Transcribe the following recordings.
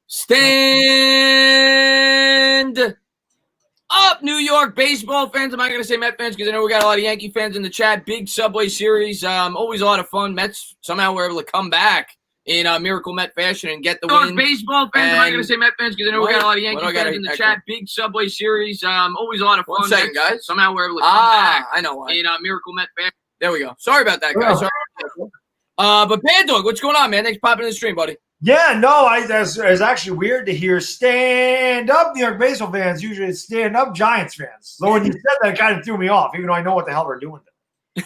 Stand up, New York baseball fans. I'm not going to say Met fans because I know we got a lot of Yankee fans in the chat. Big Subway Series. Always a lot of fun. Mets somehow were able to come back in miracle Met fashion and get the win. Baseball fans. I'm not going to say Met fans because I know we got a lot of Yankee fans in the chat. Big Subway Series. Always a lot of fun. 1 second, guys. Somehow we're able to come back. I know why. In miracle Met fashion. There we go. Sorry about that, guys. Sorry. But Bad Dog, what's going on, man? Thanks for popping in the stream, buddy. Yeah, no, it's actually weird to hear stand up New York baseball fans. Usually it's stand up Giants fans. So when you said that, it kind of threw me off, even though I know what the hell they're doing. Yeah,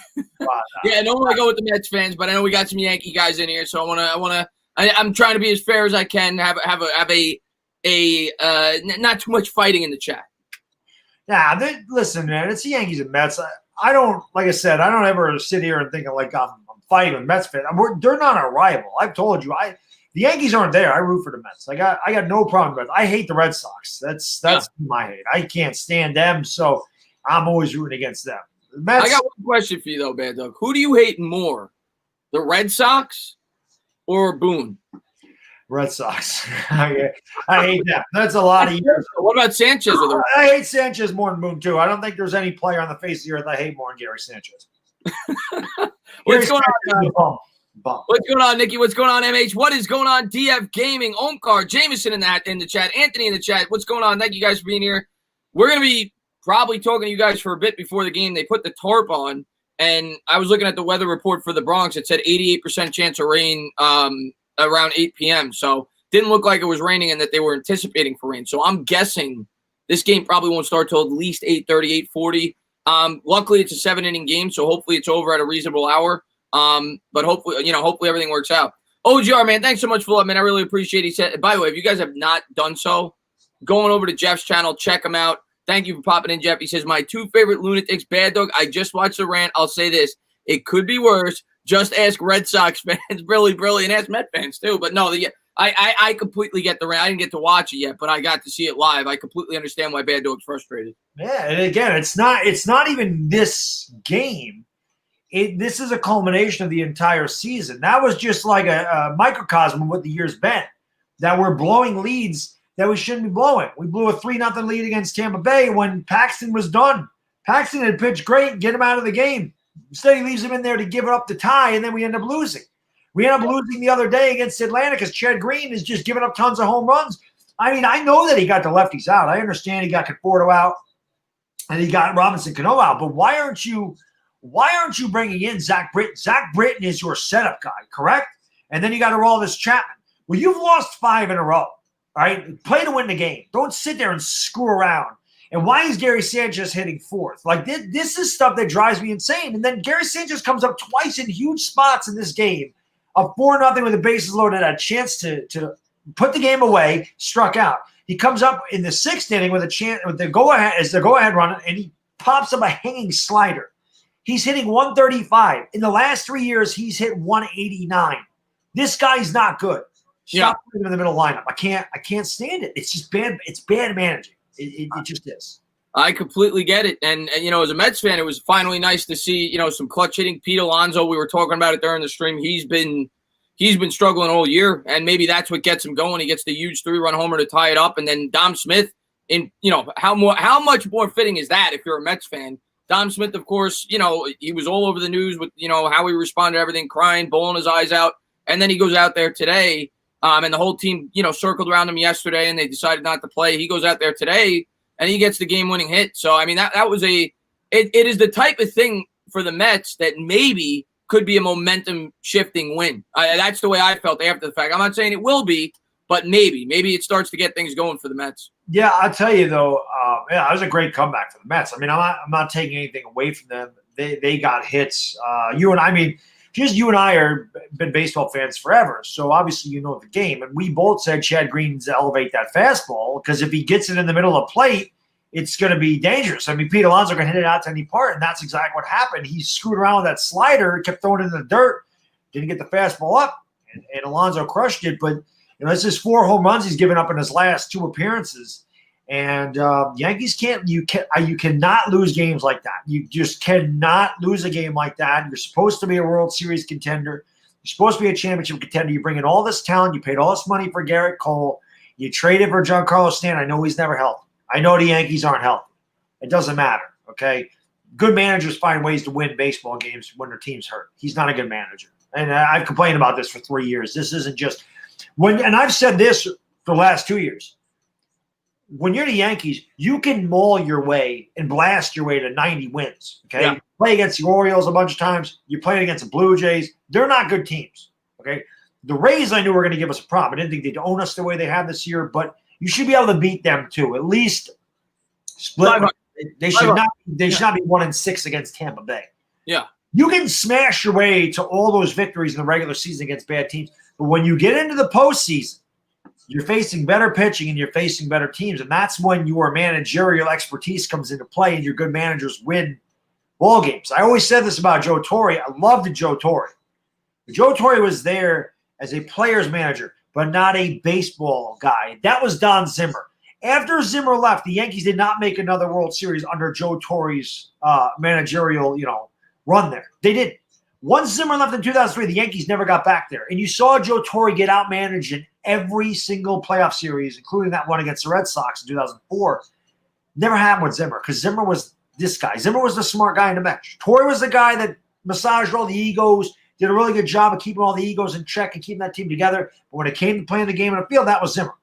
I don't want to go with the Mets fans, but I know we got some Yankee guys in here, so I'm trying to be as fair as I can. Have a not too much fighting in the chat. Yeah, listen, man, it's the Yankees and Mets. I don't, like I said, I don't ever sit here and think like I'm fighting with Mets fans. They're not a rival. I've told you, the Yankees aren't there. I root for the Mets. I got no problem with it. I hate the Red Sox. That's my hate. I can't stand them, so I'm always rooting against them. The Mets, I got one question for you though, Bad Dog. Who do you hate more, the Red Sox or Boone? Red Sox. I hate them. That's a lot of years. What about Sanchez? I hate Sanchez more than Boone too. I don't think there's any player on the face of the earth I hate more than Gary Sanchez. What's going on? What's going on, Nikki? What's going on, MH? What is going on, DF Gaming? Omkar, Jameson in the chat, Anthony in the chat. What's going on? Thank you guys for being here. We're going to be probably talking to you guys for a bit before the game. They put the tarp on, and I was looking at the weather report for the Bronx. It said 88% chance of rain around 8 p.m. So didn't look like it was raining and that they were anticipating for rain. So I'm guessing this game probably won't start till at least 8:30, 8:40. Luckily, it's a 7-inning game, so hopefully it's over at a reasonable hour. But hopefully everything works out. OGR, man, thanks so much for that, man. I really appreciate it. He said, by the way, if you guys have not done so, going over to Jeff's channel, check him out. Thank you for popping in, Jeff. He says, my two favorite lunatics, Bad Dog. I just watched the rant. I'll say this. It could be worse. Just ask Red Sox fans, Brilly, and ask Met fans too. But no, I completely get the rant. I didn't get to watch it yet, but I got to see it live. I completely understand why Bad Dog's frustrated. Yeah, and again, it's not even this game. This is a culmination of the entire season. That was just like a microcosm of what the year's been, that we're blowing leads that we shouldn't be blowing. We blew a 3-0 lead against Tampa Bay when Paxton was done. Paxton had pitched great, get him out of the game. Instead, he leaves him in there to give it up the tie, and then we end up losing. We end up losing the other day against Atlanta because Chad Green is just giving up tons of home runs. I mean, I know that he got the lefties out. I understand he got Conforto out and he got Robinson Cano out, but why aren't you bringing in Zach Britton? Zach Britton is your setup guy, correct? And then you got Aroldis Chapman. Well, you've lost 5 in a row, all right? Play to win the game. Don't sit there and screw around. And why is Gary Sanchez hitting 4th? Like, this is stuff that drives me insane. And then Gary Sanchez comes up twice in huge spots in this game, up 4-0 with the bases loaded, a chance to put the game away, struck out. He comes up in the 6th inning with a chance with the go-ahead run, and he pops up a hanging slider. He's hitting 135. In the last 3 years, he's hit 189. This guy's not good. Stop putting him in the middle lineup. I can't stand it. It's just bad. It's bad managing. It just is. I completely get it. And, as a Mets fan, it was finally nice to see, some clutch hitting. Pete Alonso, we were talking about it during the stream. He's been struggling all year, and maybe that's what gets him going. He gets the huge 3-run homer to tie it up. And then Dom Smith, how much more fitting is that if you're a Mets fan? Dom Smith, of course, he was all over the news with, how he responded to everything, crying, bawling his eyes out. And then he goes out there today, and the whole team, circled around him yesterday, and they decided not to play. He goes out there today, and he gets the game-winning hit. So, I mean, that was it is the type of thing for the Mets that maybe could be a momentum-shifting win. That's the way I felt after the fact. I'm not saying it will be, but maybe it starts to get things going for the Mets. Yeah, I'll tell you, though, it was a great comeback for the Mets. I mean, I'm not taking anything away from them. They got hits. You and I are been baseball fans forever, so obviously you know the game. And we both said Chad Green's elevate that fastball because if he gets it in the middle of the plate, it's going to be dangerous. I mean, Pete Alonso can hit it out to any part, and that's exactly what happened. He screwed around with that slider, kept throwing it in the dirt, didn't get the fastball up, and Alonso crushed it. But it's just 4 home runs he's given up in his last 2 appearances. And Yankees you cannot lose games like that. You just cannot lose a game like that. You're supposed to be a World Series contender. You're supposed to be a championship contender. You bring in all this talent. You paid all this money for Garrett Cole. You traded for Giancarlo Stanton. I know he's never healthy. I know the Yankees aren't healthy. It doesn't matter, okay? Good managers find ways to win baseball games when their team's hurt. He's not a good manager. And I've complained about this for 3 years. This isn't just – and I've said this for the last 2 years. When you're the Yankees, you can maul your way and blast your way to 90 wins, okay? Yeah. You play against the Orioles a bunch of times. You play against the Blue Jays. They're not good teams, okay? The Rays, I knew were going to give us a problem. I didn't think they'd own us the way they have this year, but you should be able to beat them too. At least split. They should not be 1-6 against Tampa Bay. Yeah. You can smash your way to all those victories in the regular season against bad teams, but when you get into the postseason, you're facing better pitching and you're facing better teams, and that's when your managerial expertise comes into play and your good managers win ball games. I always said this about Joe Torre. I loved Joe Torre. Joe Torre was there as a player's manager, but not a baseball guy. That was Don Zimmer. After Zimmer left, the Yankees did not make another World Series under Joe Torre's managerial, run there. They didn't. Once Zimmer left in 2003, the Yankees never got back there. And you saw Joe Torre get outmanaged in every single playoff series, including that one against the Red Sox in 2004. Never happened with Zimmer because Zimmer was this guy. Zimmer was the smart guy in the bench. Torre was the guy that massaged all the egos, did a really good job of keeping all the egos in check and keeping that team together. But when it came to playing the game in the field, that was Zimmer.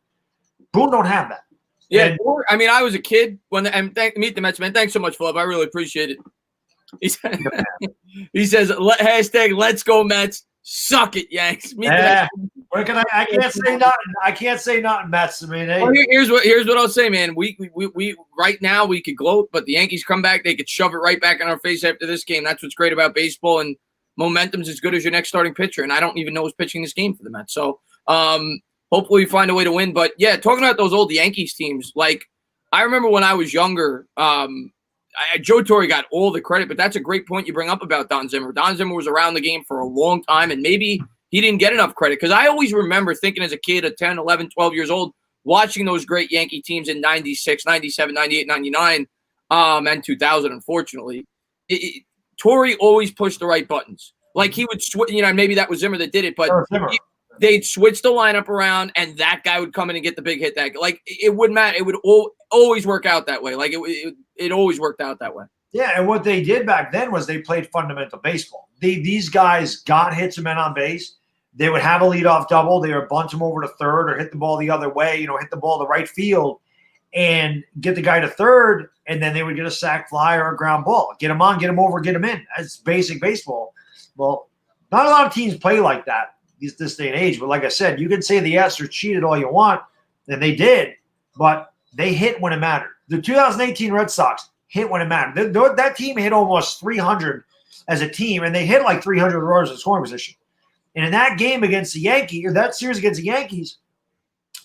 Boone don't have that. Yeah, I was a kid meet the Mets, man. Thanks so much, Flub. I really appreciate it. He says, hashtag let's go Mets. Suck it, Yanks. I can't say nothing. I can't say nothing, Mets. I mean, hey. Well, here's what I'll say, man. We right now we could gloat, but the Yankees come back, they could shove it right back in our face after this game. That's what's great about baseball, and momentum's as good as your next starting pitcher. And I don't even know who's pitching this game for the Mets. So hopefully we find a way to win. But yeah, talking about those old Yankees teams, like I remember when I was younger, Joe Torre got all the credit, but that's a great point you bring up about Don Zimmer. Don Zimmer was around the game for a long time, and maybe he didn't get enough credit because I always remember thinking as a kid at 10, 11, 12 years old, watching those great Yankee teams in 96, 97, 98, 99, and 2000, unfortunately. Torre always pushed the right buttons. Like he would switch, maybe that was Zimmer that did it, but they'd switch the lineup around, and that guy would come in and get the big hit. It wouldn't matter. It would always work out that way. Like it always worked out that way. Yeah, and what they did back then was they played fundamental baseball. These guys got hits and men on base. They would have a leadoff double. They would bunt him over to third or hit the ball the other way, hit the ball to right field and get the guy to third, and then they would get a sac fly or a ground ball. Get him on, get him over, get him in. That's basic baseball. Well, not a lot of teams play like that this day and age. But like I said, you can say the Astros cheated all you want, and they did, but they hit when it mattered. The 2018 Red Sox hit when it mattered. That team hit almost 300 as a team, and they hit like 300 runners in scoring position. And in that game against the Yankees, or that series against the Yankees,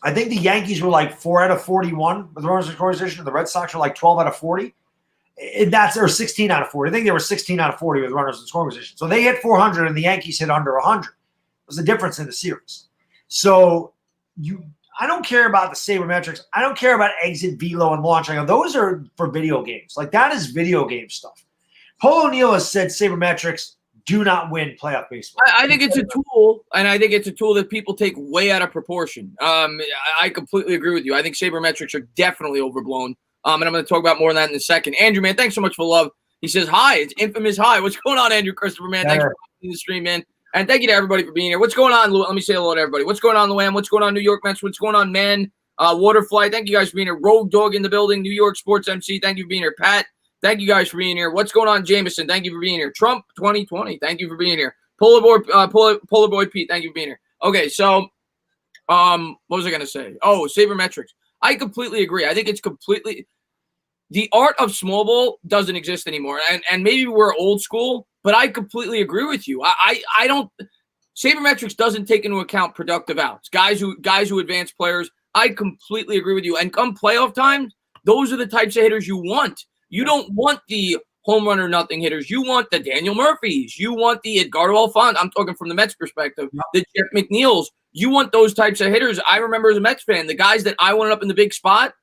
I think the Yankees were like 4 out of 41 with runners in scoring position, and the Red Sox were like 12 out of 40. Or 16 out of 40. I think they were 16 out of 40 with runners in scoring position. So they hit 400, and the Yankees hit under 100. It was the difference in the series. So I don't care about the sabermetrics. I don't care about exit, velo, and launch. I go, those are for video games. Like that is video game stuff. Paul O'Neill has said sabermetrics do not win playoff baseball. I think it's a tool, and I think it's a tool that people take way out of proportion. I completely agree with you. I think sabermetrics are definitely overblown. And I'm going to talk about more of that in a second. Andrew, man, thanks so much for love. He says, hi, it's infamous hi. What's going on, Andrew Christopher, man? Thanks for watching the stream, man. And thank you to everybody for being here. What's going on, Lou? Let me say hello to everybody. What's going on, Luann? What's going on, New York Mets? What's going on, man? Waterfly, thank you guys for being here. Rogue Dog in the building. New York Sports MC, thank you for being here. Pat, thank you guys for being here. What's going on, Jameson? Thank you for being here. Trump 2020, thank you for being here. Polar Boy Pete, thank you for being here. Okay, so what was I going to say? Oh, sabermetrics. I completely agree. I think it's completely – the art of small ball doesn't exist anymore. And maybe we're old school, but I completely agree with you. I don't – sabermetrics doesn't take into account productive outs, guys who advance players. I completely agree with you. And come playoff time, those are the types of hitters you want. You don't want the home run or nothing hitters. You want the Daniel Murphys. You want the Edgardo Alfonso. I'm talking from the Mets perspective. The Jeff McNeils. You want those types of hitters. I remember as a Mets fan, the guys that I wanted up in the big spot,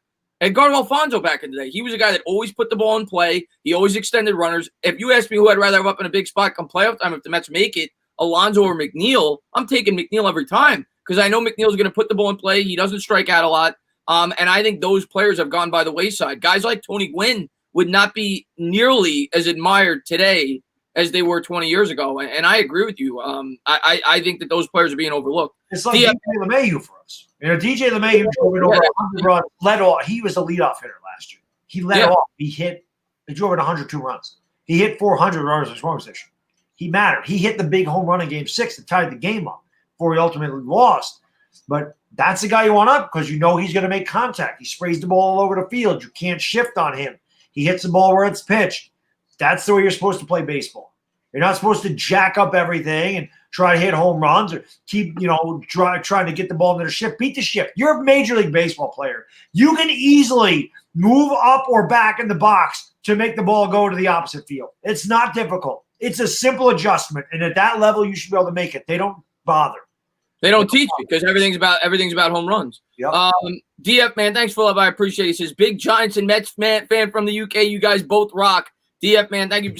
Edgardo Alfonso back in the day. He was a guy that always put the ball in play. He always extended runners. If you ask me who I'd rather have up in a big spot come playoff time, if the Mets make it, Alonso or McNeil, I'm taking McNeil every time because I know McNeil's going to put the ball in play. He doesn't strike out a lot. And I think those players have gone by the wayside. Guys like Tony Gwynn would not be nearly as admired today as they were 20 years ago. And I agree with you. I think that those players are being overlooked. It's like DJ LeMahieu for us. DJ LeMahieu drove it over 100 runs, led off. He was a leadoff hitter last year. He led off. He drove it 102 runs. He hit 400 runners in scoring position. He mattered. He hit the big home run in Game 6 that tied the game up before he ultimately lost. But that's the guy you want up because you know he's going to make contact. He sprays the ball all over the field. You can't shift on him. He hits the ball where it's pitched. That's the way you're supposed to play baseball. You're not supposed to jack up everything and try to hit home runs or keep, trying to get the ball into the shift. Beat the shift. You're a Major League Baseball player. You can easily move up or back in the box to make the ball go to the opposite field. It's not difficult. It's a simple adjustment, and at that level, you should be able to make it. They don't bother. They don't teach you because everything's about home runs. Yep. DF, man, thanks for love. I appreciate it. He says, big Giants and Mets fan from the UK. You guys both rock. DF, man, thank you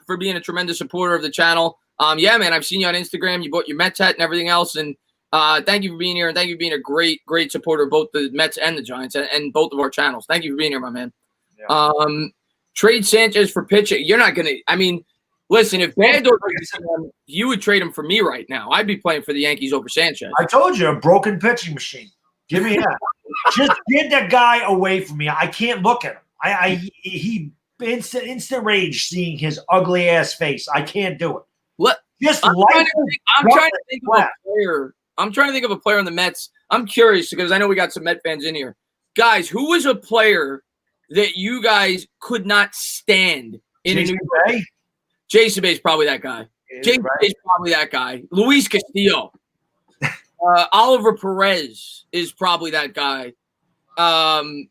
for being a tremendous supporter of the channel. Yeah, man, I've seen you on Instagram. You bought your Mets hat and everything else. And thank you for being here. And thank you for being a great, great supporter of both the Mets and the Giants and both of our channels. Thank you for being here, my man. Yeah. Trade Sanchez for pitching. You're not going to – I mean, listen, if Bad Dog, you would trade him for me right now. I'd be playing for the Yankees over Sanchez. I told you, a broken pitching machine. Give me that. Just get that guy away from me. I can't look at him. He instant rage seeing his ugly ass face. I can't do it. I'm trying to think of a player. I'm trying to think of a player on the Mets. I'm curious because I know we got some Met fans in here. Guys, who was a player that you guys could not stand in Jason a new Jason Bay is probably that guy. Jason Bay is probably that guy. Luis Castillo. Oliver Perez is probably that guy.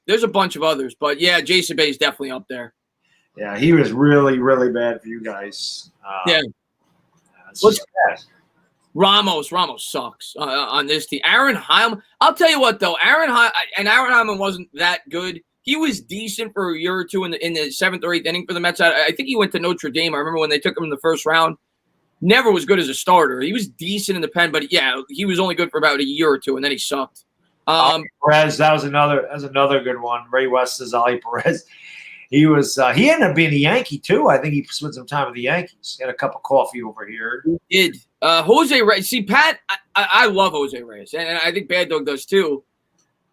There's a bunch of others, but yeah, Jason Bay is definitely up there. Yeah, he was really, really bad for you guys. Ramos sucks on this team. Aaron Hyman. I'll tell you what, though. Aaron Hyman wasn't that good. He was decent for a year or two in the seventh or eighth inning for the Mets. I think he went to Notre Dame. I remember when they took him in the first round. Never was good as a starter. He was decent in the pen, but yeah, he was only good for about a year or two, and then he sucked. Perez, that was another good one. Ray West says Ali Perez. He ended up being a Yankee too. I think he spent some time with the Yankees. He had a cup of coffee over here. He did. Jose Reyes. See, Pat, I love Jose Reyes, and I think Bad Dog does too.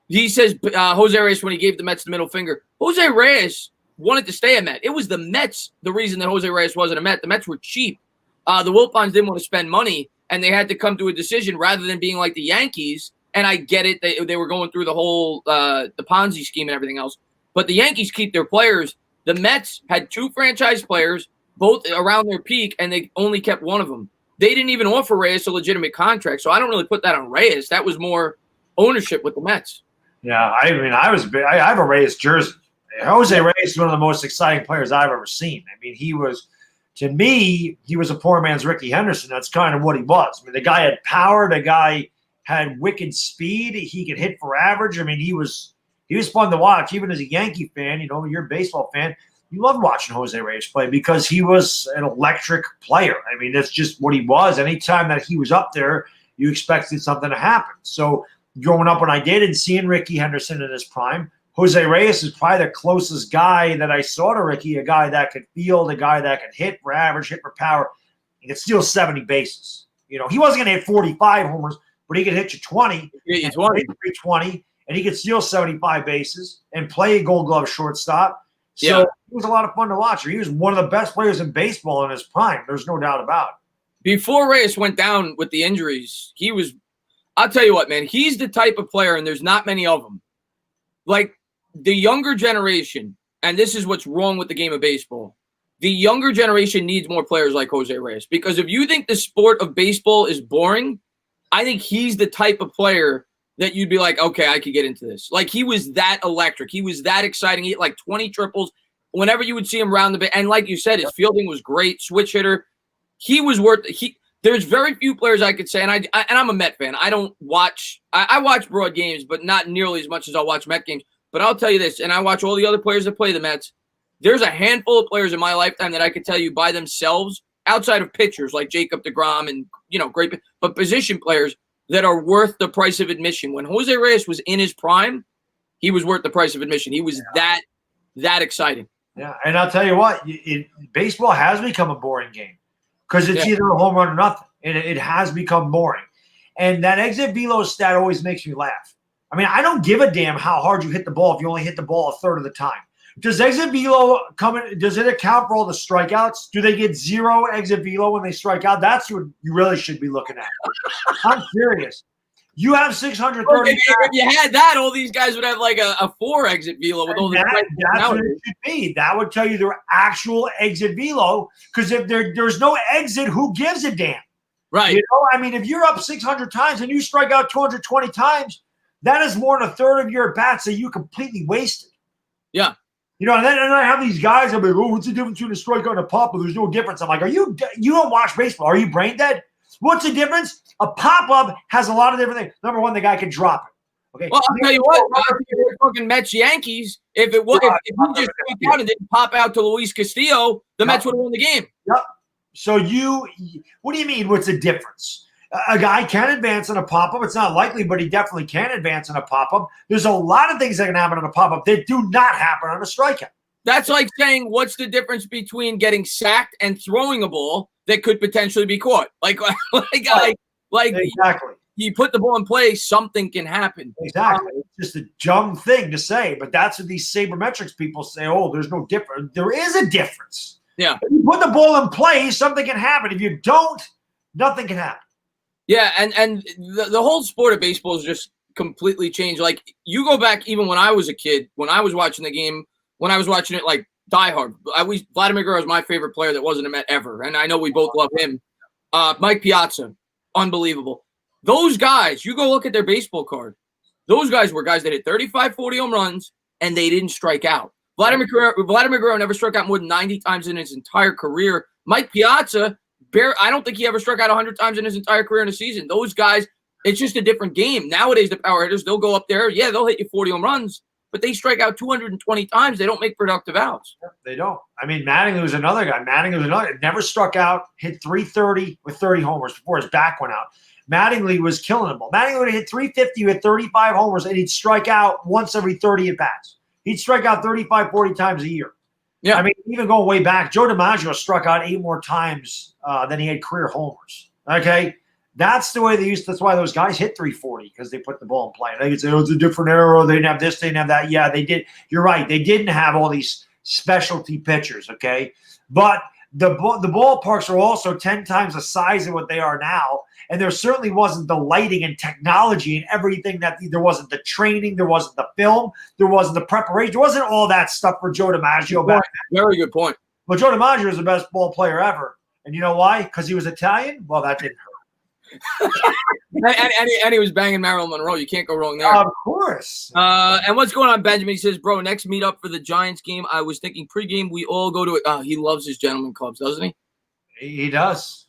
He says Jose Reyes when he gave the Mets the middle finger. Jose Reyes wanted to stay a Met. It was the Mets the reason that Jose Reyes wasn't a Met. The Mets were cheap. The Wilpons didn't want to spend money, and they had to come to a decision rather than being like the Yankees. And I get it. They were going through the whole the Ponzi scheme and everything else. But the Yankees keep their players. The Mets had two franchise players, both around their peak, and they only kept one of them. They didn't even offer Reyes a legitimate contract, so I don't really put that on Reyes. That was more ownership with the Mets. Yeah, I mean, I have a Reyes jersey. Jose Reyes is one of the most exciting players I've ever seen. I mean, to me, he was a poor man's Ricky Henderson. That's kind of what he was. I mean, the guy had power. The guy had wicked speed. He could hit for average. I mean, he was fun to watch, even as a Yankee fan. You're a baseball fan. You loved watching Jose Reyes play because he was an electric player. I mean, that's just what he was. Anytime that he was up there, you expected something to happen. So growing up when I did and seeing Ricky Henderson in his prime, Jose Reyes is probably the closest guy that I saw to Ricky, a guy that could field, a guy that could hit for average, hit for power. He could steal 70 bases. He wasn't going to hit 45 homers, but he could hit you 20. 20. And he could steal 75 bases and play a Gold Glove shortstop. So He was a lot of fun to watch. He was one of the best players in baseball in his prime. There's no doubt about it. Before Reyes went down with the injuries, I'll tell you what, man, he's the type of player, and there's not many of them. Like the younger generation, and this is what's wrong with the game of baseball. The younger generation needs more players like Jose Reyes, because if you think the sport of baseball is boring, I think he's the type of player that you'd be like, okay, I could get into this. Like, he was that electric. He was that exciting. He hit like 20 triples whenever you would see him round the bit. And like you said, his fielding was great. Switch hitter. He was there's very few players I could say, and I'm a Met fan. I don't watch – I watch broad games, but not nearly as much as I'll watch Met games. But I'll tell you this, and I watch all the other players that play the Mets. There's a handful of players in my lifetime that I could tell you by themselves outside of pitchers like Jacob deGrom and, great, but position players that are worth the price of admission. When Jose Reyes was in his prime, he was worth the price of admission. He was that exciting. Yeah, and I'll tell you what, baseball has become a boring game because it's either a home run or nothing. And it has become boring. And that exit velo stat always makes me laugh. I mean, I don't give a damn how hard you hit the ball if you only hit the ball a third of the time. Does exit velo does it account for all the strikeouts? Do they get 0 exit velo when they strike out? That's what you really should be looking at. I'm serious. You have 630. If you had that, all these guys would have like a 4 exit velo with all the that's what it should be. That would tell you their actual exit velo. Because if there's no exit, who gives a damn? Right. I mean, if you're up 600 times and you strike out 220 times, that is more than a third of your at-bats that you completely wasted. Yeah. And then I have these guys. I'm like, oh, what's the difference between a strikeout and a pop-up? There's no difference. I'm like, you don't watch baseball. Are you brain dead? What's the difference? A pop-up has a lot of different things. Number one, the guy can drop it. Okay. Well, I'll tell you what, we're talking Mets Yankees. If you just struck out and didn't pop out to Luis Castillo, the Mets would have won the game. Yep. So what do you mean? What's the difference? A guy can advance on a pop-up. It's not likely, but he definitely can advance on a pop-up. There's a lot of things that can happen on a pop-up that do not happen on a strikeout. That's like saying, what's the difference between getting sacked and throwing a ball that could potentially be caught? Like exactly. You put the ball in play, something can happen. Exactly. It's just a dumb thing to say, but that's what these sabermetrics people say. Oh, there's no difference. There is a difference. Yeah. If you put the ball in play, something can happen. If you don't, nothing can happen. Yeah, and the whole sport of baseball has just completely changed. Like, you go back even when I was a kid, when I was watching the game, when I was watching it like diehard. Vladimir Guerrero is my favorite player that wasn't a Met ever, and I know we both love him. Mike Piazza, unbelievable. Those guys, you go look at their baseball card. Those guys were guys that hit 35, 40 home runs, and they didn't strike out. Vladimir Guerrero never struck out more than 90 times in his entire career. Mike Piazza, I don't think he ever struck out 100 times in his entire career in a season. Those guys, it's just a different game. Nowadays, the power hitters, they'll go up there. Yeah, they'll hit you 40 home runs, but they strike out 220 times. They don't make productive outs. They don't. I mean, Mattingly was another guy. Never struck out, hit 330 with 30 homers before his back went out. Mattingly was killing them all. Mattingly would hit 350 with 35 homers, and he'd strike out once every 30 at-bats. He'd strike out 35, 40 times a year. Yeah. I mean, even going way back, Joe DiMaggio struck out 8 more times than he had career homers. Okay? That's the way they used to. That's why those guys hit 340, because they put the ball in play. They could say, oh, it's a different era. They didn't have this, they didn't have that. Yeah, they did. You're right. They didn't have all these specialty pitchers, okay? But the ballparks are also 10 times the size of what they are now. And there certainly wasn't the lighting and technology and everything there wasn't the training, there wasn't the film, there wasn't the preparation, there wasn't all that stuff for Joe DiMaggio back then. Very good point. But Joe DiMaggio was the best ball player ever. And you know why? Because he was Italian? Well, that didn't hurt. and he was banging Marilyn Monroe. You can't go wrong there. Of course. And what's going on, Benjamin? He says, bro, next meetup for the Giants game. I was thinking pregame, we all go to it. He loves his gentleman clubs, doesn't he? He does.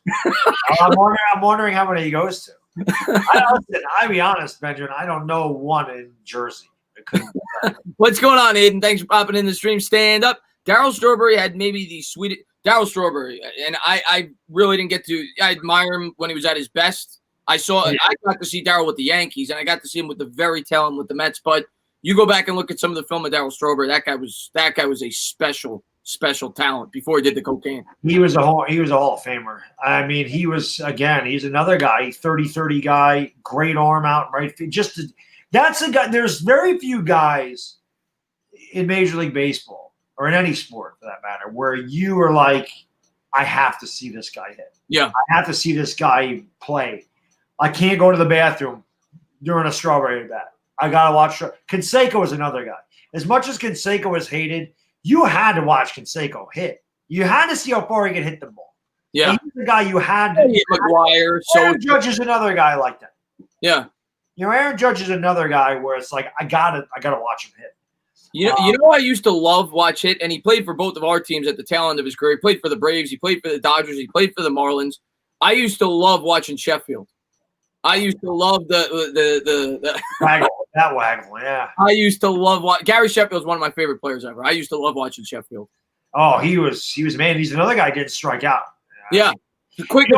I'm wondering how many he goes to. I'll be honest, Benjamin. I don't know one in Jersey. What's going on, Aiden? Thanks for popping in the stream. Stand up. Darryl Strawberry had maybe the sweetest. Darryl Strawberry, and I really didn't get to. I admire him when he was at his best. I got to see Darryl with the Yankees, and I got to see him with the very tail end with the Mets. But you go back and look at some of the film of Darryl Strawberry. That guy was a special talent before he did the cocaine. He was a Hall of Famer. I mean, he's another guy, 30-30 guy, great arm out, right? That's a guy. There's very few guys in Major League Baseball or in any sport for that matter where you are like, I have to see this guy hit. Yeah. I have to see this guy play. I can't go to the bathroom during a Strawberry bat. I got to watch. Canseco was another guy. As much as Canseco was hated, you had to watch Canseco hit. You had to see how far he could hit the ball. Yeah. He's the guy you had to. McGuire. Aaron Judge is another guy like that. Yeah. Aaron Judge is another guy where it's like, I gotta watch him hit. You know, I used to love watch hit, and he played for both of our teams at the tail end of his career. He played for the Braves, he played for the Dodgers, he played for the Marlins. I used to love watching Sheffield. I used to love the Waggle, yeah. I used to love Gary Sheffield's one of my favorite players ever. I used to love watching Sheffield. Oh, he was man. He's another guy who didn't strike out. Yeah. The quick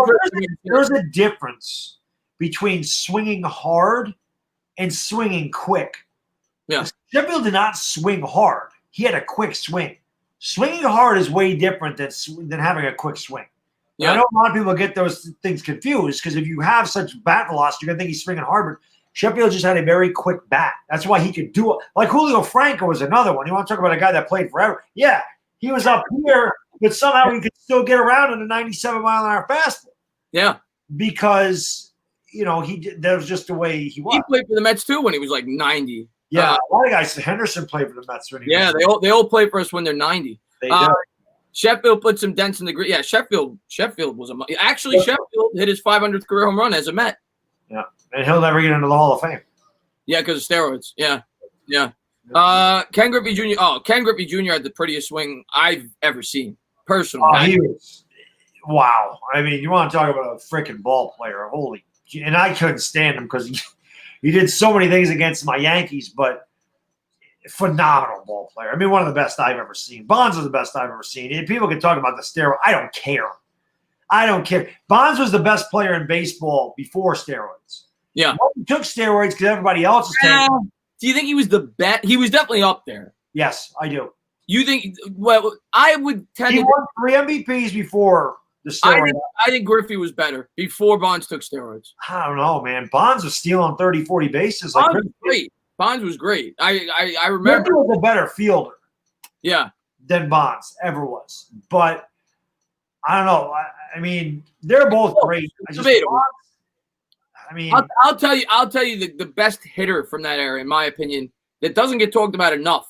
there's a difference between swinging hard and swinging quick. Yeah. Sheffield did not swing hard. He had a quick swing. Swinging hard is way different than having a quick swing. Yeah. I know a lot of people get those things confused because if you have such bat velocity, you're going to think he's swinging hard. But Sheffield just had a very quick bat. That's why he could do it. Like Julio Franco was another one. You want to talk about a guy that played forever? Yeah, he was up here, but somehow he could still get around in a 97-mile-an-hour fastball. Yeah. Because, that was just the way he was. He played for the Mets, too, when he was like 90. Yeah, a lot of guys. Henderson played for the Mets when he was. Yeah, they all play for us when they're 90. They do. Sheffield put some dents in the green. Yeah, Sheffield was Sheffield hit his 500th career home run as a Met. Yeah, and he'll never get into the Hall of Fame. Yeah, because of steroids. Yeah. Ken Griffey Jr. Oh, Ken Griffey Jr. had the prettiest swing I've ever seen, personally. Oh, he was. Wow. I mean, you want to talk about a freaking ball player? Holy! And I couldn't stand him because he did so many things against my Yankees, but phenomenal ball player. I mean, one of the best I've ever seen. Bonds was the best I've ever seen. And people can talk about the steroid. I don't care. Bonds was the best player in baseball before steroids. Yeah. He took steroids because everybody else is taking them. Do you think he was the best? He was definitely up there. Yes, I do. You think? Well, I would tend he won 3 MVPs before the steroids. I think Griffey was better before Bonds took steroids. I don't know, man. Bonds was stealing 30, 40 bases. Bonds was great. Bonds was great. I remember. Griffey was a better fielder. Yeah. Than Bonds ever was. But I don't know. I mean, they're both great. I'll tell you the best hitter from that era, in my opinion, that doesn't get talked about enough.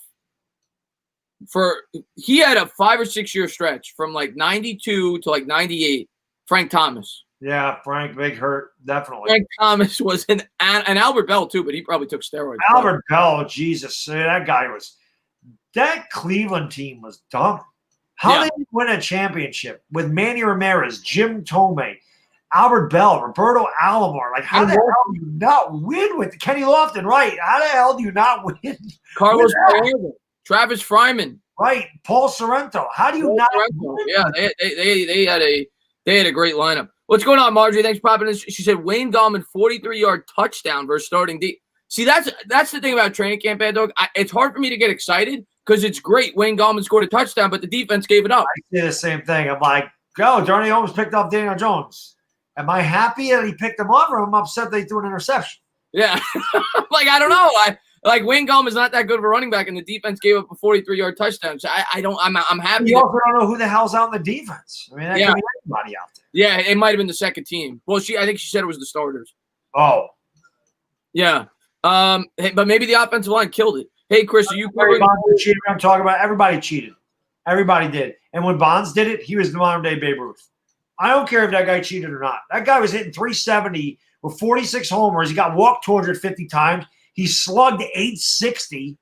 He had a 5 or 6 year stretch from like 92 to like 98. Frank Thomas. Yeah, Frank, big hurt, definitely. Frank Thomas was and Albert Bell too, but he probably took steroids. Albert Bell, Jesus, that Cleveland team was dumb. How did they win a championship with Manny Ramirez, Jim Tomei, Albert Bell, Roberto Alomar? Like, how the hell do you not win with Kenny Lofton? Right? How the hell do you not win? Carlos Correa, Travis Fryman, right? Paul Sorrento. How do you not win? Yeah, they had a great lineup. What's going on, Marjorie? Thanks for popping in. She said Wayne Gallman 43-yard touchdown versus starting D. See, that's the thing about training camp, Bad Dog. It's hard for me to get excited because it's great. Wayne Gallman scored a touchdown, but the defense gave it up. I say the same thing. I'm like, Darnay Holmes picked up Daniel Jones. Am I happy that he picked him up, or am I upset they threw an interception? Yeah. Like, I don't know. Wayne Gallman's not that good of a running back, and the defense gave up a 43-yard touchdown. So I'm happy. You also don't know who the hell's out in the defense. I mean, that could be anybody out there. Yeah, it might have been the second team. Well, I think she said it was the starters. Oh. Yeah. But maybe the offensive line killed it. Hey, Chris, are you covering? I'm talking about everybody cheated. Everybody did. And when Bonds did it, he was the modern-day Babe Ruth. I don't care if that guy cheated or not. That guy was hitting 370 with 46 homers. He got walked 250 times. He slugged 860.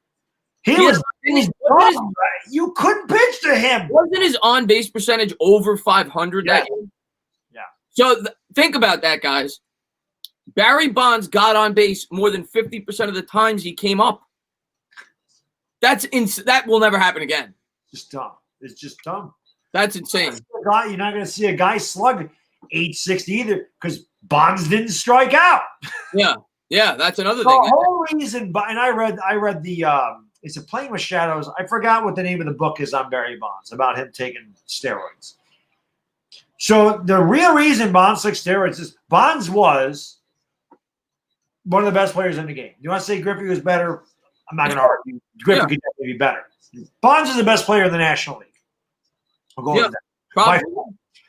You couldn't pitch to him. Wasn't his on-base percentage over 500 that year? Yeah. So think about that, guys. Barry Bonds got on base more than 50% of the times he came up. That will never happen again. Just dumb. It's just dumb. That's insane. You're not going to see a guy slug 860 either because Bonds didn't strike out. Yeah, that's another thing. The whole reason, and I read the it's a Playing with Shadows. I forgot what the name of the book is on Barry Bonds about him taking steroids. So the real reason Bonds took steroids is Bonds was one of the best players in the game. You want to say Griffey was better? I'm not going to argue. Griffey could definitely be better. Bonds is the best player in the National League. I'll go with that. Probably.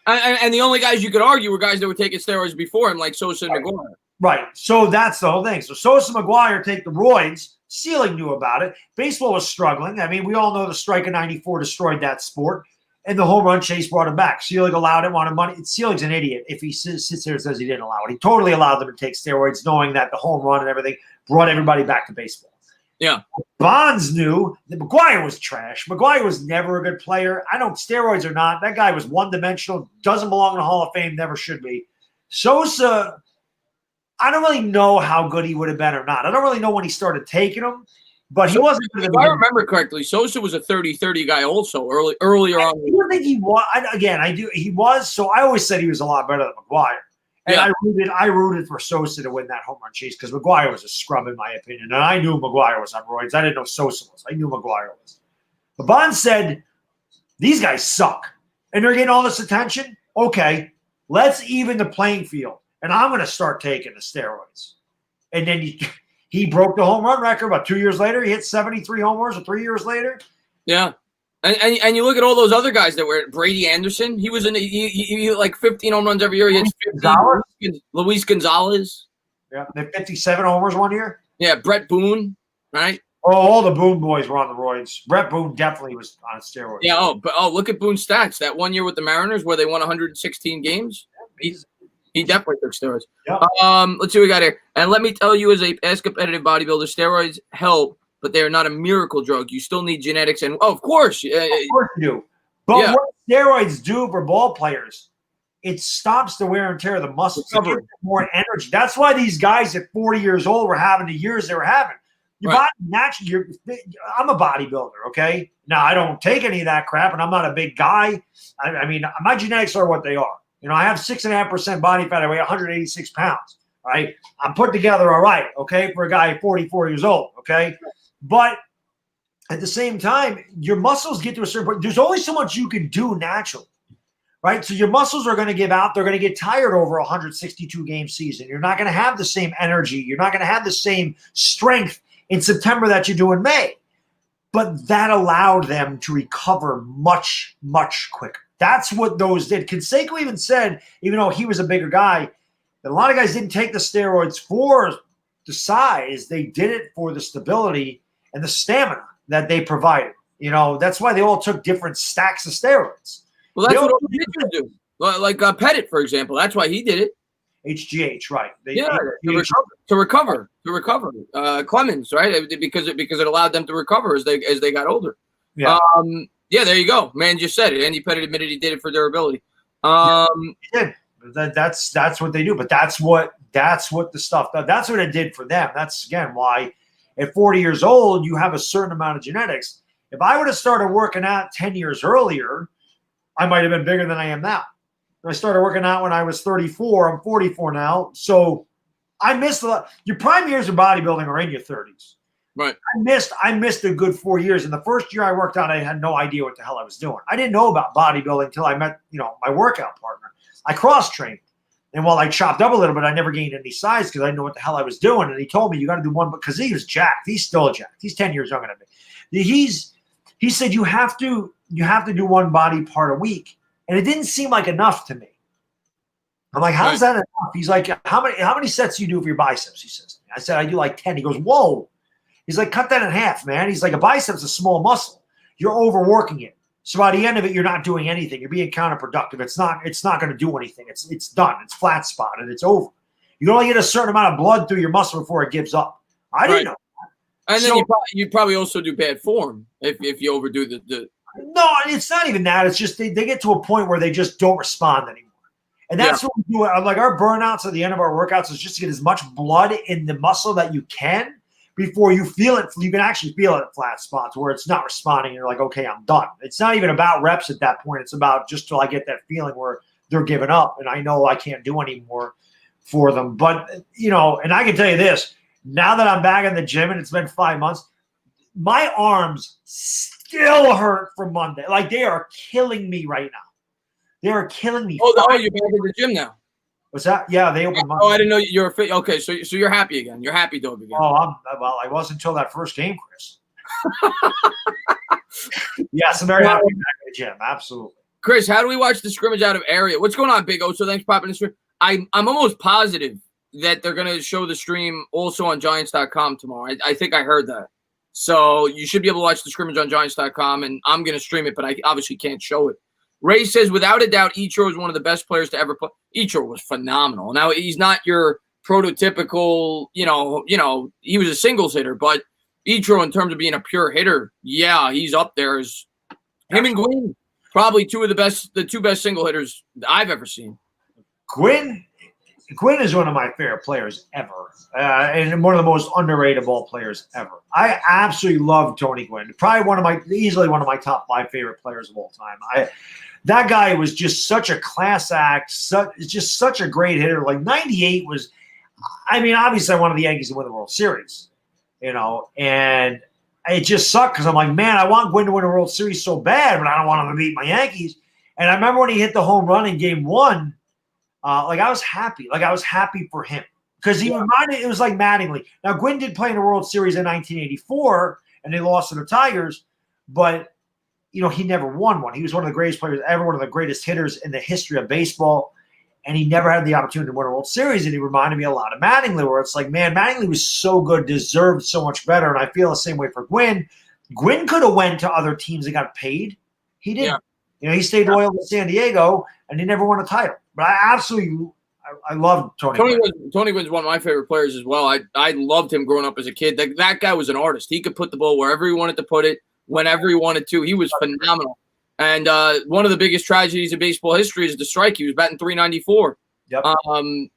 And the only guys you could argue were guys that were taking steroids before him, like Sosa and McGuire. Right. So that's the whole thing. So Sosa, McGuire take the roids. Seelig knew about it. Baseball was struggling. I mean, we all know the strike of 94 destroyed that sport. And the home run chase brought him back. Seelig allowed it, wanted money. Selig's an idiot if he sits there and says he didn't allow it. He totally allowed them to take steroids, knowing that the home run and everything brought everybody back to baseball. Yeah. Bonds knew that McGuire was trash. McGuire was never a good player. Steroids or not, that guy was one-dimensional, doesn't belong in the Hall of Fame, never should be. Sosa, I don't really know how good he would have been or not. I don't really know when he started taking them, But he wasn't. If I remember correctly, Sosa was a 30-30 guy also earlier on. I don't think he was. I do. He was. So I always said he was a lot better than McGwire. And I rooted for Sosa to win that home run chase because McGwire was a scrub in my opinion. And I knew McGwire was on roids. I didn't know Sosa was. I knew McGwire was. But Bond said, these guys suck. And they're getting all this attention. Okay, let's even the playing field. And I'm going to start taking the steroids. And then he broke the home run record. About 2 years later, he hit 73 homers, or 3 years later. Yeah. And you look at all those other guys that were Brady Anderson. He was he like 15 home runs every year. He had 50. Luis Gonzalez. Yeah, they had 57 homers one year. Yeah, Brett Boone, right? Oh, all the Boone boys were on the roids. Brett Boone definitely was on steroids. Yeah. Look at Boone's stats. That 1 year with the Mariners where they won 116 games. He definitely took steroids. Yep. Let's see what we got here. And let me tell you, as competitive bodybuilder, steroids help, but they are not a miracle drug. You still need genetics, and of course you do. But what steroids do for ball players, it stops the wear and tear of the muscles. It gives them more energy. That's why these guys at 40 years old were having the years they were having. Your body naturally. I'm a bodybuilder, okay? Now I don't take any of that crap, and I'm not a big guy. I mean, my genetics are what they are. You know, I have 6.5% body fat. I weigh 186 pounds. Right? I'm put together all right, okay, for a guy 44 years old, okay? But at the same time, your muscles get to a certain point. There's only so much you can do naturally, right? So your muscles are going to give out. They're going to get tired over a 162-game season. You're not going to have the same energy. You're not going to have the same strength in September that you do in May. But that allowed them to recover much, much quicker. That's what those did. Canseco even said, even though he was a bigger guy, that a lot of guys didn't take the steroids for the size. They did it for the stability and the stamina that they provided. You know, that's why they all took different stacks of steroids. Well, that's what all pitchers do. Like Pettit, for example. That's why he did it. HGH, right? To recover. Clemens, right? Because it allowed them to recover as they got older. Yeah. Yeah, there you go. Man just said it. Andy Pettit admitted he did it for durability. He did. That's what they do. But that's what the stuff. That's what it did for them. That's again why. At 40 years old, you have a certain amount of genetics. If I would have started working out 10 years earlier, I might have been bigger than I am now. I started working out when I was 34. I'm 44 now. So I missed a lot. Your prime years of bodybuilding are in your 30s. Right. I missed a good 4 years. And the first year I worked out, I had no idea what the hell I was doing. I didn't know about bodybuilding until I met, my workout partner. I cross-trained. And while I chopped up a little bit, I never gained any size because I didn't know what the hell I was doing. And he told me, you got to do one, because he was jacked. He's still jacked. He's 10 years younger than me. He said, you have to do one body part a week. And it didn't seem like enough to me. I'm like, how's that enough? He's like, how many sets do you do for your biceps? He says. I said, I do like 10. He goes, whoa. He's like, cut that in half, man. He's like, a bicep's a small muscle. You're overworking it. So by the end of it, you're not doing anything. You're being counterproductive. It's not going to do anything. It's done. It's flat spotted. It's over. You can only get a certain amount of blood through your muscle before it gives up. I didn't know that. And then you probably also do bad form if you overdo the. No, it's not even that. It's just they get to a point where they just don't respond anymore. And that's what we do. Like our burnouts at the end of our workouts is just to get as much blood in the muscle that you can before you feel it. You can actually feel it at flat spots where it's not responding. You're like, okay, I'm done. It's not even about reps at that point. It's about just till I get that feeling where they're giving up and I know I can't do any more for them. But, and I can tell you this, now that I'm back in the gym and it's been 5 months, my arms still hurt from Monday. Like they are killing me right now. They are killing me. Oh, you're back in the gym now. What's that? Yeah, they opened Monday. Oh, I didn't know you're fit. Okay, so you're happy again. You're happy, dog, again. Oh, I was until that first game, Chris. Yes, I'm very happy back in the gym. Absolutely. Chris, how do we watch the scrimmage out of area? What's going on, Big O? So thanks for popping the stream. I'm almost positive that they're going to show the stream also on Giants.com tomorrow. I think I heard that. So you should be able to watch the scrimmage on Giants.com, and I'm going to stream it, but I obviously can't show it. Ray says, without a doubt, Ichiro is one of the best players to ever play. Ichiro was phenomenal. Now, he's not your prototypical, he was a singles hitter, but Ichiro, in terms of being a pure hitter, yeah, he's up there as him and Gwynn, probably the two best single hitters I've ever seen. Gwynn, Gwynn is one of my favorite players ever, and one of the most underrated ball players ever. I absolutely love Tony Gwynn. Probably easily one of my top 5 favorite players of all time. That guy was just such a class act, just such a great hitter. Like 98 was, I mean, obviously I wanted the Yankees to win the World Series, and it just sucked because I'm like, man, I want Gwynn to win a World Series so bad, but I don't want him to beat my Yankees. And I remember when he hit the home run in Game 1. I was happy. I was happy for him because it was like Mattingly. Now, Gwynn did play in the World Series in 1984, and they lost to the Tigers, but, he never won one. He was one of the greatest players ever, one of the greatest hitters in the history of baseball, and he never had the opportunity to win a World Series, and he reminded me a lot of Mattingly, where it's like, man, Mattingly was so good, deserved so much better, and I feel the same way for Gwynn. Gwynn could have went to other teams and got paid. He didn't. He stayed loyal to San Diego, and he never won a title. But I love Tony Gwynn. Tony Gwynn's one of my favorite players as well. I loved him growing up as a kid. That guy was an artist. He could put the ball wherever he wanted to put it, whenever he wanted to. He was phenomenal. And one of the biggest tragedies in baseball history is the strike. He was batting .394. Yep.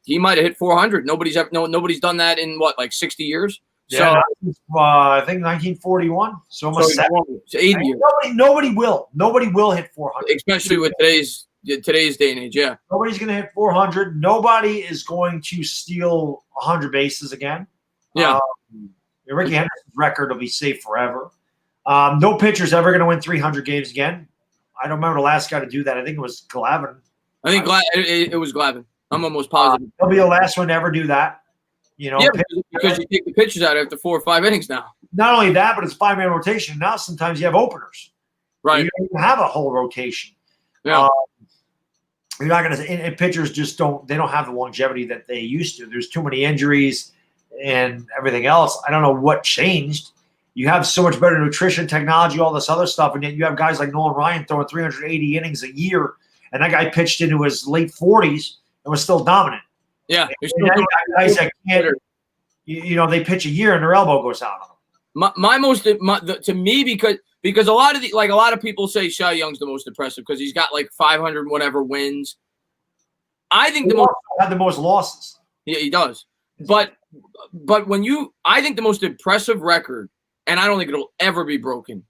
He might have hit 400. Nobody's done that in 60 years. Yeah, so I think 1941. So almost 80 years. Nobody will hit 400, especially with today's day and age. Yeah, nobody's going to hit 400. Nobody is going to steal 100 bases again. Yeah, Ricky Henderson's record will be safe forever. No pitcher's ever going to win 300 games again. I don't remember the last guy to do that. I think it was Glavine. I think it was Glavine. I'm almost positive. He'll be the last one to ever do that. Because you take the pitchers out after 4 or 5 innings now. Not only that, but it's 5-man rotation. Now sometimes you have openers. Right. You don't even have a whole rotation. Yeah. You're not going to – and pitchers just don't – they don't have the longevity that they used to. There's too many injuries and everything else. I don't know what changed. You have so much better nutrition, technology, all this other stuff, and yet you have guys like Nolan Ryan throwing 380 innings a year, and that guy pitched into his late 40s and was still dominant. Yeah, guys that can't, they pitch a year and their elbow goes out on them. To me, because a lot of people say Cy Young's the most impressive because he's got 500 whatever wins. I think had the most losses. Yeah, he does. But I think the most impressive record, and I don't think it'll ever be broken,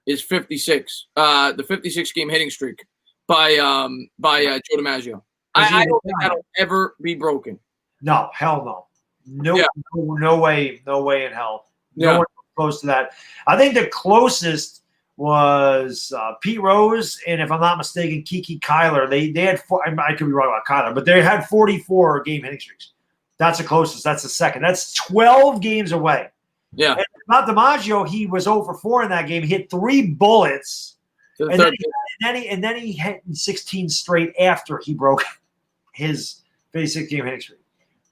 is 56. The 56 game hitting streak by Joe DiMaggio. I don't think that'll ever be broken. No, hell no. No way in hell. No one close to that. I think the closest was Pete Rose, and if I'm not mistaken, Kiki Kyler. They had I could be wrong about Kyler, but they had 44 game hitting streaks. That's the closest. That's the second. That's 12 games away. Yeah. And about DiMaggio, he was 0 for 4 in that game. He hit 3 bullets, and then he hit 16 straight after he broke his basic game hitting streak.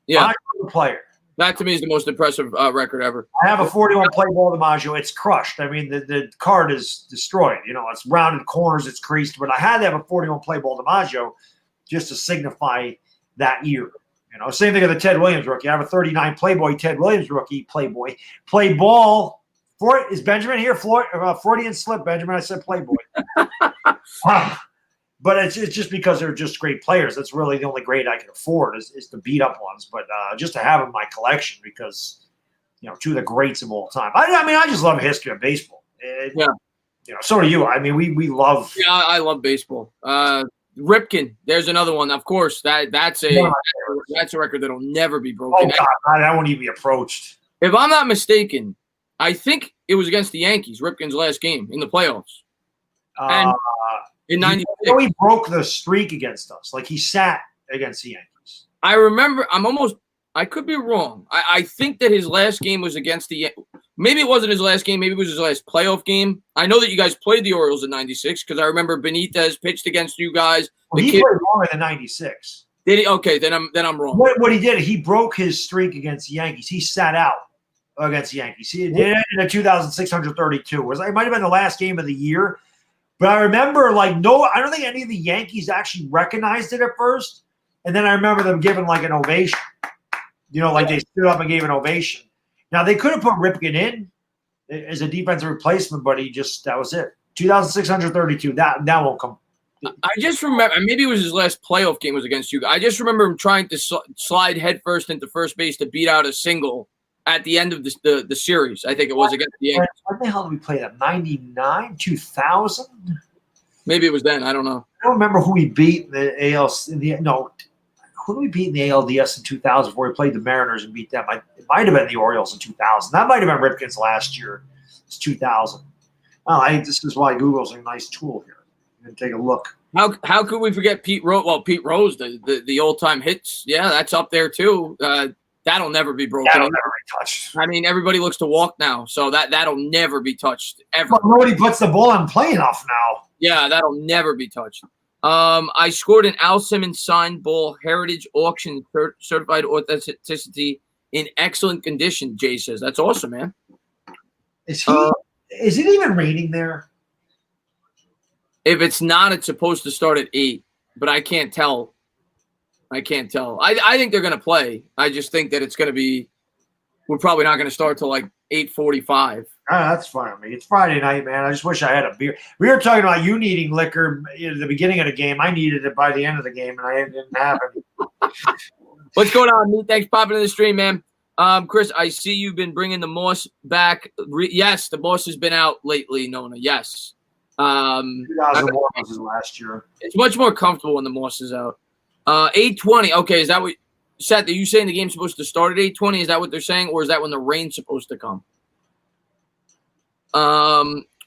Yeah. Player. That to me is the most impressive record ever. I have a 41 play ball DiMaggio. It's crushed. I mean, the card is destroyed. It's rounded corners, it's creased. But I had to have a 41 play ball DiMaggio just to signify that year. Same thing with the Ted Williams rookie. I have a 39 Playboy Ted Williams rookie Playboy. Play ball. Is Benjamin here? Freudian slip, Benjamin. I said Playboy. But it's just because they're just great players. That's really the only grade I can afford is to beat up ones. But just to have them in my collection because, two of the greats of all time. I mean, I just love history of baseball. So do you. I mean, we love. Yeah, I love baseball. Ripken, there's another one. Of course, that's a record that'll never be broken. Oh God, that won't even be approached. If I'm not mistaken, I think it was against the Yankees. Ripken's last game in the playoffs. And in 96. He broke the streak against us. He sat against the Yankees. I remember. I could be wrong. I think that his last game was against the maybe it wasn't his last game. Maybe it was his last playoff game. I know that you guys played the Orioles in 96 because I remember Benitez pitched against you guys. Well, he played longer than 96. Did he? Okay, then I'm wrong. What he did, he broke his streak against the Yankees. He sat out against the Yankees. He did it in 2,632. It might have been the last game of the year. But I remember, I don't think any of the Yankees actually recognized it at first. And then I remember them giving, an ovation. They stood up and gave an ovation. Now, they could have put Ripken in as a defensive replacement, but that was it. 2,632. That won't come I just remember, maybe it was his last playoff game was against you. I just remember him trying to slide headfirst into first base to beat out a single at the end of the series. I think it was against the Yankees. When the hell did we play that? 99, 2000? Maybe it was then. I don't know. I don't remember who we beat in the AL. Who did we beat in the ALDS in 2000 before we played the Mariners and beat them? It might have been the Orioles in 2000. That might have been Ripken's last year. It's 2000. This is why Google's a nice tool here. You can take a look. How could we forget Pete Rose? Well, Pete Rose, the old-time hits. Yeah, that's up there too. That'll never be broken. That'll never be touched. I mean, everybody looks to walk now, so that'll never be touched ever. But nobody puts the ball on play enough now. Yeah, that'll never be touched. I scored an Al Simmons signed ball heritage auction certified authenticity in excellent condition. Jay says that's awesome, man. Is it even raining there? If it's not, it's supposed to start at 8, but I can't tell. I think they're going to play. I just think that it's going to be – we're probably not going to start till like 8:45. That's fine with me. It's Friday night, man. I just wish I had a beer. We were talking about you needing liquor at the beginning of the game. I needed it by the end of the game, and I didn't have it. What's going on, me? Thanks for popping in the stream, man. Chris, I see you've been bringing the Moss back. Yes, the Moss has been out lately, Nona. Yes. 2001 was his last year. It's much more comfortable when the Moss is out. 8:20. Okay, is that what Seth? Are you saying the game's supposed to start at 8:20? Is that what they're saying, or is that when the rain's supposed to come?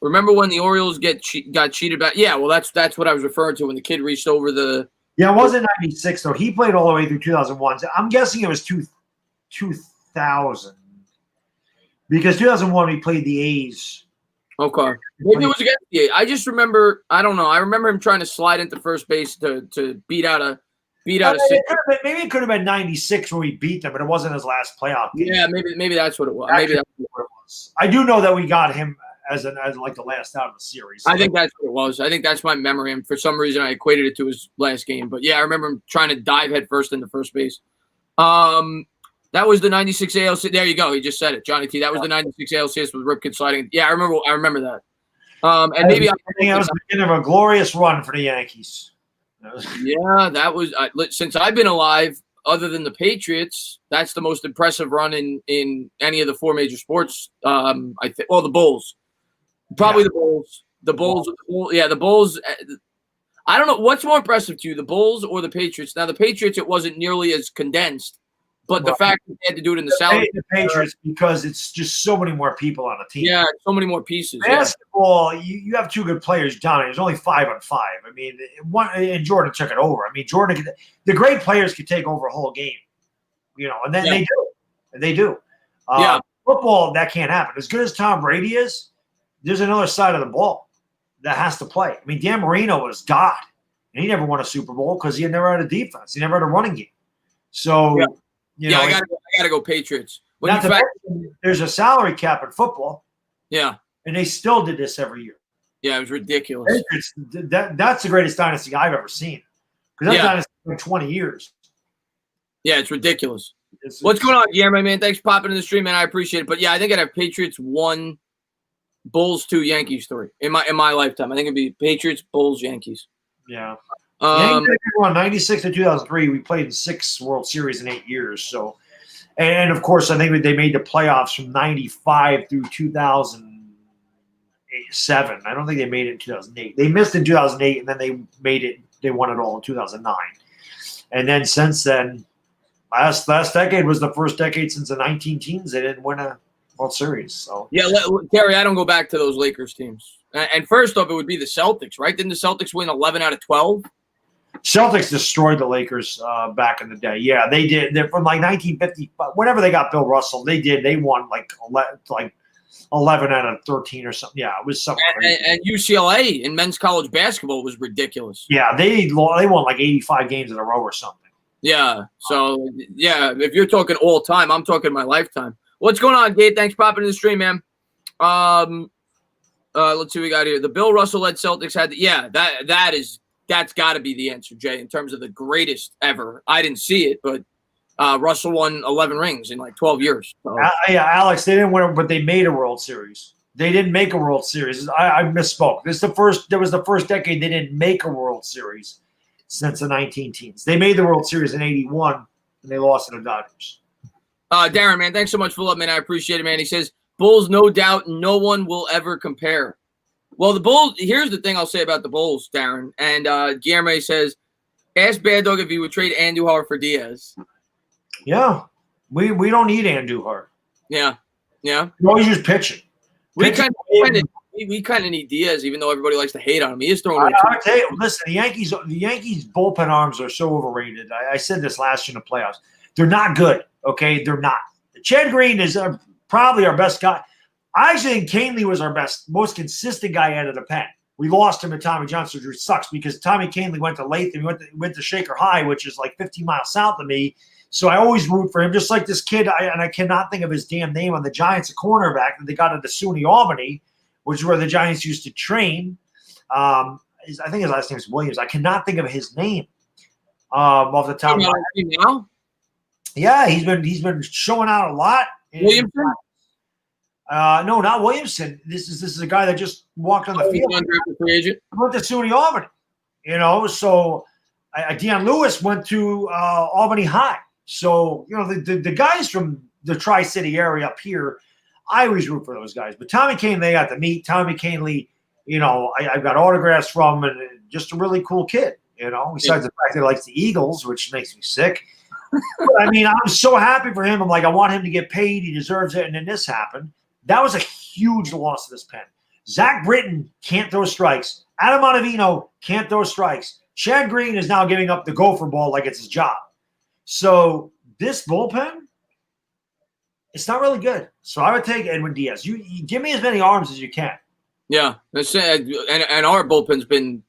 Remember when the Orioles got cheated back? Yeah, well, that's what I was referring to when the kid reached over the. Yeah, it wasn't 96 though. He played all the way through 2001. So I'm guessing it was 2000 because 2001 he played the A's. Okay, maybe it was against the A's. I just remember. I don't know. I remember him trying to slide into first base to beat out a. Maybe it could have been 96 when we beat them, but it wasn't his last playoff game. Yeah, maybe that's what it was. Maybe that's what it was. I do know that we got him as like the last out of the series. I think that's what it was. I think that's my memory. And for some reason, I equated it to his last game. But yeah, I remember him trying to dive headfirst into first base. That was the 96 ALCS. There you go. He just said it, Johnny T. That was the 96 ALCS with Ripken sliding. Yeah, I remember that. And maybe that was the beginning of a glorious run for the Yankees. Yeah, that was since I've been alive. Other than the Patriots, that's the most impressive run in any of the four major sports. I think. Well, the Bulls, probably the Bulls. The Bulls. Yeah, the Bulls. I don't know what's more impressive to you, the Bulls or the Patriots. Now, the Patriots, it wasn't nearly as condensed, but the fact that they had to do it in the salary. The Patriots because it's just so many more people on the team. Yeah, so many more pieces. Basketball, you have two good players, John. There's only 5-on-5. I mean, and Jordan took it over. I mean, the great players could take over a whole game, and then they do. And they do. Football, that can't happen. As good as Tom Brady is, there's another side of the ball that has to play. I mean, Dan Marino was God, and he never won a Super Bowl because he never had a defense. He never had a running game. So, I gotta go Patriots. There's a salary cap in football. Yeah, and they still did this every year. Yeah, it was ridiculous. That's the greatest dynasty I've ever seen because that dynasty for 20 years. Yeah, it's ridiculous. What's going on, Guillermo, man? Thanks for popping in the stream, man. I appreciate it. But yeah, I think I'd have Patriots 1, Bulls 2, Yankees 3 in my lifetime. I think it'd be Patriots, Bulls, Yankees. Yeah. Yankees won 96 to 2003. We played in 6 World Series in 8 years. So, and of course, I think they made the playoffs from 95 through 2007. I don't think they made it in 2008. They missed in 2008, and then they made it. They won it all in 2009. And then since then, last decade was the first decade since the 19 teams they didn't win a World Series. So yeah, Terry, I don't go back to those Lakers teams. And first off, it would be the Celtics, right? Didn't the Celtics win 11 out of 12? Celtics destroyed the Lakers back in the day. Yeah, they did. They're from like 1950. Whenever they got Bill Russell, they did. They won like 11 out of 13 or something. Yeah, it was something. And UCLA in men's college basketball was ridiculous. Yeah, they won like 85 games in a row or something. Yeah. So yeah, if you're talking all time, I'm talking my lifetime. What's going on, Gabe? Thanks for popping in the stream, man. Let's see what we got here. The Bill Russell-led Celtics had that's got to be the answer, Jay, in terms of the greatest ever. I didn't see it, but Russell won 11 rings in like 12 years. So. Yeah, Alex, they didn't win, but they made a World Series. They didn't make a World Series. I misspoke. There was the first decade they didn't make a World Series since the 19-teens. They made the World Series in 81, and they lost to the Dodgers. Darren, man, thanks so much for love, man. I appreciate it, man. He says, Bulls, no doubt, no one will ever compare. Well, the Bulls, here's the thing I'll say about the Bulls, Darren. And Guillermo says, ask Bad Dog if he would trade Andujar for Diaz. Yeah. We don't need Andujar. Yeah. Yeah. We always use pitching. We kind of need Diaz, even though everybody likes to hate on him. He is throwing. I'll tell you, listen, the Yankees bullpen arms are so overrated. I said this last year in the playoffs. They're not good. Okay, they're not. Chad Green is probably our best guy. I actually think Canely was our most consistent guy out of the pen. We lost him to Tommy John surgery, which sucks because Tommy Canely went to Latham. He went to Shaker High, which is like 15 miles south of me. So I always root for him, just like this kid. I cannot think of his damn name on the Giants, a cornerback that they got into SUNY Albany, which is where the Giants used to train. I think his last name is Williams. I cannot think of his name off the top of my head. Now? Yeah, he's been showing out a lot. Williamson? No, not Williamson. This is a guy that just walked on the field. Went to SUNY Albany. So Deion Lewis went to Albany High. So, the guys from the Tri-City area up here, I always root for those guys. But Tommy Canely, they got to meet. Tommy Canely, I've got autographs from, and just a really cool kid, besides the fact that he likes the Eagles, which makes me sick. But, I'm so happy for him. I'm like, I want him to get paid. He deserves it. And then this happened. That was a huge loss to this pen. Zach Britton can't throw strikes. Adam Ottavino can't throw strikes. Chad Green is now giving up the gopher ball like it's his job. So this bullpen, it's not really good. So I would take Edwin Diaz. You give me as many arms as you can. Yeah, that's sad. And our bullpen's been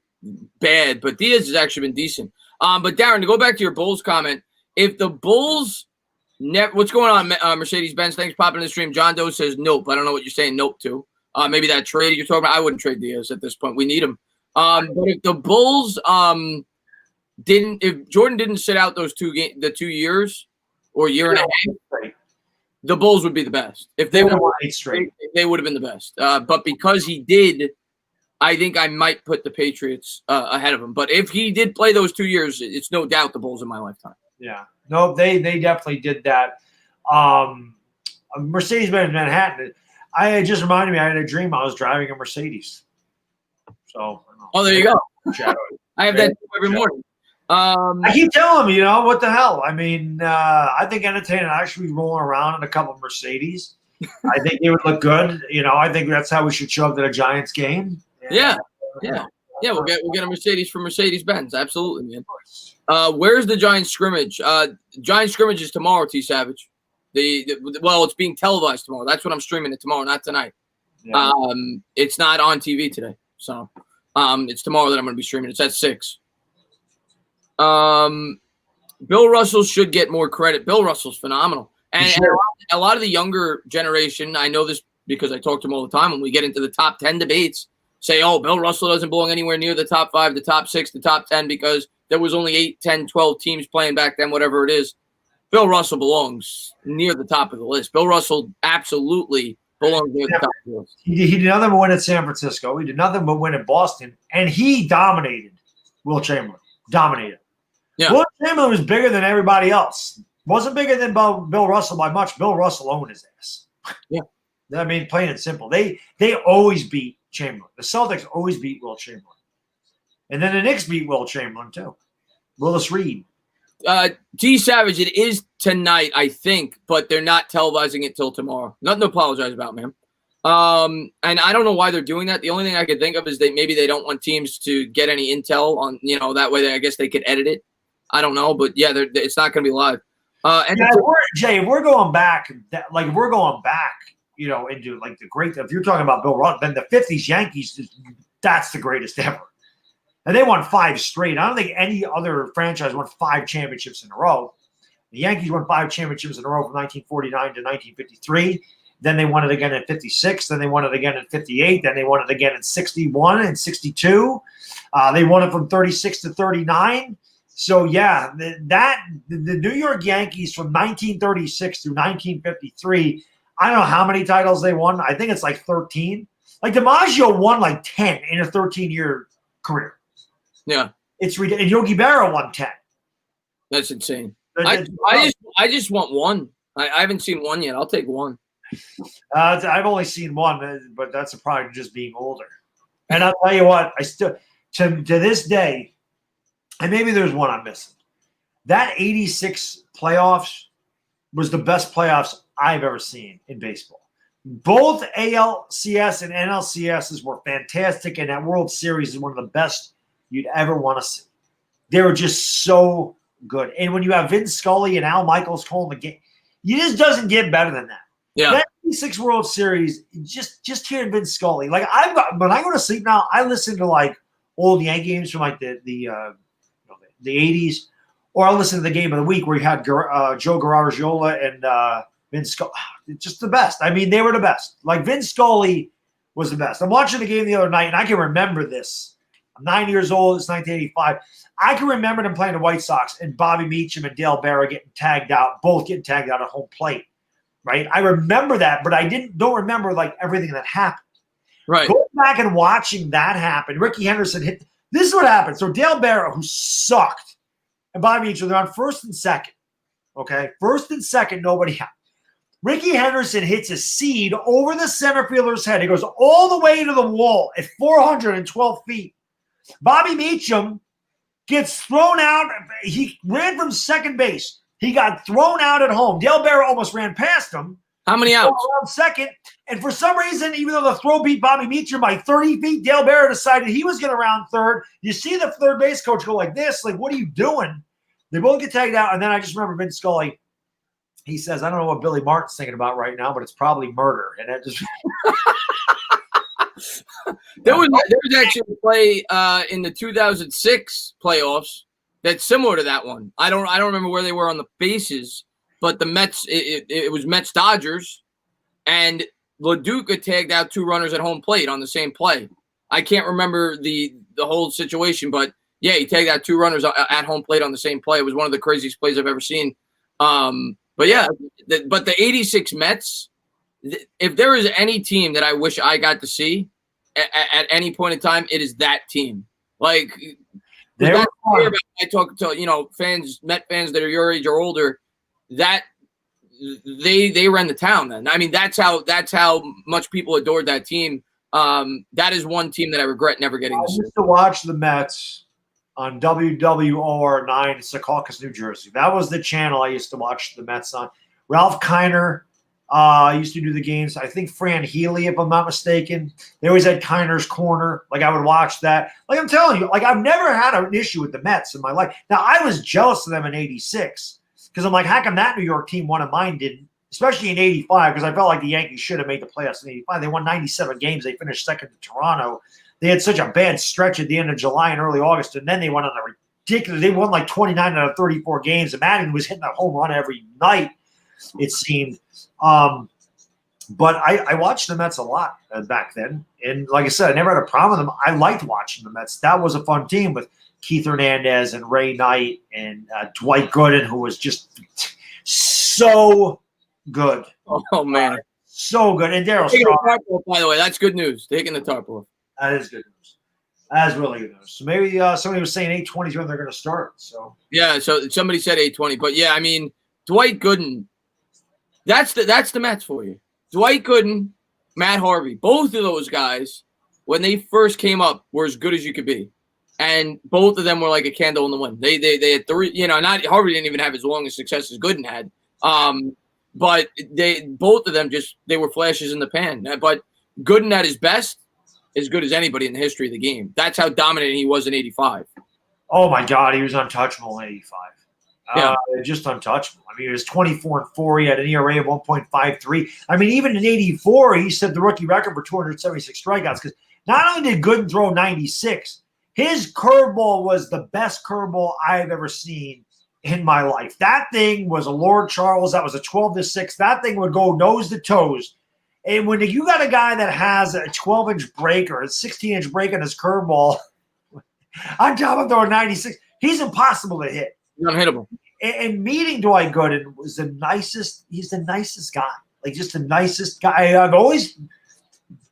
bad, but Diaz has actually been decent. But Darren, to go back to your Bulls comment, if the Bulls what's going on, Mercedes-Benz? Thanks for popping in the stream. John Doe says nope. I don't know what you're saying nope to. Maybe that trade you're talking about. I wouldn't trade Diaz at this point. We need him. But if the Bulls if Jordan didn't sit out those 2 years or year and a half, the Bulls would be the best. If they won 8 straight, they would have been the best. But because he did, I think I might put the Patriots ahead of him. But if he did play those 2 years, it's no doubt the Bulls in my lifetime. Yeah. No, they definitely did that. Mercedes-Benz Manhattan. I just reminded me, I had a dream I was driving a Mercedes. So. There you go. I have that every morning. I keep telling him, what the hell? I think entertaining actually rolling around in a couple of Mercedes. I think they would look good. I think that's how we should show up to the Giants game. Yeah. We'll get a Mercedes for Mercedes-Benz. Absolutely, man. Where's the Giants scrimmage? Giants scrimmage is tomorrow, T Savage. It's being televised tomorrow. That's what I'm streaming it tomorrow, not tonight. Yeah. It's not on TV today, so it's tomorrow that I'm going to be streaming. It's at 6. Bill Russell should get more credit. Bill Russell's phenomenal, and a lot of the younger generation. I know this because I talk to them all the time. When we get into the top 10 debates, say, "Oh, Bill Russell doesn't belong anywhere near the top 5, the top 6, the top 10 because there was only 8, 10, 12 teams playing back then, whatever it is." Bill Russell belongs near the top of the list. Bill Russell absolutely belongs near the top of the list. He did nothing but win at San Francisco. He did nothing but win at Boston, and he dominated Will Chamberlain. Dominated. Yeah. Will Chamberlain was bigger than everybody else. Wasn't bigger than Bill Russell by much. Bill Russell owned his ass. Yeah. Plain and simple. They always beat Chamberlain. The Celtics always beat Will Chamberlain. And then the Knicks beat Will Chamberlain, too. Willis Reed. T Savage, it is tonight, I think, but they're not televising it till tomorrow. Nothing to apologize about, man. And I don't know why they're doing that. The only thing I could think of is maybe they don't want teams to get any intel on, that way I guess they could edit it. I don't know, but yeah, it's not going to be live. If we're going back, into like the great, if you're talking about Bill Russell, then the 50s Yankees, that's the greatest ever. And they won 5 straight. I don't think any other franchise won 5 championships in a row. The Yankees won 5 championships in a row from 1949 to 1953. Then they won it again in 56. Then they won it again in 58. Then they won it again in 61 and 62. They won it from 36 to 39. So, yeah, the New York Yankees from 1936 through 1953, I don't know how many titles they won. I think it's like 13. Like DiMaggio won like 10 in a 13-year career. Yeah. It's ridiculous. And Yogi Berra won 10. That's insane. I just want one. I haven't seen one yet. I'll take one. I've only seen one, but that's a product of just being older. And I'll tell you what, I still to this day, and maybe there's one I'm missing. That 86 playoffs was the best playoffs I've ever seen in baseball. Both ALCS and NLCSs were fantastic, and that World Series is one of the best you'd ever want to see. They were just so good. And when you have Vince Scully and Al Michaels calling the game, it just doesn't get better than that. Yeah. That 86 World Series, just hearing Vince Scully. Like when I go to sleep now, I listen to like old Yankee games from like the 80s, or I'll listen to the game of the week where you had Joe Garagiola and Vince Scully. It's just the best. I mean, they were the best. Like Vince Scully was the best. I'm watching the game the other night, and I can remember this. I'm 9 years old. It's 1985. I can remember them playing the White Sox and Bobby Meacham and Dale Berra getting tagged out, both getting tagged out at home plate. Right? I remember that, but I don't remember like everything that happened. Right. Going back and watching that happen, Ricky Henderson hit. This is what happened. So Dale Berra, who sucked, and Bobby Meacham, they're on first and second. Okay, first and second, nobody out. Ricky Henderson hits a seed over the center fielder's head. It goes all the way to the wall at 412 feet. Bobby Meacham gets thrown out. He ran from second base. He got thrown out at home. Dale Berra almost ran past him. How many outs? Around second. And for some reason, even though the throw beat Bobby Meacham by 30 feet, Dale Berra decided he was going to round third. You see the third base coach go like this. Like, what are you doing? They both get tagged out. And then I just remember Vince Scully. He says, I don't know what Billy Martin's thinking about right now, but it's probably murder. And that just there was actually a play in the 2006 playoffs that's similar to that one. I don't remember where they were on the bases, but the Mets it was Mets Dodgers, and LaDuca tagged out 2 runners at home plate on the same play. I can't remember the whole situation, but yeah, he tagged out 2 runners at home plate on the same play. It was one of the craziest plays I've ever seen. But yeah, but the 86 Mets, if there is any team that I wish I got to see at any point in time, it is that team. Like, I talk to fans, Met fans that are your age or older, that they ran the town. Then I mean, that's how much people adored that team. That is one team that I regret never getting to see. I used to watch the Mets on WWOR9 in Secaucus, New Jersey. That was the channel I used to watch the Mets on. Ralph Kiner used to do the games. I think Fran Healy, if I'm not mistaken. They always had Kiner's Corner. Like, I would watch that. Like, I'm telling you, like, I've never had an issue with the Mets in my life. Now, I was jealous of them in 86 because I'm like, how come that New York team won and mine didn't? Especially in 85, because I felt like the Yankees should have made the playoffs in 85. They won 97 games. They finished second to Toronto. They had such a bad stretch at the end of July and early August, and then they went on a ridiculous – they won like 29 out of 34 games. And Madden was hitting a home run every night, it seemed. But I watched the Mets a lot back then. And like I said, I never had a problem with them. I liked watching the Mets. That was a fun team with Keith Hernandez and Ray Knight and Dwight Gooden, who was just so good. Oh, man. So good. And Darryl Star. By the way, that's good news. Taking the tarp off. That is good news. That is really good news. So maybe somebody was saying 8:20 is when they're going to start. So yeah, so somebody said 8:20, but yeah, I mean, Dwight Gooden, that's the Mets for you. Dwight Gooden, Matt Harvey, both of those guys, when they first came up, were as good as you could be, and both of them were like a candle in the wind. They had 3, not Harvey didn't even have as long a success as Gooden had, but both of them they were flashes in the pan. But Gooden at his best, as good as anybody in the history of the game. That's how dominant he was in 85. Oh, my God. He was untouchable in 85. Yeah. Just untouchable. I mean, he was 24-4. He had an ERA of 1.53. I mean, even in 84, he set the rookie record for 276 strikeouts because not only did Gooden throw 96, his curveball was the best curveball I've ever seen in my life. That thing was a Lord Charles. That was a 12-6. That thing would go nose to toes. And when you got a guy that has a 12-inch break or a 16-inch break on his curveball, on top of throwing 96, he's impossible to hit. He's unhittable. And meeting Dwight Gooden was the nicest. He's the nicest guy. like just the nicest guy. I've always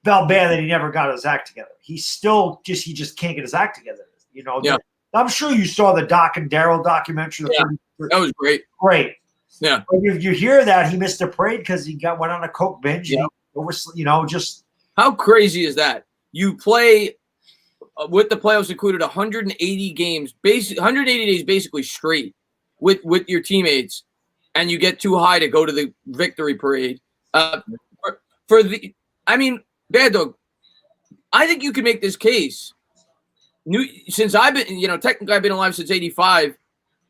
felt bad that he never got his act together. He just can't get his act together. Yeah. I'm sure you saw the Doc and Daryl documentary. Yeah, that was great. Great. Yeah. But if you hear that he missed a parade because he went on a coke binge. Yeah. Just how crazy is that? You play with the playoffs included 180 games, 180 days basically straight with your teammates, and you get too high to go to the victory parade. Bad Dog, I think you could make this case. Since I've been, technically I've been alive since '85.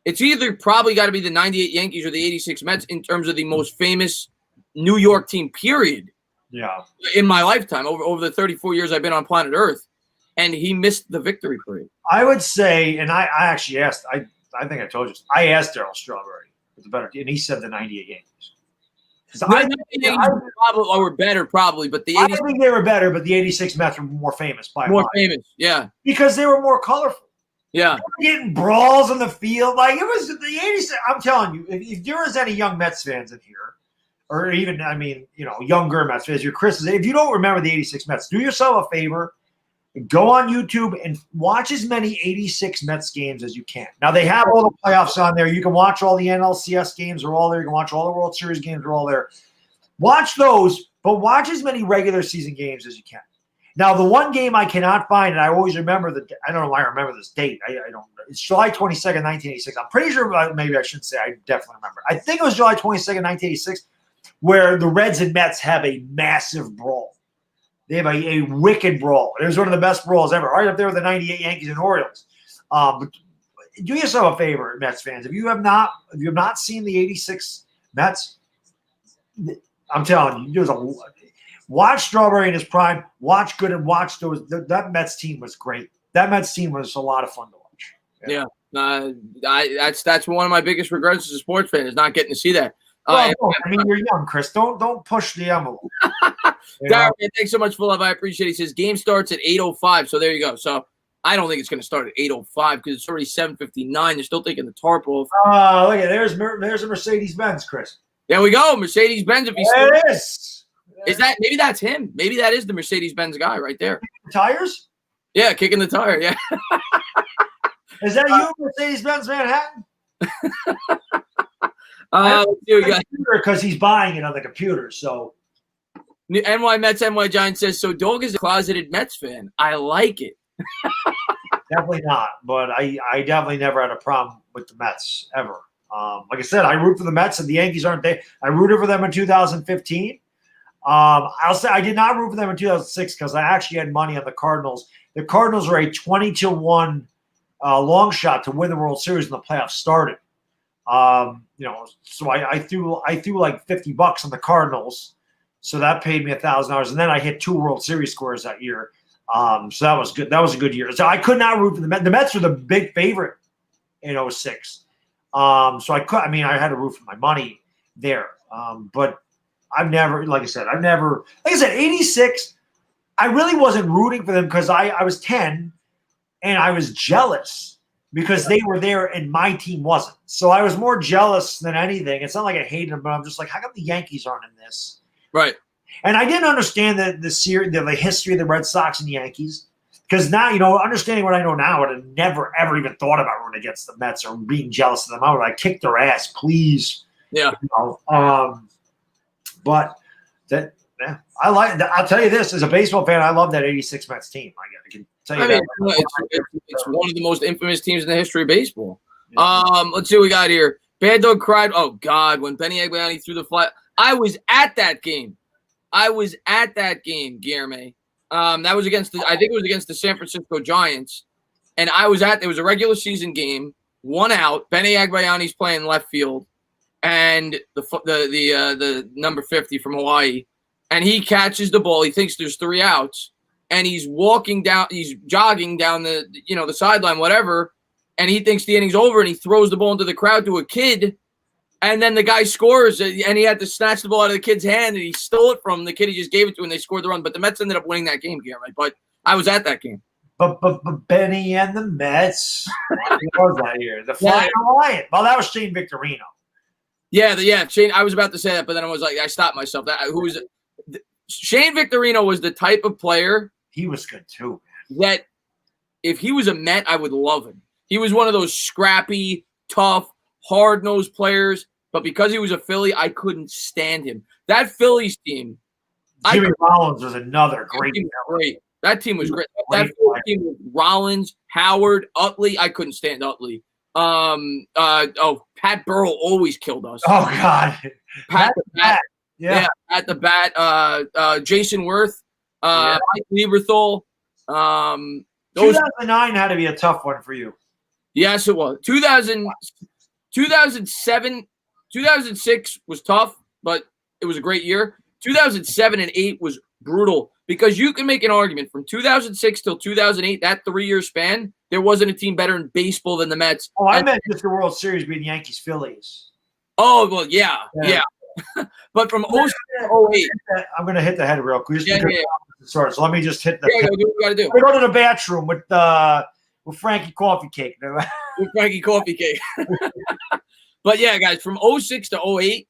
It's either probably got to be the '98 Yankees or the '86 Mets in terms of the most famous New York team. Period. Yeah. In my lifetime, over the 34 years I've been on planet Earth, and he missed the victory parade. I would say, and I actually asked. I think I told you. I asked Darryl Strawberry with the better, and he said the '98 Yankees. I think the Yankees were better, probably, but the 80s, I think they were better, but the '86 Mets were more famous. Yeah, because they were more colorful. Yeah, getting brawls on the field, like it was the '86. I'm telling you, if there is any young Mets fans in here, or even younger Mets fans, if you don't remember the '86 Mets, do yourself a favor. Go on YouTube and watch as many '86 Mets games as you can. Now, they have all the playoffs on there. You can watch all the NLCS games. They're all there. You can watch all the World Series games. They're all there. Watch those, but watch as many regular season games as you can. Now, the one game I cannot find, and I always remember I don't know why I remember this date. I don't. It's July 22nd, 1986. I'm pretty sure, maybe I shouldn't say. I definitely remember. I think it was July 22nd, 1986, where the Reds and Mets have a massive brawl. They have a wicked brawl. It was one of the best brawls ever, right up there with the '98 Yankees and Orioles. But do yourself a favor, Mets fans. If you have not seen the '86 Mets, I'm telling you, watch Strawberry in his prime. Watch Gooden. Watch those. That Mets team was great. That Mets team was a lot of fun to watch. Yeah. That's one of my biggest regrets as a sports fan is not getting to see that. You're young, Chris. Don't push the envelope. Darren, thanks so much for love. I appreciate it. He says game starts at 8:05. So there you go. So I don't think it's going to start at 8:05 because it's already 7:59. They're still taking the tarp off. Look at there's a Mercedes-Benz, Chris. There we go. Mercedes-Benz. If he's there it is. Is that maybe that's him? Maybe that is the Mercedes-Benz guy right there. Tires? Yeah, kicking the tire. Yeah. Is that you, Mercedes-Benz Manhattan? Because he's buying it on the computer. So NY Mets, NY Giants says, so Dog is a closeted Mets fan. I like it. Definitely not. But I definitely never had a problem with the Mets ever. Like I said, I root for the Mets and the Yankees aren't there. I rooted for them in 2015. I'll say I did not root for them in 2006 because I actually had money on the Cardinals. The Cardinals were a 20-1 long shot to win the World Series when the playoffs started. So I threw like $50 on the Cardinals, so that paid me $1,000, and then I hit 2 World Series scores that year. So that was good. That was a good year. So I could not root for the Mets. The Mets were the big favorite in 06. So I had to root for my money there. But I've never, like I said, 86. I really wasn't rooting for them because I was 10 and I was jealous because they were there and my team wasn't. So I was more jealous than anything. It's not like I hated them, but I'm just like, how come the Yankees aren't in this? Right. And I didn't understand the history of the Red Sox and Yankees. Because now, understanding what I know now, I would have never, ever even thought about rooting against the Mets or being jealous of them. I would have kicked their ass, please. Yeah. But that, yeah, I'll tell you this, as a baseball fan, I love that 86 Mets team. I can tell you it's one of the most infamous teams in the history of baseball. Yeah. Let's see what we got here. Bad Dog cried. Oh, God, when Benny Agbayani threw the flat. I was at that game. Guillerme. That was I think it was against the San Francisco Giants. And it was a regular season game, 1 out. Benny Agbayani's playing left field. And the number 50 from Hawaii. And he catches the ball. He thinks there's 3 outs. And he's jogging down the sideline, whatever. And he thinks the inning's over. And he throws the ball into the crowd to a kid. And then the guy scores, and he had to snatch the ball out of the kid's hand, and he stole it from the kid he just gave it to, and they scored the run. But the Mets ended up winning that game, Guillermo. But I was at that game. But Benny and the Mets. What was that year? The Flying Lion. Well, that was Shane Victorino. Yeah. Shane, I was about to say that, but then I was like, I stopped myself. Shane Victorino was the type of player. He was good too. That if he was a Met, I would love him. He was one of those scrappy, tough, hard-nosed players. But because he was a Philly, I couldn't stand him. That Phillies team. Jimmy Rollins was another great. That team was great. That Phillies team was Rollins, Howard, Utley. I couldn't stand Utley. Pat Burrell always killed us. Oh God, Pat the Bat. Yeah, at the bat. Jason Worth, Mike Lieberthal. 2009 had to be a tough one for you. Yes, it was. 2007, 2006 was tough, but it was a great year. 2007 and 8 was brutal because you can make an argument from 2006 till 2008, that 3-year span, there wasn't a team better in baseball than the Mets. Oh, I meant just the World Series being Yankees Phillies. Oh, well, yeah. But from 06 to 08. I'm going to hit the head real quick. Sorry, so let me just hit the do what you got to do. We go to the bathroom with Frankie Coffee Cake. With Frankie Coffee Cake. But yeah, guys, from 06 to 08,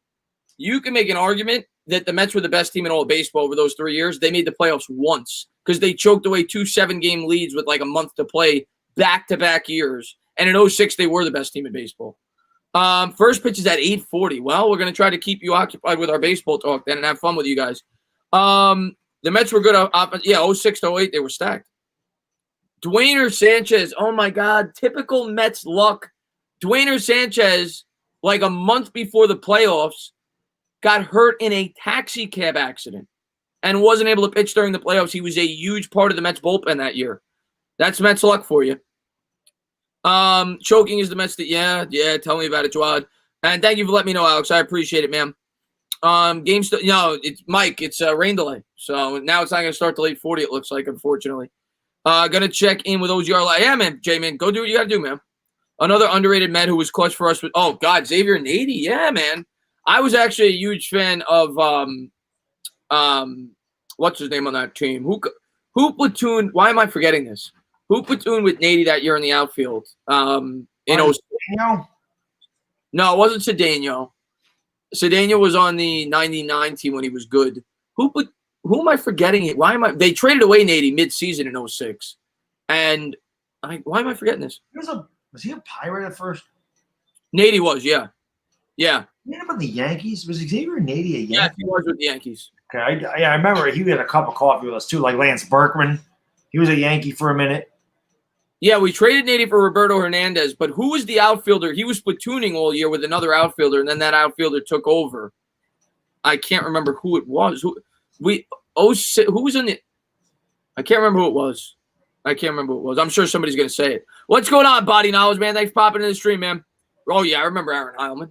you can make an argument that the Mets were the best team in all of baseball over those 3 years. They made the playoffs once because they choked away 2 7-game leads with like a month to play back-to-back years. And in 06, they were the best team in baseball. First pitch is at 8:40. Well, we're going to try to keep you occupied with our baseball talk then and have fun with you guys. The Mets were good. 06 to 08, they were stacked. Dwayner Sanchez, oh my God, typical Mets luck. Dwayner Sanchez, like a month before the playoffs, got hurt in a taxi cab accident and wasn't able to pitch during the playoffs. He was a huge part of the Mets bullpen that year. That's Mets luck for you. Choking is the Mets. Tell me about it, Jawad. And thank you for letting me know, Alex. I appreciate it, man. It's Mike. It's rain delay. So now it's not going to start till 8:40, it looks like, unfortunately. Gonna check in with OGR. Yeah, man, J-Man, go do what you got to do, man. Another underrated Met who was clutch for us. Xavier Nady. Yeah, man. I was actually a huge fan of what's his name on that team? Who platooned? Why am I forgetting this? Who platooned with Nady that year in the outfield? No, it wasn't Cedeno. Cedeno was on the 99 team when he was good. Who am I forgetting? They traded away Nady mid-season in 06. And why am I forgetting this? Was he a Pirate at first? Nady was, yeah. Yeah. You know about the Yankees? Was Xavier Nady a Yankee? Yeah, he was with the Yankees. Okay, I remember he had a cup of coffee with us too, like Lance Berkman. He was a Yankee for a minute. Yeah, we traded Nady for Roberto Hernandez, but who was the outfielder? He was platooning all year with another outfielder, and then that outfielder took over. I can't remember who it was. Who was in the – I can't remember who it was. I'm sure somebody's going to say it. What's going on, Body Knowledge, man? Thanks for popping in the stream, man. Oh, yeah, I remember Aaron Heilman.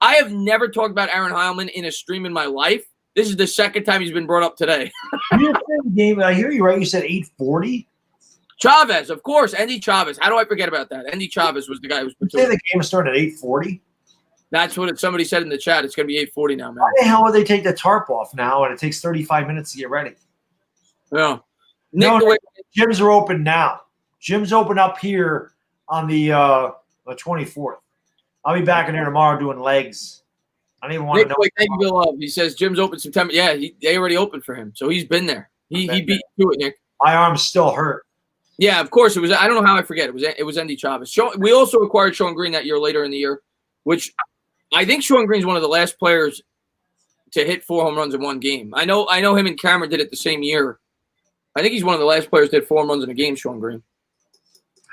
I have never talked about Aaron Heilman in a stream in my life. This is the second time he's been brought up today. I hear you right. You said 8:40? Chavez, of course. Andy Chavez. How do I forget about that? Andy Chavez was the guy who was platooned. You say the game started at 8:40? That's what somebody said in the chat. It's going to be 8:40 now, man. Why the hell would they take the tarp off now and it takes 35 minutes to get ready? Yeah. Gyms are open now. Gyms open up here on the 24th. I'll be back in there tomorrow doing legs. I don't even want to know. Thank you, Bill Love. He says gym's open September. Yeah, they already opened for him, so he's been there. He beat you to it, Nick. My arm's still hurt. Yeah, of course it was. I don't know how I forget. It was Andy Chavez. We also acquired Sean Green that year later in the year, which I think Sean Green's one of the last players to hit 4 home runs in one game. I know him and Cameron did it the same year. I think he's one of the last players to hit 4 home runs in a game, Sean Green.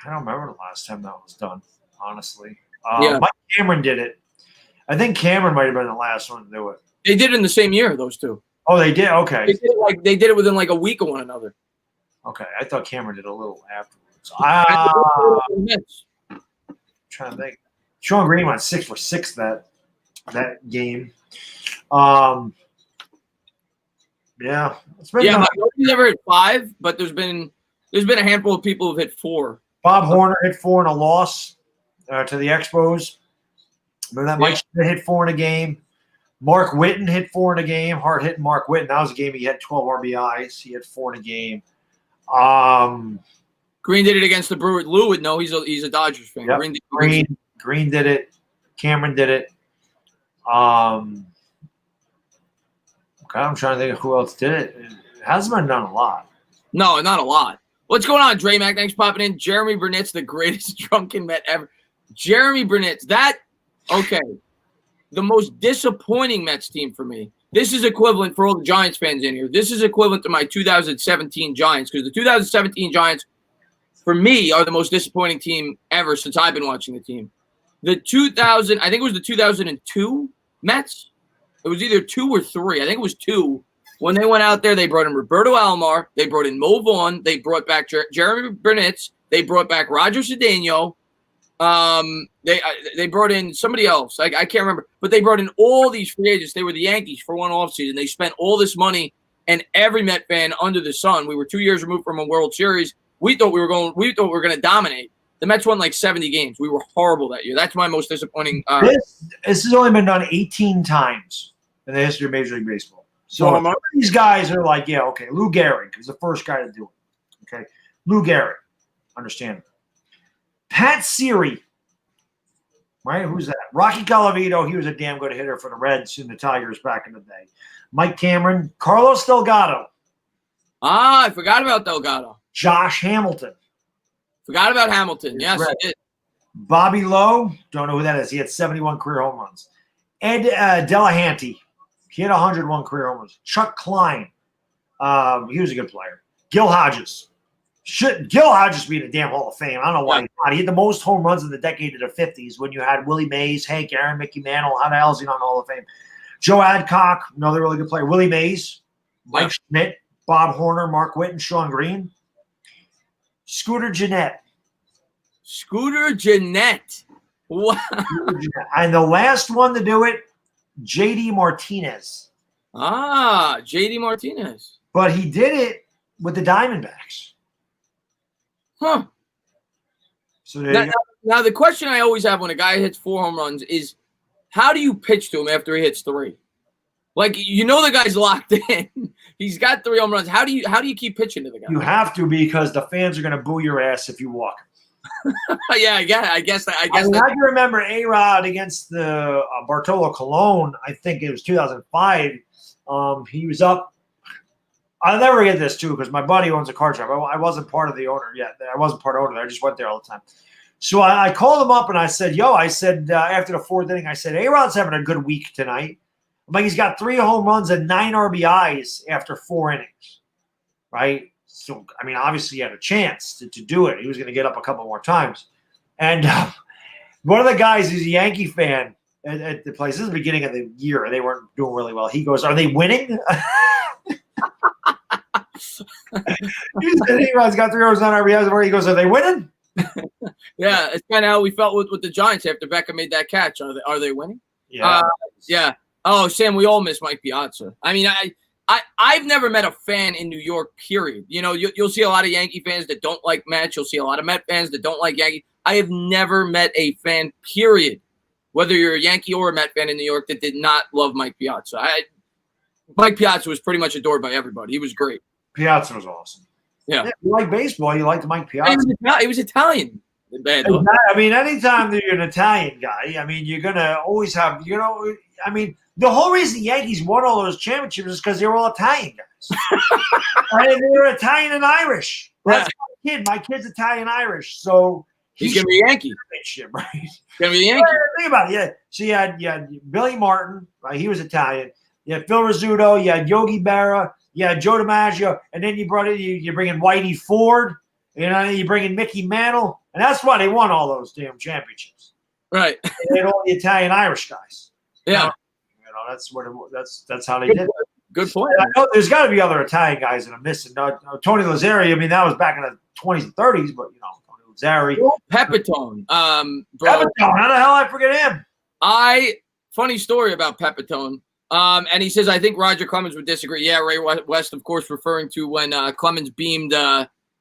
I don't remember the last time that was done, honestly. Yeah. Mike Cameron did it. I think Cameron might have been the last one to do it. They did it in the same year, those two. Oh, they did? Okay. They did it within like a week of one another. Okay. I thought Cameron did a little afterwards. Trying to think. Sean Green went 6 for 6 that game. Yeah. Nobody's never hit 5, but there's been a handful of people who've hit 4. Bob Horner hit 4 in a loss to the Expos. Remember that? Mike Schmidt hit 4 in a game. Mark Whitten hit 4 in a game. Hard hitting Mark Whitten. That was a game he had 12 RBIs. He had 4 in a game. Green did it against the Brewers. Lou would know. He's a Dodgers fan. Yep. Green did it. Cameron did it. Okay, I'm trying to think of who else did it. It hasn't been done a lot. No, not a lot. What's going on, Dre Mac? Thanks for popping in. Jeremy Burnett's the greatest drunken Met ever. Jeremy Burnett's okay. The most disappointing Mets team for me. This is equivalent for all the Giants fans in here. This is equivalent to my 2017 Giants, because the 2017 Giants, for me, are the most disappointing team ever since I've been watching the team. I think it was the 2002 Mets. It was either 2 or 3. I think it was 2. When they went out there, they brought in Roberto Alomar. They brought in Mo Vaughn. They brought back Jeremy Burnett. They brought back Roger Cedeno. They brought in somebody else. I can't remember. But they brought in all these free agents. They were the Yankees for one offseason. They spent all this money, and every Met fan under the sun. We were 2 years removed from a World Series. We thought we were going to dominate. The Mets won like 70 games. We were horrible that year. That's my most disappointing. This has only been done 18 times in the history of Major League Baseball. So these guys are like, yeah, okay, Lou Gehrig is the first guy to do it. Okay, Lou Gehrig, understand. Pat Siri, right? Who's that? Rocky Colavito, he was a damn good hitter for the Reds and the Tigers back in the day. Mike Cameron, Carlos Delgado. I forgot about Delgado. Josh Hamilton. Forgot about Hamilton. Yes, I did. Bobby Lowe, don't know who that is. He had 71 career home runs. Ed Delahanty, he had 101 career home runs. Chuck Klein, he was a good player. Gil Hodges. Gil Hodges be in the damn Hall of Fame. I don't know why he's not. He had the most home runs in the decade of the 50s when you had Willie Mays, Hank Aaron, Mickey Mantle. How the hell is he not in the Hall of Fame? Joe Adcock, another really good player. Willie Mays, Mike Schmidt, Bob Horner, Mark Whitten, Sean Green. Scooter Gennett. Scooter Gennett. Wow. And the last one to do it, J.D. Martinez. J.D. Martinez. But he did it with the Diamondbacks. Huh. So now, the question I always have when a guy hits 4 home runs is, how do you pitch to him after he hits 3? Like, the guy's locked in. He's got 3 home runs. How do you keep pitching to the guy? You have to, because the fans are going to boo your ass if you walk. Yeah, I guess. I can remember A-Rod against the Bartolo Colon. I think it was 2005. He was up. I'll never get this too, because my buddy owns a car shop. I wasn't part of the owner yet. I wasn't part owner. I just went there all the time. So I called him up and I said, after the 4th inning, I said, A-Rod's having a good week tonight. I'm like, he's got 3 home runs and 9 RBIs after 4 innings, right? So, I mean, obviously he had a chance to do it. He was going to get up a couple more times. And one of the guys who's a Yankee fan at the place, this is the beginning of the year, and they weren't doing really well. He goes, "Are they winning?" He said, "A-Rod's got 3 homers, 9 RBIs." Where he goes, "Are they winning?" Yeah, it's kind of how we felt with the Giants after Becca made that catch. Are they winning? Yeah. Yeah. Oh, Sam, we all miss Mike Piazza. I mean, I've never met a fan in New York, period. You'll see a lot of Yankee fans that don't like Mets. You'll see a lot of Met fans that don't like Yankee. I have never met a fan, period, whether you're a Yankee or a Met fan in New York, that did not love Mike Piazza. Mike Piazza was pretty much adored by everybody. He was great. Piazza was awesome. Yeah. If you like baseball, you liked Mike Piazza. He was Italian. I mean, anytime that you're an Italian guy, I mean, you're going to always have, I mean, the whole reason the Yankees won all those championships is because they were all Italian guys. Right? They were Italian and Irish. That's my kid. My kid's Italian-Irish. So he's going to be a Yankee. Right? He's going to be a Yankee. Think about it. Yeah. So you had Billy Martin. Right? He was Italian. You had Phil Rizzuto. You had Yogi Berra. You had Joe DiMaggio. And then you bring in Whitey Ford. You bring in Mickey Mantle. And that's why they won all those damn championships. Right. They had all the Italian-Irish guys. Yeah. That's how they did it. Good point. I know there's got to be other Italian guys that I'm missing. Tony Lazzari, I mean, that was back in the 20s and 30s, but, Tony Lazzari. Pepitone. Pepitone, how the hell I forget him? Funny story about Pepitone. And he says, I think Roger Clemens would disagree. Yeah, Ray West, of course, referring to when Clemens beamed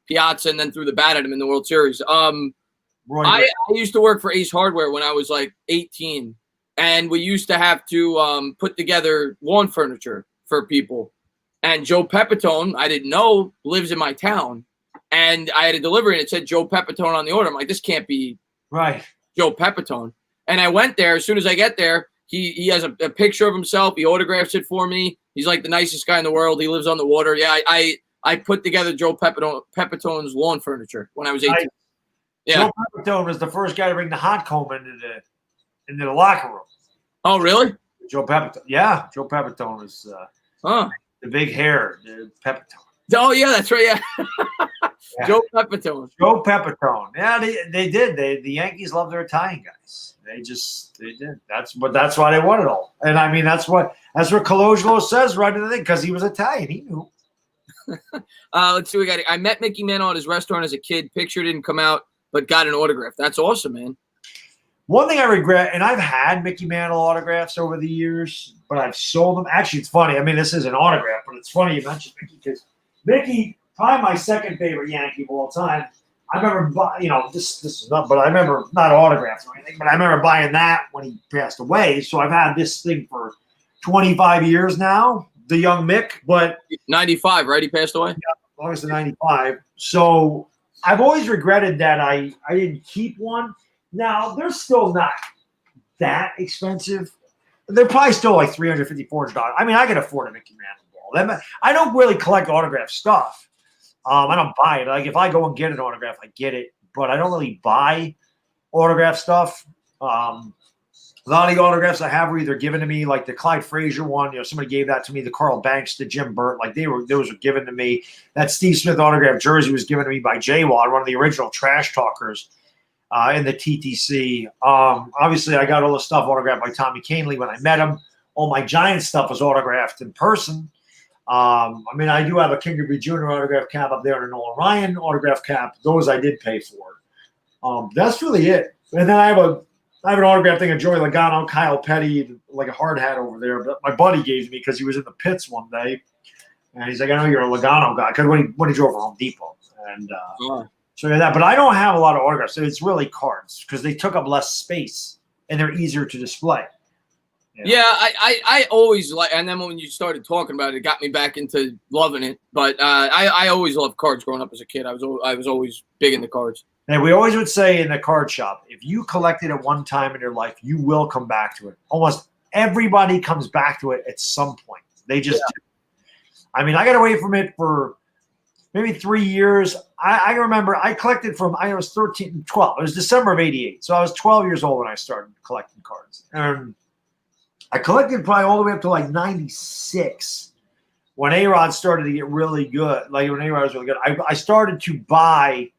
Piazza and then threw the bat at him in the World Series. I used to work for Ace Hardware when I was like 18. And we used to have to put together lawn furniture for people. And Joe Pepitone, I didn't know, lives in my town. And I had a delivery, and it said Joe Pepitone on the order. I'm like, this can't be right. Joe Pepitone. And I went there. As soon as I get there, He has a picture of himself. He autographs it for me. He's like the nicest guy in the world. He lives on the water. Yeah, I put together Joe Pepitone's lawn furniture when I was 18. Joe Pepitone was the first guy to bring the hot comb into the locker room. Oh, really? Joe Pepitone. Yeah, Joe Pepitone was the big hair, the Pepitone. Oh, yeah, that's right. Yeah. Joe Pepitone. Joe Pepitone. Yeah, they did. The Yankees love their Italian guys. They did. That's why they won it all. And I mean, that's what Colosimo says right in the thing, because he was Italian. He knew. Let's see. I met Mickey Mantle at his restaurant as a kid. Picture didn't come out, but got an autograph. That's awesome, man. One thing I regret, and I've had Mickey Mantle autographs over the years, but I've sold them. Actually, it's funny. I mean, this is an autograph, but it's funny you mentioned Mickey, because Mickey, probably my second favorite Yankee of all time. I remember, this is not, but I remember not autographs or anything, but I remember buying that when he passed away. So I've had this thing for 25 years now, the young Mick, but 95, right? He passed away? Yeah, August of 95. So I've always regretted that I didn't keep one. Now, they're still not that expensive. They're probably still like $350, $400. I mean, I can afford a Mickey Mantle ball. I don't really collect autograph stuff. I don't buy it. Like, if I go and get an autograph, I get it. But I don't really buy autograph stuff. A lot of the autographs I have were either given to me, like the Clyde Frazier one. Somebody gave that to me. The Carl Banks, the Jim Burt, like those were given to me. That Steve Smith autograph jersey was given to me by J Wad, one of the original trash talkers in the TTC. Obviously, I got all the stuff autographed by Tommy Canely when I met him. All my Giants stuff was autographed in person. I mean, I do have a King Griffey Jr. autograph cap up there and a Nolan Ryan autograph cap. Those I did pay for. That's really it. And then I have an autograph thing of Joey Logano, Kyle Petty, like a hard hat over there. But my buddy gave me because he was in the pits one day, and he's like, "I know you're a Logano guy," because when he drove for Home Depot, and so yeah, that. But I don't have a lot of autographs. So it's really cards because they took up less space and they're easier to display. Yeah, I always like, and then when you started talking about it, it got me back into loving it. But I always loved cards growing up as a kid. I was always big into cards. And we always would say in the card shop, if you collected at one time in your life, you will come back to it. Almost everybody comes back to it at some point. They just do. I mean, I got away from it for maybe 3 years. I remember I collected I was 13, 12. It was December of 88. So I was 12 years old when I started collecting cards. And I collected probably all the way up to like 96 when A-Rod started to get really good. Like when A-Rod was really good, I started to buy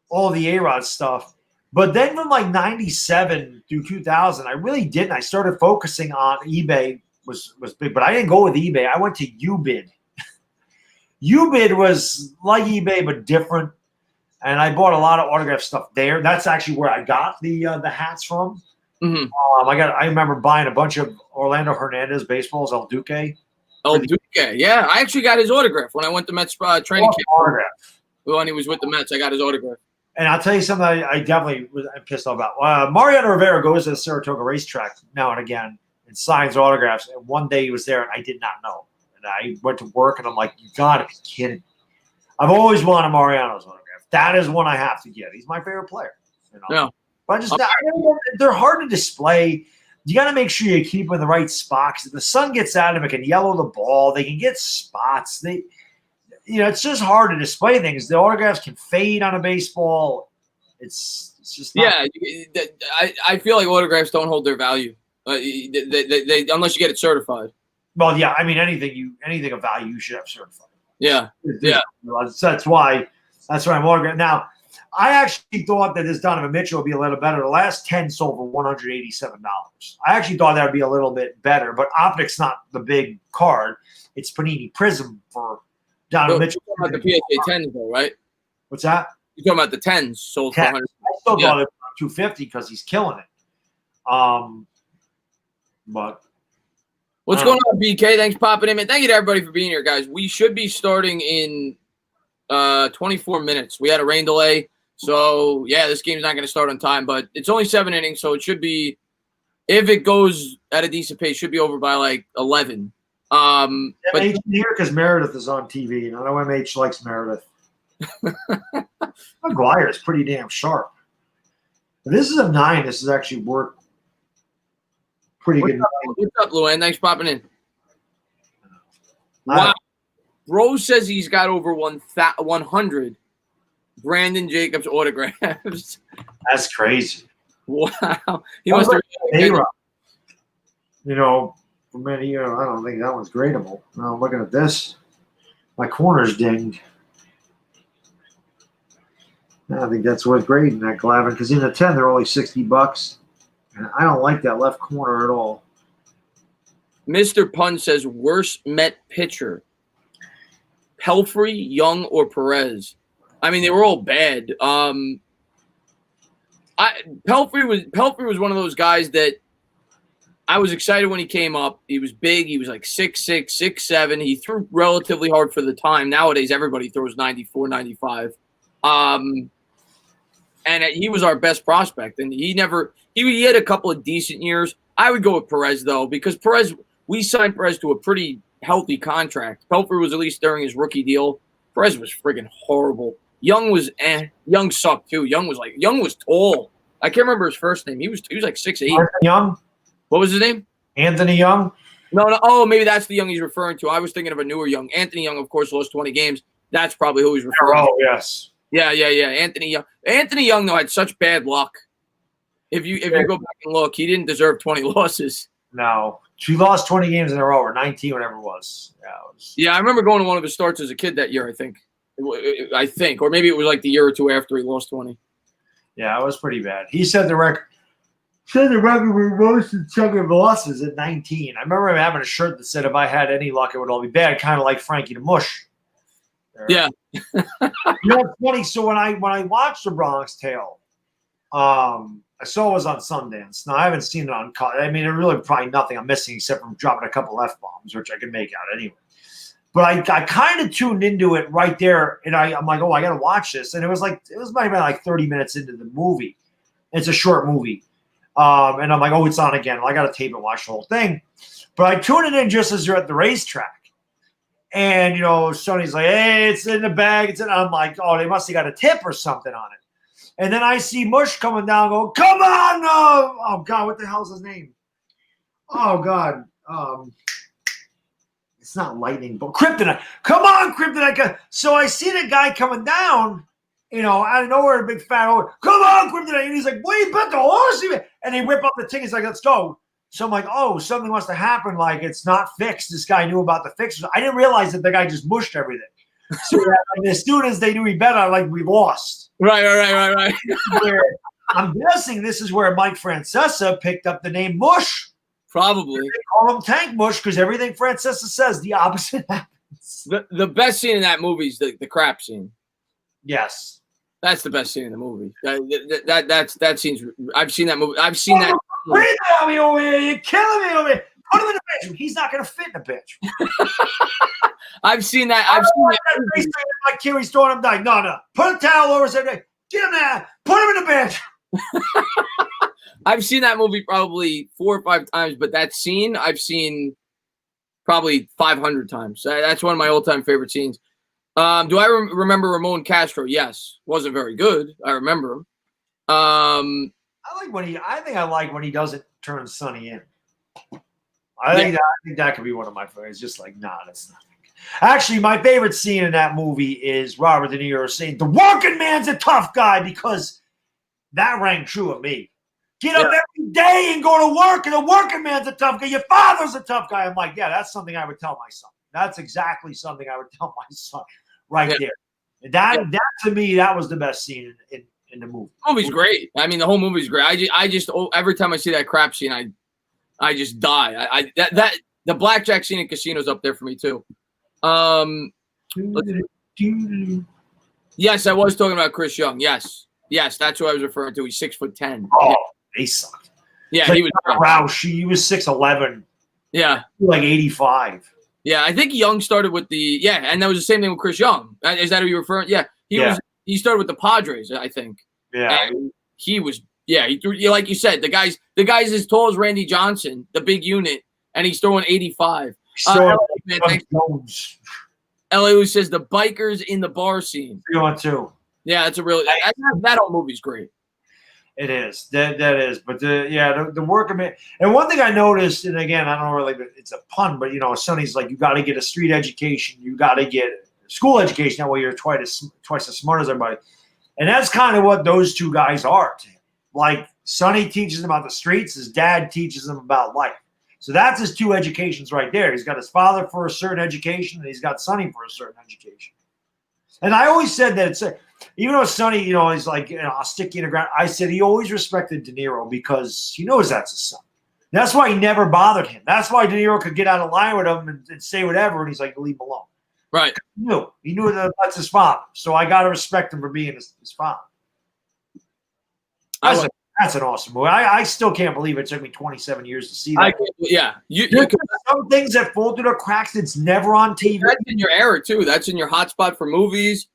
all the A-Rod stuff. But then from like 97 through 2000, I really didn't. I started focusing on eBay was big, but I didn't go with eBay. I went to UBID. UBID was like eBay, but different. And I bought a lot of autograph stuff there. That's actually where I got the hats from. Mm-hmm. I remember buying a bunch of Orlando Hernandez baseballs, El Duque. El Duque, yeah. I actually got his autograph when I went to Mets training camp. Autograph. When he was with the Mets, I got his autograph. And I'll tell you something I definitely was pissed off about. Mariano Rivera goes to the Saratoga racetrack now and again and signs autographs. And one day he was there, and I did not know. And I went to work, and I'm like, you got to be kidding me. I've always wanted Mariano's autograph. That is one I have to get. He's my favorite player. Yeah. But they're hard to display. You got to make sure you keep them in the right spots. If the sun gets at them, it can yellow the ball. They can get spots. It's just hard to display things. The autographs can fade on a baseball. It's just not. Yeah. I feel like autographs don't hold their value. They unless you get it certified. Well, yeah. I mean, anything of value you should have certified. Yeah. Yeah. That's why I'm autographed now. I actually thought that this Donovan Mitchell would be a little better. The last 10 sold for $187. I actually thought that would be a little bit better, but Optic's not the big card. It's Panini Prism for Donovan Mitchell. You're talking about the PSA 10s, though, right? What's that? You're talking about the 10s sold for $100. I still got it for $250 because he's killing it. But what's going on, BK? Thanks for popping in, man. Thank you to everybody for being here, guys. We should be starting in 24 minutes. We had a rain delay. So, yeah, this game's not going to start on time, but it's only 7 innings, so it should be, if it goes at a decent pace, should be over by like 11. MH here because Meredith is on TV, and I know MH likes Meredith. McGuire is pretty damn sharp. If this is a 9, this is actually worth pretty good. What's up, Luann? Thanks for popping in. Wow. Rose says he's got over 100 Brandon Jacobs autographs. That's crazy. Wow. He must have. You know, for many years, I don't think that one's gradable. Now I'm looking at this. My corner's dinged. I think that's worth grading, that Glavine, because in the 10 they're only $60, and I don't like that left corner at all. Mr. Pun says worst Met pitcher: Pelfrey, Young, or Perez. I mean, they were all bad. Pelfrey was one of those guys that I was excited when he came up. He was big. He was like 6'6", 6'7". He threw relatively hard for the time. Nowadays, everybody throws 94, 95. And he was our best prospect. And he had a couple of decent years. I would go with Perez, though, because we signed Perez to a pretty healthy contract. Pelfrey was at least during his rookie deal. Perez was friggin' horrible. Young was Young sucked, too. Young was tall. I can't remember his first name. He was like 6'8". Young? What was his name? Anthony Young? No. Oh, maybe that's the Young he's referring to. I was thinking of a newer Young. Anthony Young, of course, lost 20 games. That's probably who he's referring to. Oh, yes. Yeah. Anthony Young. Anthony Young, though, had such bad luck. If you go back and look, he didn't deserve 20 losses. No. She lost 20 games in a row, or 19, whatever it was. Yeah, I remember going to one of his starts as a kid that year, I think. Or maybe it was like the year or two after he lost 20. Yeah, it was pretty bad. He said the record with most chunk of losses at 19. I remember him having a shirt that said, if I had any luck, it would all be bad, kind of like Frankie the Mush. Yeah. It's funny. So when I watched the Bronx Tale, I saw it was on Sundance. Now I haven't seen it on. I mean, there's really probably nothing I'm missing except from dropping a couple F-bombs, which I can make out anyway. But I kind of tuned into it right there, and I'm like, oh, I got to watch this. And it might have been like 30 minutes into the movie. It's a short movie, and I'm like, oh, it's on again. Well, I got to tape and watch the whole thing. But I tuned it in just as you're at the racetrack. And, Sonny's like, hey, it's in the bag. I'm like, oh, they must have got a tip or something on it. And then I see Mush coming down going, come on. Oh, God, what the hell's his name? Oh, God. It's not lightning, but Kryptonite. Come on, Kryptonite. So I see the guy coming down, out of nowhere, a big fat old, come on, Kryptonite. And he's like, wait, but the horse. And they whip up the tickets like, let's go. So I'm like, oh, something must have happened. Like, it's not fixed. This guy knew about the fixes. I didn't realize that the guy just mushed everything. So the students, they knew he bet on, like, we lost. Right. I'm guessing this is where Mike Francesa picked up the name Mush. Probably. They call him Tank Mush because everything Francesa says, the opposite happens. The best scene in that movie is the crap scene. Yes. That's the best scene in the movie. That scene's. I've seen that movie. I've seen that. Breathe on me over here. You're killing me over here. Put him in the bedroom. He's not going to fit in the bedroom. I've seen that. I've seen that. Like Kiri's throwing him down. No. Put a towel over his head. Get him there. Put him in the bedroom. I've seen that movie probably 4 or 5 times, but that scene I've seen probably 500 times. That's one of my all-time favorite scenes. Do I remember Ramon Castro? Yes. Wasn't very good. I remember him. I think I like when he doesn't turn Sonny in. I think that could be one of my favorites. Just like, nah, that's nothing. Actually, my favorite scene in that movie is Robert De Niro saying, the working man's a tough guy, because that rang true of me. Get up every day and go to work, and the working man's a tough guy. Your father's a tough guy. I'm like, yeah, that's something I would tell my son. That's exactly something I would tell my son right there. And that to me, that was the best scene in the movie. The movie's great. I mean, the whole movie's great. I just every time I see that crap scene, I just die. The blackjack scene in Casino's up there for me too. Yes, I was talking about Chris Young. Yes, that's who I was referring to. He's 6'10". Oh, they sucked. Yeah, he was. He was 6'11". Yeah, like 85. Yeah, I think Young started with and that was the same thing with Chris Young. Is that who you're referring? Yeah, he started with the Padres, I think. Yeah, and he was. Yeah, he threw. Like you said, the guy's as tall as Randy Johnson, the big unit, and he's throwing 85. LA Lou says the bikers in the bar scene. 3-on-2. Yeah, that's a really that whole movie's great. It is. That is. But the work of it. And one thing I noticed, and again, I don't know really, it's a pun, but Sonny's like, you got to get a street education, you got to get a school education. That way you're twice as smart as everybody. And that's kind of what those two guys are to him. Like Sonny teaches him about the streets, his dad teaches him about life. So that's his two educations right there. He's got his father for a certain education, and he's got Sonny for a certain education. And I always said that even though Sonny, he's like, I'll stick you in the ground. I said he always respected De Niro because he knows that's his son. That's why he never bothered him. That's why De Niro could get out of line with him and say whatever, and he's like, leave him alone. Right. He knew that that's his father. So I got to respect him for being his father. That's an awesome movie. I still can't believe it took me 27 years to see that. Some things that fall through the cracks, it's never on TV. That's in your era, too. That's in your hotspot for movies.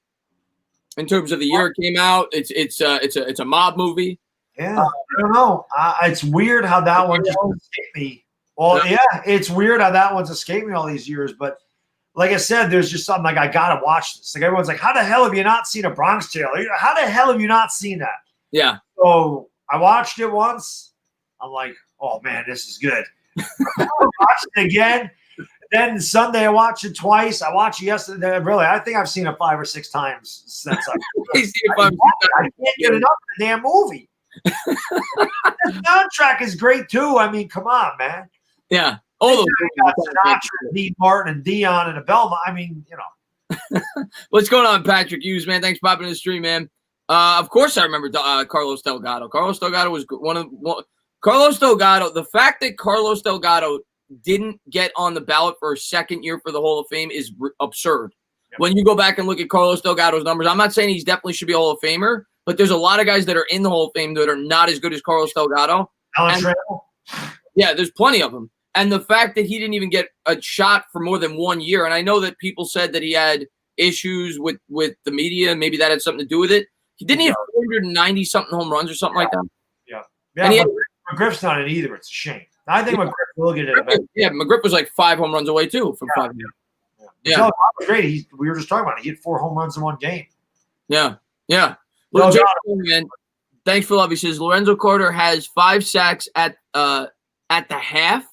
In terms of the year it came out, it's a mob movie. Yeah, I don't know. It's weird how that one just escaped me. Well, yeah, it's weird how that one's escaped me all these years. But like I said, there's just something like I gotta watch this. Like everyone's like, how the hell have you not seen a Bronx Tale? How the hell have you not seen that? Yeah. So I watched it once. I'm like, oh man, this is good. I watched it again. Then Sunday I watched it twice. I watched it yesterday. Really, I think I've seen it 5 or 6 times since I can't get enough of the damn movie. The soundtrack is great too. I mean, come on, man. Yeah. Got Sinatra, Dean Martin, and Dion and Abelma. I mean, What's going on, Patrick Hughes, man? Thanks for popping in the stream, man. Of course, I remember Carlos Delgado. Carlos Delgado was Carlos Delgado. The fact that Carlos Delgado didn't get on the ballot for a second year for the Hall of Fame is absurd. Yep. When you go back and look at Carlos Delgado's numbers, I'm not saying he definitely should be a Hall of Famer, but there's a lot of guys that are in the Hall of Fame that are not as good as Carlos Delgado. Yeah, there's plenty of them. And the fact that he didn't even get a shot for more than 1 year, and I know that people said that he had issues with the media, and maybe that had something to do with it. He didn't have 490-something home runs or something like that. Yeah. And McGriff's not in either. It's a shame. I think McGriff will get it eventually. Yeah, McGriff was like 5 home runs away, too, from 5 years. Yeah. That was great. We were just talking about it. He had 4 home runs in one game. Yeah. Yeah. Well, man, thanks for love. He says Lorenzo Carter has 5 sacks at the half.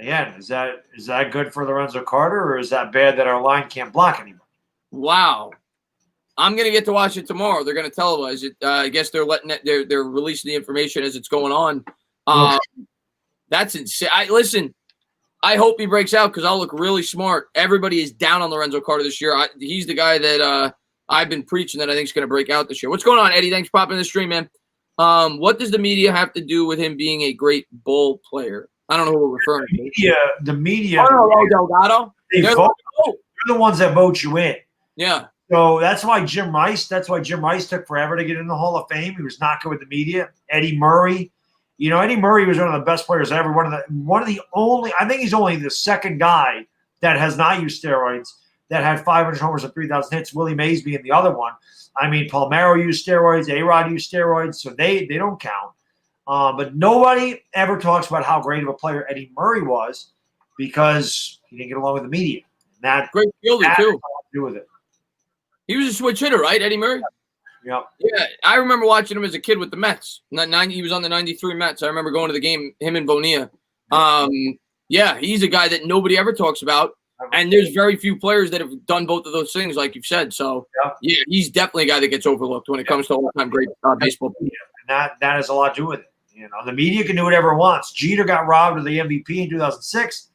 Again, is that good for Lorenzo Carter, or is that bad that our line can't block anymore? Wow. I'm gonna get to watch it tomorrow. They're gonna televise it. I guess they're they're releasing the information as it's going on. That's insane. Listen, I hope he breaks out because I'll look really smart. Everybody is down on Lorenzo Carter this year. He's the guy that I've been preaching that I think is going to break out this year. What's going on, Eddie? Thanks for popping in the stream, man. What does the media have to do with him being a great ball player? I don't know who we're referring to. The media. Oh, Delgado. They're the ones that vote you in. Yeah. So that's why Jim Rice took forever to get in the Hall of Fame. He was not good with the media. Eddie Murray. Eddie Murray was one of the best players ever. One of the only, I think he's only the second guy that has not used steroids that had 500 homers and 3,000 hits. Willie Mays being the other one. I mean, Palmeiro used steroids. A-Rod used steroids, so they don't count. But nobody ever talks about how great of a player Eddie Murray was because he didn't get along with the media. That great fielder too. Has a lot to do with it. He was a switch hitter, right, Eddie Murray? Yeah. Yeah, I remember watching him as a kid with the Mets. He was on the 93 Mets. I remember going to the game, him and Bonilla. Yeah, he's a guy that nobody ever talks about. And there's very few players that have done both of those things, like you've said. So, yeah, he's definitely a guy that gets overlooked when it comes to all-time great baseball. And that has a lot to do with it. The media can do whatever it wants. Jeter got robbed of the MVP in 2006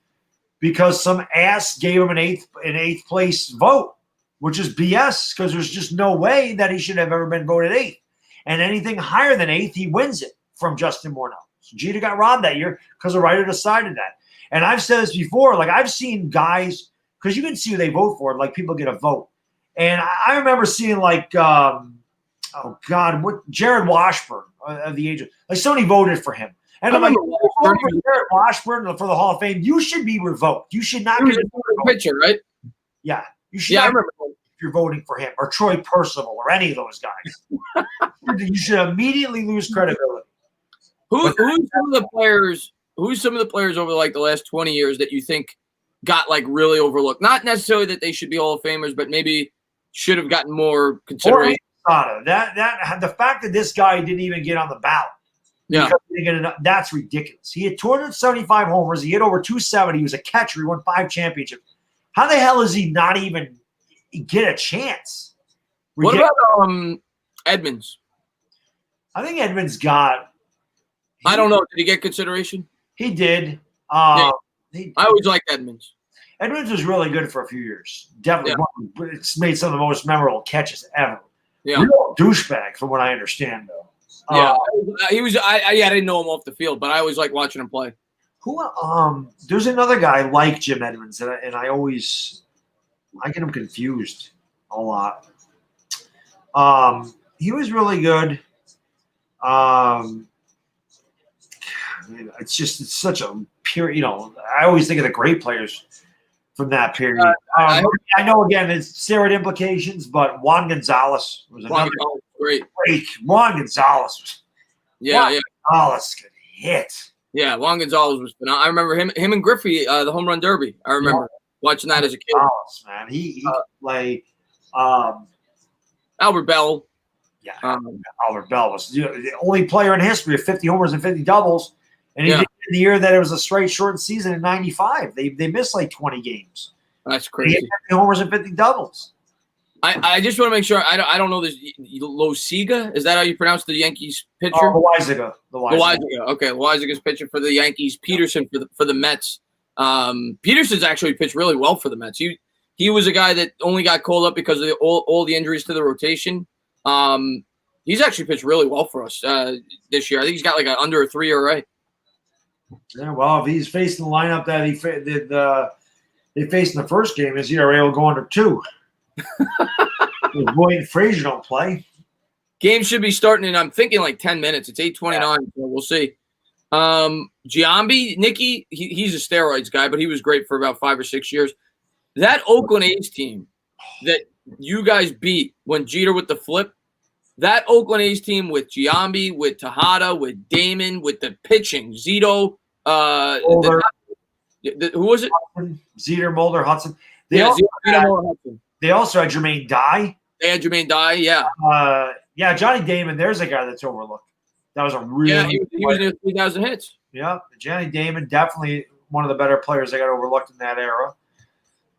because some ass gave him an eighth place vote, which is BS because there's just no way that he should have ever been voted 8th. And anything higher than 8th, he wins it from Justin Morneau. So Jeter got robbed that year because the writer decided that. And I've said this before, like I've seen guys, because you can see who they vote for, like people get a vote. And I remember seeing like, Jared Washburn of the Angels. Like somebody voted for him. And I'm like, for Jared Washburn for the Hall of Fame, you should be revoked. You should not be a pitcher, right? Yeah. You should not if you're voting for him or Troy Percival or any of those guys. You should immediately lose credibility. Who's some of the players over like the last 20 years that you think got like really overlooked? Not necessarily that they should be Hall of Famers, but maybe should have gotten more consideration. Posada. That the fact that this guy didn't even get on the ballot. Yeah. That's ridiculous. He had 275 homers. He hit over 270. He was a catcher. He won 5 championships. How the hell is he not even get a chance? Ridiculous. What about Edmonds? I think Edmonds got. I don't know. Did he get consideration? He did. I always liked Edmonds. Edmonds was really good for a few years. Definitely, it's made some of the most memorable catches ever. Yeah, real douchebag, from what I understand, though. Yeah, he was. I didn't know him off the field, but I always like watching him play. There's another guy like Jim Edmonds, and I get him confused a lot. He was really good. It's such a period. I always think of the great players from that period. I know again it's steroid implications, but Juan Gonzalez was another great. Juan Gonzalez. Gonzalez could hit. Yeah, Juan Gonzalez was phenomenal. I remember him and Griffey, the home run derby. I remember watching that as a kid. Gonzalez, man, he like Albert Bell. Yeah, Albert Bell was the only player in history of 50 homers and 50 doubles, and he did it in the year that it was a straight short season in '95. They missed like 20 games. That's crazy. He hit 50 homers and 50 doubles. I just want to make sure I don't know this. Losiga, is that how you pronounce the Yankees pitcher? Loaizaga. Okay, Loaiza's pitcher for the Yankees. Peterson for the Mets. Peterson's actually pitched really well for the Mets. He was a guy that only got called up because of all the injuries to the rotation. He's actually pitched really well for us this year. I think he's got like under a 3 ERA. Yeah, well, if he's facing the lineup that they faced in the first game, his ERA will go under 2. Boyd and Frazier don't play. Game should be starting in, I'm thinking, like 10 minutes. It's 8:29, so we'll see. Giambi, Nicky, he's a steroids guy, but he was great for about 5 or 6 years. That Oakland A's team that you guys beat when Jeter with the flip, that Oakland A's team with Giambi, with Tejada, with Damon, with the pitching, Zito, Mulder. Who was it? Zeter, Mulder, Hudson. They also had Jermaine Dye. They had Jermaine Dye, yeah, Johnny Damon. There's a guy that's overlooked. That was a really he was near 3,000 hits. Yeah, Johnny Damon, definitely one of the better players that got overlooked in that era.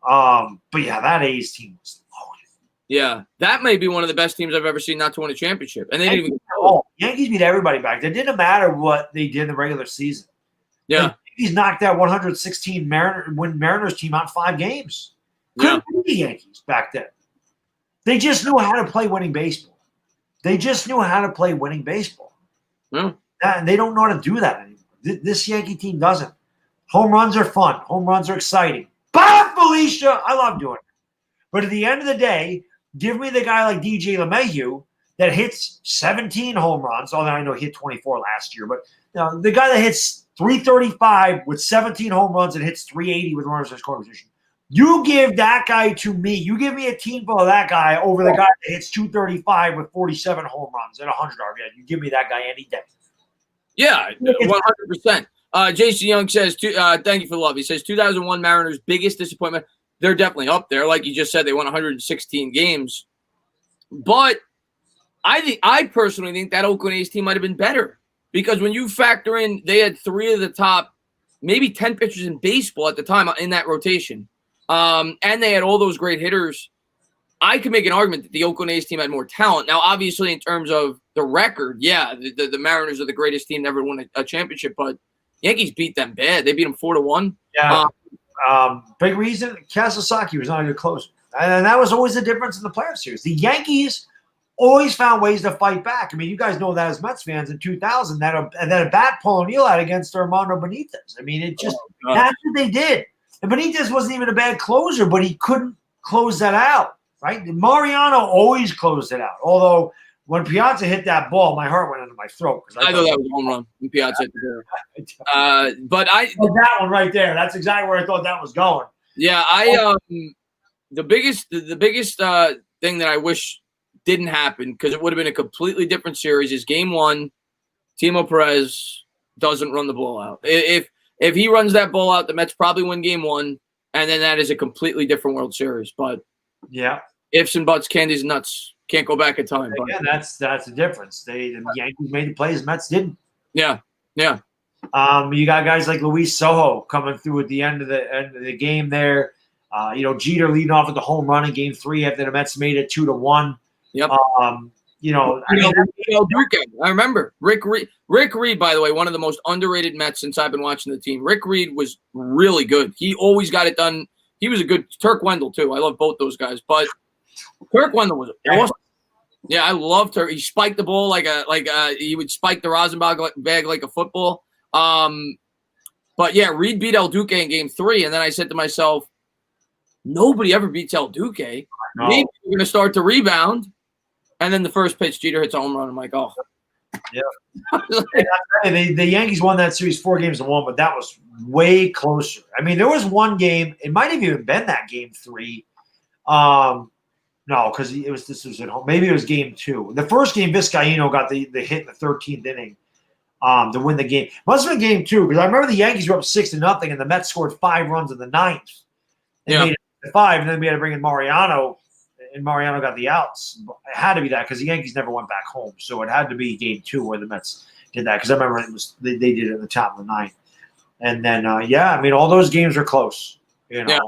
But yeah, that A's team was loaded. Yeah, that may be one of the best teams I've ever seen not to win a championship. And they didn't even Yankees beat everybody back. It didn't matter what they did in the regular season. Yeah. The Yankees knocked that 116 Mariners team out in 5 games. Couldn't beat the Yankees back then. They just knew how to play winning baseball. Yeah. And they don't know how to do that anymore. This Yankee team doesn't. Home runs are fun. Home runs are exciting. Bob Felicia, I love doing it. But at the end of the day, give me the guy like DJ LeMahieu that hits 17 home runs. Although I know he hit 24 last year. But the guy that hits 335 with 17 home runs and hits 380 with runners in scoring position. You give that guy to me. You give me a team full of that guy over the guy that hits 235 with 47 home runs and 100 RBI. You give me that guy any day. Yeah, 100%. Jason Young says, thank you for the love. He says 2001 Mariners' biggest disappointment. They're definitely up there. Like you just said, they won 116 games. But I personally think that Oakland A's team might have been better because when you factor in they had 3 of the top, maybe 10 pitchers in baseball at the time in that rotation. And they had all those great hitters. I could make an argument that the Oakland A's team had more talent. Now, obviously, in terms of the record, the Mariners are the greatest team to ever win a championship, but Yankees beat them bad. They beat them 4-1. Yeah. Big reason, Kazusaki was not a good closer. And that was always the difference in the playoff series. The Yankees always found ways to fight back. I mean, you guys know that as Mets fans in 2000, and then a bat Paul O'Neill had against Armando Benitez. I mean, that's what they did. And Benitez wasn't even a bad closer, but he couldn't close that out, right? Mariano always closed it out. Although when Piazza hit that ball, my heart went into my throat. I thought that was a home run when Piazza hit the ball. But that one right there, that's exactly where I thought that was going. Yeah, the biggest thing that I wish didn't happen, because it would have been a completely different series, is Game 1, Timo Perez doesn't run the ball out. If he runs that ball out, the Mets probably win Game 1, and then that is a completely different World Series. But yeah, ifs and buts, candies and nuts. Can't go back in time. But again, that's the difference. The Yankees made the plays, Mets didn't. Yeah. Yeah. You got guys like Luis Sojo coming through at the end of the game there. Jeter leading off with the home run in Game 3 after the Mets made it 2-1. Yep. I remember Rick Reed, by the way, one of the most underrated Mets since I've been watching the team. Rick Reed was really good. He always got it done. He was a good Turk Wendell too. I love both those guys, but Turk Wendell was awesome. Yeah, I loved her. He spiked the ball like he would spike the Rosenbach bag like a football. But yeah, Reed beat El Duque in Game 3, and then I said to myself, nobody ever beats El Duque. No. Maybe we're gonna start to rebound. And then the first pitch, Jeter hits a home run. I'm like, oh. Yeah. The Yankees won that series 4-1, but that was way closer. I mean, there was one game. It might have even been that Game 3. No, because this was at home. Maybe it was Game 2. The first game, Vizcaíno got the hit in the 13th inning to win the game. Must have been Game 2 because I remember the Yankees were up 6-0, and the Mets scored 5 runs in the 9th. They made it 5, and then we had to bring in Mariano. And Mariano got the outs. It had to be that because the Yankees never went back home. So it had to be Game 2 where the Mets did that because I remember they did it at the top of the 9th. And then, all those games are close. Yeah.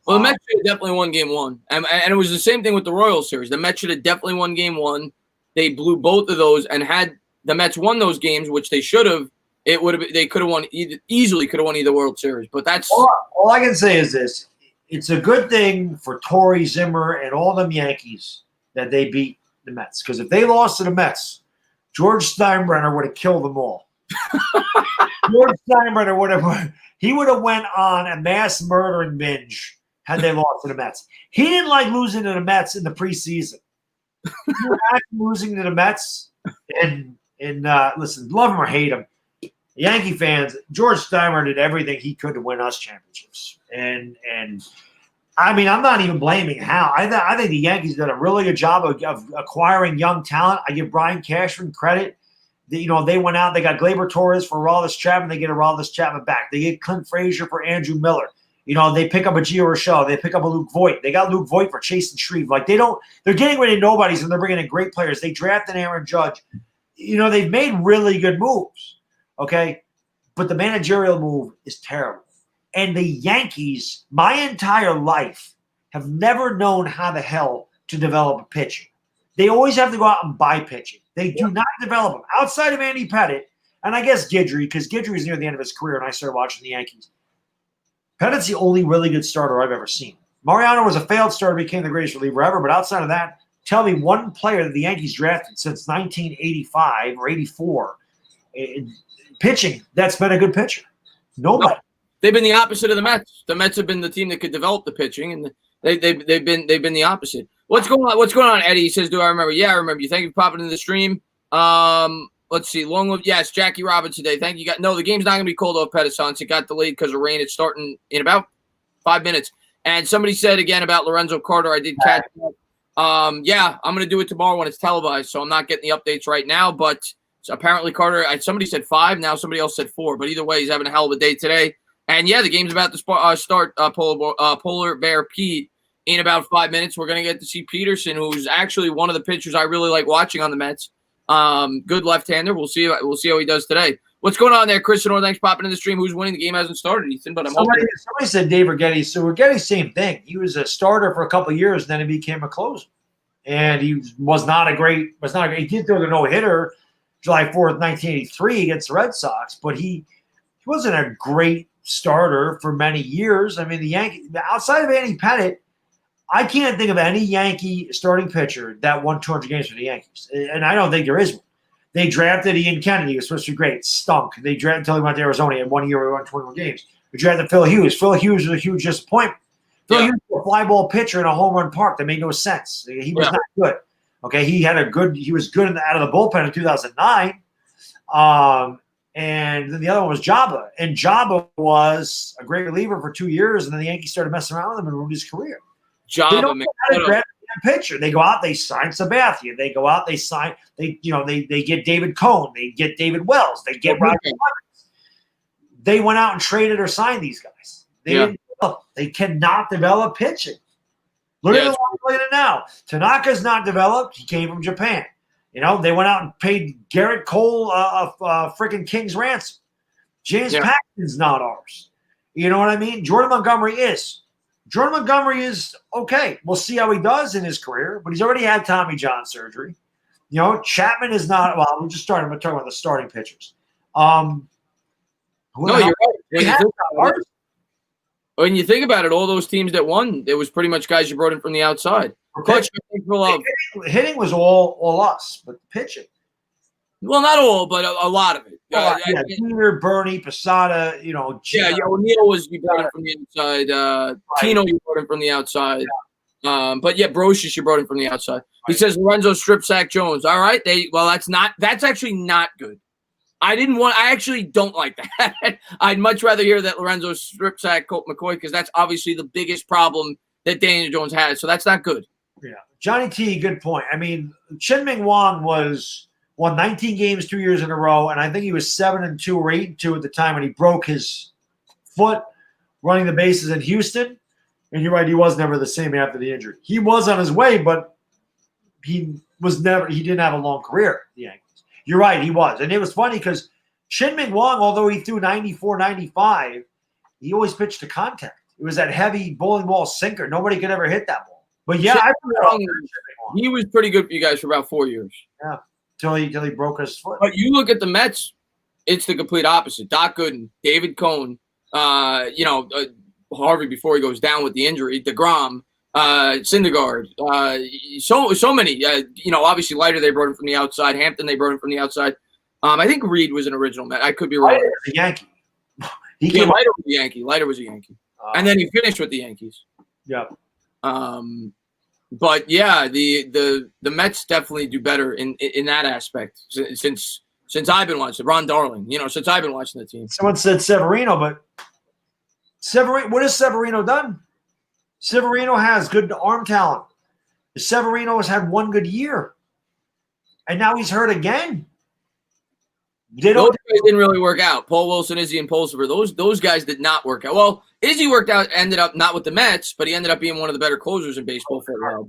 Well, the Mets should have definitely won Game 1. And it was the same thing with the Royals series. The Mets should have definitely won Game 1. They blew both of those. And had the Mets won those games, which they should have, it would have. They could have won easily could have won either World Series. But that's all I can say is this. It's a good thing for Torrey, Zimmer, and all them Yankees that they beat the Mets. Because if they lost to the Mets, George Steinbrenner would have killed them all. George Steinbrenner would have went on a mass murdering binge had they lost to the Mets. He didn't like losing to the Mets in the preseason. He was actually losing to the Mets. And listen, love him or hate him, Yankee fans, George Steinbrenner did everything he could to win us championships. And I mean, I'm not even blaming Hal. I think the Yankees did a really good job of acquiring young talent. I give Brian Cashman credit. They went out, they got Gleyber Torres for Aroldis Chapman. They get Aroldis Chapman back. They get Clint Frazier for Andrew Miller. They pick up a Gio Urshela. They pick up a Luke Voigt. They got Luke Voigt for Chase and Shreve. They're getting rid of nobodies and they're bringing in great players. They drafted Aaron Judge. They've made really good moves. Okay, but the managerial move is terrible. And the Yankees, my entire life, have never known how the hell to develop a pitching. They always have to go out and buy pitching. They do not develop them. Outside of Andy Pettitte, and I guess Guidry, because Guidry is near the end of his career and I started watching the Yankees. Pettitte's the only really good starter I've ever seen. Mariano was a failed starter, became the greatest reliever ever, but outside of that, tell me one player that the Yankees drafted since 1985 or 84 pitching that's been a good pitcher. Nobody. No, they've been the opposite of the Mets. The Mets have been the team that could develop the pitching, and they've been the opposite. What's going on, Eddie? He says, "Do I remember?" Yeah, I remember you. Thank you for popping into the stream. Let's see. Long live, yes, Jackie Robinson today. Thank you. No, the game's not going to be called off Pettisons. It got delayed because of rain. It's starting in about 5 minutes. And somebody said again about Lorenzo Carter. I did catch that. Yeah, I'm going to do it tomorrow when it's televised, so I'm not getting the updates right now, but apparently Carter, somebody said 5, now somebody else said 4, but either way, he's having a hell of a day today. And yeah, the game's about to start Polar Bear Pete in about 5 minutes. We're going to get to see Peterson, who's actually one of the pitchers I really like watching on the Mets. Good left-hander. We'll see how he does today. What's going on there, Chris? Thanks for popping in the stream. Who's winning? The game hasn't started, Ethan, but somebody said Dave Righetti. So Righetti, same thing. He was a starter for a couple of years, and then he became a closer. And he was not a great. He did throw the no-hitter July 4th, 1983 against the Red Sox, but he wasn't a great starter for many years. I mean, the Yankees, outside of Andy Pettitte, I can't think of any Yankee starting pitcher that won 200 games for the Yankees, and I don't think there is one. They drafted Ian Kennedy, who was supposed to be great, stunk. They drafted until he went to Arizona, and 1 year we won 21 games. We drafted Phil Hughes. Phil Hughes was a huge disappointment. Phil Hughes was a fly ball pitcher in a home run park that made no sense. He was not good. Okay, he was good out of the bullpen in 2009. And then the other one was Jabba. And Jabba was a great reliever for 2 years, and then the Yankees started messing around with him and ruined his career. Jabba, man. Pitcher. They go out, they sign Sabathia. They go out, they sign, they get David Cohn, they get David Wells, they get Roger Clemens. They went out and traded or signed these guys. They cannot develop pitching. Look at the one playing it now. Tanaka's not developed. He came from Japan. You know, they went out and paid Garrett Cole a freaking King's ransom. James Paxton's not ours. You know what I mean? Jordan Montgomery is. Jordan Montgomery is okay. We'll see how he does in his career, but he's already had Tommy John surgery. You know, Chapman is not. Well, we're just starting. We're talking about the starting pitchers. No, you're right. When you think about it, all those teams that won, it was pretty much guys you brought in from the outside. Hitting was all us, but pitching. Well, not all, but a lot of it. Peter, Bernie, Posada, you know. O'Neill was you brought in from the inside. Tino, you brought in from the outside. But Brocious, you brought in from the outside. Right. He says Lorenzo strip sack Jones. All right, that's actually not good. I actually don't like that. I'd much rather hear that Lorenzo strip sack Colt McCoy because that's obviously the biggest problem that Daniel Jones has. So that's not good. Yeah. Johnny T, good point. I mean, Chien-Ming Wang won 19 games 2 years in a row, and I think he was 7-2 or 8-2 at the time when he broke his foot running the bases in Houston. And you're right, he was never the same after the injury. He was on his way, but he didn't have a long career at the Yankees. You're right, he was. And it was funny because Chien-Ming Wang, although he threw 94, 95, he always pitched to contact. It was that heavy bowling ball sinker. Nobody could ever hit that ball. But he was pretty good for you guys for about 4 years. Yeah, till he broke his foot. But you look at the Mets, it's the complete opposite. Doc Gooden, David Cohn, Harvey before he goes down with the injury, DeGrom, Syndergaard, so many. Obviously Leiter they brought him from the outside. Hampton they brought him from the outside. I think Reed was an original Met. I could be wrong. Leiter was a Yankee. Leiter was a Yankee. Leiter was a Yankee, and then he finished with the Yankees. Yep. But yeah, the Mets definitely do better in that aspect since I've been watching. Ron Darling, since I've been watching the team. Someone said Severino, but what has Severino done? Severino has good arm talent. Severino has had one good year, and now he's hurt again. Those guys didn't really work out. Paul Wilson, Izzy, and Pulsiver. Those guys did not work out. Well, Izzy worked out, ended up not with the Mets, but he ended up being one of the better closers in baseball for a while.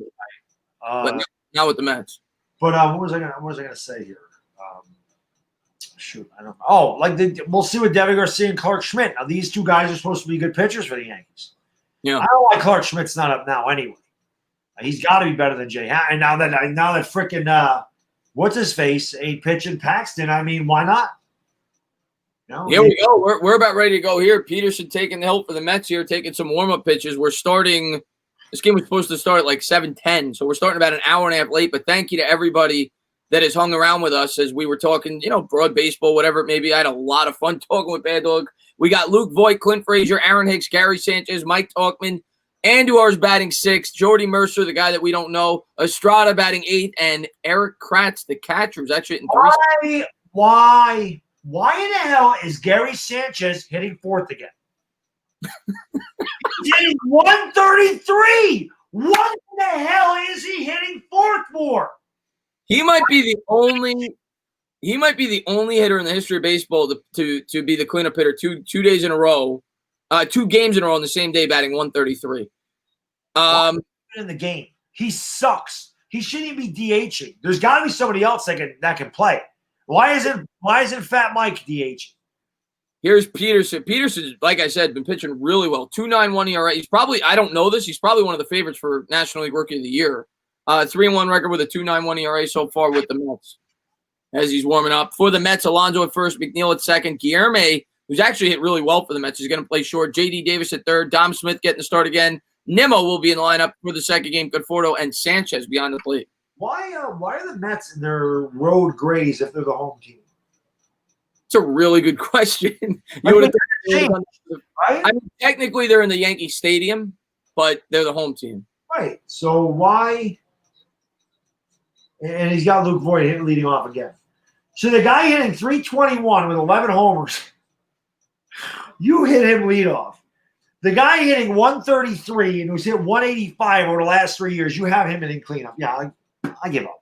But not with the Mets. But what was I gonna say here? Shoot, I don't know. Oh, we'll see with Debbie Garcia and Clark Schmidt. Now these two guys are supposed to be good pitchers for the Yankees. Yeah, I don't know why Clark Schmidt's not up now. Anyway, he's got to be better than Jay. And now that freaking what's his face ain't pitching Paxton. I mean, why not? Here we go. We're about ready to go here. Peterson taking the help for the Mets here, taking some warm-up pitches. We're starting – this game was supposed to start at like 7:10, so we're starting about an hour and a half late. But thank you to everybody that has hung around with us as we were talking, broad baseball, whatever it may be. I had a lot of fun talking with Bad Dog. We got Luke Voigt, Clint Frazier, Aaron Hicks, Gary Sanchez, Mike Talkman, Andujar's batting 6th, Jordy Mercer, the guy that we don't know, Estrada batting 8th, and Eric Kratz, the catcher, who's actually hitting 3. Why in the hell is Gary Sanchez hitting 4th again? He's hitting 133. What the hell is he hitting 4th for? He might be the only hitter in the history of baseball to be the cleanup hitter two days in a row, 2 games in a row on the same day, batting 133. In the game, he sucks. He shouldn't even be DHing. There's got to be somebody else that can play. Why isn't Fat Mike DHing? Here's Peterson. Peterson, like I said, been pitching really well. 2.91 ERA. He's probably, I don't know this, he's probably one of the favorites for National League Rookie of the Year. 3-1 record with a 2.91 ERA so far with the Mets as he's warming up. For the Mets, Alonso at first, McNeil at second. Guillerme, who's actually hit really well for the Mets, is going to play short. J.D. Davis at third. Dom Smith getting the start again. Nimmo will be in the lineup for the second game. Conforto and Sanchez behind the plate. Why are the Mets in their road grays if they're the home team? It's a really good question. Right? I mean, technically they're in the Yankee Stadium, but they're the home team. Right. So why? And he's got Luke Voigt leading off again. So the guy hitting 321 with 11 homers, you hit him leadoff. The guy hitting 133 and who's hit 185 over the last 3 years, you have him hitting cleanup. Yeah, I give up.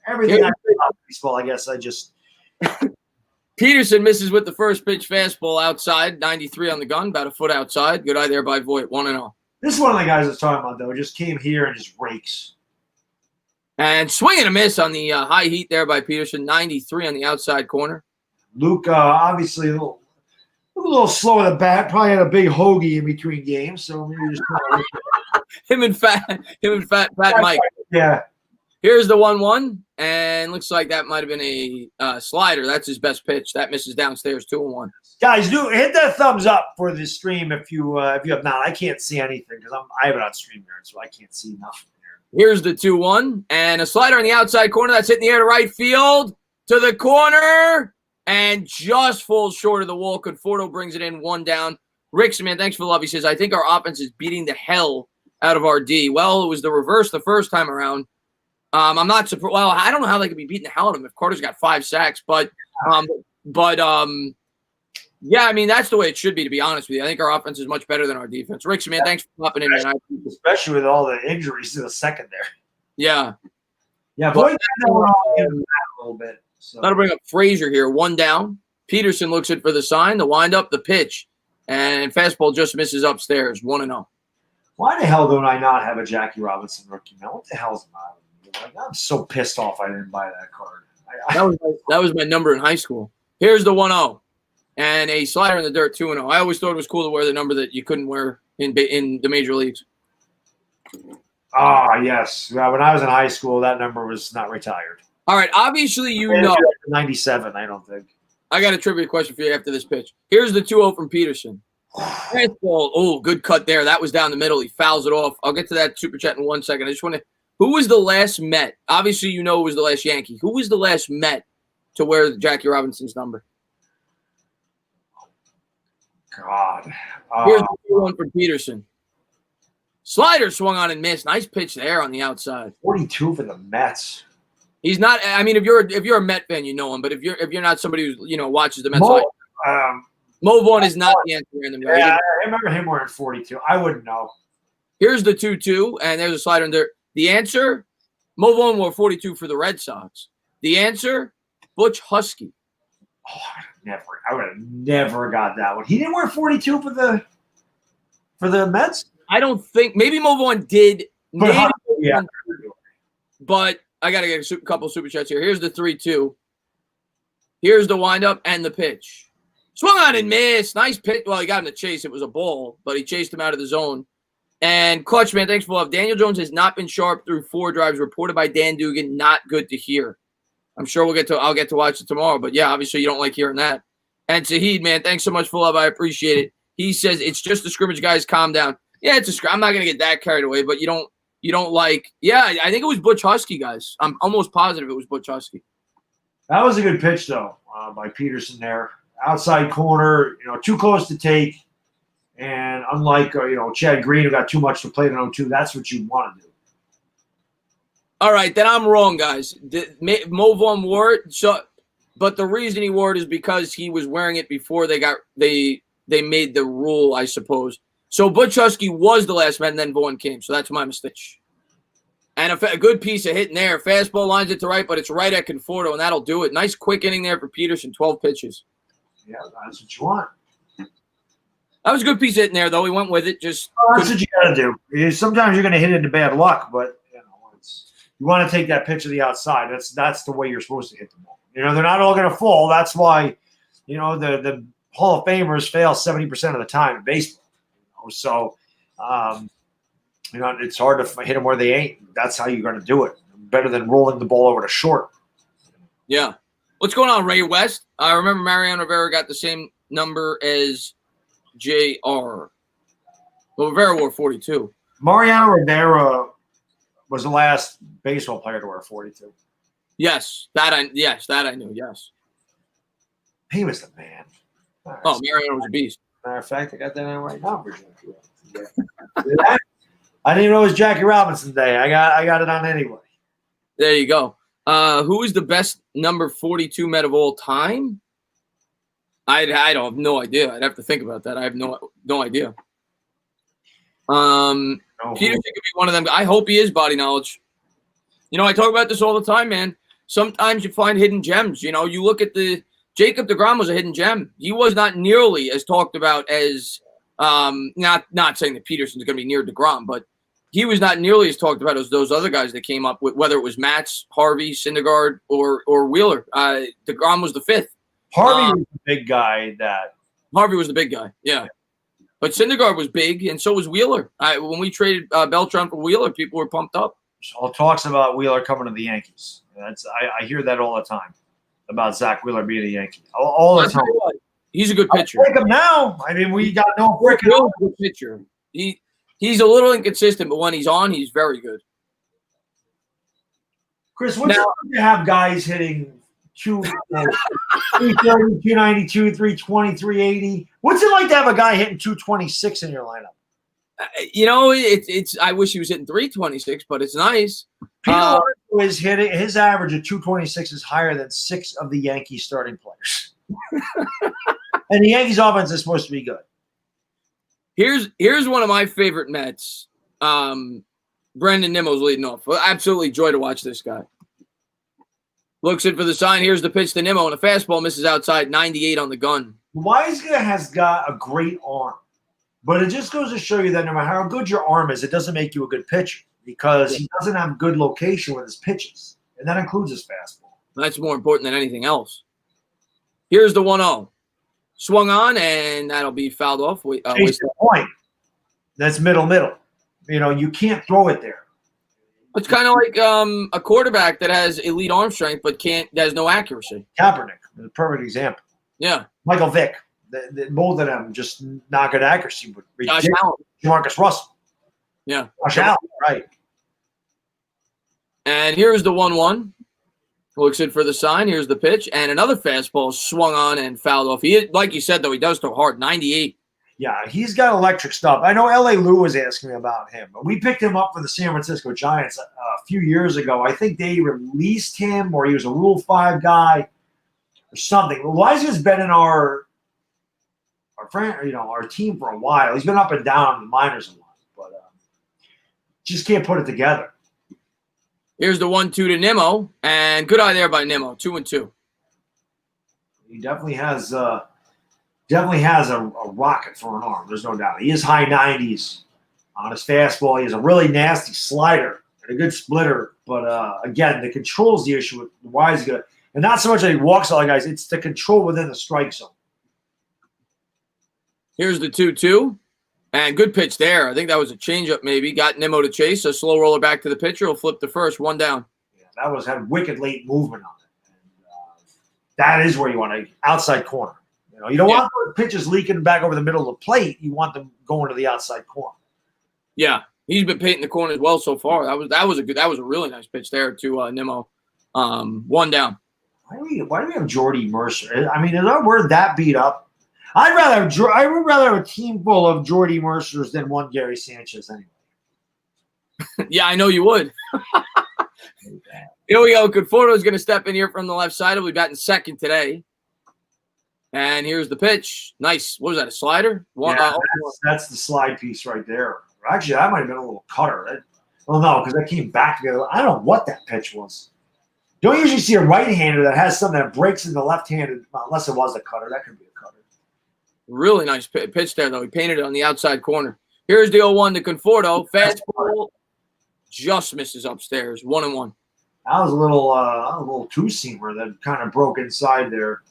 Everything I do about baseball, I guess I just. Peterson misses with the first pitch fastball outside, 93 on the gun, about a foot outside. Good eye there by Voigt, 1-0. This is one of the guys I was talking about, though. Just came here and just rakes. And swing and a miss on the high heat there by Peterson. 93 on the outside corner. Luke, obviously, a little slow at the bat. Probably had a big hoagie in between games, so maybe just him and Fat Mike. Yeah. Here's the 1-1, and looks like that might have been a slider. That's his best pitch. That misses downstairs, 2-1. Guys, do hit that thumbs up for this stream if you have not. I can't see anything because I have it on StreamYard, so I can't see nothing here. Here's the 2-1, and a slider on the outside corner. That's hitting the air to right field, to the corner, and just falls short of the wall. Conforto brings it in, 1 down. Rick's, man, thanks for the love. He says, I think our offense is beating the hell out of our D. Well, it was the reverse the first time around. I'm not surprised. Well, I don't know how they could be beating the hell out of him if Carter's got 5 sacks, but yeah, I mean, that's the way it should be, to be honest with you. I think our offense is much better than our defense. Rick's, man, thanks for popping in, man. Especially with all the injuries to the secondary. Yeah. Yeah, but a little bit. So. That'll bring up Frazier here. 1 down. Peterson looks it for the sign, the windup, the pitch. And fastball just misses upstairs. 1-0. Why the hell don't I not have a Jackie Robinson rookie now? What the hell's the matter? Like, I'm so pissed off I didn't buy that card. That was my number in high school. Here's the 1-0. And a slider in the dirt, 2-0. I always thought it was cool to wear the number that you couldn't wear in the major leagues. Ah, yes. When I was in high school, that number was not retired. All right, obviously you know. 97, I don't think. I got a trivia question for you after this pitch. Here's the 2-0 from Peterson. Fastball. Oh, good cut there. That was down the middle. He fouls it off. I'll get to that super chat in 1 second. I just want to – who was the last Met? Obviously you know it was the last Yankee. Who was the last Met to wear Jackie Robinson's number? God. Here's the 2-1 for Peterson. Slider swung on and missed. Nice pitch there on the outside. 42 for the Mets. He's not. I mean, if you're a Met fan, you know him. But if you're not somebody who watches the Mets, Mo Vaughn is not the answer in the yeah, I remember him wearing 42. I wouldn't know. Here's the 2-2, and there's a slider in there. The answer: Mo Vaughn wore 42 for the Red Sox. The answer: Butch Husky. Oh, I would have never got that one. He didn't wear 42 for the Mets. I don't think. Maybe Mo Vaughn did. But, yeah. But I got to get a couple super chats here. Here's the 3-2. Here's the windup and the pitch. Swung on and missed. Nice pitch. Well, he got him to chase. It was a ball, but he chased him out of the zone. And Clutch, man, thanks for love. Daniel Jones has not been sharp through 4 drives. Reported by Dan Dugan. Not good to hear. I'm sure I'll get to watch it tomorrow. But, yeah, obviously you don't like hearing that. And Saheed, man, thanks so much for love. I appreciate it. He says, it's just a scrimmage, guys. Calm down. Yeah, it's a scrimmage. I'm not going to get that carried away, but you don't like – yeah, I think it was Butch Husky, guys. I'm almost positive it was Butch Husky. That was a good pitch, though, by Peterson there. Outside corner, too close to take. And unlike, Chad Green, who got too much to play in 0-2, that's what you want to do. All right, then I'm wrong, guys. Mo Vaughn wore it, but the reason he wore it is because he was wearing it before they made the rule, I suppose. So Butch Husky was the last man, and then Vaughn came. So that's my mistake. And a good piece of hitting there. Fastball lines it to right, but it's right at Conforto, and that'll do it. Nice quick inning there for Peterson, 12 pitches. Yeah, that's what you want. That was a good piece of hitting there, though. He went with it. That's what you got to do. Sometimes you're going to hit into bad luck, but you want to take that pitch to the outside. That's the way you're supposed to hit the ball. They're not all going to fall. That's why, the Hall of Famers fail 70% of the time in baseball. So, it's hard to hit them where they ain't. That's how you're going to do it. Better than rolling the ball over to short. Yeah. What's going on, Ray West? I remember Mariano Rivera got the same number as JR. Well, Rivera wore 42. Mariano Rivera was the last baseball player to wear 42. Yes, that I knew. Yes. He was the man. Right. Oh, Mariano was a beast. Matter of fact, I got that in right now for Jackie Robinson. I didn't even know it was Jackie Robinson Day. I got it on anyway. There you go. Who is the best number 42 Met of all time? I don't have no idea. I'd have to think about that. I have no idea. Peterson could be one of them. I hope he is body knowledge. I talk about this all the time, man. Sometimes you find hidden gems. You look at Jacob deGrom was a hidden gem. He was not nearly as talked about as Not saying that Peterson's going to be near DeGrom, but he was not nearly as talked about as those other guys that came up with, whether it was Matz, Harvey, Syndergaard, or Wheeler. DeGrom was the fifth. Harvey was the big guy. Harvey was the big guy, yeah. But Syndergaard was big, and so was Wheeler. When we traded Beltran for Wheeler, people were pumped up. All talks about Wheeler coming to the Yankees. I hear that all the time about Zach Wheeler being a Yankee. All the time. He's a good pitcher. I like him now. I mean, we got no freaking good pitcher. He's a little inconsistent, but when he's on, he's very good. Chris, what's it like to have guys hitting 330, 292, 320, 380? What's it like to have a guy hitting 226 in your lineup? It's. I wish he was hitting 326, but it's nice. Peter is hitting his average of 226 is higher than 6 of the Yankees starting players. And the Yankees offense is supposed to be good. Here's one of my favorite Mets. Brandon Nimmo's leading off. Absolutely joy to watch this guy. Looks in for the sign. Here's the pitch to Nimmo, and a fastball misses outside. 98 on the gun. Weisga has got a great arm, but it just goes to show you that no matter how good your arm is, it doesn't make you a good pitcher because he doesn't have good location with his pitches, and that includes his fastball. That's more important than anything else. Here's the 1-0. Swung on, and that'll be fouled off. The point. That's middle. You can't throw it there. It's kind of like a quarterback that has elite arm strength but has no accuracy. Kaepernick is a perfect example. Yeah. Michael Vick. Both of them just not good accuracy. But Josh Allen. Marcus Russell. Yeah. Josh Allen, right. And here's the 1-1. Looks in for the sign. Here's the pitch. And another fastball swung on and fouled off. Like you said, though, he does throw hard. 98. Yeah, he's got electric stuff. I know L.A. Lou was asking me about him. But we picked him up for the San Francisco Giants a few years ago. I think they released him or he was a Rule 5 guy or something. Elijah's been in our team for a while. He's been up and down in the minors a lot. But just can't put it together. Here's the 1-2 to Nimmo, and good eye there by Nimmo. 2-2. He definitely has a rocket for an arm. There's no doubt. He is high 90s on his fastball. He has a really nasty slider and a good splitter. But again, the control's the issue with Weisga, and not so much that he walks all the guys. It's the control within the strike zone. Here's the 2-2. And good pitch there. I think that was a changeup maybe. Got Nimmo to chase. A slow roller back to the pitcher. He'll flip the first. 1 down. Yeah, that had wicked late movement on it. And, that is where you want to outside corner. You don't want the pitches leaking back over the middle of the plate. You want them going to the outside corner. Yeah, he's been painting the corner as well so far. That was a really nice pitch there to Nimmo. 1 down. Why do we have Jordy Mercer? I mean, is our word that beat up? I would rather have a team full of Jordy Mercers than one Gary Sanchez anyway. Yeah, I know you would. Here we go. Conforto's going to step in here from the left side. He'll be batting second today. And here's the pitch. Nice. What was that, a slider? That's the slide piece right there. Actually, that might have been a little cutter. No, because that came back together. I don't know what that pitch was. You don't usually see a right-hander that has something that breaks into left-handed, unless it was a cutter. That could be a cutter. Really nice pitch there, though. He painted it on the outside corner. Here's the 0-1 to Conforto. Fastball just misses upstairs. 1-1. That was a little two-seamer that kind of broke inside there.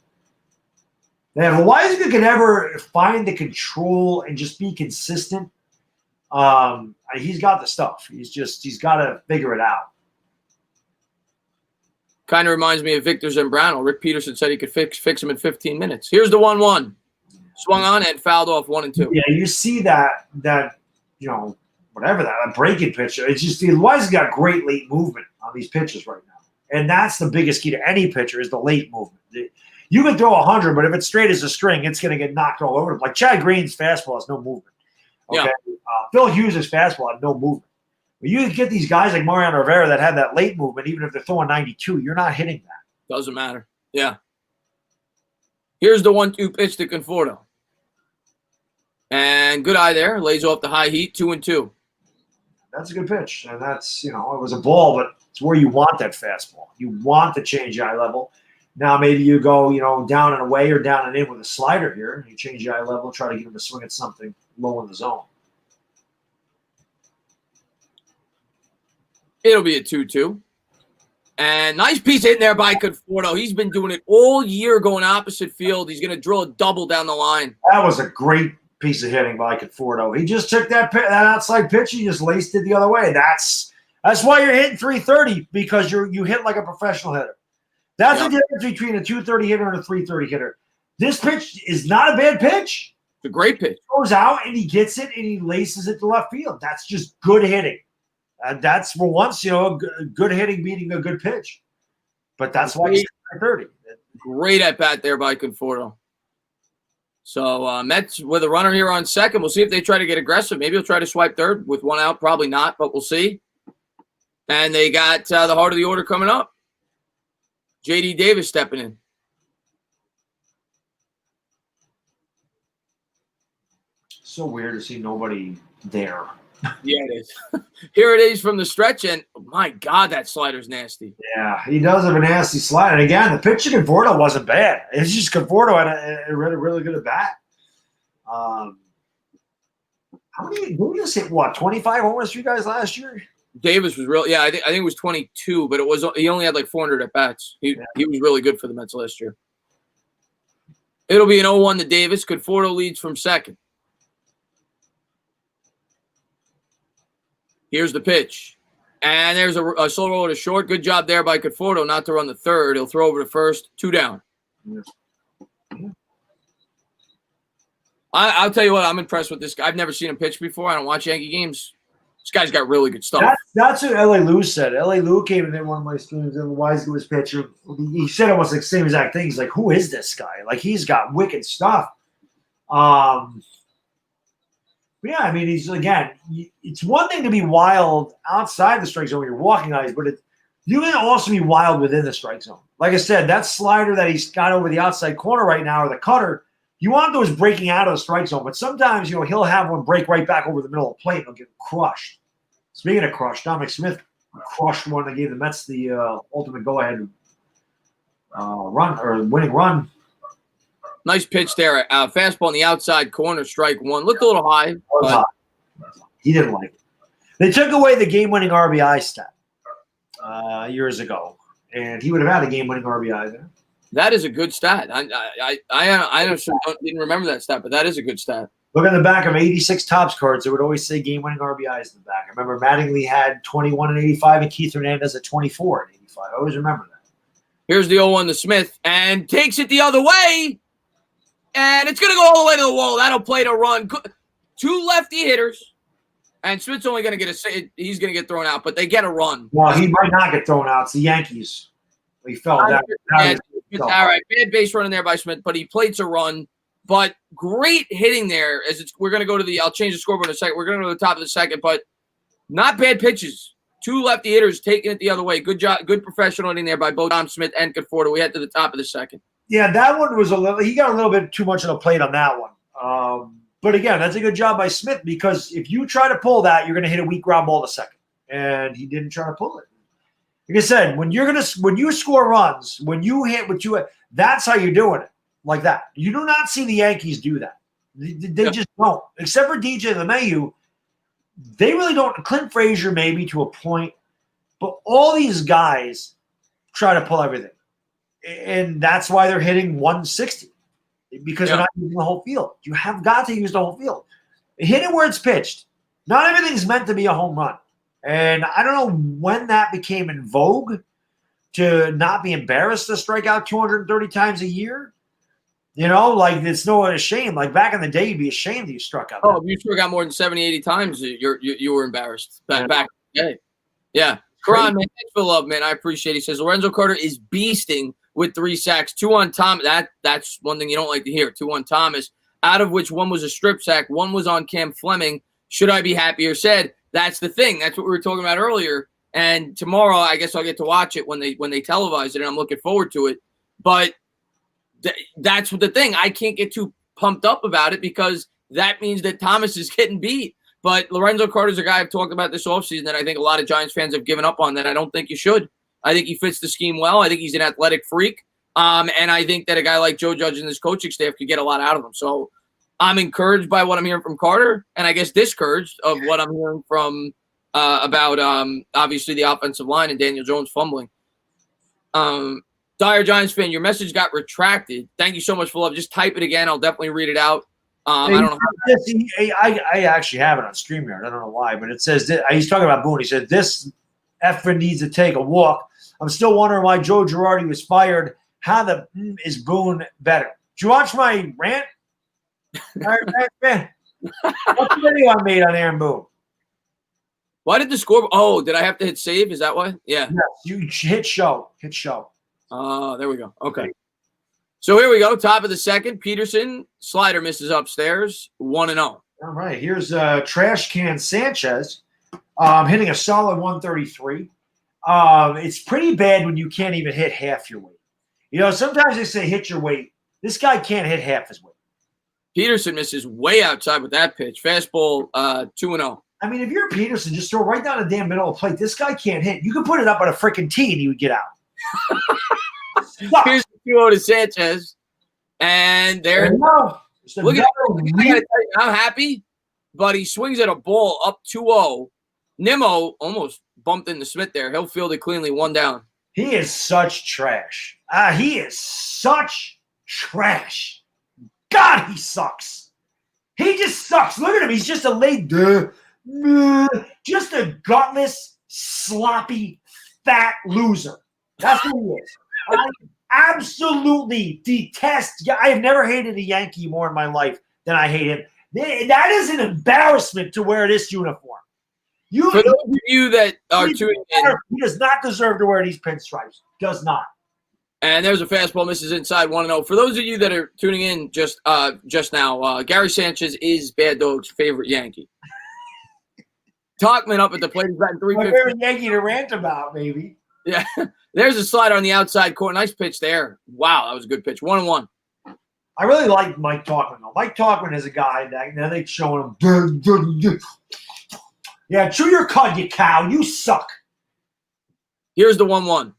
Yeah, if Weisga could ever find the control and just be consistent, he's got the stuff. He's got to figure it out. Kind of reminds me of Victor Zambrano. Rick Peterson said he could fix him in 15 minutes. Here's the 1-1. Swung on and fouled off 1-2. Yeah, you see that whatever that breaking pitch. It's just Weisga got great late movement on these pitches right now, and that's the biggest key to any pitcher is the late movement. You can throw 100, but if it's straight as a string, it's going to get knocked all over. Like Chad Green's fastball has no movement. Okay, yeah. Phil Hughes' fastball had no movement. But you get these guys like Mariano Rivera that have that late movement, even if they're throwing 92, you're not hitting that. Doesn't matter. Yeah. Here's the 1-2 pitch to Conforto. And good eye there. Lays off the high heat. 2-2. That's a good pitch. And that's, it was a ball, but it's where you want that fastball. You want to change eye level. Now maybe you go, down and away or down and in with a slider here. You change the eye level, try to get him to swing at something low in the zone. It'll be a 2-2. And nice piece in there by Conforto. He's been doing it all year going opposite field. He's going to drill a double down the line. That was a great piece of hitting by Conforto. He just took that outside pitch. He just laced it the other way. That's why you're hitting 330, because you hit like a professional hitter. That's the difference between a 230 hitter and a 330 hitter. This pitch is not a bad pitch. It's a great pitch. He goes out and he gets it and he laces it to left field. That's just good hitting. That's for once, good hitting beating a good pitch. But that's why he's 30. Great at bat there by Conforto. So Mets with a runner here on second. We'll see if they try to get aggressive. Maybe he'll try to swipe third with one out. Probably not, but we'll see. And they got the heart of the order coming up. J.D. Davis stepping in. So weird to see nobody there. Yeah, it is. Here it is from the stretch, and my God, that slider's nasty. Yeah, he does have a nasty slide. And again, the pitch to Conforto wasn't bad. It's just Conforto had a really good at bat. How many? Who just hit 25 homers for you guys last year? Davis was real. Yeah, I think it was 22, but he only had like 400 at bats. He was really good for the Mets last year. It'll be an 0-1 to Davis. Conforto leads from second. Here's the pitch. And there's a slow roll to short. Good job there by Conforto not to run the third. He'll throw over to first. 2 down. Yeah. I'll tell you what, I'm impressed with this guy. I've never seen him pitch before. I don't watch Yankee games. This guy's got really good stuff. That's what L.A. Lou said. L.A. Lou came in one of my streams, and Wise was pitcher. He said almost the same exact thing. He's like, who is this guy? Like, he's got wicked stuff. Yeah, I mean, it's one thing to be wild outside the strike zone when you're walking guys, but you can also be wild within the strike zone. Like I said, that slider that he's got over the outside corner right now, or the cutter, you want those breaking out of the strike zone, but sometimes, he'll have one break right back over the middle of the plate and he'll get crushed. Speaking of crushed, Dominic Smith crushed one that gave the Mets the ultimate go-ahead run or winning run. Nice pitch there. Fastball on the outside corner, strike one. Looked a little high. But he didn't like it. They took away the game-winning RBI stat years ago, and he would have had a game-winning RBI there. That is a good stat. I didn't remember that stat, but that is a good stat. Look at the back of 86 Topps cards. It would always say game-winning RBIs in the back. I remember Mattingly had 21 and 85, and Keith Hernandez at 24 and 85. I always remember that. Here's the 0-1 to Smith, and takes it the other way. And it's going to go all the way to the wall. That'll play to run. 2 lefty hitters. And Smith's only going to get he's going to get thrown out, but they get a run. Well, he might not get thrown out. It's the Yankees. He fell down. All right, bad base running there by Smith, but he plates a run. But great hitting there. We're going to go to I'll change the scoreboard in a second. We're going to go to the top of the second, but not bad pitches. 2 lefty hitters taking it the other way. Good job. Good professional hitting there by both Tom Smith and Conforto. We head to the top of the second. Yeah, that one was he got a little bit too much on the plate on that one. But again, that's a good job by Smith, because if you try to pull that, you're going to hit a weak ground ball to second. And he didn't try to pull it. Like I said, when you score runs, when you hit what you – that's how you're doing it, like that. You do not see the Yankees do that. They just don't. Except for DJ LeMahieu, they really don't. Clint Frazier maybe to a point, but all these guys try to pull everything. And that's why they're hitting 160, because they're not using the whole field. You have got to use the whole field. Hit it where it's pitched. Not everything's meant to be a home run. And I don't know when that became in vogue to not be embarrassed to strike out 230 times a year. Like it's no shame. Like back in the day, you'd be ashamed that you struck out. Oh, if you struck out more than 70, 80 times, you were embarrassed back in the day. Yeah. Karan, man, thanks for the love, man. I appreciate it. He says Lorenzo Carter is beasting with 3 sacks. 2 on Thomas. That's one thing you don't like to hear. 2 on Thomas, out of which 1 was a strip sack. 1 was on Cam Fleming. Should I be happier? Said that's the thing. That's what we were talking about earlier. And tomorrow, I guess I'll get to watch it when they televise it, and I'm looking forward to it. But that's the thing. I can't get too pumped up about it, because that means that Thomas is getting beat. But Lorenzo Carter's a guy I've talked about this offseason that I think a lot of Giants fans have given up on, that I don't think you should. I think he fits the scheme well. I think he's an athletic freak. And I think that a guy like Joe Judge and his coaching staff could get a lot out of him. So I'm encouraged by what I'm hearing from Carter, and I guess discouraged of what I'm hearing from about obviously the offensive line and Daniel Jones fumbling. Dire Giants fan, your message got retracted. Thank you so much for love. Just type it again. I'll definitely read it out. I don't know. I actually have it on StreamYard. I don't know why, but it says that he's talking about Boone. He said this effort needs to take a walk. I'm still wondering why Joe Girardi was fired. How is Boone better? Did you watch my rant? What's the video I made on Aaron Boone? Why did the score? Oh, did I have to hit save? Is that why? Yeah. Yes, you hit show. Hit show. There we go. Okay. So here we go. Top of the second. Peterson. Slider misses upstairs. 1-0. All right. Here's Trash Can Sanchez hitting a solid 133. It's pretty bad when you can't even hit half your weight. You know, sometimes they say hit your weight. This guy can't hit half his weight. Peterson misses way outside with that pitch. Fastball 2-0. I mean, if you're Peterson, just throw right down the damn middle of the plate. This guy can't hit. You could put it up on a freaking tee and he would get out. Here's the 2-0 to Sanchez. And there. Look at that. I'm happy, but he swings at a ball up 2-0. Nimmo almost bumped into Smith there. He'll field it cleanly, 1 down. He is such trash. He is such trash. God, he sucks. He just sucks. Look at him. He's just a just a gutless, sloppy, fat loser. That's what he is. I absolutely detest. I have never hated a Yankee more in my life than I hate him. That is an embarrassment to wear this uniform. For those of you that are tuning in, he does not deserve to wear these pinstripes. Does not. And there's a fastball, misses inside 1-0. For those of you that are tuning in just now, Gary Sanchez is Bad Dog's favorite Yankee. Talkman up at the plate. He's batting 350. My favorite Yankee to rant about, maybe. Yeah. There's a slider on the outside corner. Nice pitch there. Wow, that was a good pitch. 1-1. I really like Mike Talkman, though. Mike Talkman is a guy that now they're showing him. Yeah, chew your cud, you cow. You suck. Here's the 1-1.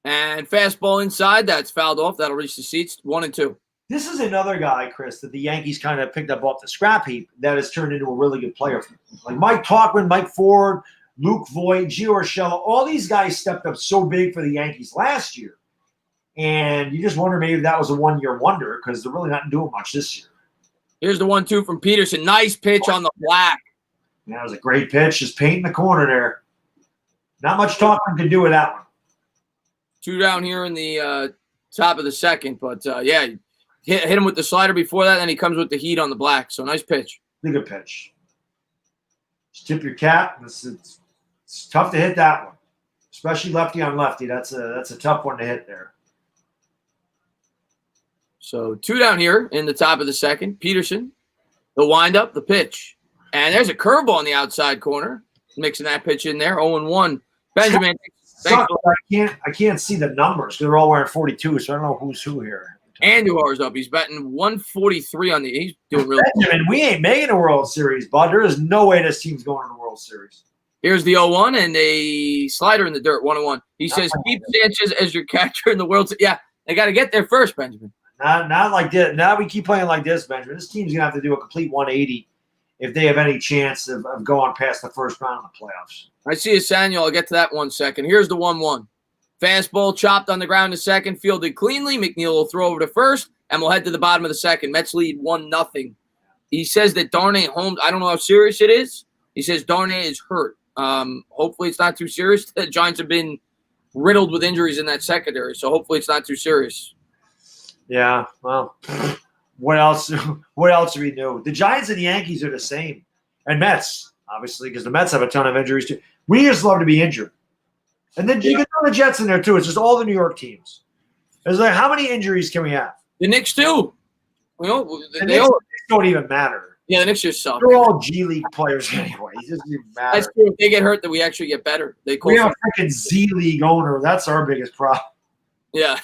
And fastball inside. That's fouled off. That'll reach the seats. 1-2. This is another guy, Chris, that the Yankees kind of picked up off the scrap heap that has turned into a really good player. Like Mike Talkman, Mike Ford, Luke Voigt, Gio Urshela, all these guys stepped up so big for the Yankees last year. And you just wonder maybe that was a one-year wonder because they're really not doing much this year. Here's the 1-2 from Peterson. Nice pitch on the black. Yeah, it was a great pitch. Just painting the corner there. Not much Talkman could do with that one. 2 down here in the top of the second. But, yeah, hit him with the slider before that, and he comes with the heat on the black. So, nice pitch. Good pitch. Just tip your cap. It's tough to hit that one, especially lefty on lefty. That's a tough one to hit there. So 2 down here in the top of the second. Peterson, the windup, the pitch. And there's a curveball on the outside corner. Mixing that pitch in there. 0-1. Benjamin. I can't see the numbers because they're all wearing 42, so I don't know who's who here. Andujar's up. He's batting 143 on the – he's doing really Benjamin, we ain't making a World Series, bud. There is no way this team's going to the World Series. Here's the 0-1 and a slider in the dirt, 1-1. He says, keep Sanchez as your catcher in the World Series. Yeah, they got to get there first, Benjamin. Not like this. Now we keep playing like this, Benjamin. This team's going to have to do a complete 180 if they have any chance of going past the first round of the playoffs. I see a Samuel. I'll get to that 1 second. Here's the 1-1. Fastball chopped on the ground to second, fielded cleanly. McNeil will throw over to first, and we'll head to the bottom of the second. Mets lead 1-0. He says that Darnay Holmes, I don't know how serious it is. He says Darnay is hurt. Hopefully it's not too serious. The Giants have been riddled with injuries in that secondary, so hopefully it's not too serious. Yeah, well, what else? What else do we know? The Giants and the Yankees are the same, and Mets, obviously, because the Mets have a ton of injuries too. We just love to be injured, and then you can throw the Jets in there too. It's just all the New York teams. It's like, how many injuries can we have? The Knicks too. The Knicks don't even matter. Yeah, the Knicks just suck. They're all G League players anyway. It doesn't even matter. That's true. If they get hurt, then we actually get better. We have a freaking Z League owner. That's our biggest problem. Yeah.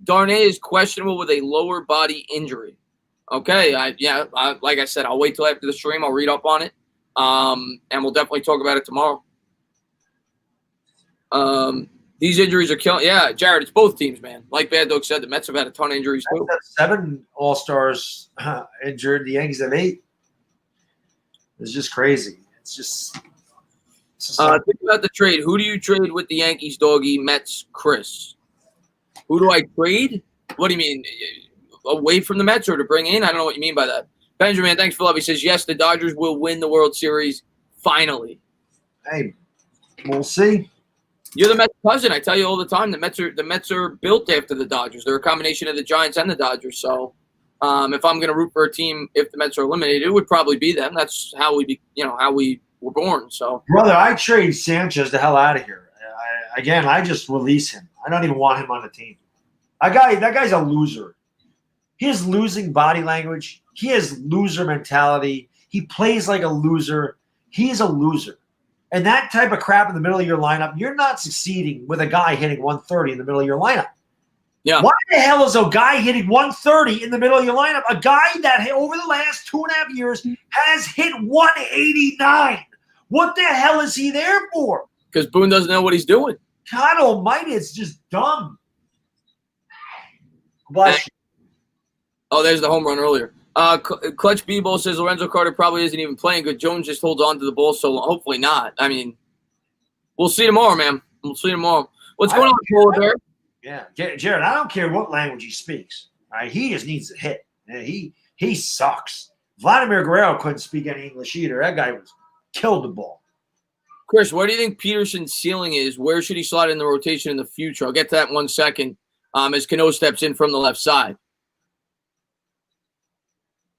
Darnay is questionable with a lower body injury. Okay, like I said, I'll wait till after the stream. I'll read up on it, and we'll definitely talk about it tomorrow. These injuries are killing. Yeah, Jared, it's both teams, man. Like Bad Dog said, the Mets have had a ton of injuries too. 7 All-Stars injured. The Yankees have 8. It's just crazy. It's just think about the trade. Who do you trade with the Yankees, Doggy? Mets, Chris. Who do I trade? What do you mean? Away from the Mets or to bring in? I don't know what you mean by that. Benjamin, thanks for love. He says, yes, the Dodgers will win the World Series finally. Hey, we'll see. You're the Mets cousin. I tell you all the time, the Mets are built after the Dodgers. They're a combination of the Giants and the Dodgers. So if I'm going to root for a team, if the Mets are eliminated, it would probably be them. That's how we were born. So, brother, I trade Sanchez the hell out of here. I just release him. I don't even want him on the team. That guy's a loser. He has losing body language. He has loser mentality. He plays like a loser. He's a loser. And that type of crap in the middle of your lineup, you're not succeeding with a guy hitting 130 in the middle of your lineup. Yeah. Why the hell is a guy hitting 130 in the middle of your lineup? A guy that over the last 2.5 years has hit 189. What the hell is he there for? Because Boone doesn't know what he's doing. God almighty, it's just dumb. Bless you. Oh, there's the home run earlier. Clutch B-Ball says Lorenzo Carter probably isn't even playing good. Jones just holds on to the ball so long. Hopefully not. I mean, we'll see tomorrow, man. We'll see tomorrow. What's going on, Polar Bear? Yeah, Jared, I don't care what language he speaks. All right? He just needs to hit. He sucks. Vladimir Guerrero couldn't speak any English either. That guy killed the ball. Chris, what do you think Peterson's ceiling is? Where should he slide in the rotation in the future? I'll get to that in 1 second as Cano steps in from the left side.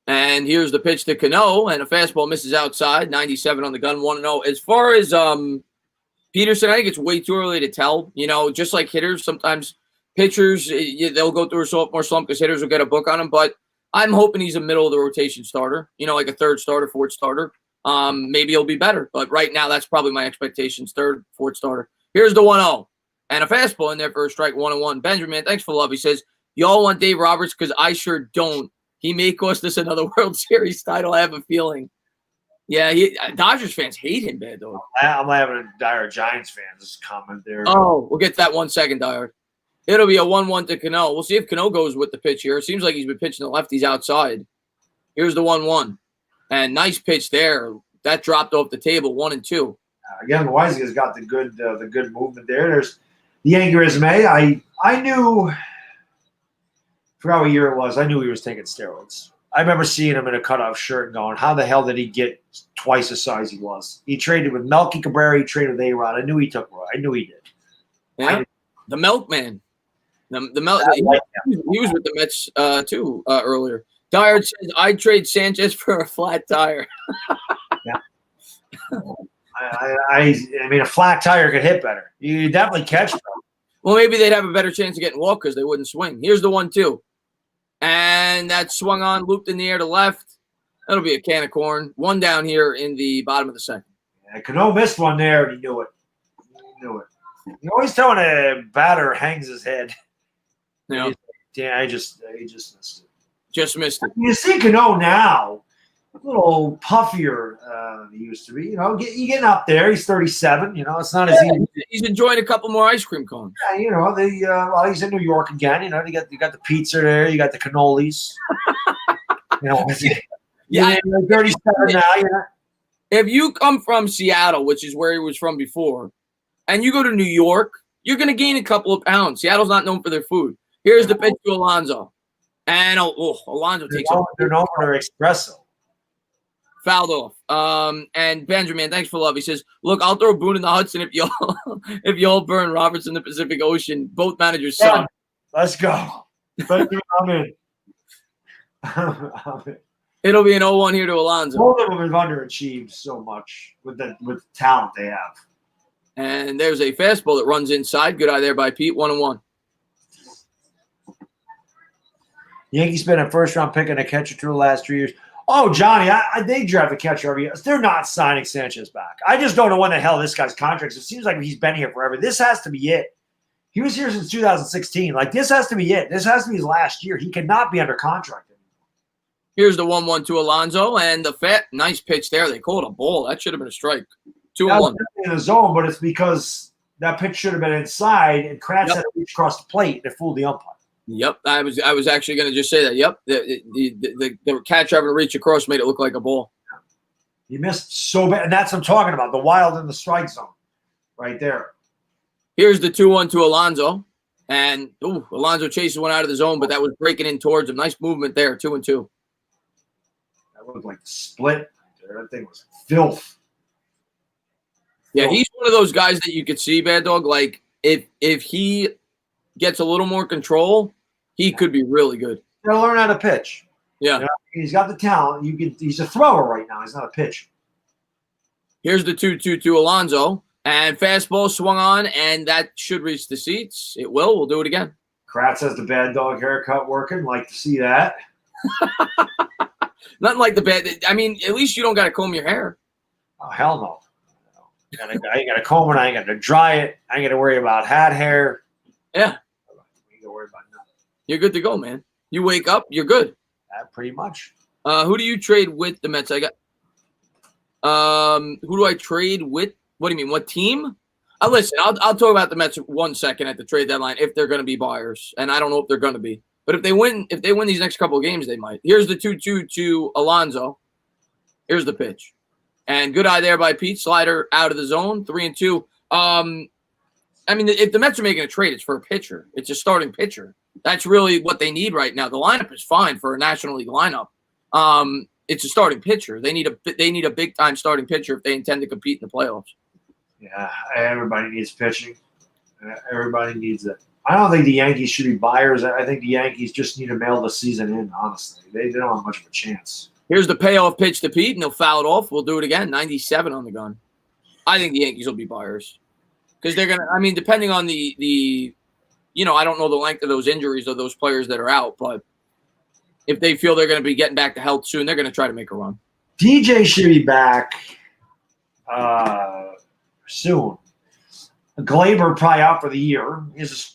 And here's the pitch to Cano, and a fastball misses outside, 97 on the gun, 1-0. As far as Peterson, I think it's way too early to tell. You know, just like hitters, sometimes pitchers, they'll go through a sophomore slump because hitters will get a book on them. But I'm hoping he's a middle of the rotation starter, you know, like a third starter, fourth starter. Maybe he'll be better. But right now, that's probably my expectations, third, fourth starter. Here's the 1-0. And a fastball in there for a strike, 1-1. Benjamin, thanks for love. He says, y'all want Dave Roberts because I sure don't. He may cost us another World Series title, I have a feeling. Yeah, Dodgers fans hate him, bad dog. I'm having a dire Giants fans comment there. Oh, we'll get to that 1 second, Dyer. It'll be a 1-1 to Cano. We'll see if Cano goes with the pitch here. It seems like he's been pitching the lefties outside. Here's the 1-1. And nice pitch there. That dropped off the table, 1-2. Again, Weisiger's got the good movement there. There's the Yankee resume. I knew – forgot what year it was. I knew he was taking steroids. I remember seeing him in a cutoff shirt and going, how the hell did he get twice the size he was? He traded with Melky Cabrera. He traded with A-Rod. I knew he took – I knew he did. Yeah, the Milkman. He was with the Mets too earlier. Dyer says, I'd trade Sanchez for a flat tire. Yeah. I mean, a flat tire could hit better. You definitely catch them. Well, maybe they'd have a better chance of getting walked because they wouldn't swing. Here's the 1-2. And that swung on, looped in the air to left. That'll be a can of corn. One down here in the bottom of the second. Yeah, Cano missed one there, and he knew it. You always tell when a batter hangs his head. Yeah. He just missed it. Just missed it. You see Cano now, a little puffier than he used to be. You know, he's getting up there. He's 37. You know, it's not as easy. He's enjoying a couple more ice cream cones. Yeah, you know, he's in New York again. You know, you got the pizza there. You got the cannolis. You know, yeah, 37 now. You know. If you come from Seattle, which is where he was from before, and you go to New York, you're going to gain a couple of pounds. Seattle's not known for their food. Here's the pitch to Alonso. And Alonso takes it. They're known for their espresso. Fouled off. And Benjamin, thanks for love. He says, look, I'll throw Boone in the Hudson if y'all burn Roberts in the Pacific Ocean. Both managers suck. Let's go. I'm in. It'll be an 0-1 here to Alonso. Both of them have underachieved so much with the talent they have. And there's a fastball that runs inside. Good eye there by Pete. 1-1. Yankees spent a first-round pick and a catcher through the last 3 years. Oh, Johnny, they draft a catcher every year. They're not signing Sanchez back. I just don't know when the hell this guy's contract is. It seems like he's been here forever. This has to be it. He was here since 2016. Like, this has to be it. This has to be his last year. He cannot be under contract anymore. Here's the 1-1 to Alonso, and the nice pitch there. They called a ball. That should have been a strike. 2-1. In the zone, but it's because that pitch should have been inside, and Kratz had to reach across the plate, and it fooled the umpire. Yep, I was actually going to just say that. Yep, the catcher having to reach across made it look like a ball. He missed so bad, and that's what I'm talking about, the wild in the strike zone right there. Here's the 2-1 to Alonso, and Alonso chases one out of the zone, but that was breaking in towards him. Nice movement there, 2-2. That looked like split. That thing was filth. Yeah, he's one of those guys that you could see, Bad Dog. Like if he gets a little more control, he could be really good. Gotta learn how to pitch. Yeah, you know, he's got the talent. He's a thrower right now. He's not a pitcher. Here's the 2-2 to Alonso, and fastball swung on, and that should reach the seats. It will. We'll do it again. Kratz has the Bad Dog haircut working. Like to see that. Nothing like the bad. I mean, at least you don't got to comb your hair. Oh, hell no. I ain't got to comb it. I ain't got to dry it. I ain't got to worry about hat hair. Yeah. I ain't got to worry about nothing. You're good to go, man. You wake up, you're good. Pretty much. Who do you trade with the Mets? I got. Who do I trade with? What do you mean? What team? Listen, I'll talk about the Mets 1 second at the trade deadline if they're going to be buyers, and I don't know if they're going to be. But if they win these next couple of games, they might. Here's the 2-2 to Alonso. Here's the pitch. And good eye there by Pete. Slider out of the zone, 3-2. I mean, if the Mets are making a trade, it's for a pitcher. It's a starting pitcher. That's really what they need right now. The lineup is fine for a National League lineup. It's a starting pitcher. They need a big-time starting pitcher if they intend to compete in the playoffs. Yeah, everybody needs pitching. Everybody needs it. I don't think the Yankees should be buyers. I think the Yankees just need to mail the season in, honestly. They don't have much of a chance. Here's the payoff pitch to Pete, and he'll foul it off. We'll do it again. 97 on the gun. I think the Yankees will be buyers. Because they're going to – I mean, depending on the I don't know the length of those injuries of those players that are out, but if they feel they're going to be getting back to health soon, they're going to try to make a run. DJ should be back soon. Glaber probably out for the year. He has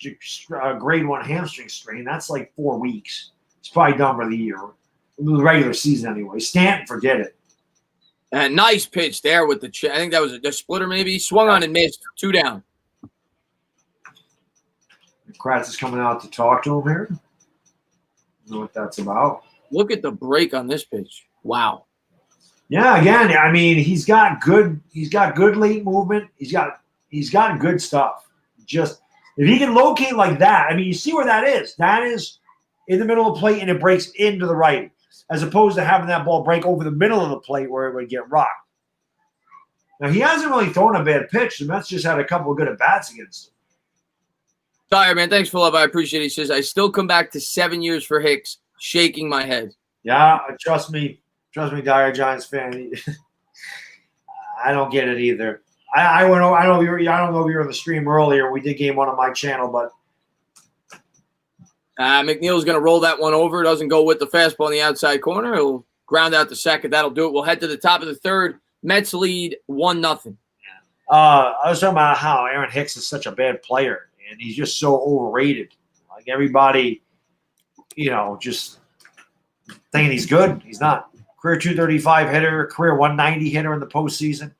a grade 1 hamstring strain. That's like 4 weeks. He's probably done for the year. The regular season anyway. Stanton, forget it. And nice pitch there with the I think that was a splitter maybe. Swung on and missed. 2 down. Kratz is coming out to talk to him here. I don't know what that's about. Look at the break on this pitch. Wow. Yeah, again, I mean, he's got good late movement. He's got good stuff. Just if he can locate like that, I mean, you see where that is. That is in the middle of the plate and it breaks into the right, as opposed to having that ball break over the middle of the plate where it would get rocked. Now, he hasn't really thrown a bad pitch. The Mets just had a couple of good at-bats against him. Tyre, man, thanks for love. I appreciate it. He says, I still come back to 7 years for Hicks, shaking my head. Yeah, trust me, Dyer Giants fan. I don't get it either. I don't know if you were in the stream earlier. We did game 1 on my channel, but McNeil's going to roll that one over. Doesn't go with the fastball in the outside corner. He'll ground out the second. That'll do it. We'll head to the top of the third. Mets lead 1-0. I was talking about how Aaron Hicks is such a bad player, and he's just so overrated. Like everybody, just thinking he's good. He's not. Career 235 hitter, career 190 hitter in the postseason.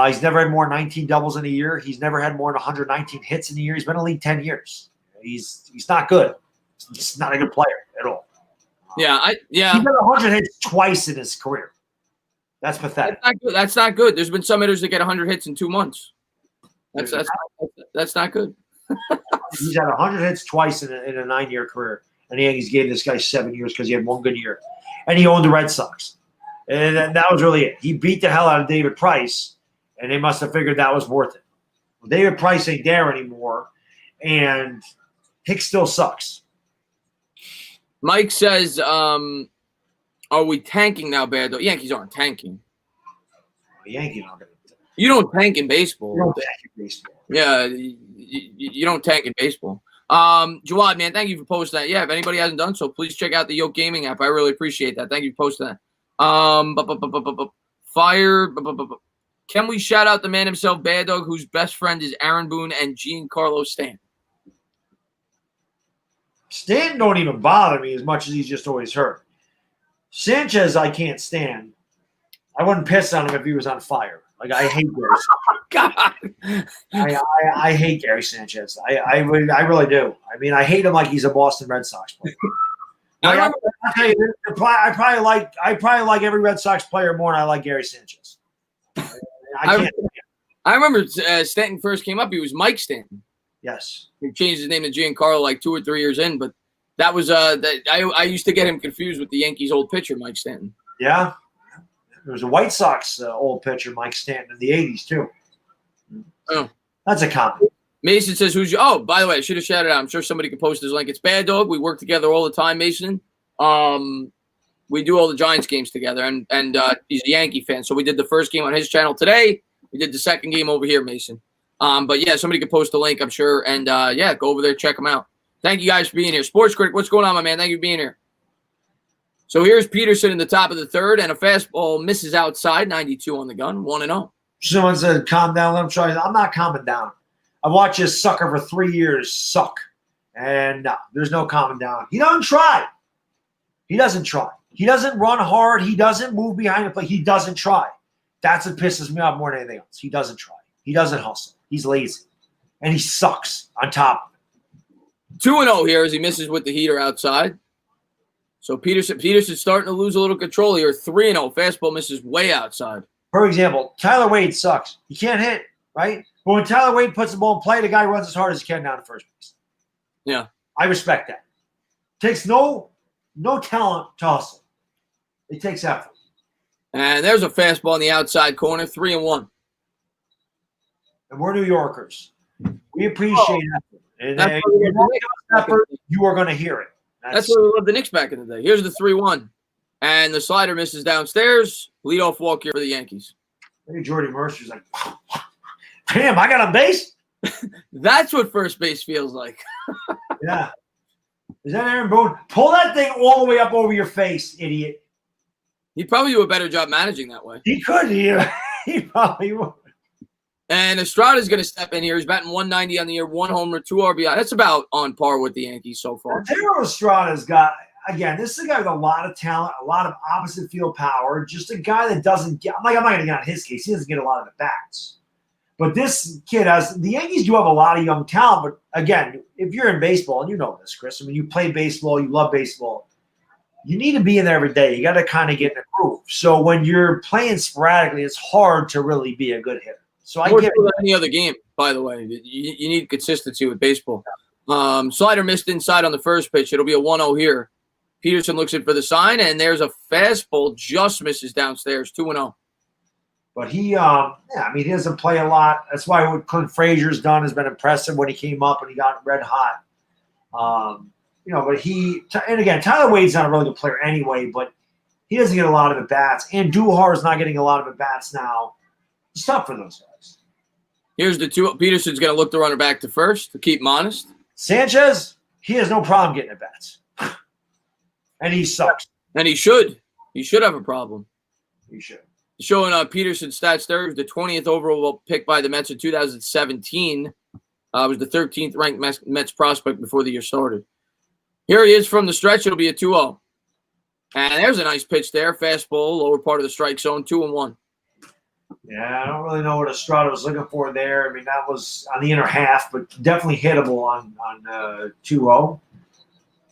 He's never had more than 19 doubles in a year. He's never had more than 119 hits in a year. He's been in the league 10 years. He's not good. He's not a good player at all. Yeah. He's been 100 hits twice in his career. That's pathetic. That's not good. There's been some hitters that get 100 hits in 2 months. That's not good. He's had 100 hits twice in a 9-year career. And the Yankees gave this guy 7 years because he had 1 good year. And he owned the Red Sox. And that was really it. He beat the hell out of David Price, and they must have figured that was worth it. Well, David Price ain't there anymore, and Hicks still sucks. Mike says, are we tanking now, Bad Dog? Yankees aren't tanking. The Yankees aren't going to. You don't tank in baseball. You don't tank in baseball. Yeah, you don't tank in baseball. Jawad, man, thank you for posting that. Yeah, if anybody hasn't done so, please check out the Yoke Gaming app. I really appreciate that. Thank you for posting that. Fire. Can we shout out the man himself, Bad Dog, whose best friend is Aaron Boone and Giancarlo Stanton? Stanton don't even bother me as much as he's just always hurt. Sanchez, I can't stand. I wouldn't piss on him if he was on fire. Like, I hate this. God. I hate Gary Sanchez. I really do. I mean, I hate him like he's a Boston Red Sox player. Like, I tell you, I probably like every Red Sox player more than I like Gary Sanchez. I remember Stanton first came up. He was Mike Stanton. Yes. He changed his name to Giancarlo like 2 or 3 years in, but that was I used to get him confused with the Yankees' old pitcher, Mike Stanton. Yeah. There was a White Sox old pitcher, Mike Stanton, in the 80s, too. Oh. That's a comment. Mason says, who's your – oh, by the way, I should have shouted out. I'm sure somebody could post his link. It's Bad Dog. We work together all the time, Mason. We do all the Giants games together, and he's a Yankee fan. So we did the first game on his channel today. We did the second game over here, Mason. But, yeah, somebody could post a link, I'm sure. And, yeah, go over there, check them out. Thank you guys for being here. Sports Critic, what's going on, my man? Thank you for being here. So here's Peterson in the top of the third, and a fastball misses outside, 92 on the gun, 1-0. Someone said, calm down, let him try. I'm not calming down. I watched this sucker for 3 years suck. And no, there's no calming down. He doesn't try. He doesn't try. He doesn't run hard. He doesn't move behind the plate. He doesn't try. That's what pisses me off more than anything else. He doesn't try. He doesn't hustle. He's lazy. And he sucks on top of it. 2-0 here as he misses with the heater outside. So Peterson's starting to lose a little control here. 3-0. Fastball misses way outside. For example, Tyler Wade sucks. He can't hit, right? But when Tyler Wade puts the ball in play, the guy runs as hard as he can down to first base. Yeah. I respect that. Takes no talent to hustle. It takes effort. And there's a fastball in the outside corner, 3-1. And we're New Yorkers. We appreciate effort. And effort, you are going to hear it. That's why we love the Knicks back in the day. Here's the 3-1. And the slider misses downstairs. Leadoff walk here for the Yankees. Maybe Jordy Mercer's like, damn, I got on base? That's what first base feels like. Yeah. Is that Aaron Boone? Pull that thing all the way up over your face, idiot. He'd probably do a better job managing that way. He could. He probably would. And Estrada's going to step in here. He's batting 190 on the year, 1 homer, 2 RBI. That's about on par with the Yankees so far. Thairo Estrada's got, again, this is a guy with a lot of talent, a lot of opposite field power, just a guy that doesn't get – I'm not going to get on his case. He doesn't get a lot of at-bats. But this kid has – the Yankees do have a lot of young talent. But, again, if you're in baseball, and you know this, Chris, I mean, you play baseball, you love baseball, you need to be in there every day. You got to kind of get in a groove. So when you're playing sporadically, it's hard to really be a good hitter. So I get any other game, by the way. You need consistency with baseball. Slider missed inside on the first pitch. It'll be a 1-0 here. Peterson looks in for the sign, and there's a fastball just misses downstairs, 2-0. But he doesn't play a lot. That's why what Clint Frazier's done has been impressive when he came up and he got red hot. But and again, Tyler Wade's not a really good player anyway, but he doesn't get a lot of at-bats. And Duhar is not getting a lot of at-bats now. It's tough for those guys. Here's the 2. Peterson's going to look the runner back to first to keep him honest. Sanchez, he has no problem getting at-bats. And he sucks. And he should. He should have a problem. He should. Showing Peterson's stats there. He was the 20th overall pick by the Mets in 2017. Was the 13th ranked Mets prospect before the year started. Here he is from the stretch. It'll be a 2-0. And there's a nice pitch there. Fastball, lower part of the strike zone, 2-1. Yeah, I don't really know what Estrada was looking for there. I mean, that was on the inner half, but definitely hittable on 2-0.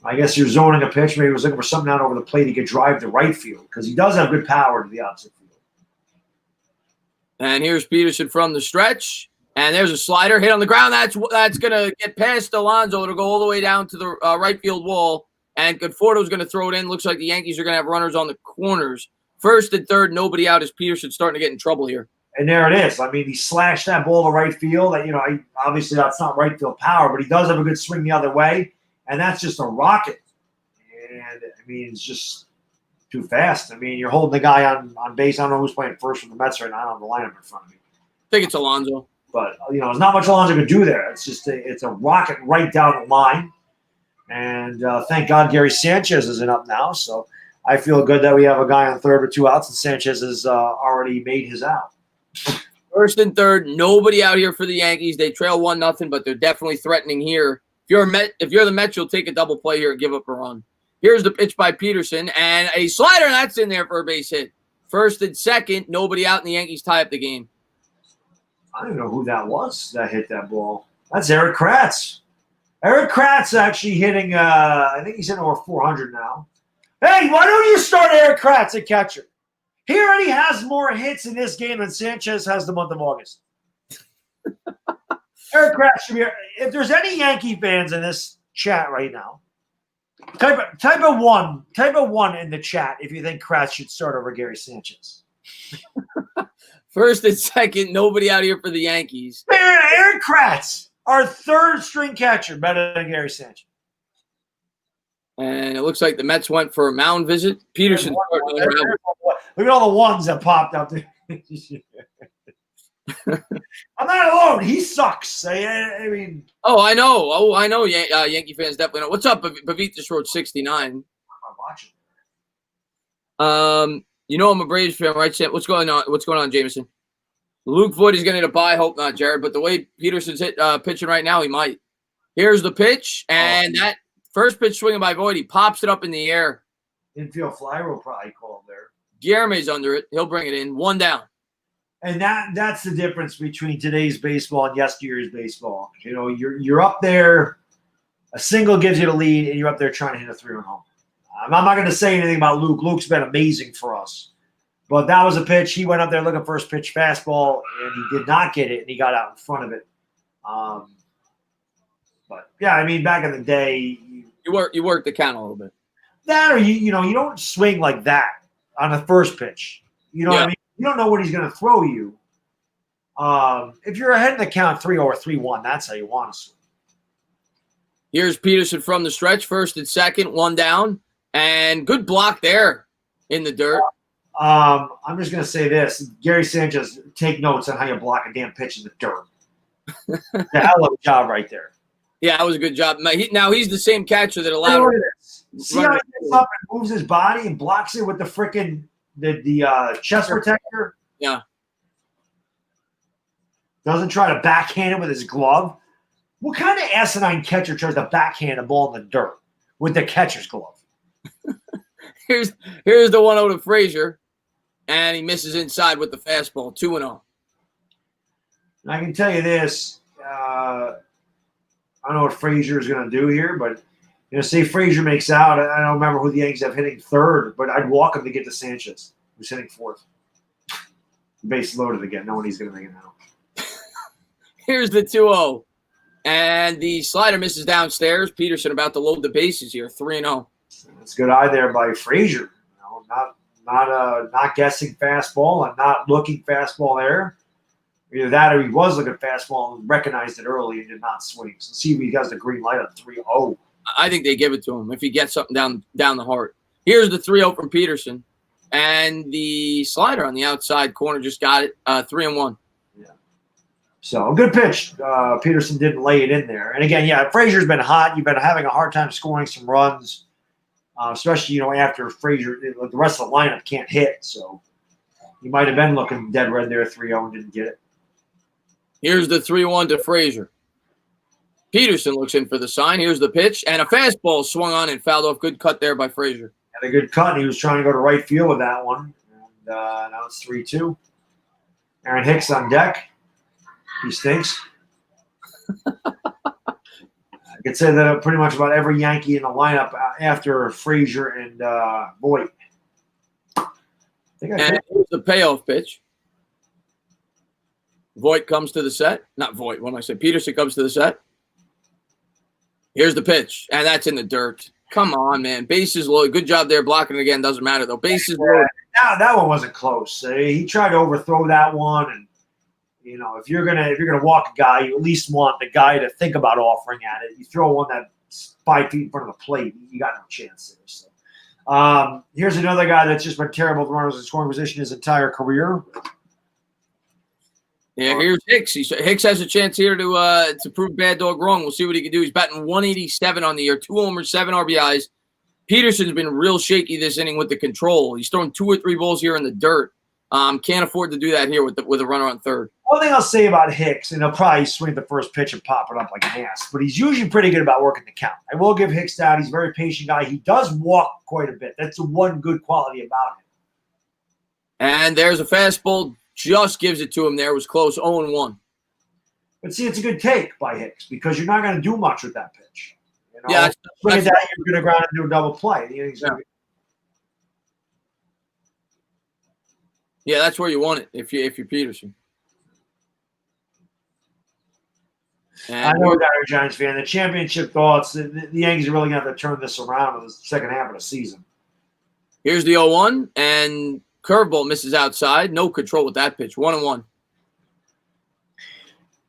I guess you're zoning a pitch. Maybe he was looking for something out over the plate he could drive to right field because he does have good power to the opposite field. And here's Peterson from the stretch. And there's a slider hit on the ground. That's going to get past Alonso. It'll go all the way down to the right field wall. And Conforto's going to throw it in. Looks like the Yankees are going to have runners on the corners. First and third, nobody out as Peterson starting to get in trouble here. And there it is. I mean, he slashed that ball to right field. Obviously that's not right field power, but he does have a good swing the other way. And that's just a rocket. And, I mean, it's just too fast. I mean, you're holding the guy on base. I don't know who's playing first for the Mets right now. I don't have the lineup in front of me. I think it's Alonso. But, there's not much Alonso can do there. It's just it's a rocket right down the line. And thank God Gary Sanchez isn't up now. So I feel good that we have a guy on third with 2 outs, and Sanchez has already made his out. First and third, nobody out here for the Yankees. They trail 1-0, but they're definitely threatening here. If you're the Mets, you'll take a double play here and give up a run. Here's the pitch by Peterson, and a slider that's in there for a base hit. First and second, nobody out, and the Yankees tie up the game. I don't even know who that was that hit that ball. That's Eric Kratz. Eric Kratz actually hitting, I think he's hitting over 400 now. Hey, why don't you start Eric Kratz at catcher? He already has more hits in this game than Sanchez has the month of August. Eric Kratz should be. If there's any Yankee fans in this chat right now, type of one in the chat if you think Kratz should start over Gary Sanchez. First and second, nobody out here for the Yankees. Eric Kratz, our third string catcher, better than Gary Sanchez. And it looks like the Mets went for a mound visit. Peterson. Look at all the ones that popped up there. I'm not alone. He sucks. I mean. Oh, I know. Yankee fans definitely know. What's up, Bavita wrote 69. I'm watching. I'm a Braves fan, right, Sam? What's going on, Jameson? Luke Voigt is going to get a bye. Hope not, Jared. But the way Peterson's pitching right now, he might. Here's the pitch, and that first pitch swinging by Voigt, he pops it up in the air. Infield flyer will probably call him there. Guillerme's under it. He'll bring it in. 1 down. And that's the difference between today's baseball and yesterday's baseball. You're up there, a single gives you the lead, and you're up there trying to hit a 3-run home. I'm not going to say anything about Luke. Luke's been amazing for us. But that was a pitch. He went up there looking for his pitch fastball, and he did not get it, and he got out in front of it. But, yeah, I mean, back in the day. You work the count a little bit. That or, you don't swing like that on the first pitch. You know what I mean? You don't know what he's going to throw you. If you're ahead in the count 3-0 or 3-1, that's how you want to swing. Here's Peterson from the stretch, first and second, 1 down. And good block there in the dirt. I'm just going to say this. Gary Sanchez, take notes on how you block a damn pitch in the dirt. The hell of a job right there. Yeah, that was a good job. Now he's the same catcher that allowed him. See how he gets up and moves his body and blocks it with the freaking the chest protector? Yeah. Doesn't try to backhand it with his glove. What kind of asinine catcher tries to backhand a ball in the dirt with the catcher's glove? Here's the 1-0 to Frazier, and he misses inside with the fastball, 2-0. I can tell you this. I don't know what Frazier is going to do here, but say Frazier makes out. I don't remember who the Yankees have hitting third, but I'd walk him to get to Sanchez, who's hitting fourth. Base loaded again. No one he's going to make it now. Here's the 2-0, and the slider misses downstairs. Peterson about to load the bases here, 3-0. That's a good eye there by Frazier. Not guessing fastball and not looking fastball there. Either that or he was looking fastball and recognized it early and did not swing. So see if he has the green light on 3-0. I think they give it to him if he gets something down the heart. Here's the 3-0 from Peterson. And the slider on the outside corner just got it, 3-1. Yeah. So a good pitch. Peterson didn't lay it in there. And again, Frazier's been hot. You've been having a hard time scoring some runs, especially, after Frazier, the rest of the lineup can't hit. So you might have been looking dead red there, 3-0, and didn't get it. Here's the 3-1 to Frazier. Peterson looks in for the sign. Here's the pitch, and a fastball swung on and fouled off. Good cut there by Frazier. Had a good cut, and he was trying to go to right field with that one. And now it's 3-2. Aaron Hicks on deck. He stinks. I could say that pretty much about every Yankee in the lineup after Frazier and Voigt. And here's the payoff pitch. Voigt comes to the set. Not Voigt. What am I saying? Peterson comes to the set. Here's the pitch, and that's in the dirt. Come on, man. Bases loaded. Good job there blocking it again. Doesn't matter, though. Bases loaded. That one wasn't close. He tried to overthrow that one, and if you're gonna walk a guy, you at least want the guy to think about offering at it. You throw one that's 5 feet in front of the plate, you got no chance there. So, here's another guy that's just been terrible with runners in scoring position his entire career. Yeah, here's Hicks. Hicks has a chance here to prove Bad Dog wrong. We'll see what he can do. He's batting 187 on the year, 2 homers, 7 RBIs. Peterson's been real shaky this inning with the control. He's thrown 2 or 3 balls here in the dirt. Can't afford to do that here with a runner on third. One thing I'll say about Hicks, and he'll probably swing the first pitch and pop it up like an ass, but he's usually pretty good about working the count. I will give Hicks that. He's a very patient guy. He does walk quite a bit. That's the one good quality about him. And there's a fastball. Just gives it to him there. It was close, 0-1. But see, it's a good take by Hicks because you're not going to do much with that pitch. You know? Yeah, look at that. You're going to ground and do a double play. Yeah, that's where you want it if you're Peterson. And I know you're a Giants fan. The championship thoughts, the Yankees are really going to have to turn this around in the second half of the season. Here's the 0-1, and curveball misses outside. No control with that pitch. 1-1.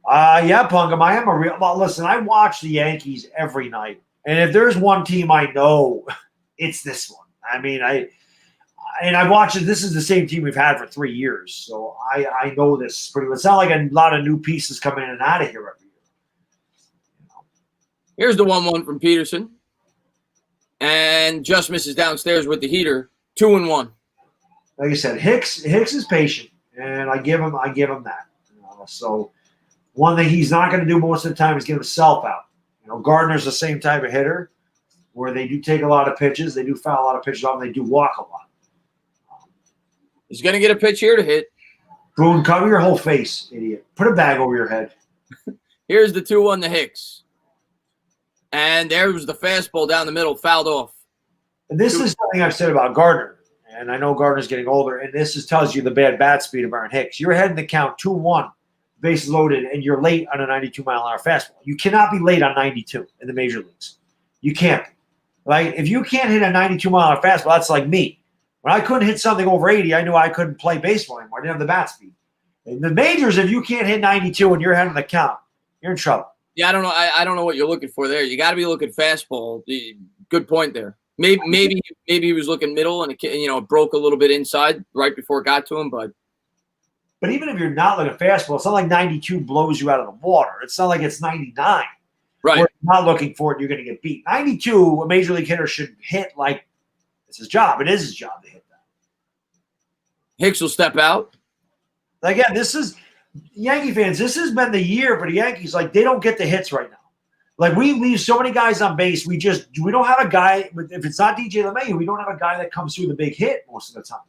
Yeah, Pungam, I am a real – well, listen, I watch the Yankees every night. And if there's one team I know, it's this one. I mean, I've watched it. This is the same team we've had for 3 years. So I know this pretty well. It's not like a lot of new pieces coming in and out of here every year. Here's the 1-1 from Peterson. And just misses downstairs with the heater. 2-1. Like I said, Hicks is patient, and I give him that. So one thing he's not going to do most of the time is get himself out. Gardner's the same type of hitter where they do take a lot of pitches, they do foul a lot of pitches off, and they do walk a lot. He's going to get a pitch here to hit. Boone, cover your whole face, idiot. Put a bag over your head. Here's the 2-1 to Hicks. And there was the fastball down the middle, fouled off. And this is something I've said about Gardner. And I know Gardner's getting older, and this tells you the bad bat speed of Aaron Hicks. You're heading the count 2-1, bases loaded, and you're late on a 92-mile-an-hour fastball. You cannot be late on 92 in the major leagues. You can't be. Like, if you can't hit a 92-mile-an-hour fastball, that's like me. When I couldn't hit something over 80, I knew I couldn't play baseball anymore. I didn't have the bat speed. In the majors, if you can't hit 92 and you're heading the count, you're in trouble. Yeah, I don't know. I don't know what you're looking for there. You got to be looking fastball. Good point there. Maybe he was looking middle and it broke a little bit inside right before it got to him. But even if you're not looking fastball, it's not like 92 blows you out of the water. It's not like it's 99. Right. Where you're not looking for it, you're going to get beat. 92, a major league hitter should hit like it's his job. It is his job to hit that. Hicks will step out. Again, this is Yankee fans. This has been the year for the Yankees. Like, they don't get the hits right now. Like, we leave so many guys on base. We don't have a guy. If it's not DJ LeMahieu, we don't have a guy that comes through the big hit most of the time.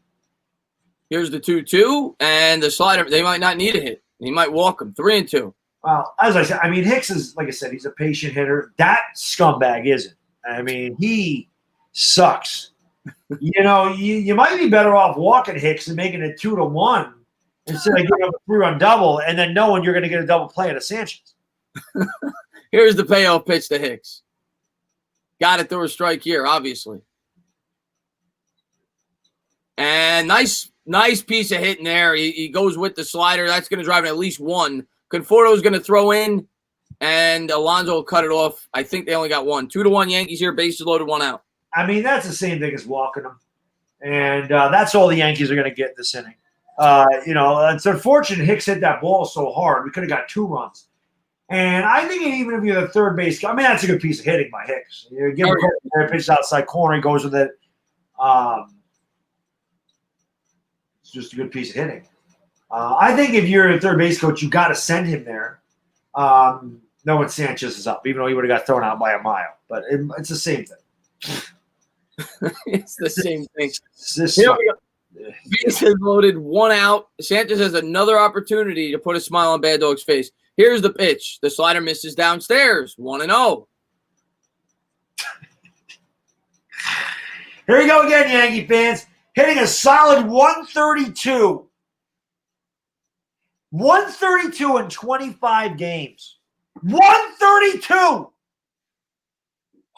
Here's the 2-2 and the slider. They might not need a hit. He might walk him. 3-2. Well, as I said, Hicks is, like I said, he's a patient hitter. That scumbag isn't. He sucks. You might be better off walking Hicks and making it 2-1 instead of giving him a 3-run double and then knowing you're going to get a double play at a Sanchez. Here's the payoff pitch to Hicks. Got it through a strike here, obviously. And nice piece of hitting there. He goes with the slider. That's going to drive in at least one. Conforto's going to throw in, and Alonso will cut it off. I think they only got one. 2-1 Yankees here, bases loaded, 1 out. That's the same thing as walking them. And that's all the Yankees are going to get this inning. It's unfortunate Hicks hit that ball so hard. We could have got 2 runs. And I think even if you're the third base, that's a good piece of hitting by Hicks. You give him a pitch outside corner, he goes with it. It's just a good piece of hitting. I think if you're a third base coach, you got to send him there. Knowing Sanchez is up, even though he would have got thrown out by a mile. But it's the same thing. It's the same thing. Here we go. Bases loaded, 1 out. Sanchez has another opportunity to put a smile on Bad Dog's face. Here's the pitch. The slider misses downstairs. 1-0. Here we go again, Yankee fans. Hitting a solid 132. 132 in 25 games. 132!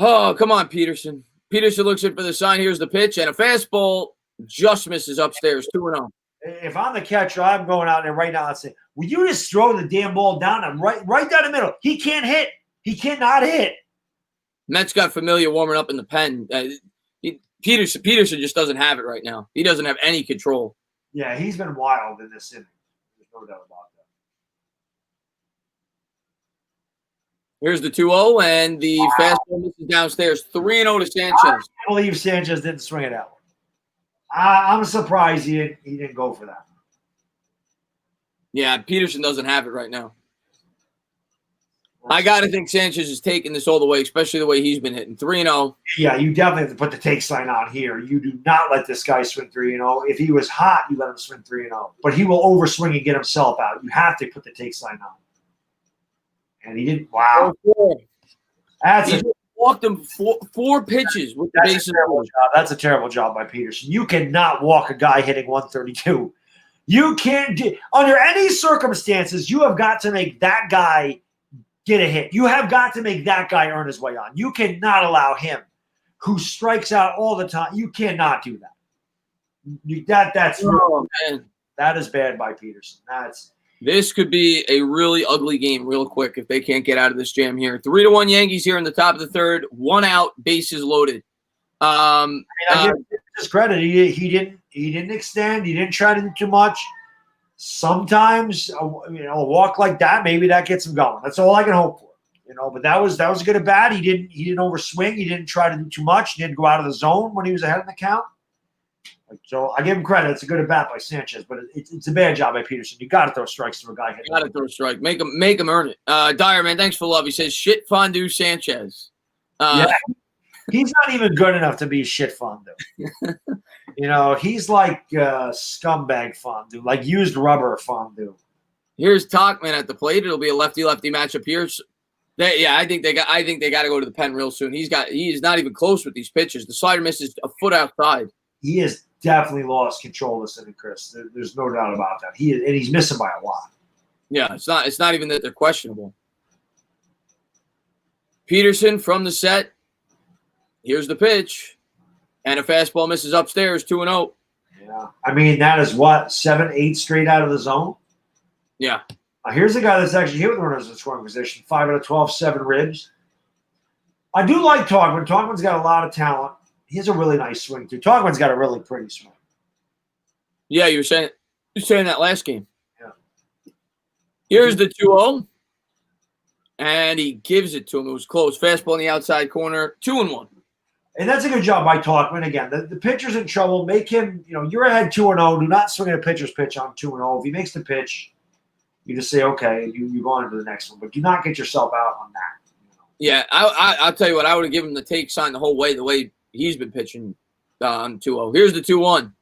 Oh, come on, Peterson. Peterson looks in for the sign. Here's the pitch, and a fastball just misses upstairs. 2-0. If I'm the catcher, I'm going out there right now and saying, will you just throw the damn ball down and right down the middle? He can't hit. He cannot hit. Mets got Familia warming up in the pen. Peterson just doesn't have it right now. He doesn't have any control. Yeah, he's been wild in this inning. There's no doubt about that. Here's the 2-0, and the fastball misses downstairs. 3-0 to Sanchez. I can't believe Sanchez didn't swing it out. I'm surprised he didn't go for that. Yeah, Peterson doesn't have it right now. I got to think Sanchez is taking this all the way, especially the way he's been hitting. 3-0. Yeah, you definitely have to put the take sign on here. You do not let this guy swing 3-0. If he was hot, you let him swing 3-0. But he will overswing and get himself out. You have to put the take sign on. And he didn't. Wow. He walked him four pitches with the bases. That's a terrible job by Peterson. You cannot walk a guy hitting 132. You can't do under any circumstances. You have got to make that guy get a hit. You have got to make that guy earn his way on. You cannot allow him, who strikes out all the time. You cannot do that. That is bad by Peterson. This could be a really ugly game real quick if they can't get out of this jam here. 3-1 Yankees here in the top of the third. 1 out, bases loaded. I give his credit. He didn't extend. He didn't try to do too much. Sometimes a walk like that, maybe that gets him going. That's all I can hope for. But that was good at bat. He didn't overswing. He didn't try to do too much. He didn't go out of the zone when he was ahead in the count. So I give him credit. It's a good at bat by Sanchez, but it's a bad job by Peterson. You got to throw strikes to a guy. You got to throw a strike. Make him earn it. Dyer, man, thanks for the love. He says shit fondue Sanchez. Yeah, he's not even good enough to be shit fondue. He's like scumbag fondue, like used rubber fondue. Here's Tachman at the plate. It'll be a lefty-lefty matchup here. I think they got to go to the pen real soon. He is not even close with these pitches. The slider misses a foot outside. He has definitely lost control of this inning, Chris. There's no doubt about that. He's missing by a lot. Yeah, it's not even that they're questionable. Peterson from the set. Here's the pitch. And a fastball misses upstairs, 2-0. Yeah. I mean, that is what, 7, 8 straight out of the zone? Yeah. Here's a guy that's actually hit with runners in scoring position. 5 out of 12, 7 ribs. I do like Togman. Togman's got a lot of talent. He has a really nice swing, too. Togman's got a really pretty swing. Yeah, you were saying that last game. Yeah. Here's the 2-0. And he gives it to him. It was close. Fastball in the outside corner, 2-1. And that's a good job by Tauchman. Again, the pitcher's in trouble. Make him, you're ahead 2-0. Do not swing at a pitcher's pitch on 2-0. If he makes the pitch, you just say, okay, you go on to the next one. But do not get yourself out on that. Yeah, I'll tell you what. I would have given him the take sign the way he's been pitching on 2-0. Here's the 2-1.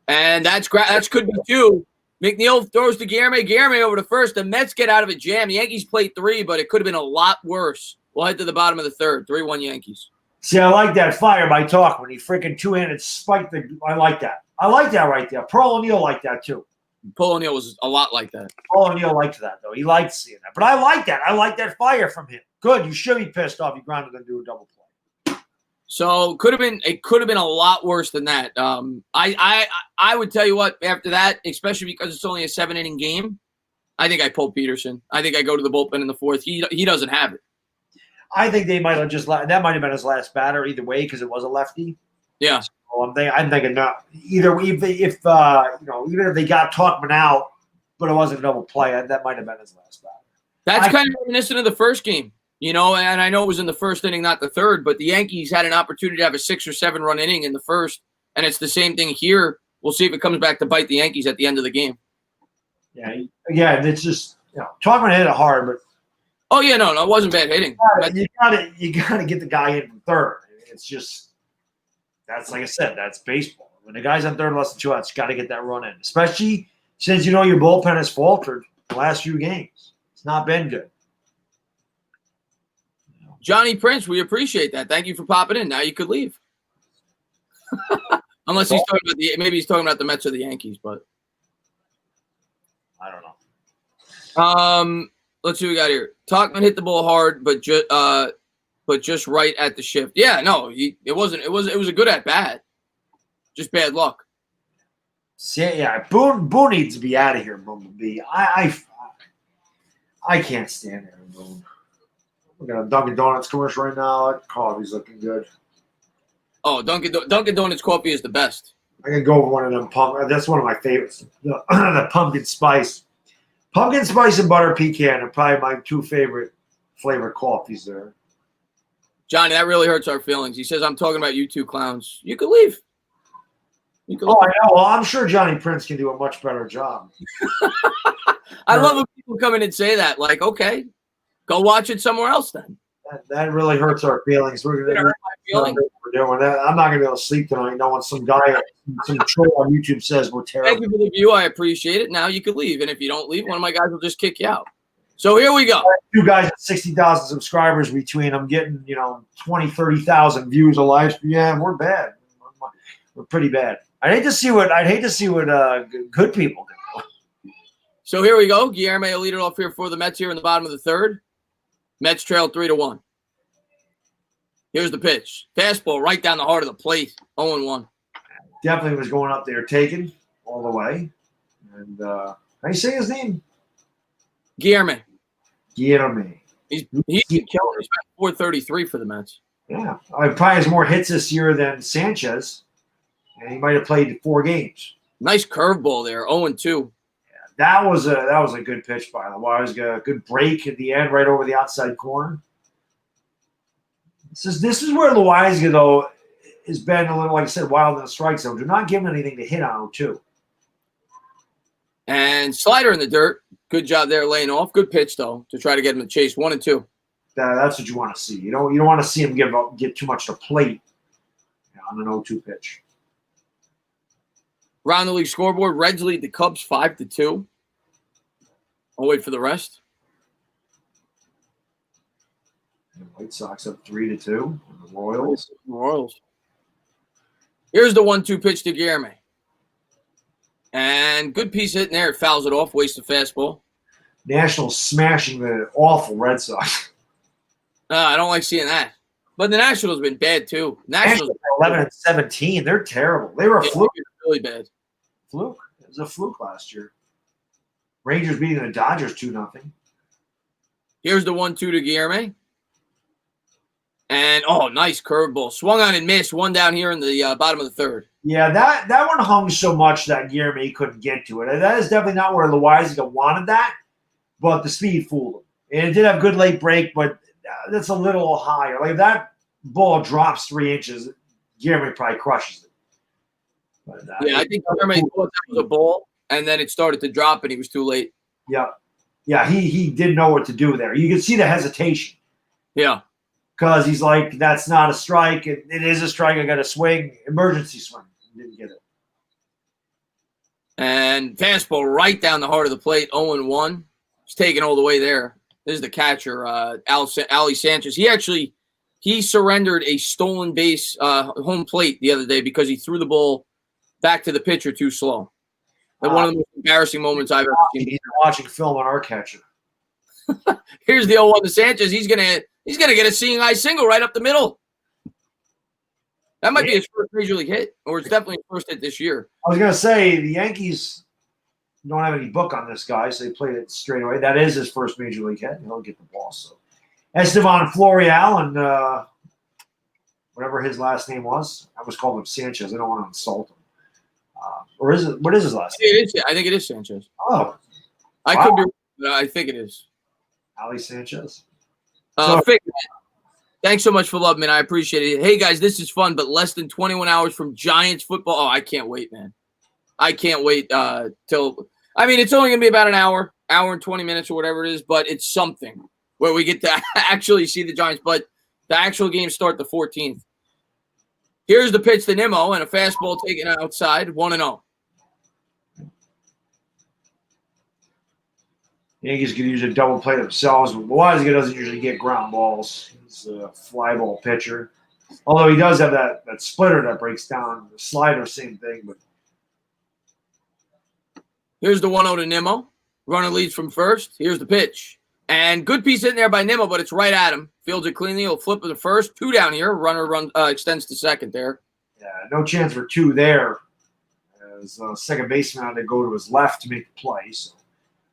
And that could be 2. McNeil throws to Guillerme over to first. The Mets get out of a jam. The Yankees played 3, but it could have been a lot worse. We'll head to the bottom of the third. 3-1 Yankees. See, I like that fire by Tauchman. He freaking two-handed spiked I like that. I like that right there. Paul O'Neill liked that too. Paul O'Neill was a lot like that. Paul O'Neill liked that, though. He liked seeing that. But I like that. I like that fire from him. Good. You should be pissed off. You grounded and do a double play. So it could have been a lot worse than that. I would tell you what, after that, especially because it's only a 7-inning game, I think I pull Peterson. I think I go to the bullpen in the fourth. He doesn't have it. I think they might have that might have been his last batter either way because it was a lefty. Yeah. So I'm thinking not either. Even if they got Tauchman out, but it wasn't a double play, that might have been his last batter. That's kind of reminiscent of the first game, and I know it was in the first inning, not the third, but the Yankees had an opportunity to have a 6 or 7 run inning in the first, and it's the same thing here. We'll see if it comes back to bite the Yankees at the end of the game. Yeah, it's just Tauchman hit it hard, but. Oh yeah, no, it wasn't bad hitting. You gotta get the guy in from third. It's just that's like I said, that's baseball. When the guy's on third less than 2 outs, you gotta get that run in. Especially since your bullpen has faltered the last few games. It's not been good. Johnny Prince, we appreciate that. Thank you for popping in. Now you could leave. Unless he's talking about maybe he's talking about the Mets or the Yankees, but I don't know. Let's see what we got here. Tauchman hit the ball hard, but just right at the shift. Yeah, no, it was a good at bat. Just bad luck. Yeah, Boone needs to be out of here, Bumblebee. I can't stand there, Boone. We got a Dunkin' Donuts commercial right now. That coffee's looking good. Oh, Dunkin' Donuts coffee is the best. I can go over one of them. That's one of my favorites. The pumpkin spice. Pumpkin spice and butter pecan are probably my 2 favorite flavor coffees there. Johnny, that really hurts our feelings. He says, I'm talking about you 2 clowns. You could leave. I know. Well, I'm sure Johnny Prince can do a much better job. I love when people come in and say that. Like, okay, go watch it somewhere else then. That really hurts our feelings. We're doing that. I'm not going to be able to sleep tonight knowing some guy, some troll on YouTube says we're terrible. Thank you for the view. I appreciate it. Now you could leave. And if you don't leave, one of my guys will just kick you out. So here we go. Two guys with 60,000 subscribers between them getting, 20, 30,000 views a live stream. Yeah, we're bad. We're pretty bad. I'd hate to see what good people do. So here we go. Guillermo will lead it off here for the Mets here in the bottom of the third. Mets trail 3-1. Here's the pitch. Fastball right down the heart of the plate. 0-1. Definitely was going up there taken all the way. And how do you say his name? Guillermo. Guillermo. He's been killing. He's got 433 for the Mets. Yeah. He probably has more hits this year than Sanchez. And he might have played 4 games. Nice curveball there. 0-2. That was a good pitch by Loaiza. A good break at the end, right over the outside corner. This is where Loaiza, though, has been a little, like I said, wild in the strike zone. Do not give him anything to hit on 0-2. And slider in the dirt. Good job there laying off. Good pitch, though, to try to get him to chase 1-2. That's what you want to see. You don't want to see him get too much to plate on an 0-2 pitch. Round the league scoreboard. Reds lead the Cubs 5-2. I'll wait for the rest. The White Sox up 3-2. And the Royals. Here's the 1-2 pitch to Guillermo. And good piece hitting there. It fouls it off. Waste of fastball. Nationals smashing the awful Red Sox. I don't like seeing that. But the Nationals have been bad, too. Nationals 11-17. They're terrible. They were a fluke. Really bad. Fluke. It was a fluke last year. Rangers beating the Dodgers 2-0. Here's the 1-2 to Guillermo. And, nice curveball. Swung on and missed. One down here in the bottom of the third. Yeah, that one hung so much that Guillermo couldn't get to it. And that is definitely not where Loaiza wanted that, but the speed fooled him. And it did have good late break, but that's a little higher. Like if that ball drops 3 inches, Guillermo probably crushes it. But, I think Guillermo thought that was a ball, and then it started to drop, and he was too late. Yeah, he didn't know what to do there. You could see the hesitation. Yeah. Because he's like, that's not a strike. It is a strike. I got to swing. Emergency swing. Didn't get it. And fastball right down the heart of the plate. 0-1. He's taken all the way there. This is the catcher, Ali Sanchez. He surrendered a stolen base home plate the other day because he threw the ball back to the pitcher too slow. One of the most embarrassing moments I've ever seen. He's watching film on our catcher. Here's the 0-1 to Sanchez. He's gonna get a seeing eye single right up the middle. That might be his first major league hit, or it's definitely his first hit this year. I was gonna say the Yankees don't have any book on this guy, so they played it straight away. That is his first major league hit, and he'll get the ball. So Estevan Florial and whatever his last name was, I was calling him Sanchez. I don't want to insult him. Or is it? What is his last name? I think it is Sanchez. Oh, I could be. I think it is. Ali Sanchez. Thanks so much for loving me. I appreciate it. Hey, guys, this is fun, but less than 21 hours from Giants football. Oh, I can't wait, man. I can't wait till – I mean, it's only going to be about an hour and 20 minutes or whatever it is, but it's something where we get to actually see the Giants. But the actual games start the 14th. Here's the pitch to Nimmo and a fastball taken outside, 1-0. Yankees could use a double play themselves, but Loaiza doesn't usually get ground balls. He's a fly ball pitcher. Although he does have that splitter that breaks down. The slider, same thing. But here's the 1-0 to Nimmo. Runner leads from first. Here's the pitch. And good piece in there by Nimmo, but it's right at him. Fields it cleanly. He'll flip to the first. 2 down here. Runner extends to second there. Yeah, no chance for 2 there. As second baseman had to go to his left to make the play. So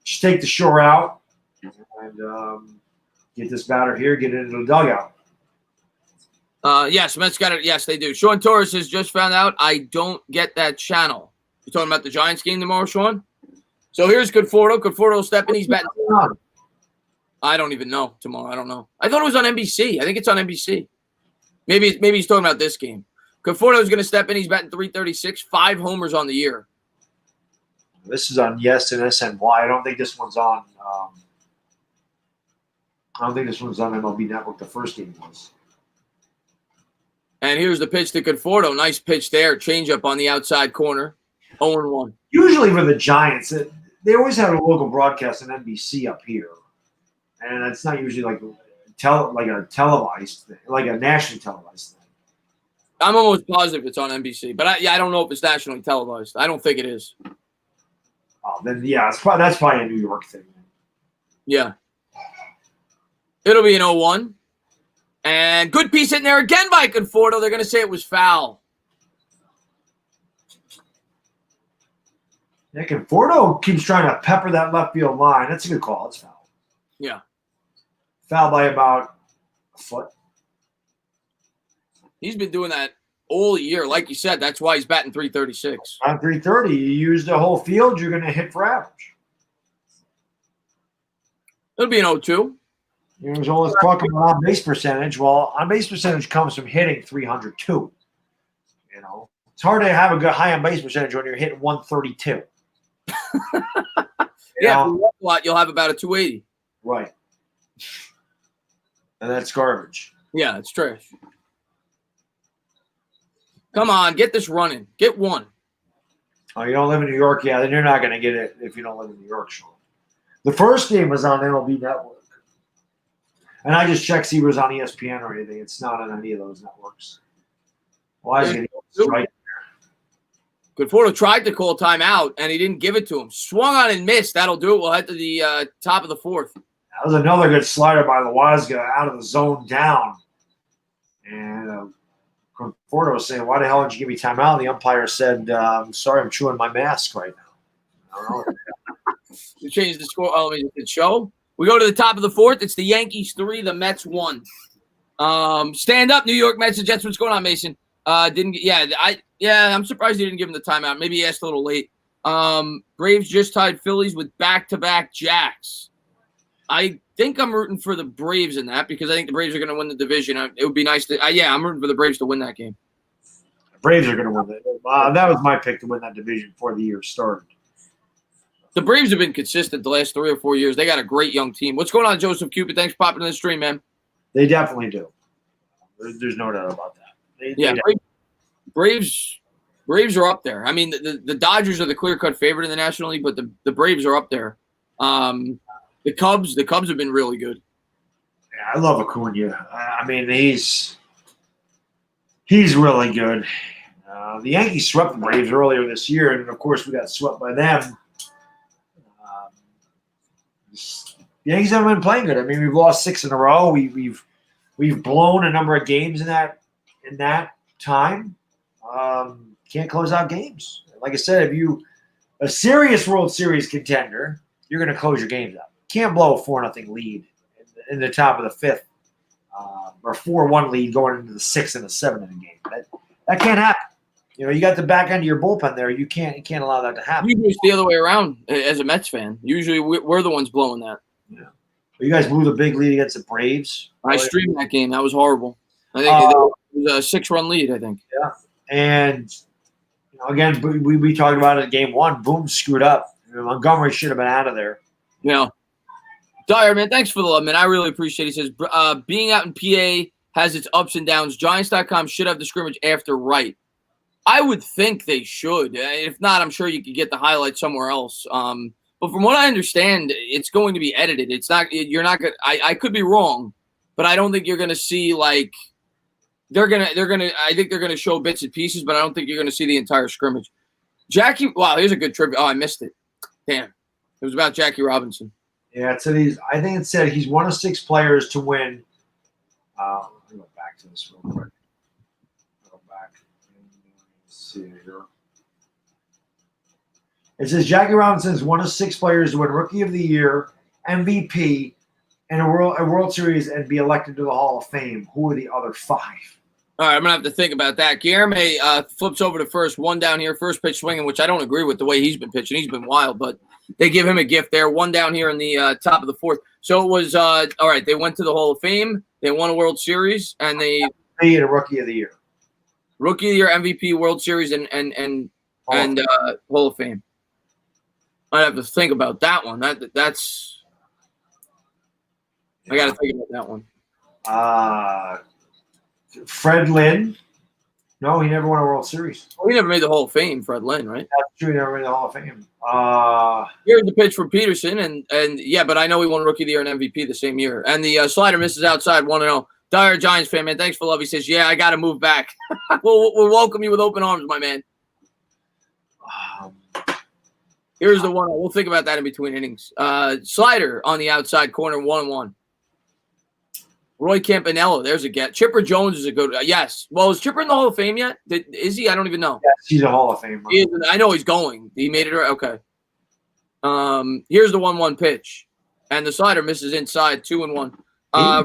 just take the shore out and get this batter here, get it into the dugout. Yes, Mets got it. Yes, they do. Sean Torres has just found out I don't get that channel. You talking about the Giants game tomorrow, Sean? So here's Conforto. Conforto will step in. He's batting. I don't even know tomorrow. I don't know. I thought it was on NBC. I think it's on NBC. Maybe he's talking about this game. Conforto is going to step in. He's batting .336, 5 homers on the year. This is on Yes and SNY. I don't think this one's on. I don't think this one's on MLB Network. The first game was. And here's the pitch to Conforto. Nice pitch there. Changeup on the outside corner. 0-1. Usually for the Giants, they always have a local broadcast on NBC up here. and it's not usually like a televised thing, like a nationally televised thing. I'm almost positive it's on NBC, but I don't know if it's nationally televised. I don't think it is. Oh, then yeah, that's probably a New York thing. Yeah. It'll be an 0-1. And good piece in there again by Conforto. They're going to say it was foul. Yeah, Conforto keeps trying to pepper that left field line. That's a good call. It's foul. Yeah. Foul by about a foot. He's been doing that all year. Like you said, that's why he's batting .336. On 330, you use the whole field, you're going to hit for average. It'll be an 0-2. There's always talking about on-base percentage. Well, on-base percentage comes from hitting 302. You know, it's hard to have a good high on-base percentage when you're hitting 132. Yeah, if you walk a lot, you'll have about a 280. Right. And that's garbage. Yeah, it's trash. Come on, get this running. Get one. Oh, you don't live in New York? Yeah, then you're not going to get it if you don't live in New York, Sean. The first game was on MLB Network. And I just checked see if it was on ESPN or anything. It's not on any of those networks. Why is it right there? Conforto tried to call timeout, and he didn't give it to him. Swung on and missed. That'll do it. We'll head to the top of the fourth. That was another good slider by Lawazga out of the zone down. And Conforto was saying, why the hell did you give me timeout? And the umpire said, sorry, I'm chewing my mask right now. I don't know. We changed the score. Oh, the show. We go to the top of the fourth. It's the Yankees 3, the Mets 1. Stand up, New York Mets and Jets. What's going on, Mason? I'm surprised he didn't give him the timeout. Maybe he asked a little late. Braves just tied Phillies with back-to-back jacks. I think I'm rooting for the Braves in that because I think the Braves are going to win the division. It would be nice to I'm rooting for the Braves to win that game. The Braves are going to win that. That was my pick to win that division before the year started. The Braves have been consistent the last 3 or 4 years. They got a great young team. What's going on, Joseph Cupid? Thanks for popping in the stream, man. They definitely do. There's no doubt about that. They Braves are up there. I mean, the Dodgers are the clear-cut favorite in the National League, but the Braves are up there. The Cubs have been really good. Yeah, I love Acuna. I mean, he's really good. The Yankees swept the Braves earlier this year, and of course we got swept by them. The Yankees haven't been playing good. I mean, we've lost 6 in a row. We've blown a number of games in that time. Can't close out games. Like I said, if you a serious World Series contender, you're going to close your games out. Can't blow a 4-0 lead in the top of the 5th, or 4-1 lead going into the 6th and the 7th in the game. That can't happen. You know, you got the back end of your bullpen there. You can't allow that to happen. Usually it's the other way around as a Mets fan. Usually we're the ones blowing that. Yeah. Well, you guys blew the big lead against the Braves. I streamed that game. That was horrible. I think it was a 6-run lead, I think. Yeah. And, you know, again, we talked about it in game 1. Boom screwed up. Montgomery should have been out of there. Yeah. Dyer, man, thanks for the love, man. I really appreciate it. He says, being out in PA has its ups and downs. Giants.com should have the scrimmage after right. I would think they should. If not, I'm sure you could get the highlights somewhere else. But from what I understand, it's going to be edited. It's not. You're not going. I could be wrong, but I don't think you're going to see like they're gonna. I think they're gonna show bits and pieces, but I don't think you're going to see the entire scrimmage. Jackie. Wow, here's a good trivia. Oh, I missed it. Damn, it was about Jackie Robinson. Yeah, it said I think it said he's one of 6 players to win. Let me go back to this real quick. Go back. Let's see here. It says Jackie Robinson is one of 6 players to win Rookie of the Year, MVP, and a World Series and be elected to the Hall of Fame. Who are the other 5? All right, I'm going to have to think about that. Guillerme flips over to first, 1 down here, first pitch swinging, which I don't agree with the way he's been pitching. He's been wild, but they give him a gift there. 1 down here in the top of the 4th. So it was, all right, they went to the Hall of Fame. They won a World Series, and they – made a Rookie of the Year. Rookie of the Year, MVP, World Series, and Hall of Fame. I have to think about that one. That's I got to think about that one. Fred Lynn, No, he never won a World Series. Well, he never made the Hall of Fame, Fred Lynn, right? That's true. He never made the Hall of Fame. Here's the pitch for Peterson, and yeah, but I know he won Rookie of the Year and MVP the same year. And the slider misses outside 1-0. Dire Giants fan, man. Thanks for love. He says, yeah, I got to move back. we'll welcome you with open arms, my man. Here's the one. We'll think about that in between innings. Slider on the outside corner, 1-1. Roy Campanella, there's a get. Chipper Jones is a good. Yes. Well, is Chipper in the Hall of Fame yet? Is he? I don't even know. Yes, he's a Hall of Famer. I know he's going. He made it. Okay. Here's the 1-1 pitch, and the slider misses inside, 2-1.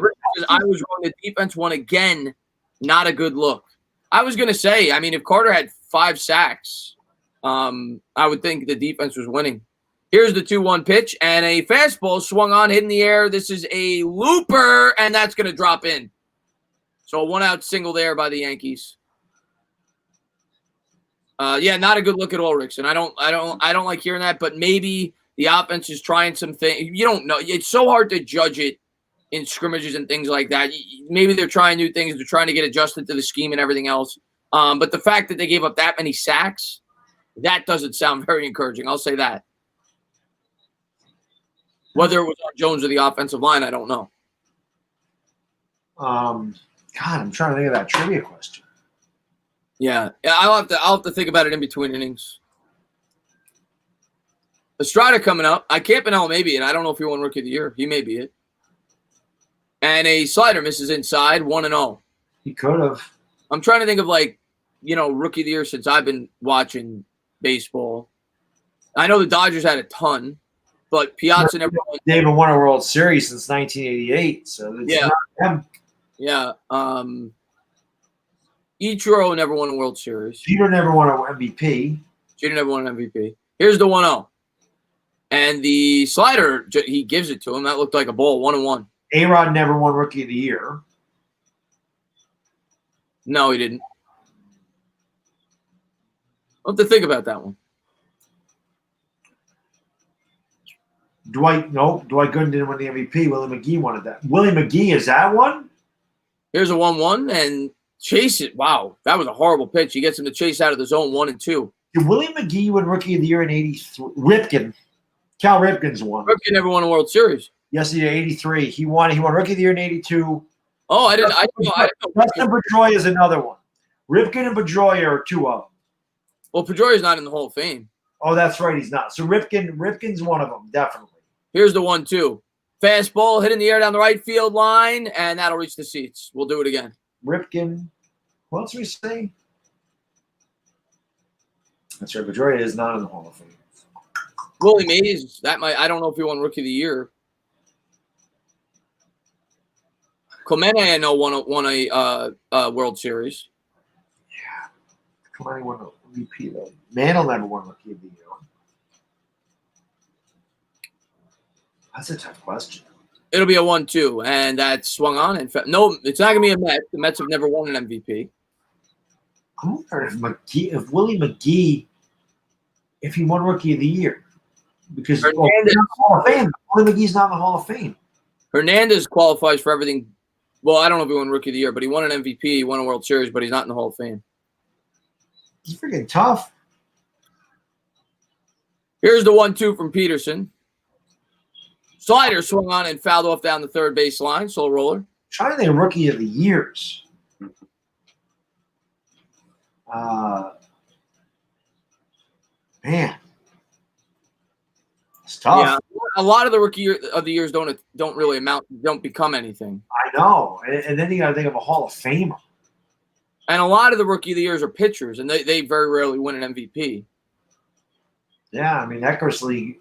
Rick says, I was wrong. The defense won again. Not a good look. I was gonna say. I mean, if Carter had 5 sacks, I would think the defense was winning. Here's the 2-1 pitch, and a fastball swung on, hit in the air. This is a looper, and that's going to drop in. So a 1-out single there by the Yankees. Yeah, not a good look at all, Rickson. I don't like hearing that, but maybe the offense is trying some things. You don't know. It's so hard to judge it in scrimmages and things like that. Maybe they're trying new things. They're trying to get adjusted to the scheme and everything else. But the fact that they gave up that many sacks, that doesn't sound very encouraging. I'll say that. Whether it was on Jones or the offensive line, I don't know. God, I'm trying to think of that trivia question. Yeah, I'll have to think about it in between innings. Estrada coming up. Campanella may be it. I don't know if he won Rookie of the Year. He may be it. And a slider misses inside, 1-0. He could have. I'm trying to think of Rookie of the Year since I've been watching baseball. I know the Dodgers had a ton. But Piazza never won. They haven't won a World Series since 1988, so it's not them. Yeah. Ichiro never won a World Series. Jeter never won an MVP. Here's the 1-0. And the slider, he gives it to him. That looked like a ball, 1-1. A-Rod never won Rookie of the Year. No, he didn't. I'll have to think about that one. Dwight Gooden didn't win the MVP. Willie McGee wanted that. Willie McGee, is that one? Here's a 1-1, and chase it. Wow, that was a horrible pitch. He gets him to chase out of the zone 1 and 2. Did Willie McGee win Rookie of the Year in 83? Ripken. Cal Ripken's won. Ripken never won a World Series. Yes, he did. 83. He won Rookie of the Year in 82. Oh, I didn't know. Dustin Pedroia is another one. Ripken and Pedroia are 2 of them. Well, Pedroia's not in the Hall of Fame. Oh, that's right. He's not. So Ripken's one of them, definitely. Here's the 1-2. Fastball hit in the air down the right field line, and that'll reach the seats. We'll do it again. Ripken. What else we say? That's right. Pedroia is not in the Hall of Fame. Willie Mays, I don't know if he won Rookie of the Year. Clemente, I know, won a World Series. Yeah. Clemente won a MVP, though. Mantle never won Rookie of the Year. That's a tough question. It'll be a 1-2, and that swung on. No, it's not going to be a Met. The Mets have never won an MVP. I wonder if Willie McGee, if he won Rookie of the Year. Because he's not in the Hall of Fame. Willie McGee's not in the Hall of Fame. Hernandez qualifies for everything. Well, I don't know if he won Rookie of the Year, but he won an MVP. He won a World Series, but he's not in the Hall of Fame. He's freaking tough. Here's the 1-2 from Peterson. Slider swung on and fouled off down the third base line. Slow roller. Trying to think of Rookie of the Years. Man. It's tough. Yeah, a lot of the Rookie of the Years don't really don't become anything. I know. And then you got to think of a Hall of Famer. And a lot of the Rookie of the Years are pitchers, and they very rarely win an MVP. Yeah, I mean, Eckersley,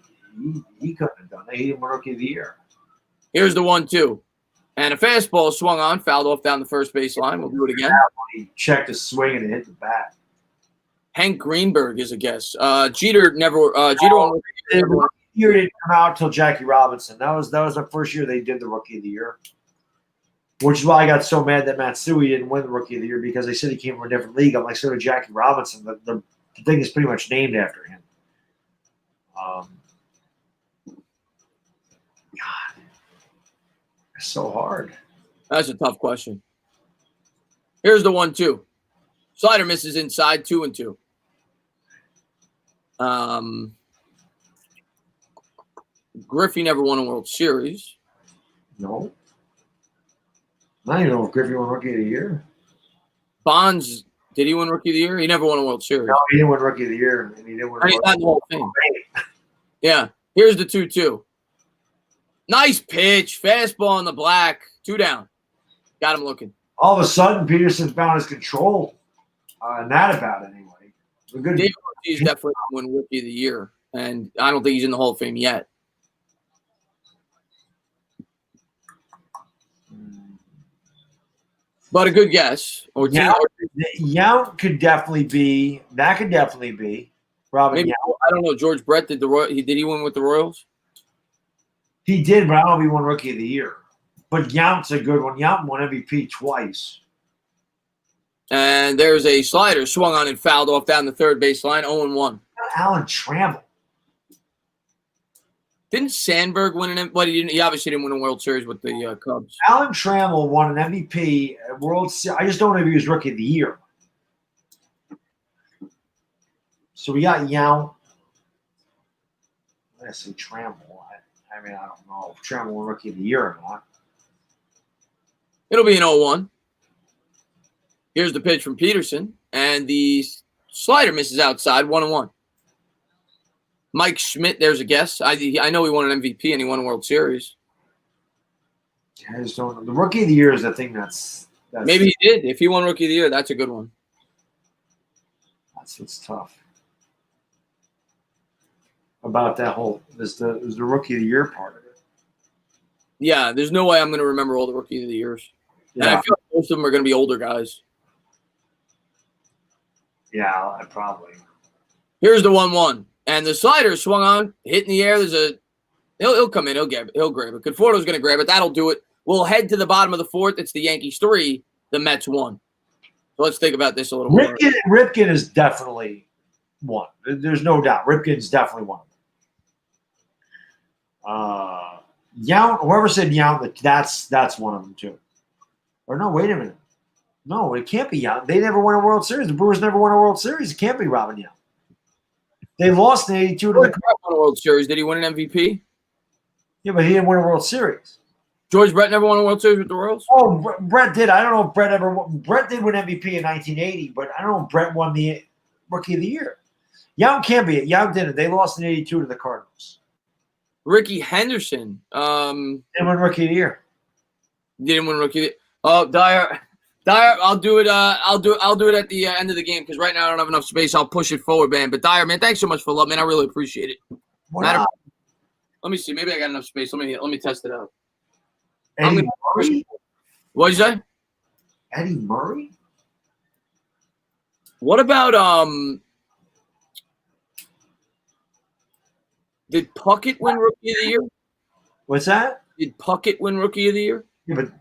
he couldn't have done it. He didn't win Rookie of the Year. Here's the 1-2. And a fastball swung on, fouled off down the first base line. We'll do it again. He checked his swing and hit the bat. Hank Greenberg is a guess. Jeter won. The year didn't come out until Jackie Robinson. That was the first year they did the Rookie of the Year. Which is why I got so mad that Matsui didn't win the Rookie of the Year, because they said he came from a different league. I'm like, so did Jackie Robinson. The thing is pretty much named after him. God, it's so hard. That's a tough question. Here's the 1-2. Slider misses inside, 2-2. Griffey never won a World Series. No. I don't even know if Griffey won Rookie of the Year. Bonds, did he win Rookie of the Year? He never won a World Series. No, he didn't win Rookie of the Year. And he didn't win. He's not in the Hall of Fame. Yeah. Here's the 2-2. Nice pitch. Fastball on the black. 2 down. Got him looking. All of a sudden, Peterson found his control. And that about it, anyway. David Ortiz definitely won Rookie of the Year. And I don't think he's in the Hall of Fame yet. But a good guess. Yount could definitely be. That could definitely be. Robin Maybe, Yount. I don't know. George Brett did did he win with the Royals? He did, but I don't know if he won Rookie of the Year. But Yount's a good one. Yount won MVP twice. And there's a slider swung on and fouled off down the third baseline. 0-1. Alan Trammell. Didn't Sandberg win an MVP? But he obviously didn't win a World Series with the Cubs. Alan Trammell won an MVP at World Series. I just don't know if he was Rookie of the Year. So we got Yount. I'm going to say Trammell. I mean, I don't know if Trammell won Rookie of the Year or not. It'll be an 0-1. Here's the pitch from Peterson. And the slider misses outside. 1-1. Mike Schmidt, there's a guess. I know he won an MVP and he won a World Series. I just don't know. The Rookie of the Year is the thing that's maybe he did. If he won Rookie of the Year, that's a good one. That's what's tough about that whole is the Rookie of the Year part of it. Yeah, there's no way I'm going to remember all the Rookie of the Years. Yeah. And I feel like most of them are going to be older guys. Yeah, I probably. Here's the 1-1. And the slider swung on, hit in the air. He'll come in. He'll grab it. Conforto's going to grab it. That'll do it. We'll head to the bottom of the fourth. It's the Yankees 3, the Mets 1. So let's think about this a little more. Ripken is definitely one. There's no doubt. Ripken's definitely one. Yount, whoever said Yount, that's one of them too. Or no, wait a minute. No, it can't be Yount. They never won a World Series. The Brewers never won a World Series. It can't be Robin Yount. They lost in 82 to the Cubs. Won a World Series. Did he win an MVP? Yeah, but he didn't win a World Series. George Brett never won a World Series with the Royals? Oh, Brett did. I don't know if Brett ever won. Brett did win MVP in 1980, but I don't know if Brett won the Rookie of the Year. Yount can't be it. Yount didn't. They lost in 82 to the Cardinals. Ricky Henderson. Didn't win Rookie of the Year. Didn't win Rookie of the Year. Oh, Dyer, I'll do it. I'll do it at the end of the game because right now I don't have enough space. I'll push it forward, man. But Dyer, man, thanks so much for love, man. I really appreciate it. Let me see. Maybe I got enough space. Let me test it out. Eddie Murray? What'd you say? Eddie Murray? What about Did Puckett win Rookie of the Year? What's that? Did Puckett win Rookie of the Year? Yeah, but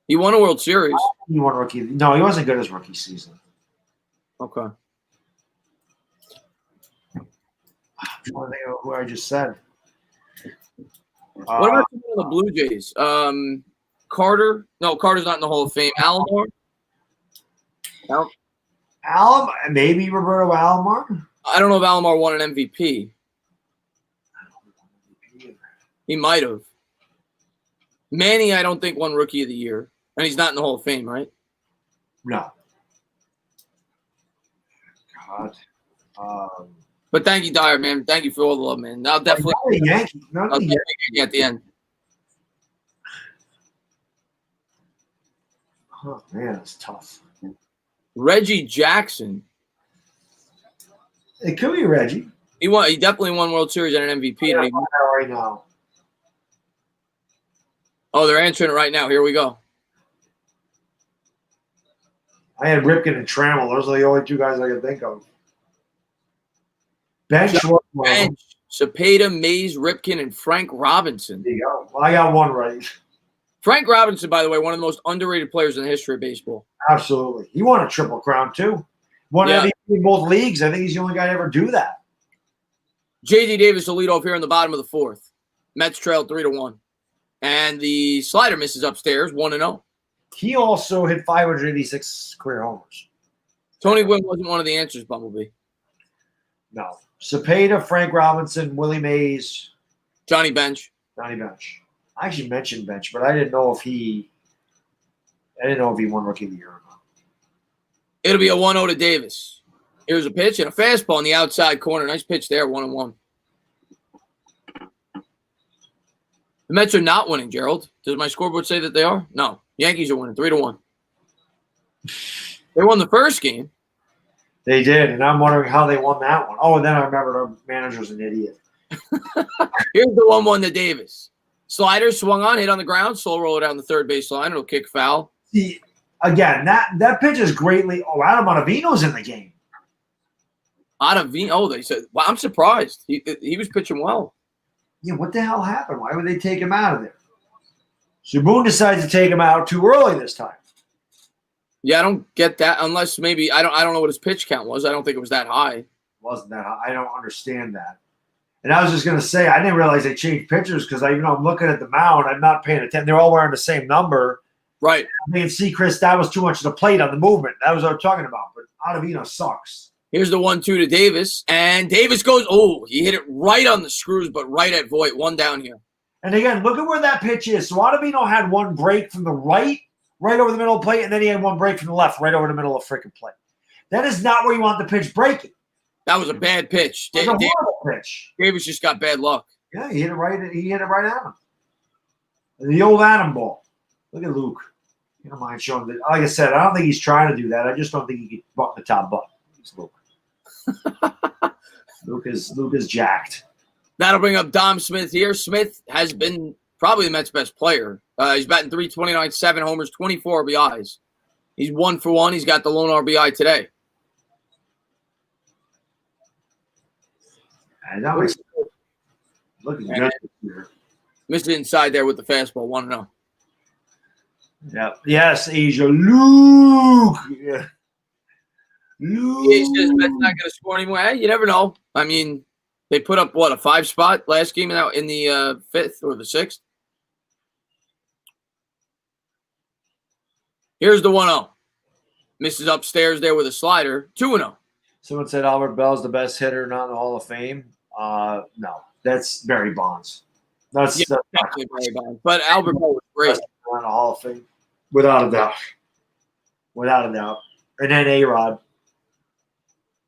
he won a World Series. He won Rookie. No, he wasn't good his rookie season. Okay. I'm trying to think of who I just said. What about the Blue Jays? Carter? No, Carter's not in the Hall of Fame. Alomar? No. Maybe Roberto Alomar? I don't know if Alomar won an MVP. He might have. Manny, I don't think won Rookie of the Year. And he's not in the Hall of Fame, right? No. God. But thank you, Dyer, man. Thank you for all the love, man. I'll definitely Yankee. At the end. Oh, man, it's tough. Reggie Jackson. It could be Reggie. He definitely won World Series and an MVP. Yeah, right now. Oh, they're answering it right now. Here we go. I had Ripken and Trammell. Those are the only two guys I can think of. Bench. Cepeda, Mays, Ripken, and Frank Robinson. There you go. Well, I got one right. Frank Robinson, by the way, one of the most underrated players in the history of baseball. Absolutely. He won a Triple Crown, too. Won MVP in both leagues. I think he's the only guy to ever do that. J.D. Davis will lead off here in the bottom of the fourth. Mets trail 3-1. And the slider misses upstairs, 1-0. He also hit 586 career homers. Tony Gwynn wasn't one of the answers, Bumblebee. No. Cepeda, Frank Robinson, Willie Mays. Johnny Bench. Johnny Bench. I actually mentioned Bench, but I didn't know if he won Rookie of the Year or not. It'll be a 1-0 to Davis. Here's a pitch and a fastball in the outside corner. Nice pitch there, 1-1. The Mets are not winning, Gerald. Does my scoreboard say that they are? No. Yankees are winning 3-1. They won the first game. They did, and I'm wondering how they won that one. Oh, and then I remembered our manager's an idiot. Here's the 1-1 to Davis. Slider swung on, hit on the ground, slow roll it down the third base line. It'll kick foul. See, again, that pitch is greatly. Oh, Adam Ottavino's in the game. Ottavino. Oh, they said. Well, I'm surprised. He was pitching well. Yeah, what the hell happened? Why would they take him out of there? Shaboon decides to take him out too early this time. Yeah, I don't get that unless maybe I don't know what his pitch count was. I don't think it was that high. It wasn't that high. I don't understand that. And I was just going to say, I didn't realize they changed pitchers because even though I'm looking at the mound, I'm not paying attention. They're all wearing the same number. Right. I mean, see, Chris, that was too much of the plate on the movement. That was what I'm talking about. But Ottavino sucks. Here's the 1-2 to Davis. And Davis goes, oh, he hit it right on the screws, but right at Voit. One down here. And again, look at where that pitch is. So Ottavino had one break from the right over the middle of the plate, and then he had one break from the left, right over the middle of the freaking plate. That is not where you want the pitch breaking. That was a bad pitch. It was a horrible pitch. Davis just got bad luck. Yeah, he hit it right. He hit it right at him. The old Adam ball. Look at Luke. You don't mind showing that. Like I said, I don't think he's trying to do that. I just don't think he can button the top button. He's Luke. Luke is jacked. That'll bring up Dom Smith here. Smith has been probably the Mets' best player. He's batting .329, 7 homers, 24 RBIs. He's 1 for 1. He's got the lone RBI today. And that was looking good here. Missed it inside there with the fastball. 1-0. Yeah. Yes, Asia. Luke. Yeah. Luke. He says Mets not going to score anymore. Hey, you never know. I mean, they put up, what, a 5 spot last game in the 5th or the 6th? Here's the 1-0. Misses upstairs there with a slider. 2-0. Someone said Albert Bell's the best hitter, not in the Hall of Fame. No, that's Barry Bonds. That's definitely Barry Bonds. But Albert Bell was great. Not in the Hall of Fame, without a doubt. Without a doubt. And then A-Rod.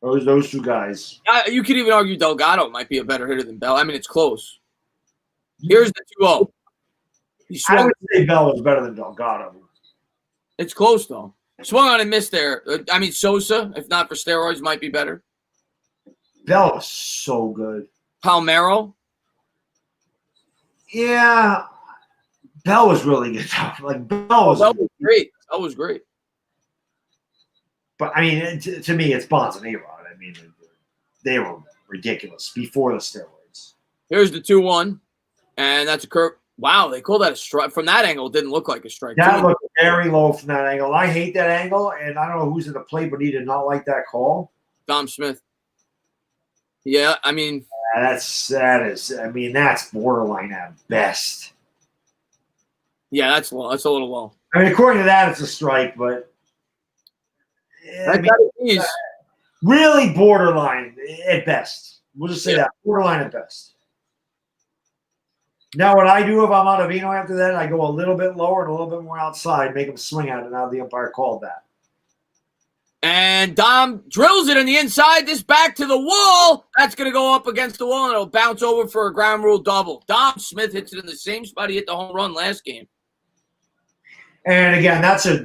Those two guys. You could even argue Delgado might be a better hitter than Bell. I mean, it's close. Here's the 2-0. I would say Bell was better than Delgado. It's close, though. Swung on and missed there. I mean, Sosa, if not for steroids, might be better. Bell was so good. Palmeiro? Yeah. Bell was really good. Bell was great. Bell was great. But, I mean, to me, it's Bonds and A-Rod. I mean, they were ridiculous before the steroids. Here's the 2-1, and that's a curve. Wow, they called that a strike. From that angle, it didn't look like a strike. That looked very low from that angle. I hate that angle, and I don't know who's in the play, but he did not like that call. Dom Smith. Yeah, I mean. That's borderline at best. Yeah, that's low. That's a little low. I mean, according to that, it's a strike, but really borderline at best. We'll just say that. Borderline at best. Now, what I do if I'm Ottavino after that, I go a little bit lower and a little bit more outside, make him swing at it. Now the umpire called that. And Dom drills it in the inside. This back to the wall. That's going to go up against the wall, and it'll bounce over for a ground rule double. Dom Smith hits it in the same spot he hit the home run last game. And again, that's a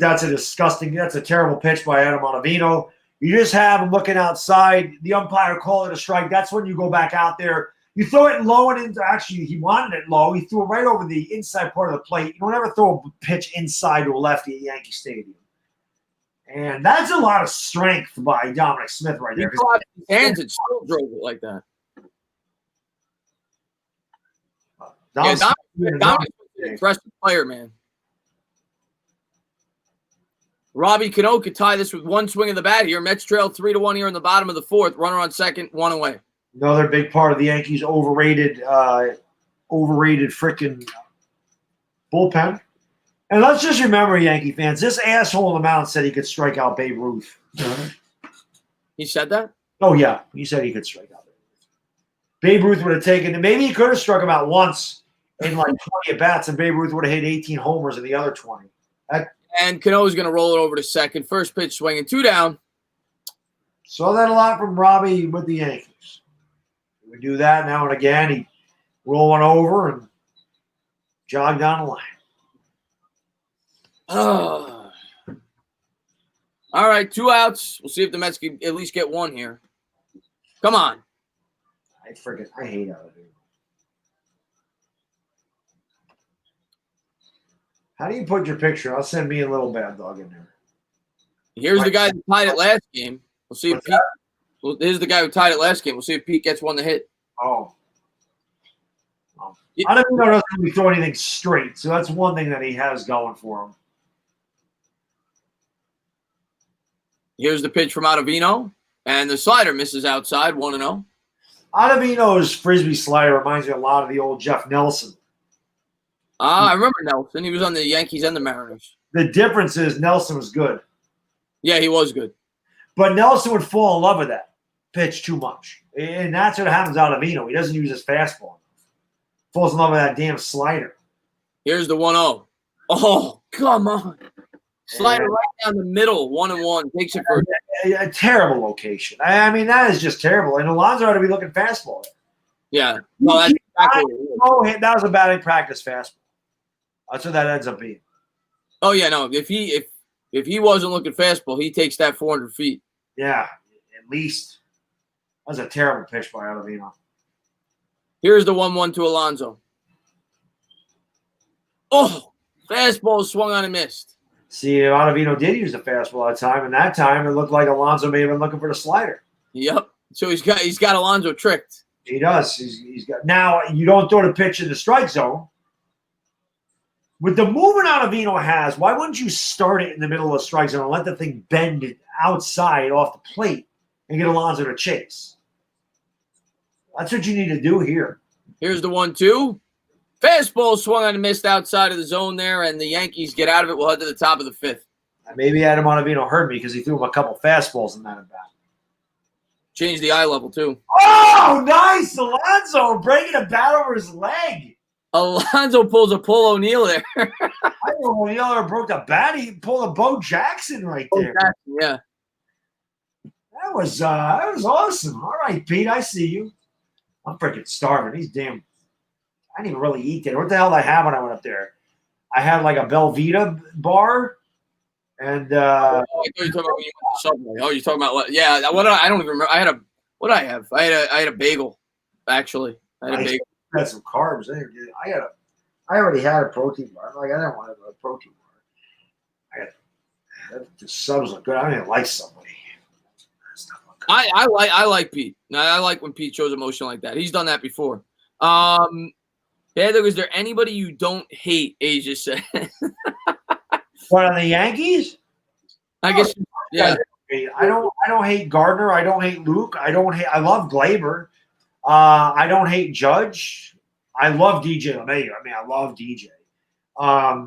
terrible pitch by Adam Ottavino. You just have him looking outside. The umpire called it a strike. That's when you go back out there. You throw it low and into. Actually, he wanted it low. He threw it right over the inside part of the plate. You don't ever throw a pitch inside to a lefty at Yankee Stadium. And that's a lot of strength by Dominic Smith right there. He caught his hands and still drove it like that. Dominic's an impressive player, man. Robbie Cano could tie this with one swing of the bat here. Mets trail 3-1 here in the bottom of the 4th. Runner on second, 1 away. Another big part of the Yankees overrated freaking bullpen. And let's just remember, Yankee fans, this asshole on the mound said he could strike out Babe Ruth. He said that? Oh, yeah. He said he could strike out Babe Ruth would have taken it. Maybe he could have struck him out once in like 20 at-bats, and Babe Ruth would have hit 18 homers in the other 20. And Cano's going to roll it over to second. First pitch swinging, 2 down. Saw that a lot from Robbie with the Yankees. He would do that now and again. He'd roll one over and jog down the line. All right, 2 outs. We'll see if the Mets can at least get one here. Come on. I hate Alavino. How do you put your picture? I'll send me a little bad dog in there. Here's the guy that tied it last game. We'll see if Pete. Well, here's the guy who tied it last game. We'll see if Pete gets one to hit. Oh. I don't know if he throw anything straight, so that's one thing that he has going for him. Here's the pitch from Ottavino, and the slider misses outside, 1-0. Ottavino's frisbee slider reminds me a lot of the old Jeff Nelson. I remember Nelson. He was on the Yankees and the Mariners. The difference is Nelson was good. Yeah, he was good. But Nelson would fall in love with that pitch too much. And that's what happens to Ottavino. He doesn't use his fastball. Falls in love with that damn slider. Here's the 1-0. Oh, come on. Slider right down the middle, 1-1. Takes it for a terrible location. I mean, that is just terrible. And Alonso ought to be looking fastball. Yeah. No, that's exactly what it is. That was a batting practice fastball. That's what that ends up being. Oh, yeah, no. If he wasn't looking fastball, he takes that 400 feet. Yeah, at least. That was a terrible pitch by Ottavino. Here's the 1-1 to Alonso. Oh, fastball swung on and missed. See, Ottavino did use the fastball that time, and that time it looked like Alonso may have been looking for the slider. Yep. So he's got Alonso tricked. He does. He's got. Now you don't throw the pitch in the strike zone. With the movement Ottavino has, why wouldn't you start it in the middle of the strike zone and let the thing bend it outside off the plate and get Alonso to chase? That's what you need to do here. Here's the 1-2. Fastball swung on and missed outside of the zone there, and the Yankees get out of it. We'll head to the top of the 5th. Maybe Adam Ottavino heard me because he threw him a couple fastballs in that at bat. Changed the eye level, too. Oh, nice. Alonso breaking a bat over his leg. Alonso pulls a Paul O'Neill there. I know O'Neill ever broke a bat. He pulled a Bo Jackson right there. Jackson, yeah. That was awesome. All right, Pete, I see you. I'm freaking starving. These damn – I didn't even really eat there. What the hell did I have when I went up there? I had like a Belvita bar and I thought you were talking about when you went to Subway. Oh, you're talking about – yeah, I don't even remember. What did I have? I had a bagel, actually. I had a bagel. Had some carbs in there. I already had a protein bar. I didn't want a protein bar. The subs look good. I didn't like Subway. I like Pete. I like when Pete shows emotion like that. He's done that before. Heather, is there anybody you don't hate? Asia said. What, on the Yankees? I guess. Yeah. I don't hate Gardner. I don't hate Luke. I love Glaber. I don't hate Judge. I love DJ LeMahieu. I love DJ. I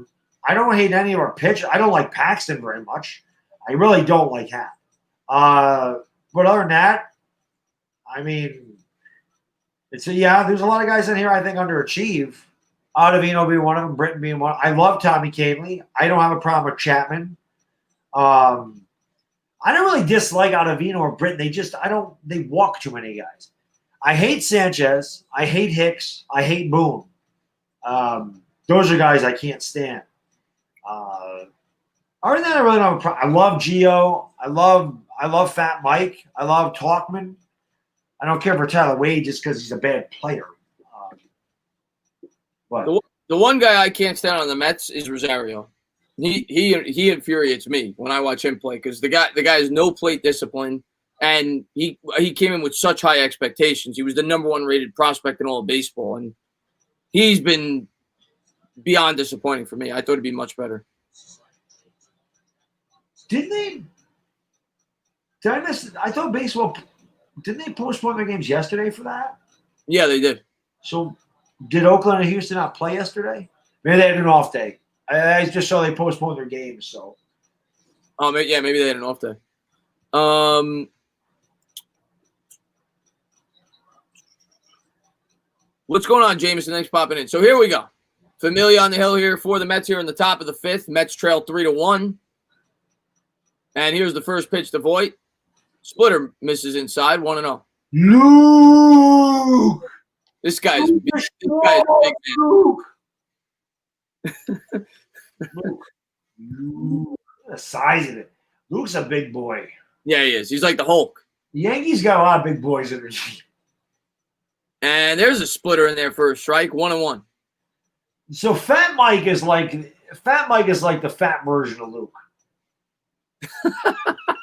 don't hate any of our pitchers. I don't like Paxton very much. I really don't like him. But other than that, there's a lot of guys in here I think underachieve. Ottavino being one of them, Britton being one. I love Tommy Kahnle. I don't have a problem with Chapman. I don't really dislike Ottavino or Britton. They walk too many guys. I hate Sanchez. I hate Hicks. I hate Boone. Those are guys I can't stand. Other than that, I really don't have a problem. I love Gio. I love Fat Mike. I love Talkman. I don't care for Tyler Wade just because he's a bad player. But the one guy I can't stand on the Mets is Rosario. He infuriates me when I watch him play because the guy has no plate discipline. And he came in with such high expectations. He was the number 1 rated prospect in all of baseball, and he's been beyond disappointing for me. I thought it'd be much better. I thought baseball – didn't they postpone their games yesterday for that? Yeah, they did. So did Oakland and Houston not play yesterday? Maybe they had an off day. I just saw they postponed their games. So. Oh, yeah, maybe they had an off day. What's going on, Jameson? Thanks for popping in. So here we go. Familia on the hill here for the Mets here in the top of the fifth. Mets trail 3-1. And here's the first pitch to Voit. Splitter misses inside, 1-0. Luke! This guy's big. This guy's big, man. Luke. The size of it. Luke's a big boy. Yeah, he is. He's like the Hulk. The Yankees got a lot of big boys in their team. And there's a splitter in there for a strike, 1-1. So Fat Mike is like the fat version of Luke.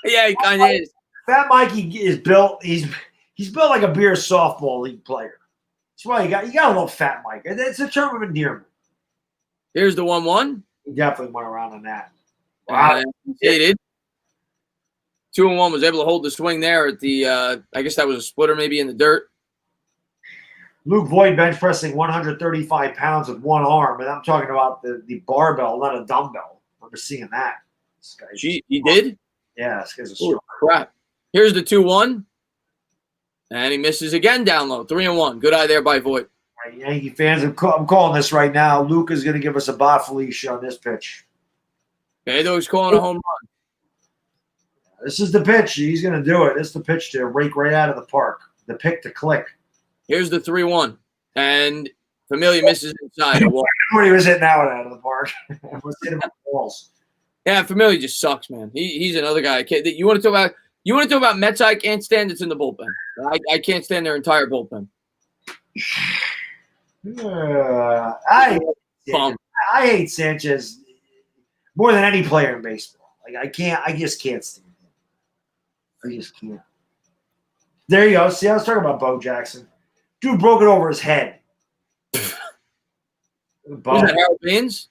Yeah, he kind of is. Fat Mikey is built. He's built like a beer softball league player. That's why you got a little Fat Mike. It's a term of endearment. Here's the 1-1. He definitely went around on that. Wow. He did. 2-1 was able to hold the swing there at the. I guess that was a splitter, maybe in the dirt. Luke Voit bench pressing 135 pounds with one arm, and I'm talking about the barbell, not a dumbbell. I remember seeing that. He did? Yeah, this guy's a strong. Crap. Here's the 2-1. And he misses again down low. 3-1. Good eye there by Voit. All right, Yankee fans, I'm calling this right now. Luke is going to give us a bot Felicia on this pitch. Okay, though he's calling a home run. This is the pitch. He's going to do it. This is the pitch to rake right out of the park. The pick to click. Here's the 3-1. And Familia misses inside. He was hitting out of the park. Was hitting the walls. Yeah, Familia just sucks, man. He's another guy. You want to talk about Mets I can't stand? It's in the bullpen. I can't stand their entire bullpen. I hate Sanchez more than any player in baseball. Like I just can't stand him. I just can't. There you go. See, I was talking about Bo Jackson. Dude broke it over his head. Was that Harold Baines?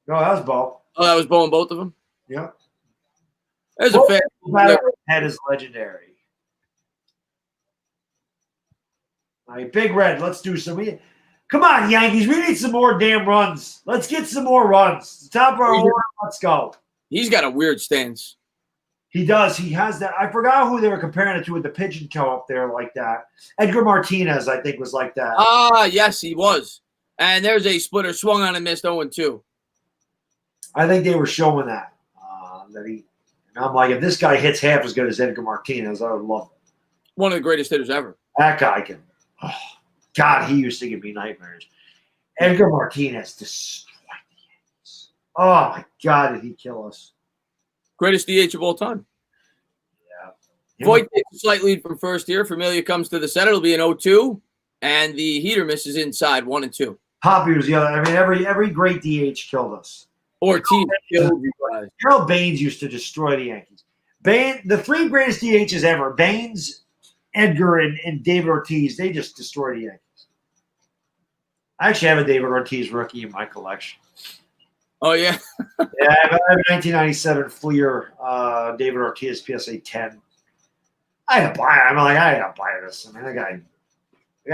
No, that was Bo. Oh, that was Bo and both of them? Yeah. There's a fair head is legendary. All right, Big Red, let's do some. Come on, Yankees. We need some more damn runs. Let's get some more runs. Top of our order. Let's go. He's got a weird stance. He does. He has that. I forgot who they were comparing it to with the pigeon toe up there like that. Edgar Martinez, I think, was like that. Ah, yes, he was. And there's a splitter swung on and missed 0-2. I think they were showing that. And I'm like, if this guy hits half as good as Edgar Martinez, I would love it. One of the greatest hitters ever. That guy can. Oh, God, he used to give me nightmares. Edgar Martinez destroyed the Yankees. Oh, my God, did he kill us. Greatest DH of all time. Yeah. Voit takes a slight lead from first here. Familia comes to the set. It'll be an 0-2. And the heater misses inside 1-2. Poppy was the other. I mean, every great DH killed us. Ortiz killed you guys. Harold Baines used to destroy the Yankees. The three greatest DHs ever, Baines, Edgar, and David Ortiz, they just destroyed the Yankees. I actually have a David Ortiz rookie in my collection. Oh, yeah? Yeah, I have a 1997 Fleer David Ortiz PSA 10. I had to buy it. I had to buy this. I mean, that guy,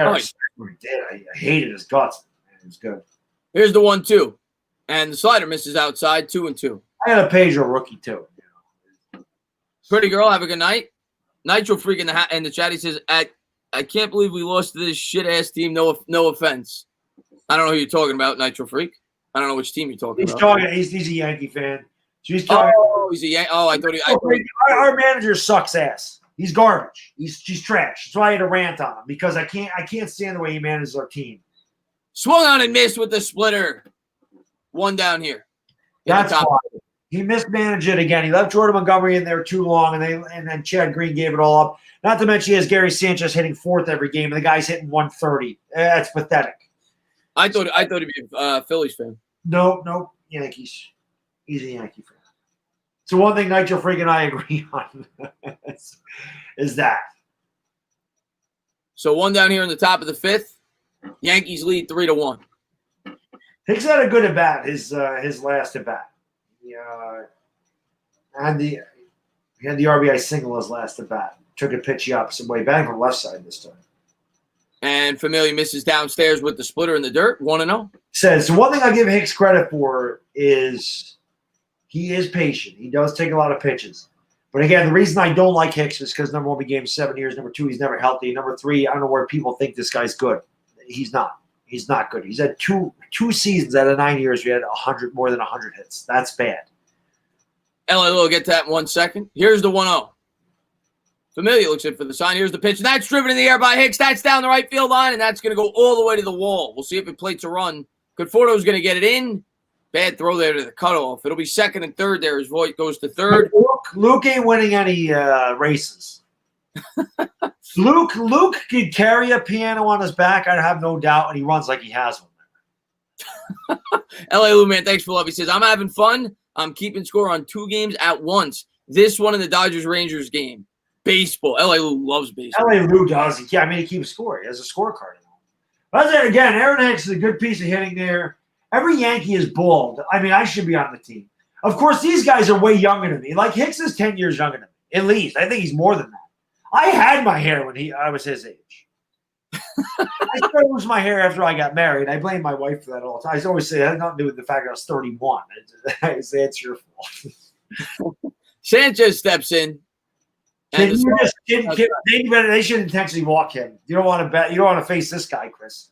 I hated his guts. It was good. Here's the 1-2. And the slider misses outside, 2-2. I had a Pedro rookie, too. Pretty girl, have a good night. Nitro Freak in the chat, he says, I can't believe we lost to this shit-ass team. No offense. I don't know who you're talking about, Nitro Freak. I don't know which team you're talking about. He's a Yankee fan. So he's talking. Oh, he's a Yankee. Oh, I thought our manager sucks ass. He's garbage. She's trash. That's why I had to rant on him because I can't stand the way he manages our team. Swung on and missed with the splitter. One down here. That's why. He mismanaged it again. He left Jordan Montgomery in there too long, and then Chad Green gave it all up. Not to mention he has Gary Sanchez hitting fourth every game, and the guy's hitting 130. That's pathetic. I thought he'd be a Phillies fan. Nope, Yankees. He's a Yankee fan. So one thing Nitro Freak and I agree on is that. So one down here in the top of the fifth. Yankees lead 3-1. Hicks had a good at bat. His last at bat. He had the RBI single his last at bat. Took a pitch the opposite way, batting from left side this time. And Familia misses downstairs with the splitter in the dirt. 1-0. Says, one thing I give Hicks credit for is he is patient. He does take a lot of pitches. But again, the reason I don't like Hicks is because, number one, we gave him 7 years. Number two, he's never healthy. Number three, I don't know where people think this guy's good. He's not. He's not good. He's had two seasons out of 9 years. We had more than 100 hits. That's bad. LA will get to that in 1 second. Here's the 1-0. Familia looks in for the sign. Here's the pitch. And that's driven in the air by Hicks. That's down the right field line, and that's going to go all the way to the wall. We'll see if it plates a run. Conforto's going to get it in. Bad throw there to the cutoff. It'll be second and third there as Voigt goes to third. Luke ain't winning any races. Luke could carry a piano on his back, I have no doubt, and he runs like he has one. LA Lou, man, thanks for love. He says, I'm having fun. I'm keeping score on 2 games at once. This one in the Dodgers-Rangers game. Baseball. LA Lou loves baseball. LA Lou does. He keeps score. He has a scorecard. But again, Aaron Hicks is a good piece of hitting there. Every Yankee is bald. I mean, I should be on the team. Of course, these guys are way younger than me. Like, Hicks is 10 years younger than me, at least. I think he's more than that. I had my hair when I was his age. I started losing my hair after I got married. I blame my wife for that all the time. I always say it had nothing to do with the fact I was 31. I say it's your fault. Sanchez steps in. They should intentionally walk him. You don't want to bet. You don't want to face this guy, Chris.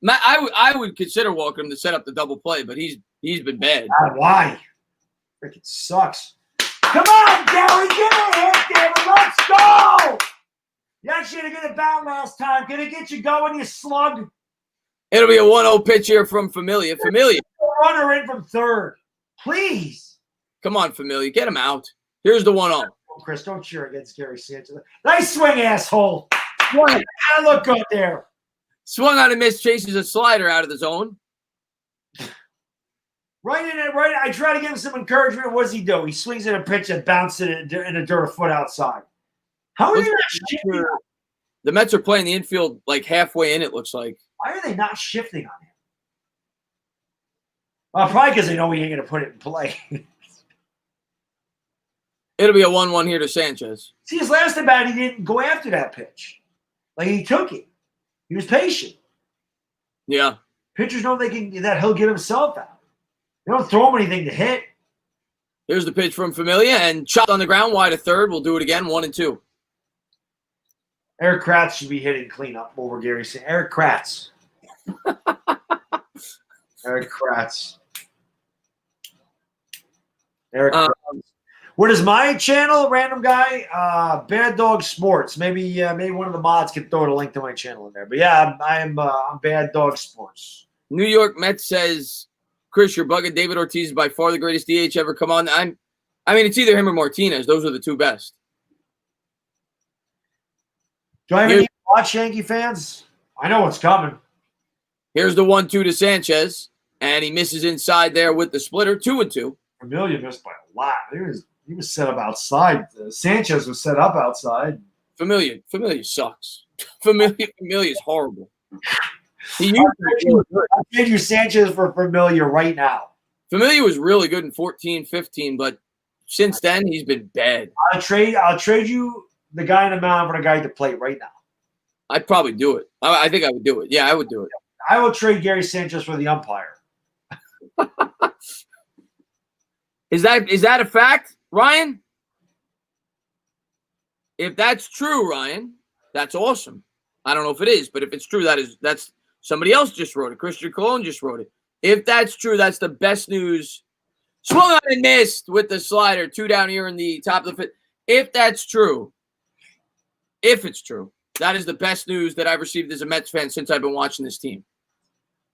I would consider walking him to set up the double play, but he's been bad. Why? Freaking sucks. Come on, Gary, get a hit, David. Let's go. You actually had a good bat last time. Can it get you going, you slug? It'll be a 1-0 pitch here from Familia. Familia. Runner in from third. Please. Come on, Familia. Get him out. Here's the 1-0. Chris, don't cheer against Gary Sanchez. Nice swing, asshole. I look good there. Swung on and missed. Chases a slider out of the zone. Right in it, right. I try to give him some encouragement. What does he do? He swings at a pitch and bounces it in the dirt a foot outside. How are they not shifting? The Mets are playing the infield like halfway in, it looks like. Why are they not shifting on him? Well, probably because they know he ain't going to put it in play. It'll be a 1-1 here to Sanchez. See, his last at bat, he didn't go after that pitch. Like, he took it. He was patient. Yeah. Pitchers know that he'll get himself out. They don't throw him anything to hit. Here's the pitch from Familia, and chopped on the ground wide to third. We'll do it again, 1-2. Eric Kratz should be hitting cleanup over Gary Sanchez. Eric Kratz. Eric Kratz. Eric Kratz. What is my channel, random guy? Bad Dog Sports. Maybe one of the mods can throw a link to my channel in there. But yeah, I'm Bad Dog Sports. New York Mets says, Chris, you're bugging. David Ortiz is by far the greatest DH ever come on. I mean, it's either him or Martinez. Those are the two best. Do I even need to watch, Yankee fans? I know what's coming. Here's the 1-2 to Sanchez, and he misses inside there with the splitter, 2-2. Familia missed by a lot. He was set up outside. Sanchez was set up outside. Familia sucks. Familia is horrible. I'll trade you Sanchez for Familia right now. Familia was really good in 14, 15, but since then he's been bad. I'll trade you the guy in the mound for the guy at the plate right now. I'd probably do it. I think I would do it. Yeah, I would do it. I will trade Gary Sanchez for the umpire. Is that a fact, Ryan? If that's true, Ryan, that's awesome. I don't know if it is, but if it's true, that's somebody else just wrote it. Christian Colon just wrote it. If that's true, that's the best news. Swung on and missed with the slider. 2 down here in the top of the fifth. If that's true, if it's true, that is the best news that I've received as a Mets fan since I've been watching this team.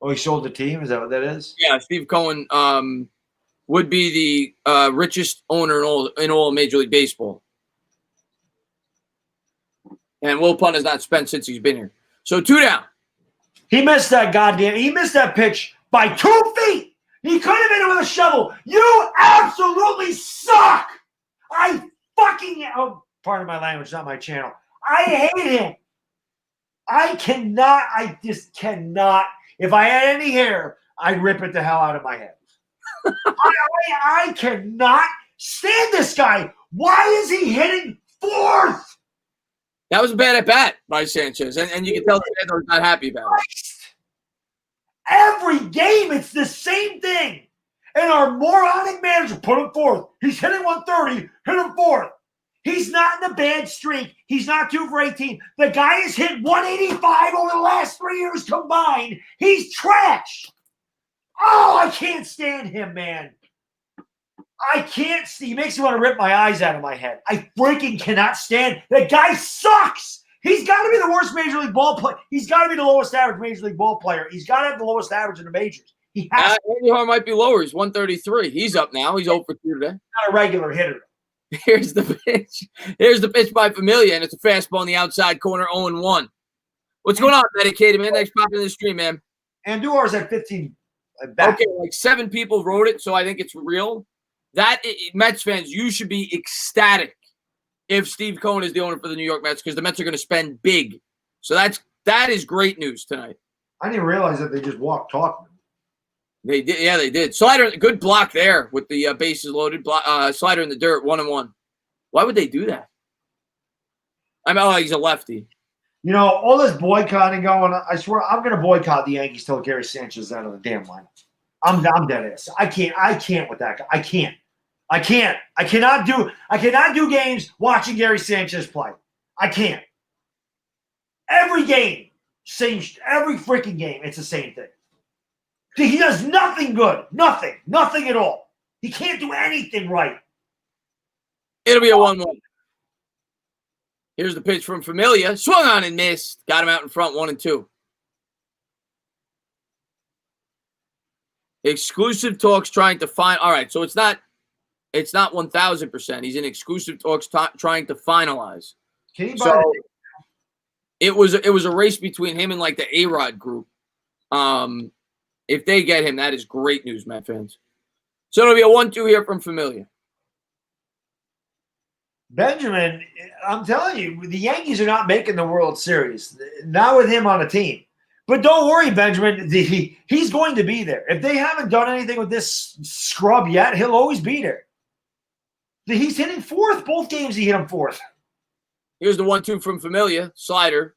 Oh, he sold the team? Is that what that is? Yeah, Steve Cohen would be the richest owner in all of Major League Baseball. And Will Punt has not spent since he's been here. So 2 down. He missed that pitch by 2 feet. He could have hit it with a shovel. You absolutely suck. Pardon my language, not my channel. I hate him. I just cannot. If I had any hair, I'd rip it the hell out of my head. I cannot stand this guy. Why is he hitting fourth? That was a bad at bat by Sanchez, and you can tell the fans are not happy about it. Every game, it's the same thing. And our moronic manager put him fourth. He's hitting 130, hit him fourth. He's not in a bad streak. He's not 2 for 18. The guy has hit 185 over the last 3 years combined. He's trash. Oh, I can't stand him, man. I can't see. He makes me want to rip my eyes out of my head. I freaking cannot stand. That guy sucks. He's got to be the worst major league ball player. He's got to be the lowest average major league ball player. He's got to have the lowest average in the majors. He has. Andujar might be lower. He's 133. He's up now. He's 0 for 2 today. Not a regular hitter. Here's the pitch. Here's the pitch by Familia, and it's a fastball on the outside corner, 0-1. What's going on, Medicated, man? Thanks for popping in the stream, man. Andujar's at 15. Okay, like 7 people wrote it, so I think it's real. Mets fans, you should be ecstatic if Steve Cohen is the owner for the New York Mets, because the Mets are going to spend big. So that is great news tonight. I didn't realize that they just walked talking. They did, yeah, they did. Slider, good block there with the bases loaded. Slider in the dirt, 1-1. Why would they do that? He's a lefty. You know, all this boycotting going on, I swear I'm going to boycott the Yankees till Gary Sanchez is out of the damn line. I'm dead ass. I can't with that guy. I can't. I cannot do games watching Gary Sanchez play. I can't. Every game, every freaking game, it's the same thing. He does nothing good. Nothing at all. He can't do anything right. It'll be a 1-1. Here's the pitch from Familia. Swung on and missed. Got him out in front, 1-2. Exclusive talks trying to find. All right, so it's not 1,000%. He's in exclusive talks trying to finalize. So it was a race between him and like the A-Rod group. If they get him, that is great news, Met fans. So it'll be a 1-2 here from Familia. Benjamin, I'm telling you, the Yankees are not making the World Series. Not with him on a team. But don't worry, Benjamin. He's going to be there. If they haven't done anything with this scrub yet, he'll always be there. He's hitting fourth. Both games he hit him fourth. Here's the 1-2 from Familia. Slider.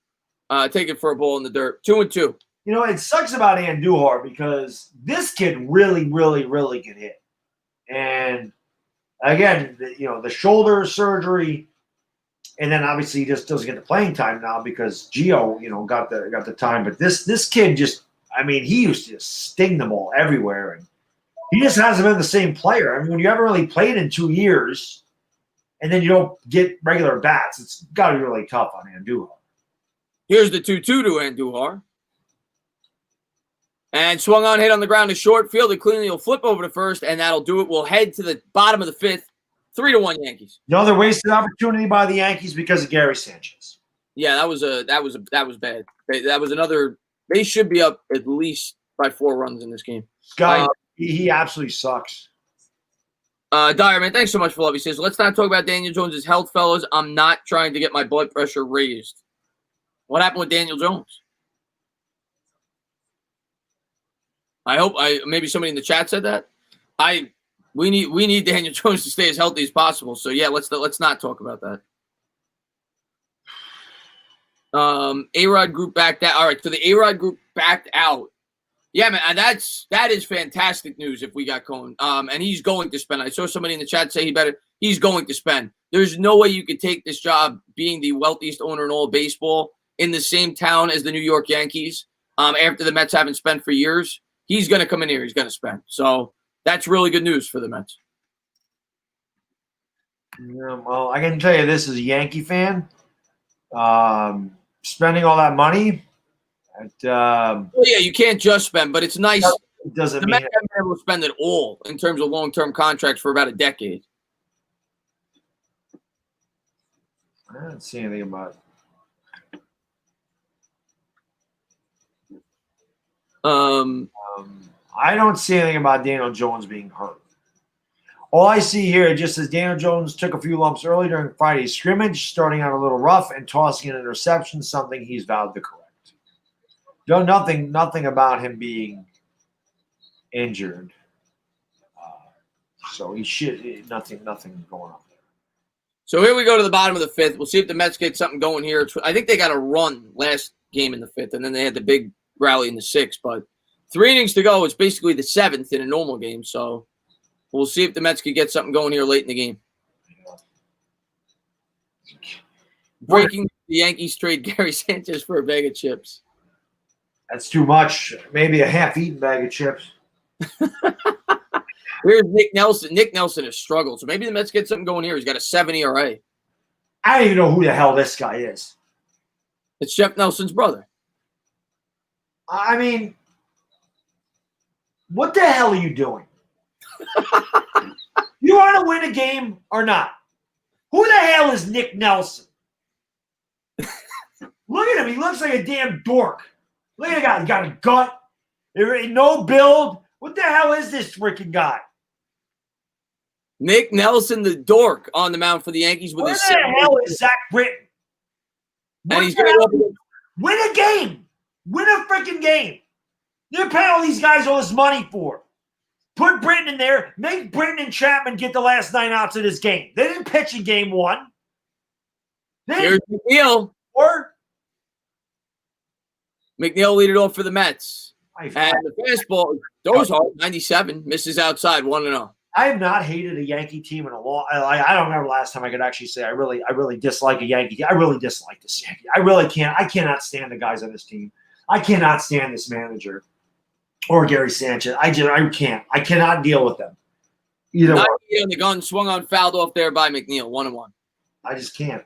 Take it for a ball in the dirt. 2-2. You know, it sucks about Andujar because this kid really, really, really can hit. And again, the shoulder surgery, and then obviously he just doesn't get the playing time now because Gio, got the time. But this kid just, he used to just sting them all everywhere, and he just hasn't been the same player. When you haven't really played in 2 years, and then you don't get regular bats, it's got to be really tough on Andujar. Here's the 2-2 to Andujar. And swung on, hit on the ground to short field. It cleanly will flip over to first, and that'll do it. We'll head to the bottom of the 5th. 3-1 Yankees. Another wasted opportunity by the Yankees because of Gary Sanchez. Yeah, that was bad. That was another. They should be up at least by 4 runs in this game. Guy, he absolutely sucks. Dyer, man, thanks so much for love. He says, let's not talk about Daniel Jones' health, fellas. I'm not trying to get my blood pressure raised. What happened with Daniel Jones? I hope maybe somebody in the chat said that. We need Daniel Jones to stay as healthy as possible. So yeah, let's not talk about that. A-Rod group backed out. All right, so the A-Rod group backed out. Yeah, man, and that is fantastic news if we got Cohen. And he's going to spend. I saw somebody in the chat say he's going to spend. There's no way you could take this job being the wealthiest owner in all of baseball in the same town as the New York Yankees. After the Mets haven't spent for years. He's going to come in here. He's going to spend. So that's really good news for the Mets. Yeah, well, I can tell you this as a Yankee fan. Spending all that money. Well, yeah, you can't just spend, but it's nice. It doesn't the mean Mets haven't been able to spend it all in terms of long-term contracts for about a decade. I don't see anything about it. I don't see anything about Daniel Jones being hurt. All I see here, it just says Daniel Jones took a few lumps early during Friday's scrimmage, starting out a little rough and tossing an interception, something he's vowed to correct. Nothing about him being injured. So he should nothing going on there. So here we go to the bottom of the fifth. We'll see if the Mets get something going here. I think they got a run last game in the fifth, and then they had the big rally in the sixth. But 3 innings to go. It's basically the seventh in a normal game. So we'll see if the Mets could get something going here late in the game. Breaking, the Yankees trade Gary Sanchez for a bag of chips. That's too much. Maybe a half-eaten bag of chips. Here's Nick Nelson. Nick Nelson has struggled, so maybe the Mets get something going here. He's got a 7 ERA. I don't even know who the hell this guy is. It's Jeff Nelson's brother. I mean, what the hell are you doing? You want to win a game or not? Who the hell is Nick Nelson? Look at him. He looks like a damn dork. Look at the guy. He got a gut. There ain't no build. What the hell is this freaking guy? Nick Nelson, the dork, on the mound for the Yankees with his. Where the hell is Zach Britton? And he's going to win a game. Win a freaking game. They're paying all these guys all this money for. Put Britton in there. Make Britton and Chapman get the last 9 outs of this game. They didn't pitch in game 1. Here's McNeil. McNeil lead it off for the Mets. And the fastball goes hard, 97, misses outside, 1-0. I have not hated a Yankee team in a long. I don't remember last time I could actually say I really dislike a Yankee. I really dislike this Yankee. I really can't. I cannot stand the guys on this team. I cannot stand this manager or Gary Sanchez. I can't. I cannot deal with them. Either way. On the gun, swung on, fouled off there by McNeil, 1-1. I just can't.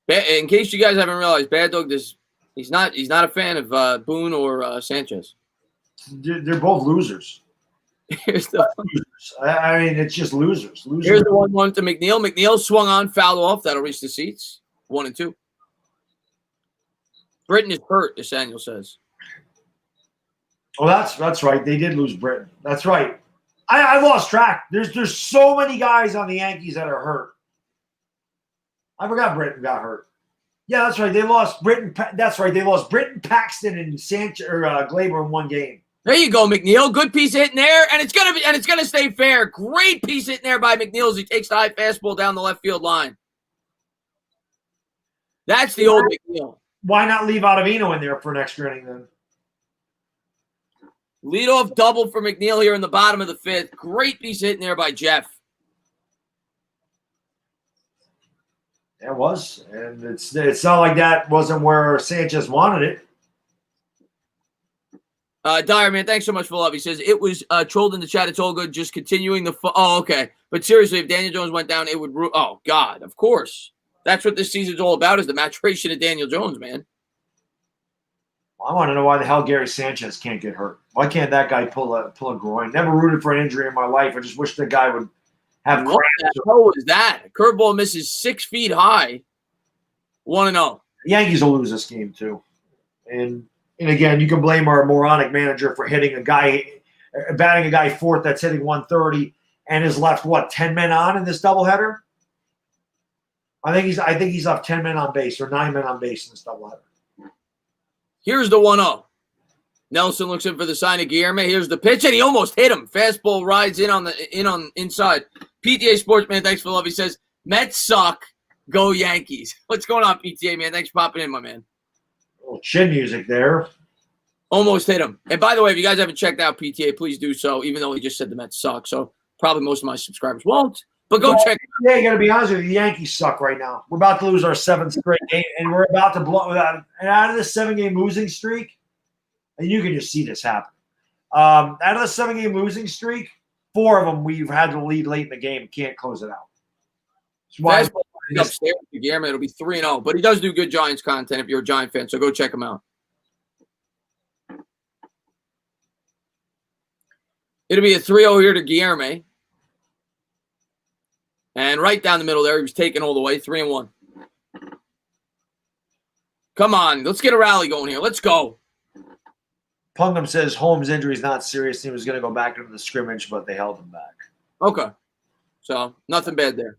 In case you guys haven't realized, Bad Dog, he's not a fan of Boone or Sanchez. They're both losers. Here's the losers. I mean, it's just losers. Here's the 1-1 to McNeil. McNeil swung on, fouled off. That'll reach the seats. 1-2. Britton is hurt, as Daniel says. Oh, that's right. They did lose Britton. That's right. I lost track. There's so many guys on the Yankees that are hurt. I forgot Britton got hurt. Yeah, that's right. They lost Britton. That's right. They lost Britton, Paxton, and Sanchez or Glaber in one game. There you go, McNeil. Good piece of hitting there, and it's gonna stay fair. Great piece hitting there by McNeil as he takes the high fastball down the left field line. That's the old McNeil. Why not leave Ottavino in there for an extra inning then? Leadoff double for McNeil here in the bottom of the fifth. Great piece hitting there by Jeff. It was, and it's not like that wasn't where Sanchez wanted it. Dyer, man, thanks so much for the love. He says, it was trolled in the chat. It's all good. Just continuing the oh, okay. But seriously, if Daniel Jones went down, it would oh, God, of course. That's what this season's all about is the maturation of Daniel Jones, man. I want to know why the hell Gary Sanchez can't get hurt. Why can't that guy pull a groin? Never rooted for an injury in my life. I just wish the guy would have what the hell was that? Curveball misses 6 feet high. 1-0. The Yankees will lose this game, too. And again, you can blame our moronic manager for batting a guy fourth that's hitting 130 and has left, 10 men on in this doubleheader? I think he's left 10 men on base or 9 men on base in this doubleheader. Here's the 1-0. Nelson looks in for the sign of Guillermo. Here's the pitch, and he almost hit him. Fastball rides in on inside. PTA Sportsman, thanks for the love. He says, Mets suck. Go Yankees. What's going on, PTA, man? Thanks for popping in, my man. A little chin music there. Almost hit him. And by the way, if you guys haven't checked out PTA, please do so, even though he just said the Mets suck. So probably most of my subscribers won't. But go check it out. Yeah, you got to be honest with you. The Yankees suck right now. We're about to lose our 7th straight game, and we're about to blow and out of this 7-game losing streak, and you can just see this happen. Out of the 7-game losing streak, 4 of them we've had to lead late in the game and can't close it out. Fastball upstairs to Guillermo. It'll be 3-0. But he does do good Giants content if you're a Giant fan, so go check him out. It'll be a 3-0 here to Guillermo. And right down the middle there, he was taken all the way, 3-1. Come on, let's get a rally going here. Let's go. Pungam says Holmes' injury is not serious. He was going to go back into the scrimmage, but they held him back. Okay. So, nothing bad there.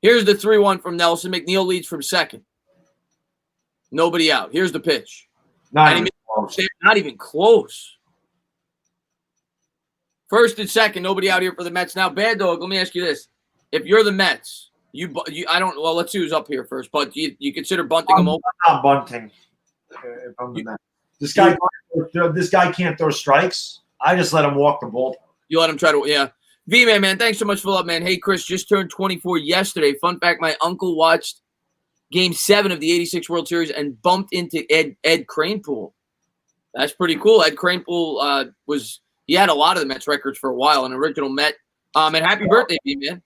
Here's the 3-1 from Nelson. McNeil leads from second. Nobody out. Here's the pitch. Not even close. First and second, nobody out here for the Mets. Now, Bad Dog, let me ask you this. If you're the Mets, I don't, well, let's see who's up here first, but you consider bunting them over? I'm not bunting. If I'm the Mets. This guy can't throw strikes. I just let him walk the ball. You let him try to, yeah. V-Man, man, thanks so much for love, man. Hey, Chris, just turned 24 yesterday. Fun fact, my uncle watched Game 7 of the 86 World Series and bumped into Ed Kranepool. That's pretty cool. Ed Kranepool he had a lot of the Mets records for a while, an original Met. And happy birthday, V-Man.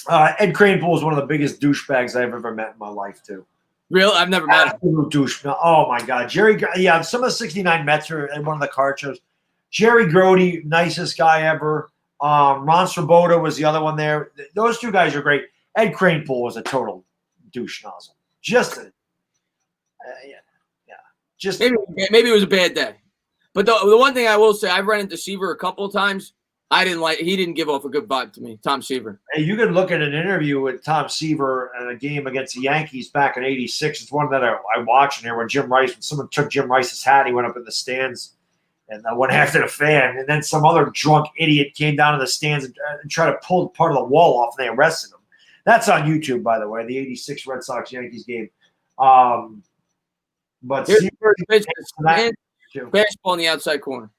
Ed Kranepool is one of the biggest douchebags I've ever met in my life, too. Real? I've never met him. Absolute douche. Oh, my God. Some of the 69 Mets are in one of the card shows. Jerry Grody, nicest guy ever. Ron Swoboda was the other one there. Those two guys are great. Ed Kranepool was a total douche nozzle. Just maybe it was a bad day. But the one thing I will say, I've run into Seaver a couple of times. He didn't give off a good vibe to me, Tom Seaver. Hey, you can look at an interview with Tom Seaver in a game against the Yankees back in '86. It's one that I watched in there when someone took Jim Rice's hat, he went up in the stands and went after the fan. And then some other drunk idiot came down to the stands and tried to pull part of the wall off, and they arrested him. That's on YouTube, by the way, the '86 Red Sox-Yankees game. But Seaver, baseball in the outside corner.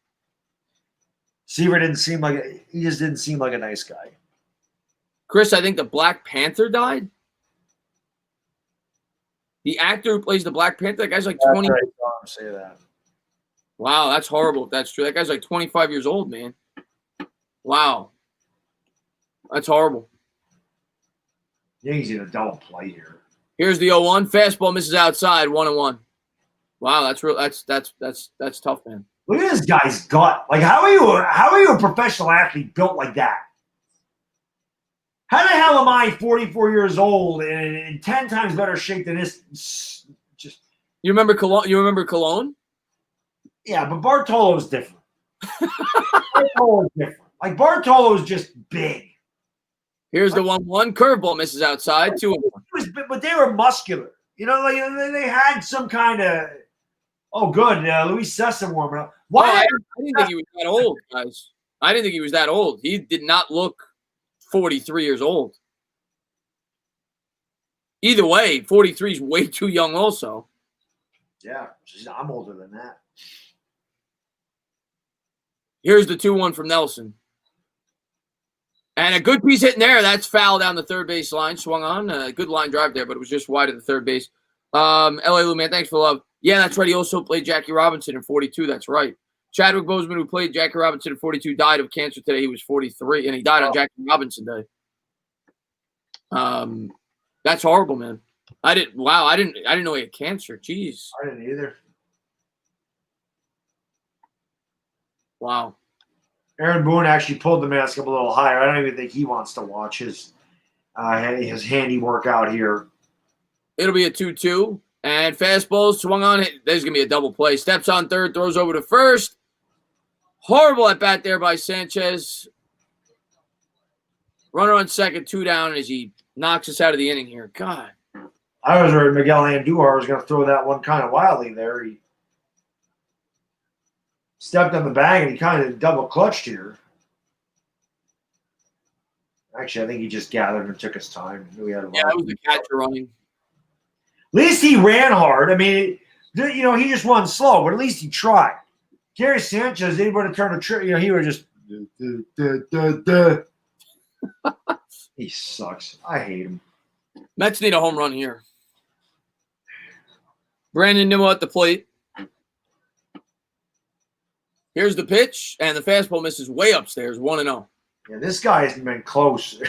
Seaver just didn't seem like a nice guy. Chris, I think the Black Panther died. The actor who plays the Black Panther, that guy's like 20. Right, I say that. Wow, that's horrible if that's true. That guy's like 25 years old, man. Wow. That's horrible. Yankees in a double play here. Here's the 0-1. Fastball misses outside, 1-1. Wow, that's real. That's tough, man. Look at this guy's gut. Like, how are you a professional athlete built like that? How the hell am I 44 years old and in 10 times better shape than this? Just you remember Cologne? Yeah, but Bartolo's different. Bartolo's different. Like, Bartolo's just big. Here's the 1-1. Curveball misses outside, 2-1. But they were muscular. You know, like they had some kind of. Oh, good. Luis Cessa warming up. Why? I didn't think he was that old, guys. I didn't think he was that old. He did not look 43 years old. Either way, 43 is way too young also. Yeah, I'm older than that. Here's the 2-1 from Nelson. And a good piece hitting there. That's foul down the third base line. Swung on. A good line drive there, but it was just wide of the third base. L.A. Lou, man, thanks for the love. Yeah, that's right. He also played Jackie Robinson in 42. That's right. Chadwick Boseman, who played Jackie Robinson in 42, died of cancer today. He was 43, and he died on Jackie Robinson Day. That's horrible, man. I didn't know he had cancer. Jeez. I didn't either. Wow. Aaron Boone actually pulled the mask up a little higher. I don't even think he wants to watch his handiwork out here. It'll be a 2-2. And fastballs swung on it. There's going to be a double play. Steps on third, throws over to first. Horrible at bat there by Sanchez. Runner on second, 2 down as he knocks us out of the inning here. God. I was worried Miguel Andujar was going to throw that one kind of wildly there. He stepped on the bag and he kind of double clutched here. Actually, I think he just gathered and took his time. He had that was the catcher running. At least he ran hard. I mean, he just won slow, but at least he tried. Gary Sanchez, anybody turn a trick, he would just. He sucks. I hate him. Mets need a home run here. Brandon Nimmo at the plate. Here's the pitch, and the fastball misses way upstairs, 1-0. Yeah, this guy hasn't been close.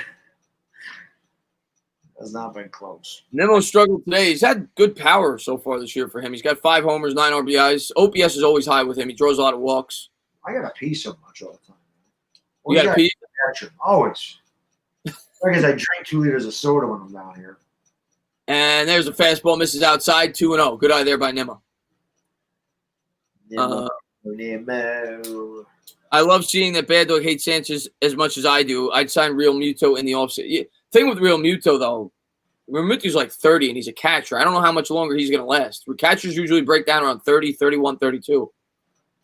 Has not been close. Nimmo struggled today. He's had good power so far this year for him. He's got 5 homers, 9 RBIs. OPS is always high with him. He throws a lot of walks. I got to pee so much all the time. You got to pee? Oh, it's because I drink 2 liters of soda when I'm down here. And there's a fastball, misses outside, 2-0. Good eye there by Nimmo. Nimmo. I love seeing that Bad Dog hates Sanchez as much as I do. I'd sign Real Muto in the offseason. Thing with Real Muto, though, Real Muto's like 30 and he's a catcher. I don't know how much longer he's going to last. Catchers usually break down around 30, 31, 32.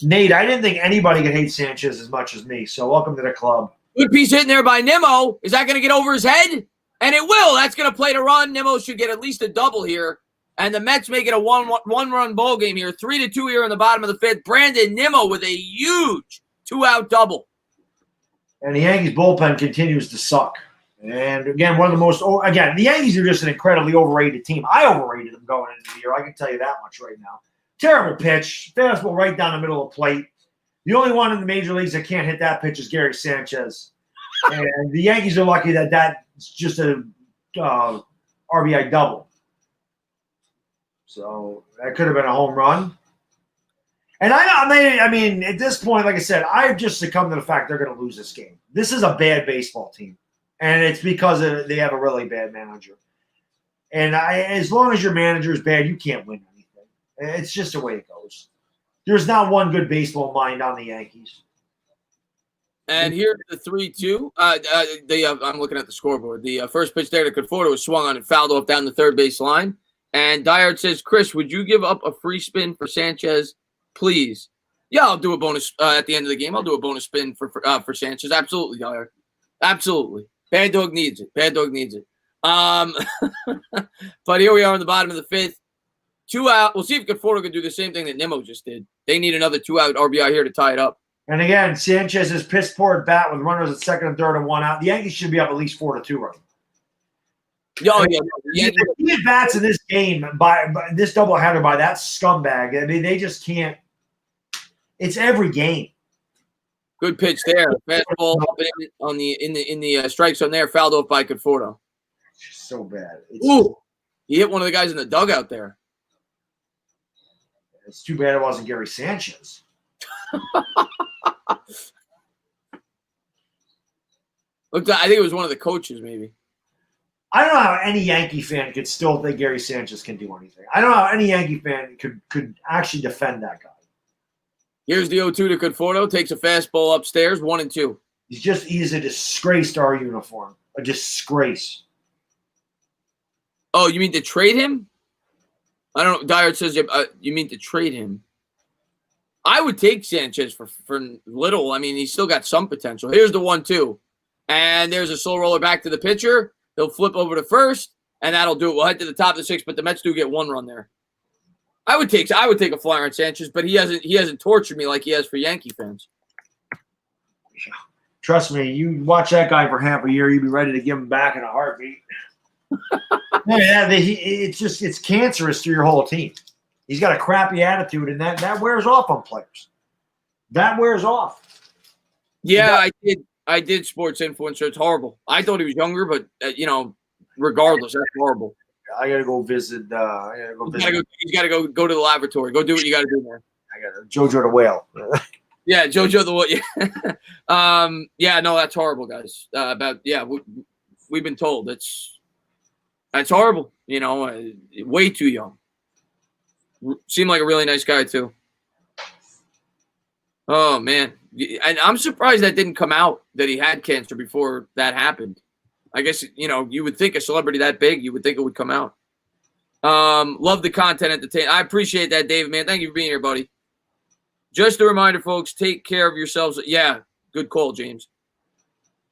Nate, I didn't think anybody could hate Sanchez as much as me. So welcome to the club. Good piece hitting there by Nimmo. Is that going to get over his head? And it will. That's going to play to run. Nimmo should get at least a double here. And the Mets make it a one-run ball game here. 3-2 here in the bottom of the fifth. Brandon Nimmo with a huge 2-out double. And the Yankees bullpen continues to suck. And again, the Yankees are just an incredibly overrated team. I overrated them going into the year. I can tell you that much right now. Terrible pitch. Fastball right down the middle of the plate. The only one in the major leagues that can't hit that pitch is Gary Sanchez. And the Yankees are lucky that that's just a RBI double. So that could have been a home run. And I mean, at this point, like I said, I've just succumbed to the fact they're going to lose this game. This is a bad baseball team. And it's because they have a really bad manager. And as long as your manager is bad, you can't win anything. It's just the way it goes. There's not one good baseball mind on the Yankees. And here's the 3-2. I'm looking at the scoreboard. The first pitch there to Conforto was swung on and fouled off down the third base line. And Dyard says, Chris, would you give up a free spin for Sanchez, please? Yeah, I'll do a bonus at the end of the game. I'll do a bonus spin for Sanchez. Absolutely, Dyard. Absolutely. Bad dog needs it. Bad dog needs it. But here we are in the bottom of the fifth. 2 out. We'll see if Conforto can do the same thing that Nimmo just did. They need another 2-out RBI here to tie it up. And again, Sanchez is piss poor at bat with runners at second and third and 1 out. The Yankees should be up at least 4-2 right now. Oh, yeah. The at-bats in this game by this doubleheader by that scumbag. I mean, they just can't. It's every game. Good pitch there. Fastball up in the strike zone there, fouled off by Conforto. It's just so bad. Ooh, he hit one of the guys in the dugout there. It's too bad it wasn't Gary Sanchez. I think it was one of the coaches, maybe. I don't know how any Yankee fan could still think Gary Sanchez can do anything. I don't know how any Yankee fan could actually defend that guy. Here's the 0-2 to Conforto. Takes a fastball upstairs, 1-2. He's a disgrace to our uniform. A disgrace. Oh, you mean to trade him? I don't know. Dyard says you mean to trade him. I would take Sanchez for little. I mean, he's still got some potential. Here's the 1-2. And there's a slow roller back to the pitcher. He'll flip over to first, and that'll do it. We'll head to the top of the sixth, but the Mets do get 1 run there. I would take a flyer on Sanchez, but he hasn't tortured me like he has for Yankee fans. Trust me, you watch that guy for half a year, you'd be ready to give him back in a heartbeat. It's cancerous to your whole team. He's got a crappy attitude, and that wears off on players. That wears off. Yeah, I did sports influencer. It's horrible. I thought he was younger, but regardless, that's horrible. I gotta go visit. He's got to go to the laboratory. Go do what you got to do there. I got JoJo the whale. Yeah, JoJo the whale. Yeah. No, that's horrible, guys. We've been told that's horrible. Way too young. Seemed like a really nice guy too. Oh man, and I'm surprised that didn't come out that he had cancer before that happened. I guess, you would think a celebrity that big, you would think it would come out. Love the content entertainment. I appreciate that, David, man. Thank you for being here, buddy. Just a reminder, folks, take care of yourselves. Yeah, good call, James.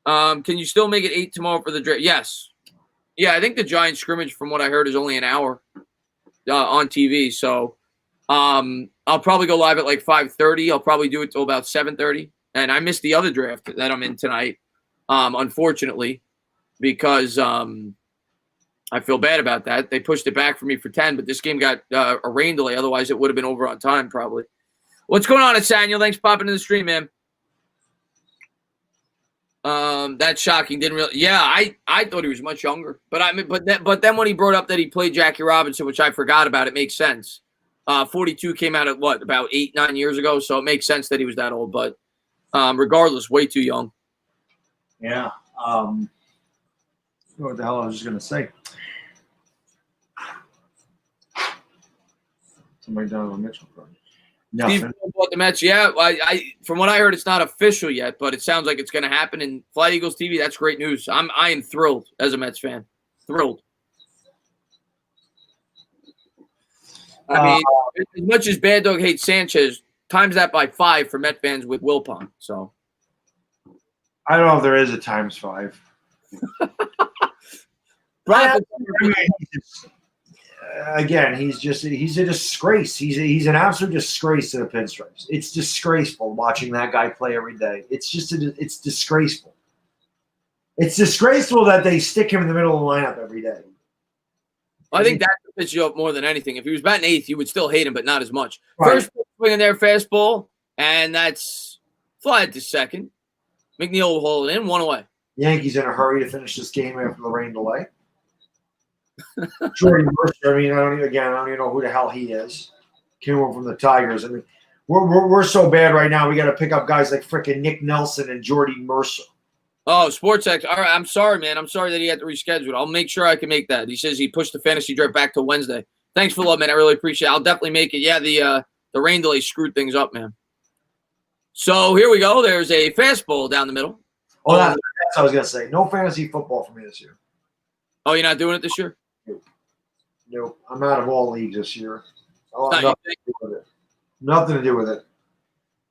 Can you still make it 8 tomorrow for the draft? Yes. Yeah, I think the Giants scrimmage, from what I heard, is only an hour on TV. So I'll probably go live at like 5:30. I'll probably do it till about 7:30. And I missed the other draft that I'm in tonight, unfortunately. Because I feel bad about that. They pushed it back for me for 10, but this game got a rain delay. Otherwise, it would have been over on time probably. What's going on, Nathaniel? Thanks for popping in the stream, man. That's shocking. Didn't really. Yeah, I thought he was much younger, but then when he brought up that he played Jackie Robinson, which I forgot about, it makes sense. 42 came out at what, about 8-9 years ago, so it makes sense that he was that old. But regardless, way too young. Yeah. What the hell I was just going to say? Somebody down on Mitchell. Nothing. Steve bought the Mets. Yeah, I from what I heard, it's not official yet, but it sounds like it's going to happen. And Flight Eagles TV, that's great news. I am thrilled as a Mets fan. Thrilled. I mean, as much as Bad Dog hates Sanchez, times that by 5 for Met fans with Wilpon. So I don't know if there is a times 5. Again, he's a disgrace. He's an absolute disgrace to the Pinstripes. It's disgraceful watching that guy play every day. It's disgraceful. It's disgraceful that they stick him in the middle of the lineup every day. I think that pisses you up more than anything. If he was batting 8th, you would still hate him, but not as much. Right. First swing in there, fastball, and that's fly to second. McNeil will hold it in, 1 away. Yankees in a hurry to finish this game after the rain delay. Jordy Mercer, I don't even know who the hell he is. Came over from the Tigers. I mean, we're so bad right now. We got to pick up guys like frickin' Nick Nelson and Jordy Mercer. Oh, SportsX. All right, I'm sorry, man. I'm sorry that he had to reschedule it. I'll make sure I can make that. He says he pushed the fantasy draft back to Wednesday. Thanks for the love, man. I really appreciate it. I'll definitely make it. Yeah, the rain delay screwed things up, man. So here we go. There's a fastball down the middle. Oh, that's what I was going to say. No fantasy football for me this year. Oh, you're not doing it this year? Nope. I'm out of all leagues this year. Nothing to do with it.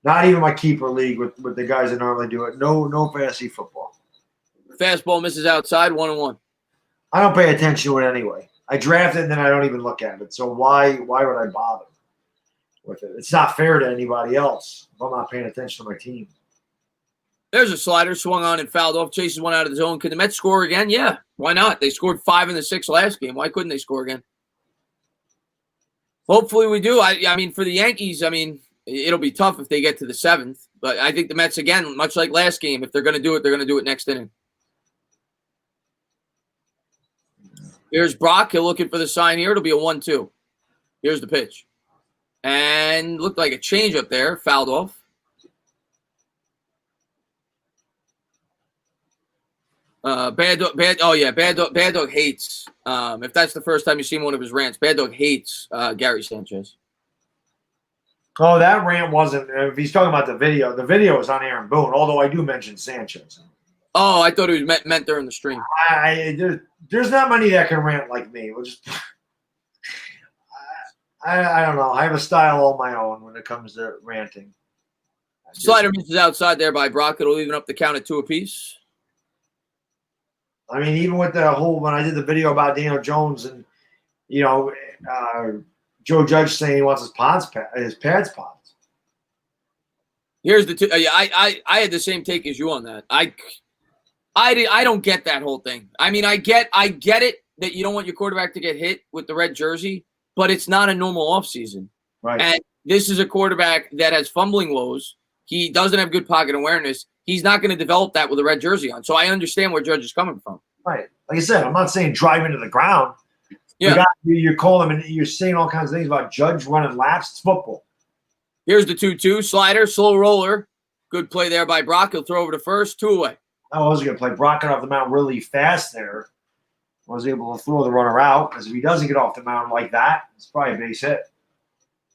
Not even my keeper league with the guys that normally do it. No fantasy football. Fastball misses outside, 1-1. I don't pay attention to it anyway. I draft it and then I don't even look at it. So why would I bother with it? It's not fair to anybody else if I'm not paying attention to my team. There's a slider swung on and fouled off. Chases one out of the zone. Can the Mets score again? Yeah. Why not? They scored 5 in the 6 last game. Why couldn't they score again? Hopefully we do. I mean, for the Yankees, it'll be tough if they get to the 7th. But I think the Mets, again, much like last game, if they're going to do it, they're going to do it next inning. Here's Brock. He'll looking for the sign here. It'll be a 1-2. Here's the pitch. And looked like a change up there. Fouled off. Bad Dog hates. If that's the first time you've seen one of his rants, Bad Dog hates Gary Sanchez. Oh, that rant wasn't. If he's talking about the video was on Aaron Boone. Although I do mention Sanchez. Oh, I thought it was meant during the stream. There's not many that can rant like me. We'll just. I don't know. I have a style all my own when it comes to ranting. Slider misses outside there by Brock. It'll even up the count at 2 apiece. I mean, even with the whole when I did the video about Daniel Jones and Joe Judge saying he wants his pads popped. Here's the two. I had the same take as you on that. I don't get that whole thing. I mean, I get it that you don't want your quarterback to get hit with the red jersey, but it's not a normal offseason. Right. And this is a quarterback that has fumbling woes. He doesn't have good pocket awareness. He's not going to develop that with a red jersey on. So I understand where Judge is coming from. Right. Like I said, I'm not saying drive into the ground. Yeah. You're calling him and you're saying all kinds of things about Judge running laps. It's football. Here's the 2-2. Slider, slow roller. Good play there by Brock. He'll throw over to first. 2 away. I was going to play Brock got off the mound really fast there. I was able to throw the runner out because if he doesn't get off the mound like that, it's probably a base hit.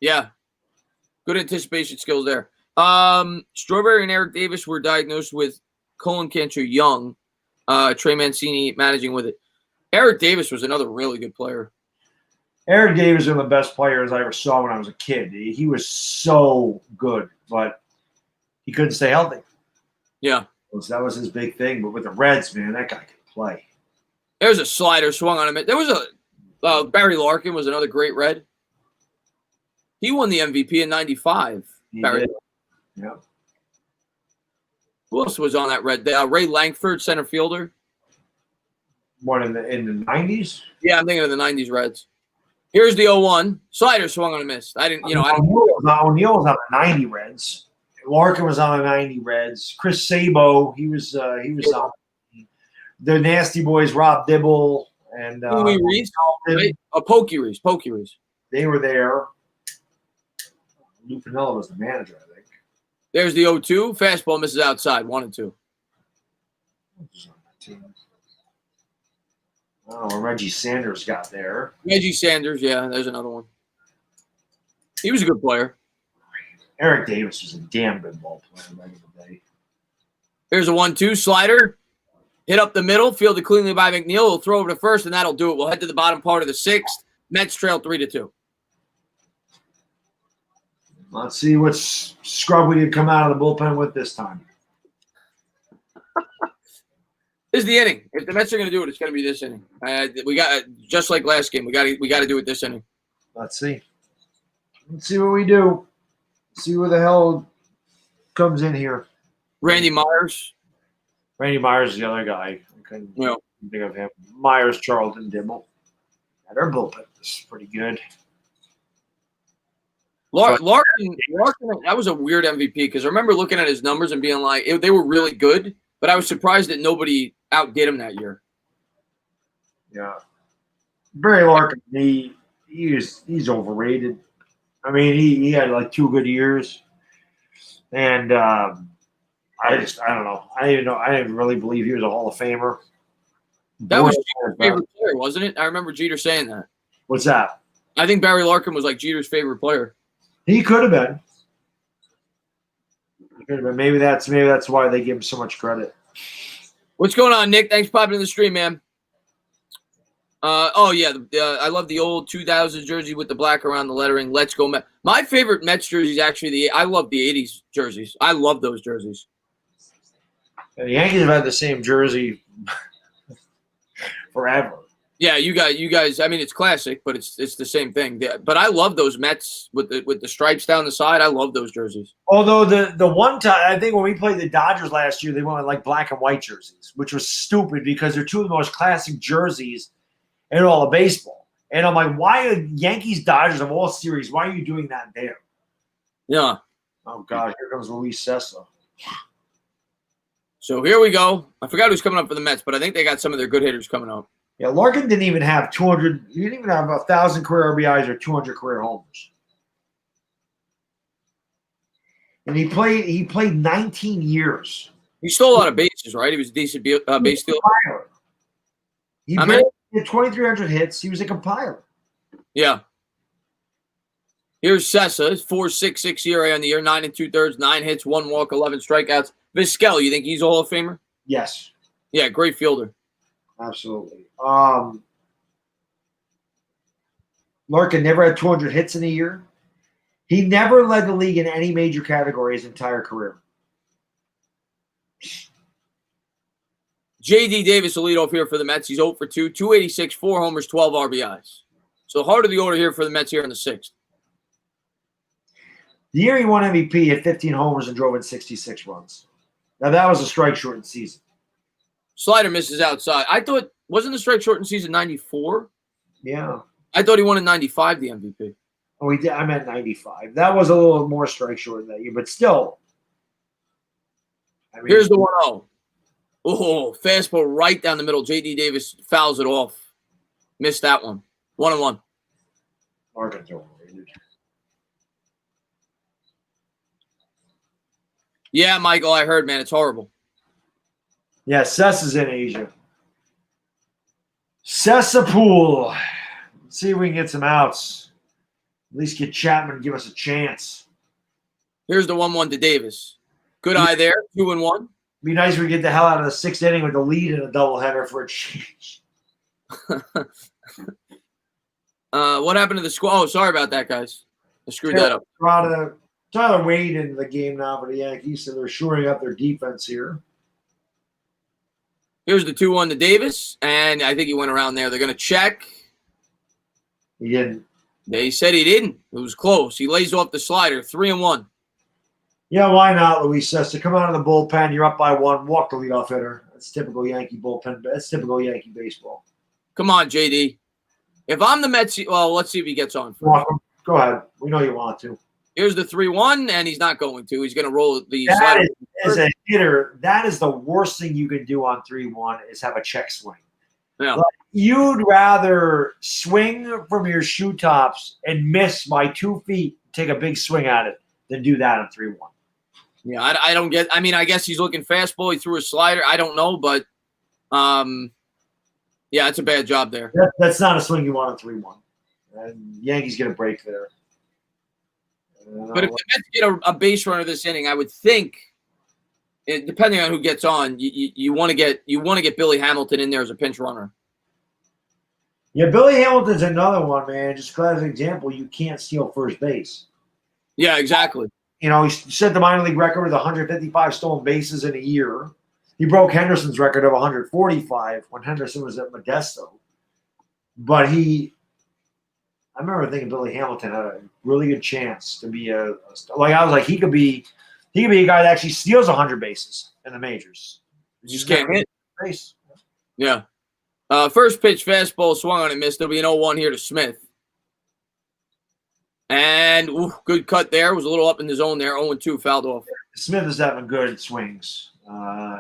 Yeah. Good anticipation skills there. Strawberry and Eric Davis were diagnosed with colon cancer young. Trey Mancini managing with it. Eric Davis was another really good player. Eric Davis was one of the best players I ever saw when I was a kid. He was so good, but he couldn't stay healthy. Yeah. So that was his big thing. But with the Reds, man, that guy could play. There's a slider swung on him. There was a Barry Larkin was another great Red. He won the MVP in '95. Barry did. Yeah. Who else was on that Red? Ray Langford, center fielder. What in the '90s? Yeah, I'm thinking of the '90s Reds. Here's the 0-1. Slider swung on a miss. O'Neill was on the '90 Reds. Larkin was on the '90 Reds. Chris Sabo, he was on the Nasty Boys. Rob Dibble and Reese, right? Pokey Reese. They were there. Lou Piniella was the manager, I think. There's the 0-2. Fastball misses outside. 1-2. Oh, Reggie Sanders got there. Reggie Sanders, yeah, there's another one. He was a good player. Eric Davis was a damn good ball player back in the day. Here's a 1-2 slider. Hit up the middle, fielded cleanly by McNeil. He'll throw over to first, and that'll do it. We'll head to the bottom part of the 6th. Mets trail 3-2. Let's see what scrub we can come out of the bullpen with this time. This is the inning. If the Mets are going to do it, it's going to be this inning. We got just like last game. We got to do it this inning. Let's see. Let's see what we do. See where the hell comes in here. Randy Myers. Randy Myers is the other guy. I couldn't think of him. Myers, Charlton, Dimble. Yeah, their bullpen is pretty good. Larkin, that was a weird MVP because I remember looking at his numbers and being like, they were really good, but I was surprised that nobody outdid him that year. Yeah. Barry Larkin, he's overrated. I mean, he had like 2 good years. And I don't know. I didn't really believe he was a Hall of Famer. That was Jeter's favorite player, wasn't it? I remember Jeter saying that. What's that? I think Barry Larkin was like Jeter's favorite player. He could have been. Maybe that's why they give him so much credit. What's going on, Nick? Thanks for popping in the stream, man. I love the old 2000s jersey with the black around the lettering. Let's go Mets. My favorite Mets jersey is actually I love the 80s jerseys. I love those jerseys. The Yankees have had the same jersey forever. Yeah, you guys. I mean, it's classic, but it's the same thing. But I love those Mets with the stripes down the side. I love those jerseys. Although the one time I think when we played the Dodgers last year, they went with like black and white jerseys, which was stupid because they're 2 of the most classic jerseys in all of baseball. And I'm like, why are Yankees Dodgers of all series? Why are you doing that there? Yeah. Oh God, here comes Luis Cessa. So here we go. I forgot who's coming up for the Mets, but I think they got some of their good hitters coming up. Yeah, Larkin didn't even have 200. He didn't even have 1,000 career RBIs or 200 career homers. And he played 19 years. He stole a lot of bases, right? He was a decent base stealer. He did 2,300 hits. He was a compiler. Yeah. Here's Cessa, 4.66 ERA on the year, 9 2/3, 9 hits, 1 walk, 11 strikeouts. Vizquel, you think he's a Hall of Famer? Yes. Yeah, great fielder. Absolutely. Larkin never had 200 hits in a year. He never led the league in any major category his entire career. J.D. Davis will lead off here for the Mets. He's 0 for 2, 286, 4 homers, 12 RBIs. So heart of the order here for the Mets here in the 6th. The year he won MVP, he had 15 homers and drove in 66 runs. Now, that was a strike-shortened season. Slider misses outside. I thought, wasn't the strike-shortened season 94? Yeah. I thought he won in 95, the MVP. Oh, he did. I meant 95. That was a little more strike-shortened that year, but still. I mean, here's the 1-0. Oh, fastball right down the middle. J.D. Davis fouls it off. Missed that one. 1-1. Larkin's overrated. Yeah, Michael, I heard, man. It's horrible. Yeah, Cessa's in Asia. Cessa Pool. Let's see if we can get some outs. At least get Chapman and give us a chance. Here's the 1-1 to Davis. Good eye there. 2-1. Be nice if we get the hell out of the 6th inning with the lead in a doubleheader for a change. What happened to the squad? Oh, sorry about that, guys. I screwed that up. Tyler Wade in the game now for the Yankees, so they're shoring up their defense here. Here's the 2-1 to Davis, and I think he went around there. They're going to check. He didn't. They said he didn't. It was close. He lays off the slider. 3-1. Yeah, why not, Luis Cessa? Come out of the bullpen. You're up by 1. Walk the leadoff hitter. That's typical Yankee bullpen. That's typical Yankee baseball. Come on, JD. If I'm the Mets, well, let's see if he gets on. Go ahead. We know you want to. Here's the 3-1, and he's not going to. He's going to roll the that slider. As a hitter, that is the worst thing you can do on 3-1 is have a check swing. Yeah. Like, you'd rather swing from your shoe tops and miss by 2 feet, take a big swing at it, than do that on 3-1. Yeah, I don't get – I mean, I guess he's looking fastball. He threw a slider. I don't know, but, yeah, it's a bad job there. That's not a swing you want on 3-1. And Yankees get a break there. But if the Mets get a base runner this inning, I would think, depending on who gets on, you want to get Billy Hamilton in there as a pinch runner. Yeah, Billy Hamilton's another one, man. Just as an example, you can't steal first base. Yeah, exactly. You know, he set the minor league record with 155 stolen bases in a year. He broke Henderson's record of 145 when Henderson was at Modesto. But I remember thinking Billy Hamilton had a really good chance to be I was like, he could be a guy that actually steals 100 bases in the majors. Just can't hit. Base. Yeah. First pitch fastball swung on and missed. There'll be an 0-1 here to Smith. And good cut there. Was a little up in the zone there. 0-2 fouled off. Smith is having good swings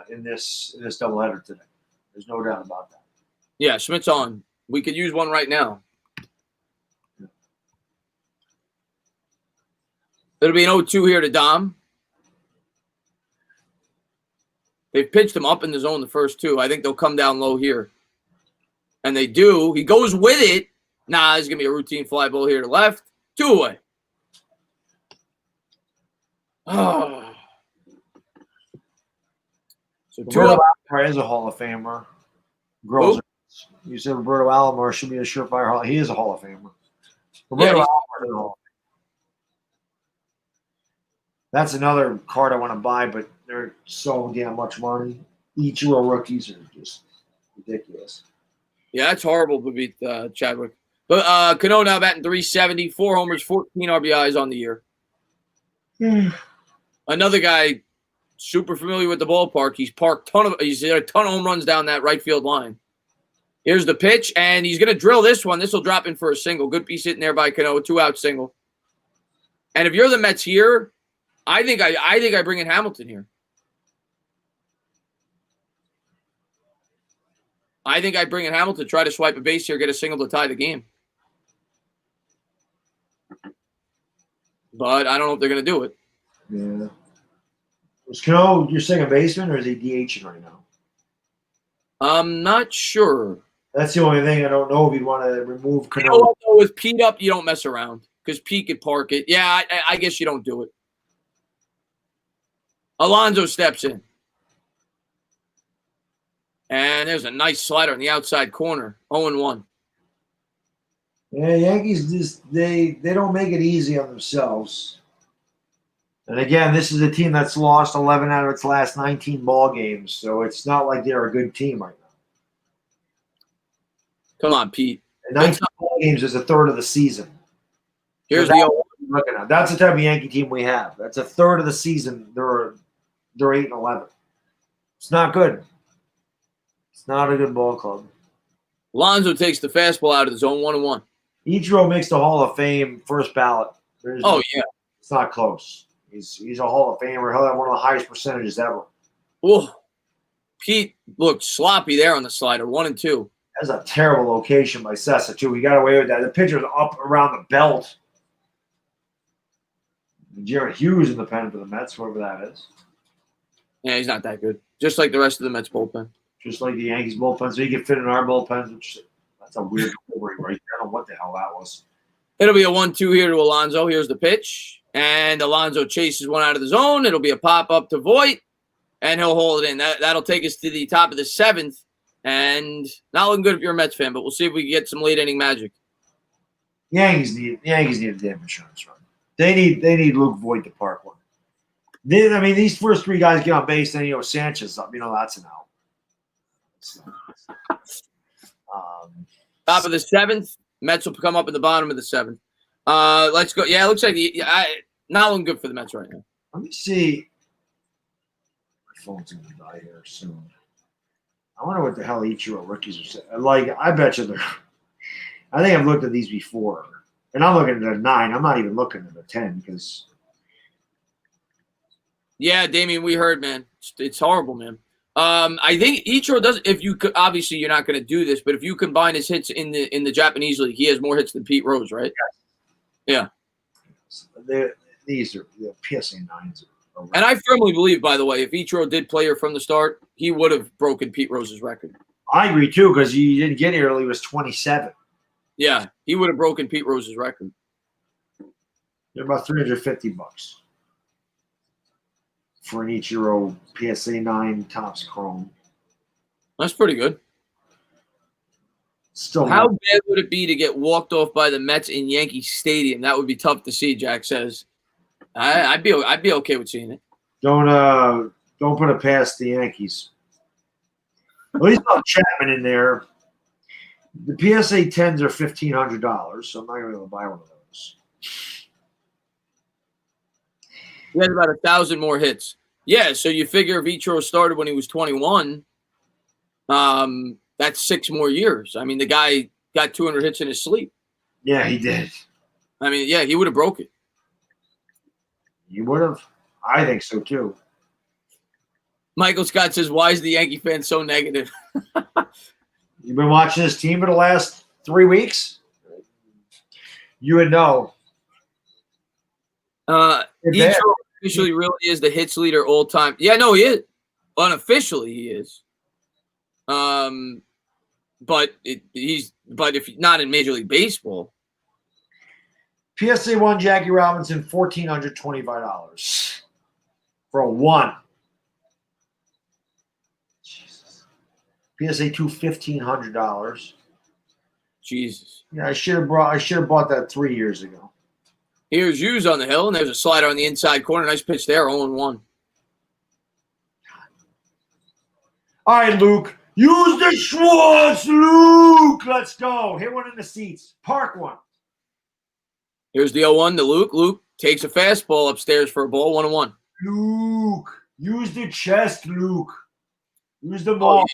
in this doubleheader today. There's no doubt about that. Yeah, Smith's on. We could use one right now. It'll be an 0-2 here to Dom. They've pitched him up in the zone the first two. I think they'll come down low here. And they do. He goes with it. Nah, there's going to be a routine fly ball here to left. 2 away. Oh. So Roberto Alomar is a Hall of Famer. Girls, you said Roberto Alomar should be a surefire Hall. He is a Hall of Famer. Roberto Alomar is a Hall of Famer. That's another card I want to buy, but they're so damn much money. Ichiro rookies are just ridiculous. Yeah, that's horrible to beat Chadwick. But Cano now batting 370, 4 homers, 14 RBIs on the year. Another guy super familiar with the ballpark. He's hit a ton of home runs down that right field line. Here's the pitch, and he's going to drill this one. This will drop in for a single. Good piece hitting there by Cano, 2-out single. And if you're the Mets here, I think I bring in Hamilton here. I think I bring in Hamilton, try to swipe a base here, get a single to tie the game. But I don't know if they're going to do it. Yeah. Is Cano your second baseman, or is he DHing right now? I'm not sure. That's the only thing I don't know if you'd want to remove Cano. You know what, though, with Pete up, you don't mess around because Pete could park it. Yeah, I guess you don't do it. Alonso steps in. And there's a nice slider in the outside corner. 0-1. Yeah, Yankees just they don't make it easy on themselves. And again, this is a team that's lost 11 out of its last 19 ball games, so it's not like they're a good team right now. Come on, Pete. And 19 ball games is a third of the season. Here's the looking at. That's the type of Yankee team we have. That's a third of the season. They're 8-11. It's not good. It's not a good ball club. Alonso takes the fastball out of the zone. 1-1. Ichiro makes the Hall of Fame first ballot. Yeah. It's not close. He's a Hall of Famer. He'll have one of the highest percentages ever. Oh, Pete looked sloppy there on the slider. 1-2. That's a terrible location by Sessa, too. He got away with that. The pitcher's up around the belt. Jared Hughes in the pen for the Mets, whoever that is. Yeah, he's not that good. Just like the rest of the Mets bullpen. Just like the Yankees bullpen. So he can fit in our bullpens, which that's a weird delivery right there. I don't know what the hell that was. It'll be a 1-2 here to Alonso. Here's the pitch. And Alonso chases one out of the zone. It'll be a pop-up to Voit. And he'll hold it in. That'll take us to the top of the 7th. And not looking good if you're a Mets fan, but we'll see if we can get some late-inning magic. Yankees need a damn insurance run. They need Luke Voit to park one. These first 3 guys get on base, then Sanchez up. That's an out. Top of the 7th. Mets will come up in the bottom of the 7th. Let's go. Yeah, it looks like not looking good for the Mets right now. Let me see. My phone's going to die here soon. I wonder what the hell Ichiro rookies are saying. Like, I bet you I think I've looked at these before. And I'm looking at a 9. I'm not even looking at a 10 because. Yeah, Damien, we heard, man. It's horrible, man. I think Ichiro does. If you could, obviously you're not going to do this, but if you combine his hits in the Japanese league, he has more hits than Pete Rose, right? Yes. Yeah. These are the PSA 9s. And I firmly believe, by the way, if Ichiro did play here from the start, he would have broken Pete Rose's record. I agree too, because he didn't get here until he was 27. Yeah, he would have broken Pete Rose's record. They're about $350 for an Ichiro PSA 9 Topps Chrome. That's pretty good. Still, how bad would it be to get walked off by the Mets in Yankee Stadium? That would be tough to see, Jack says. I'd be okay with seeing it. Don't put it past the Yankees. At least not Chapman in there. The PSA 10s are $1,500, so I'm not going to be able to buy one of those. He has about 1,000 more hits. Yeah, so you figure if Ichiro started when he was 21, that's 6 more years. I mean, the guy got 200 hits in his sleep. Yeah, he did. I mean, yeah, he would have broke it. He would have. I think so, too. Michael Scott says, why is the Yankee fan so negative? You've been watching this team for the last 3 weeks? You would know. Ichiro officially really is the hits leader all time. Yeah, no, he is. Unofficially, he is. But if not in Major League Baseball. PSA 1 Jackie Robinson, $1,425 for a 1. Jesus. PSA 2, $1,500. Jesus. Yeah, I should have bought that 3 years ago. Here's Hughes on the hill, and there's a slider on the inside corner. Nice pitch there, 0-1. All right, Luke. Use the Schwartz, Luke. Let's go. Hit one in the seats. Park one. Here's the 0-1 to Luke. Luke takes a fastball upstairs for a ball, 1-1. Luke. Use the chest, Luke. Use the ball.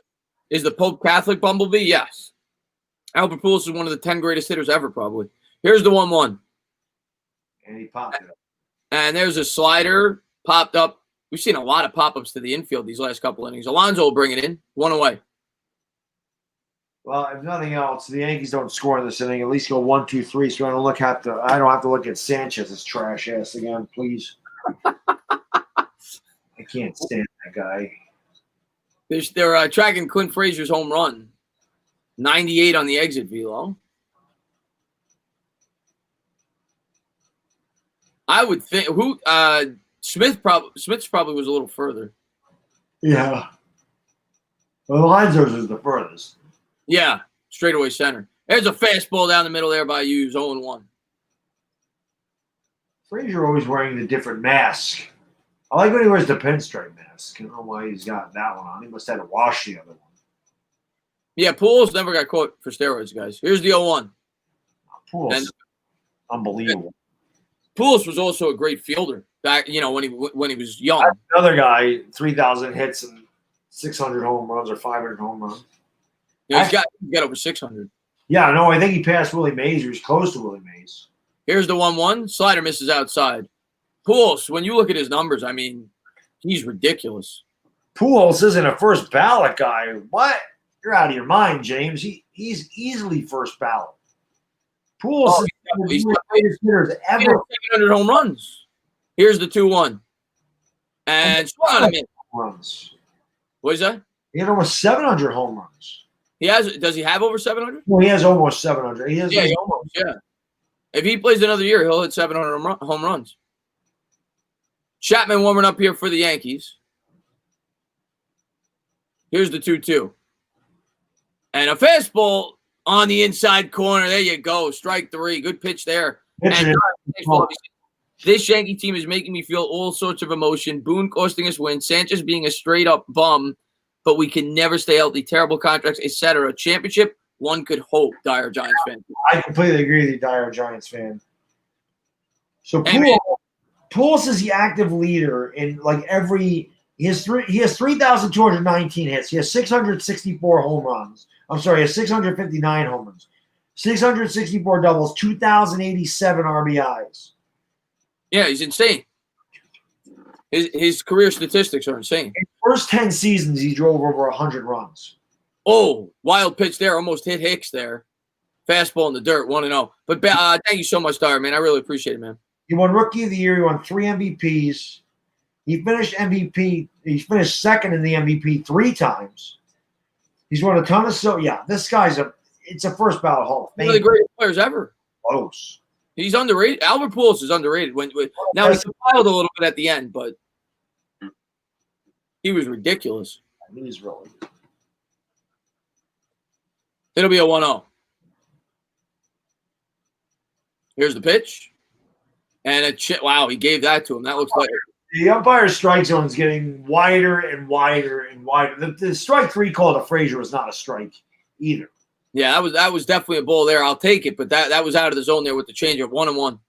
Is the Pope Catholic Bumblebee? Yes. Albert Pujols is one of the 10 greatest hitters ever, probably. Here's the 1-1. And he popped it up. And there's a slider popped up. We've seen a lot of pop-ups to the infield these last couple innings. Alonso will bring it in. 1 away. Well, if nothing else, the Yankees don't score in this inning. At least go 1, 2, 3, so I don't have to look at Sanchez's trash ass again, please. I can't stand that guy. They're tracking Clint Frazier's home run. 98 on the exit velo. I would think Smith's probably was a little further. Yeah. Well, Alonso's is the furthest. Yeah, straightaway center. There's a fastball down the middle there by Hughes, 0-1. Frazier always wearing the different mask. I like when he wears the pinstripe mask. I don't know why he's got that one on. He must have had to wash the other one. Yeah, Pujols never got caught for steroids, guys. Here's the 0-1. Pujols, unbelievable. Pujols was also a great fielder back, when he was young. Another guy, 3,000 hits and 600 home runs or 500 home runs. Yeah, he's got over 600. Yeah, no, I think he passed Willie Mays. He was close to Willie Mays. Here's the 1-1. Slider misses outside. Pujols, when you look at his numbers, I mean, he's ridiculous. Pujols isn't a first ballot guy. What? You're out of your mind, James. He's easily first ballot. Pujols is one of the greatest hitters ever. 700 home runs. Here's the 2-1. And runs. What is that? He had almost 700 home runs. Does he have over 700? Well, he has almost 700. He almost. Yeah. If he plays another year, he'll hit 700 home runs. Chapman warming up here for the Yankees. Here's the 2-2. And a fastball on the inside corner. There you go. Strike 3. Good pitch there. And this Yankee team is making me feel all sorts of emotion. Boone costing us wins. Sanchez being a straight-up bum. But we can never stay healthy. Terrible contracts, etc. Championship, one could hope, dire Giants fan. I completely agree with you, dire Giants fan. So Pujols is the active leader in like every. He has 3,219 hits. He has 664 home runs. I'm sorry, he has 659 home runs, 664 doubles, 2,087 RBIs. Yeah, he's insane. His career statistics are insane. In the first 10 seasons, he drove over 100 runs. Oh, wild pitch there. Almost hit Hicks there. Fastball in the dirt, 1-0. But thank you so much, Dyer, man. I really appreciate it, man. He won Rookie of the Year. He won 3 MVPs. He finished MVP. He finished second in the MVP 3 times. He's won a ton of this guy's it's a first ballot Hall of Fame. One of the greatest players ever. Close. He's underrated. Albert Pujols is underrated. Now he filed a little bit at the end, but he was ridiculous. I mean, he's really good. It'll be a 1-0. Here's the pitch. And wow, he gave that to him. That looks like the umpire's strike zone is getting wider and wider and wider. The strike 3 call to Frazier was not a strike either. Yeah, that was definitely a ball there. I'll take it, but that was out of the zone there with the changeup. 1-1.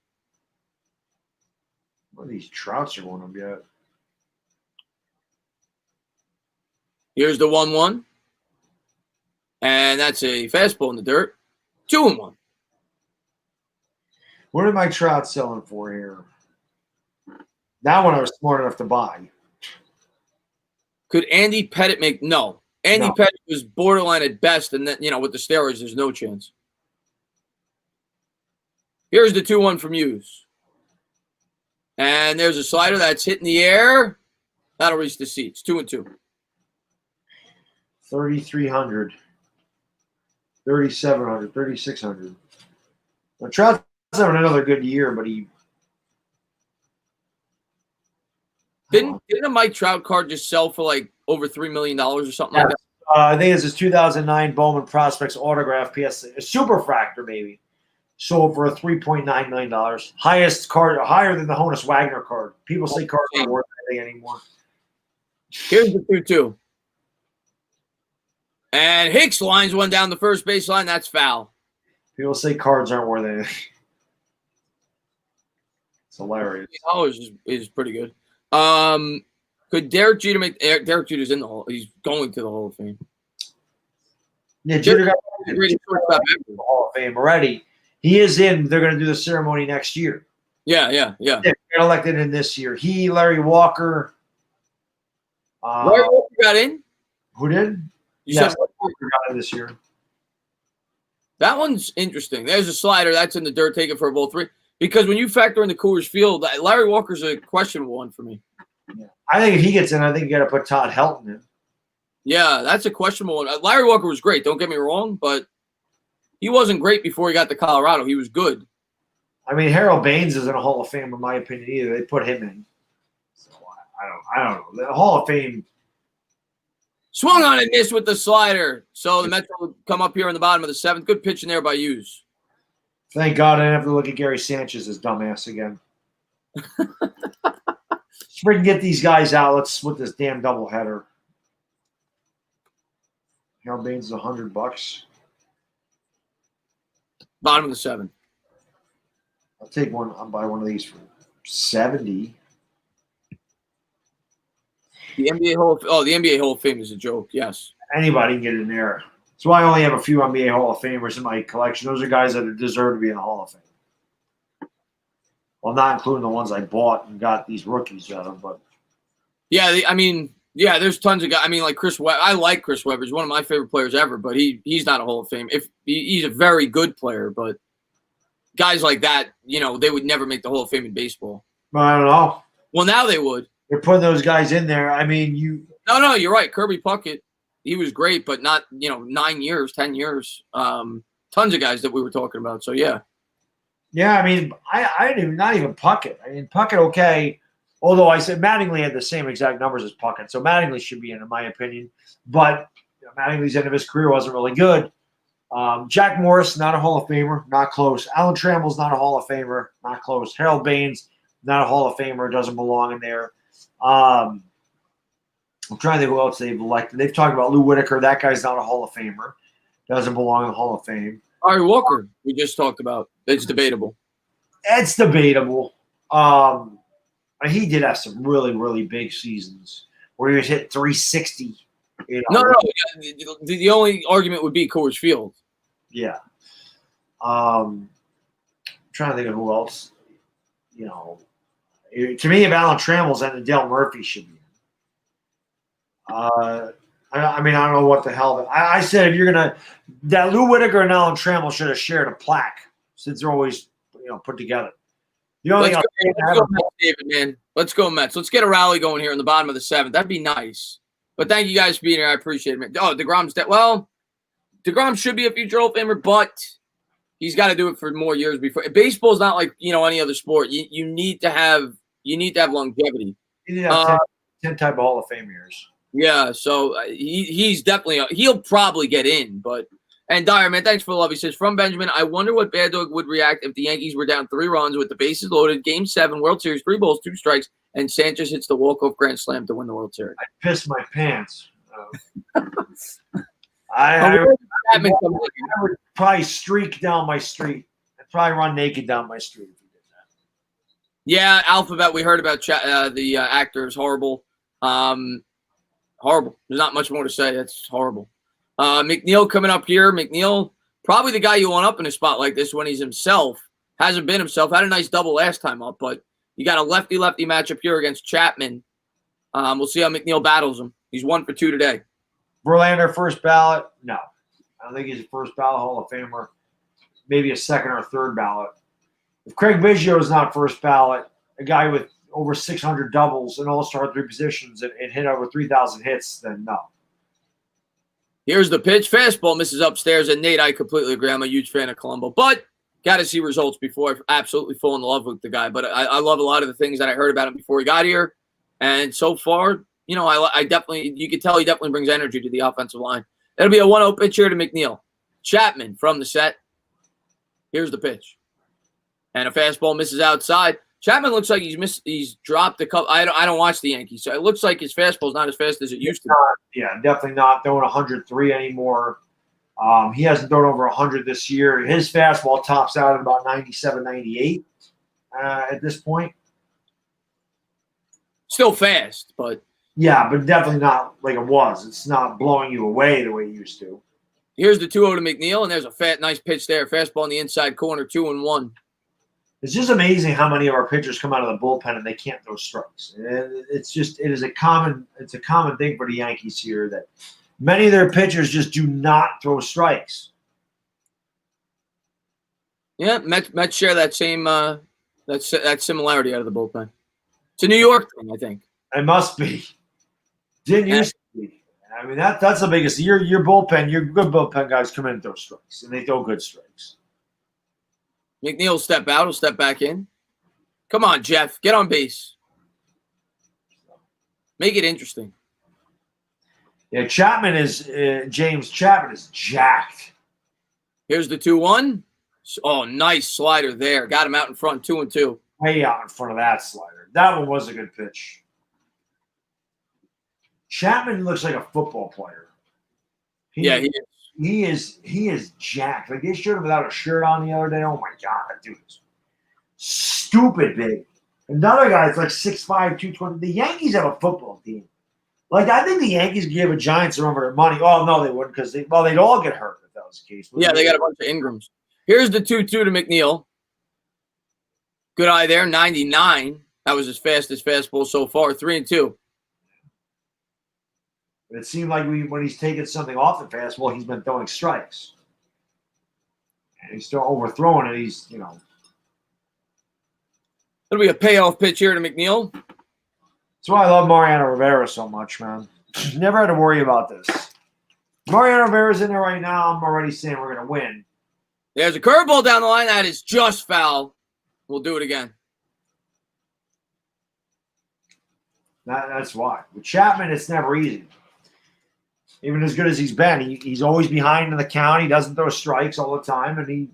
What are these Trouts are going up yet? Here's the 1-1. And that's a fastball in the dirt. 2-1. What am I Trout selling for here? That one I was smart enough to buy. Could Andy Pettit make no? Andy Pettit was borderline at best, and then with the steroids, there's no chance. Here's the 2-1 from Hughes. And there's a slider that's hitting the air. That'll reach the seats. 2-2. 3,300. 3,700. 3,600. Well, Trout's having another good year, but he didn't a Mike Trout card just sell for like over $3 million or something like that? I think it's his 2009 Bowman Prospects autograph PS, a superfractor maybe, sold for $3.9 million. Highest card, higher than the Honus Wagner card. People say cards aren't worth anything anymore. Here's the 2-2. And Hicks lines one down the first baseline. That's foul. People say cards aren't worth anything. It's hilarious. $8 is pretty good. Could Derek Jeter make Derek Jeter's in the Hall? He's going to the Hall of Fame. Yeah, Jeter got the Hall of Fame already. He is in. They're going to do the ceremony next year. Yeah. Got elected in this year. Larry Walker. Larry Walker got in? Who did? Yes, Walker got in this year. That one's interesting. There's a slider. That's in the dirt. Take it for a ball 3. Because when you factor in the Coors Field, Larry Walker's a questionable one for me. Yeah. I think if he gets in, I think you got to put Todd Helton in. Yeah, that's a questionable one. Larry Walker was great. Don't get me wrong, but he wasn't great before he got to Colorado. He was good. I mean, Harold Baines isn't a Hall of Fame in my opinion either. They put him in. So I don't know. The Hall of Fame swung on and missed with the slider. So the Mets will come up here in the bottom of the 7th. Good pitch in there by Hughes. Thank God I didn't have to look at Gary Sanchez's dumbass again. Let's freaking get these guys out. Let's split this damn doubleheader. Harold Baines is $100. Bottom of the 7th. I'll take one. I'll buy one of these for $70. The NBA Hall of Fame is a joke. Yes. Anybody can get in there. That's why I only have a few NBA Hall of Famers in my collection. Those are guys that deserve to be in the Hall of Fame. Well, not including the ones I bought and got these rookies out of, but yeah, there's tons of guys. I mean, like Chris Webber. I like Chris Webber. He's one of my favorite players ever, but he's not a Hall of Fame. He's a very good player, but guys like that, they would never make the Hall of Fame in baseball. I don't know. Well, now they would. They're putting those guys in there. I mean, No, you're right. Kirby Puckett, he was great, but not 9 years, 10 years. Tons of guys that we were talking about. So yeah. Yeah, I mean, I didn't not even Puckett. I mean, Puckett, okay. Although I said Mattingly had the same exact numbers as Puckett, so Mattingly should be in my opinion. But Mattingly's end of his career wasn't really good. Jack Morris, not a Hall of Famer, not close. Alan Trammell's not a Hall of Famer, not close. Harold Baines, not a Hall of Famer, doesn't belong in there. I'm trying to think who else they've elected. They've talked about Lou Whitaker. That guy's not a Hall of Famer, doesn't belong in the Hall of Fame. Larry Walker, we just talked about. It's debatable. It's debatable. He did have some really, really big seasons where he was hit 360. No. The only argument would be Coors Field. Yeah. I'm trying to think of who else. To me, if Alan Trammell's and Dale Murphy should be in. I mean, I don't know what the hell. I said if you're going to – that Lou Whitaker and Alan Trammell should have shared a plaque since they're always, put together. Let's go Mets, David, man. Let's go Mets. Let's get a rally going here in the bottom of the 7th. That'd be nice. But thank you guys for being here. I appreciate it, man. Oh, DeGrom's dead. Well, DeGrom should be a future Hall of Famer, but he's got to do it for more years before. Baseball's not like, any other sport. You need to have longevity. You need to have 10 type of Hall of Fame years. Yeah, so he's definitely he'll probably get in, but And Dyer, man, thanks for the love. He says, from Benjamin, I wonder what Bad Dog would react if the Yankees were down 3 runs with the bases loaded, Game 7, World Series, 3 balls, 2 strikes, and Sanchez hits the walk-off grand slam to win the World Series. I pissed my pants. I would probably streak down my street. I'd probably run naked down my street if he did that. Yeah, Alphabet, we heard about the actor is horrible. Horrible. There's not much more to say. That's horrible. McNeil coming up here. McNeil, probably the guy you want up in a spot like this when he's himself. Hasn't been himself. Had a nice double last time up, but you got a lefty-lefty matchup here against Chapman. We'll see how McNeil battles him. He's 1 for 2 today. Verlander, first ballot? No. I don't think he's a first ballot Hall of Famer. Maybe a second or third ballot. If Craig Biggio is not first ballot, a guy with over 600 doubles in all-star 3 positions and hit over 3,000 hits, then no. Here's the pitch. Fastball misses upstairs. And Nate, I completely agree. I'm a huge fan of Colombo. But got to see results before I absolutely fall in love with the guy. But I love a lot of the things that I heard about him before he got here. And so far, you know, I definitely – you can tell he definitely brings energy to the offensive line. It'll be a 1-0 pitch here to McNeil. Chapman from the set. Here's the pitch. And a fastball misses outside. Chapman looks like he's dropped a couple. I don't watch the Yankees, so it looks like his fastball's not as fast as it used to be. Yeah, definitely not throwing 103 anymore. He hasn't thrown over 100 this year. His fastball tops out at about 97, 98 at this point. Still fast, but yeah, but definitely not like it was. It's not blowing you away the way it used to. Here's the 2-0 to McNeil, and there's a nice pitch there. Fastball in the inside corner, 2-1. It's just amazing how many of our pitchers come out of the bullpen and they can't throw strikes. It is a common thing for the Yankees here that many of their pitchers just do not throw strikes. Yeah, Mets share that same that similarity out of the bullpen. It's a New York thing, I think. It must be. Didn't used to be. I mean that's the biggest. Your bullpen, your good bullpen guys come in and throw strikes, and they throw good strikes. McNeil will step out. He'll step back in. Come on, Jeff. Get on base. Make it interesting. Yeah, James Chapman is jacked. Here's the 2-1. Oh, nice slider there. Got him out in front, 2-2. Way out in front of that slider. That one was a good pitch. Chapman looks like a football player. He is. He is jacked. Like they showed him without a shirt on the other day. Oh my god, that dude is stupid big. Another guy's like 6'5", 220. The Yankees have a football team. Like I think the Yankees could give a Giants a run for their money. Oh no, they wouldn't because they'd all get hurt if that was the case. Yeah, they got a bunch of Ingrams. Here's the 2-2 to McNeil. Good eye there, 99. That was his fastest fastball so far, 3-2. It seemed like when he's taken something off the fastball, he's been throwing strikes. And he's still overthrowing it. He's, It'll be a payoff pitch here to McNeil. That's why I love Mariano Rivera so much, man. Never had to worry about this. Mariano Rivera's in there right now. I'm already saying we're going to win. There's a curveball down the line. That is just foul. We'll do it again. That's why. With Chapman, it's never easy. Even as good as he's been, he's always behind in the count. He doesn't throw strikes all the time, and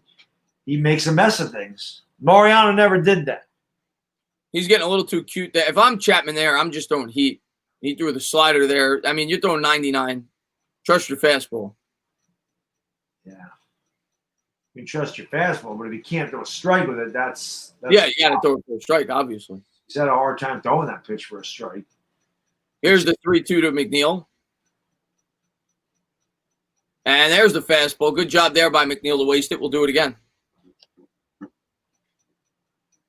he makes a mess of things. Mariano never did that. He's getting a little too cute there. If I'm Chapman there, I'm just throwing heat. He threw the slider there. I mean, you're throwing 99. Trust your fastball. Yeah. You can trust your fastball, but if you can't throw a strike with it, that's yeah, you got to throw it for a strike, obviously. He's had a hard time throwing that pitch for a strike. Here's the 3-2 to McNeil. And there's the fastball. Good job there by McNeil to waste it. We'll do it again.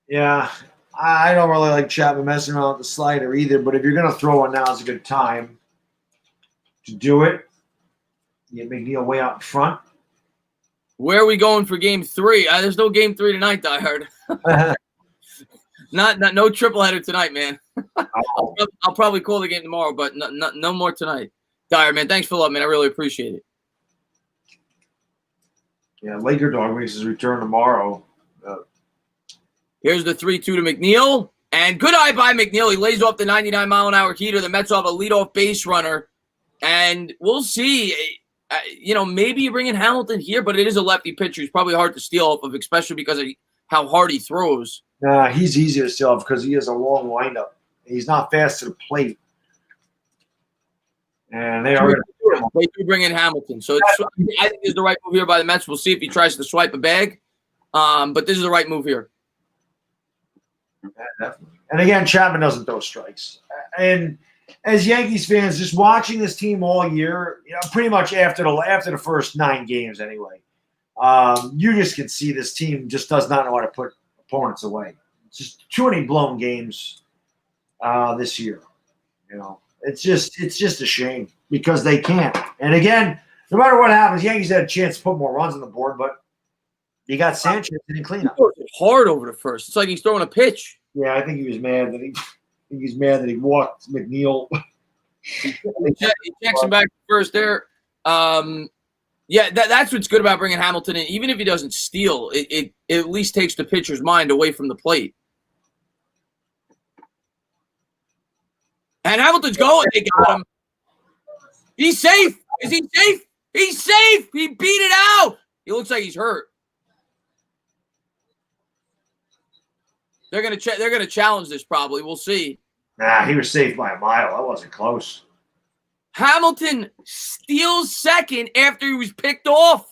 Yeah, I don't really like Chapman messing around with the slider either, but if you're going to throw one, now is a good time to do it. Get McNeil way out in front. Where are we going for game 3? There's no game 3 tonight, I heard. No triple header tonight, man. I'll probably call the game tomorrow, but no more tonight. Dyer, man, thanks for the love, man. I really appreciate it. Yeah, Laker Dog makes his return tomorrow. Here's the 3-2 to McNeil. And good eye by McNeil. He lays off the 99-mile-an-hour heater. The Mets will have a leadoff base runner. And we'll see. Maybe you bring in Hamilton here, but it is a lefty pitcher. He's probably hard to steal off of, especially because of how hard he throws. Nah, he's easy to steal off because he has a long windup. He's not fast to the plate. And they do bring in Hamilton. So I think this is the right move here by the Mets. We'll see if he tries to swipe a bag. But this is the right move here. Yeah, definitely. And again, Chapman doesn't throw strikes. And as Yankees fans, just watching this team all year, pretty much after the first 9 games anyway, you just can see this team just does not know how to put opponents away. It's just too many blown games this year. It's just a shame because they can't. And again, no matter what happens, Yankees had a chance to put more runs on the board, but you got Sanchez in cleanup. He throws it hard over the first. It's like he's throwing a pitch. Yeah, I think he was mad that he walked McNeil. He checks him back first there. That's what's good about bringing Hamilton in. Even if he doesn't steal, it at least takes the pitcher's mind away from the plate. And Hamilton's going. They got him. He's safe. Is he safe? He's safe. He beat it out. He looks like he's hurt. They're gonna challenge this probably. We'll see. Nah, he was safe by a mile. That wasn't close. Hamilton steals second after he was picked off.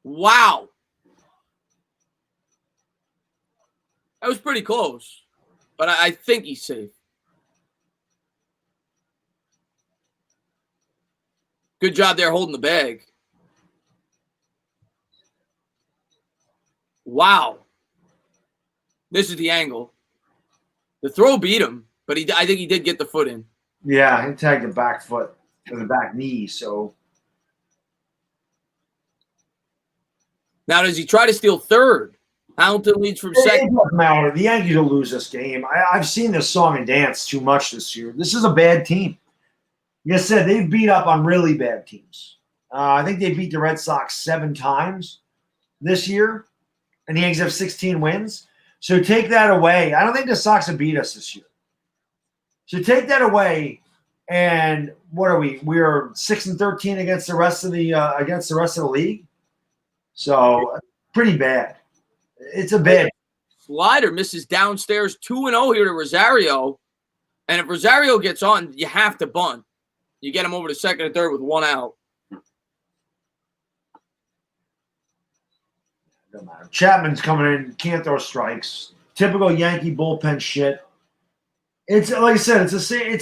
Wow. That was pretty close. But I think he's safe. Good job there holding the bag. Wow. This is the angle. The throw beat him, but I think he did get the foot in. Yeah, he tagged the back foot and the back knee, so. Now, does he try to steal third? Hamilton leads from second. It doesn't matter. The Yankees will lose this game. I've seen this song and dance too much this year. This is a bad team. Like I said, they've beat up on really bad teams. I think they beat the Red Sox 7 times this year, and the Yankees have 16 wins. So take that away. I don't think the Sox have beat us this year. So take that away, and what are we? We are 6-13 against the rest of the league. So pretty bad. It's a bad slider. Misses downstairs 2-0 here to Rosario, and if Rosario gets on, you have to bunt. You get him over to second and third with 1 out. Doesn't matter. Chapman's coming in, can't throw strikes. Typical Yankee bullpen shit. It's like I said, it's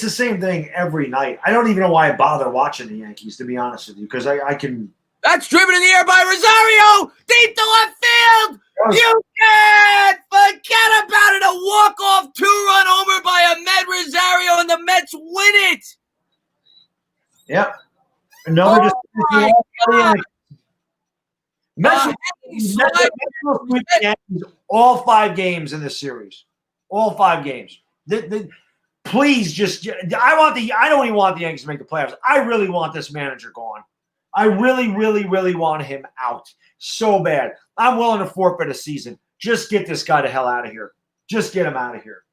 the same thing every night. I don't even know why I bother watching the Yankees, to be honest with you, because I can. That's driven in the air by Rosario, deep to left field. You can't forget about it. A walk-off 2-run homer by Ahmed Rosario, and the Mets win it. Yep. Another Yankees all 5 games in this series. All 5 games. Please just I don't even want the Yankees to make the playoffs. I really want this manager gone. I really, really, really want him out so bad. I'm willing to forfeit a season. Just get this guy the hell out of here. Just get him out of here.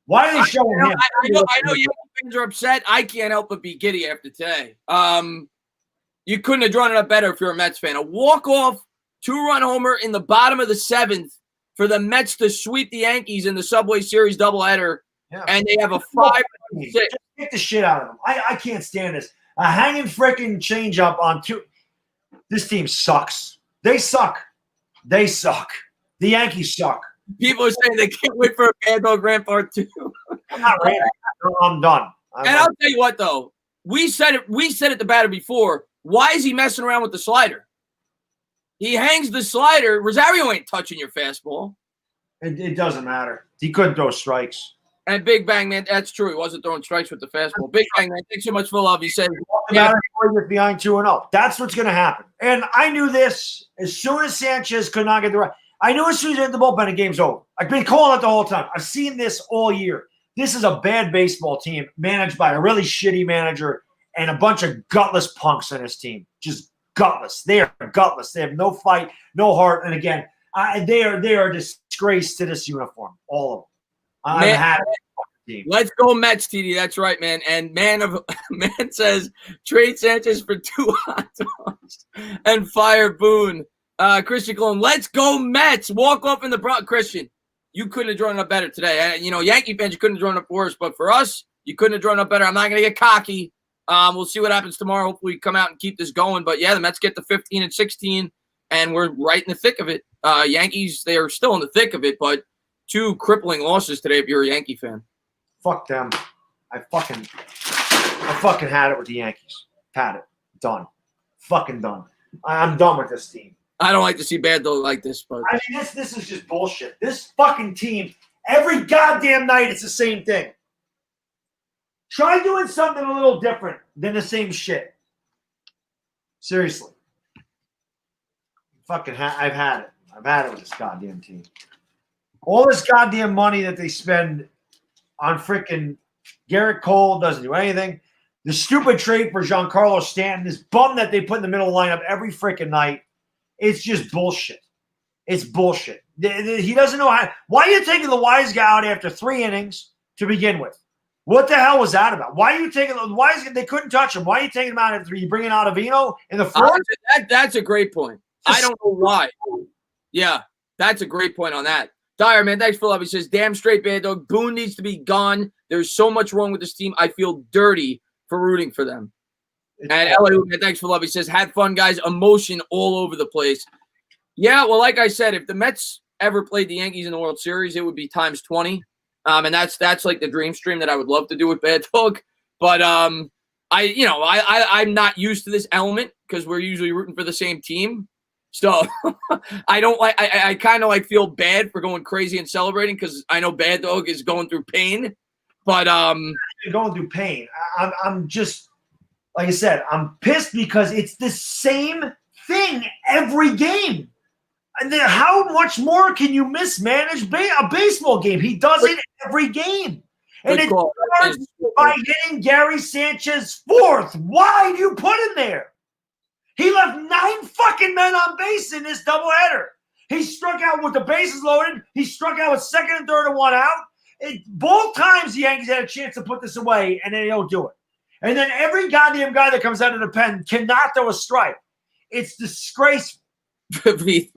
Why are they showing him? I know Yankee fans are upset. I can't help but be giddy after today. You couldn't have drawn it up better if you're a Mets fan. A walk-off 2-run homer in the bottom of the 7th for the Mets to sweep the Yankees in the Subway Series doubleheader, and they have a 5-6. Just get the shit out of them. I can't stand this. A hanging freaking changeup on 2. This team sucks. They suck. They suck. The Yankees suck. People are saying they can't wait for a Bad Dog Rant Part 2. I'm not ready. I'm done. I'll tell you what, though. We said it to batter before. Why is he messing around with the slider? He hangs the slider. Rosario ain't touching your fastball. It doesn't matter. He couldn't throw strikes. And Big Bang, man, that's true. He wasn't throwing strikes with the fastball. Big Bang, man, thanks so much for love. He said, behind 2-0. That's what's going to happen. And I knew this as soon as Sanchez could not get the right. I knew as soon as he hit the bullpen, the game's over. I've been calling it the whole time. I've seen this all year. This is a bad baseball team managed by a really shitty manager and a bunch of gutless punks on his team. Just gutless. They are gutless. They have no fight, no heart. And again, they are a disgrace to this uniform. All of them. I've had Let's go Mets, TD. That's right, man. And man says trade Sanchez for 2 hot dogs and fire Boone. Christian Cologne, let's go Mets. Walk off in the Bronx. Christian, you couldn't have drawn up better today. Yankee fans, you couldn't have drawn up worse. But for us, you couldn't have drawn up better. I'm not going to get cocky. We'll see what happens tomorrow. Hopefully we come out and keep this going. But, yeah, the Mets get to 15 and 16, and we're right in the thick of it. Yankees, they are still in the thick of it, but 2 crippling losses today if you're a Yankee fan. Fuck them. I fucking had it with the Yankees. Had it. Done. Fucking done. I'm done with this team. I don't like to see bad though like this, but I mean this is just bullshit. This fucking team, every goddamn night it's the same thing. Try doing something a little different than the same shit. Seriously. I've had it. I've had it with this goddamn team. All this goddamn money that they spend on freaking Garrett Cole doesn't do anything. The stupid trade for Giancarlo Stanton, this bum that they put in the middle of the lineup every freaking night. It's just bullshit. It's bullshit. He doesn't know how. Why are you taking the wise guy out after 3 innings to begin with? What the hell was that about? Why are you taking the wise guy? They couldn't touch him. Why are you taking him out after 3? You bringing out Avino in the 4th? That's a great point. I don't know why. Yeah, that's a great point on that. Dyer, man, thanks for love. He says, damn straight, bad dog. Boone needs to be gone. There's so much wrong with this team. I feel dirty for rooting for them. And LA, thanks for love. He says, had fun, guys. Emotion all over the place. Yeah, well, like I said, if the Mets ever played the Yankees in the World Series, it would be times 20. And that's like the dream stream that I would love to do with Bad Dog. But I'm not used to this element because we're usually rooting for the same team. So I don't like. I kind of like feel bad for going crazy and celebrating because I know Bad Dog is going through pain. But going through pain. I'm just. Like I said, I'm pissed because it's the same thing every game. And then how much more can you mismanage a baseball game? He does it every game. And it starts by hitting Gary Sanchez 4th. Why do you put him there? He left 9 fucking men on base in this doubleheader. He struck out with the bases loaded. He struck out with 2nd and 3rd and 1 out. Both times the Yankees had a chance to put this away, and they don't do it. And then every goddamn guy that comes out of the pen cannot throw a strike. It's disgraceful. Thank you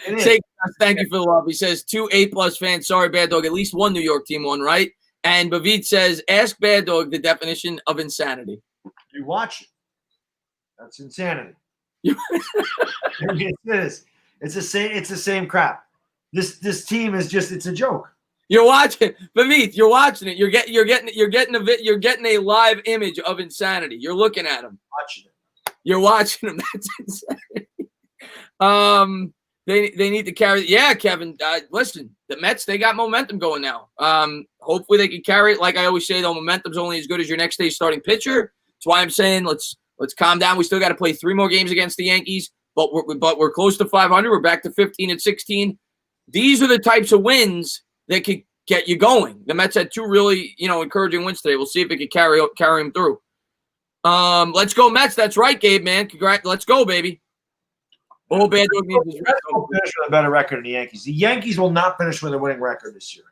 for the love. He says, 2 A+ fans. Sorry, Bad Dog. At least one New York team won, right? And Bavit says, ask Bad Dog the definition of insanity. You watch it. That's insanity. It is. It's the same crap. This team is just, it's a joke. You're watching, Bavit. You're watching it. You're getting a live image of insanity. You're looking at him. Watching it. You're watching him. That's insanity. They need to carry. Yeah, Kevin. Listen, the Mets, they got momentum going now. Hopefully they can carry it. Like I always say, though, momentum's only as good as your next day's starting pitcher. That's why I'm saying let's calm down. We still got to play 3 more games against the Yankees, but we're close to 500. We're back to 15 and 16. These are the types of wins that could get you going. The Mets had 2 really, encouraging wins today. We'll see if it could carry them through. Let's go Mets. That's right, Gabe, man. Congrats. Let's go, baby. Oh, Bad Dog needs his Mets will finish with a better record than the Yankees. The Yankees will not finish with a winning record this year.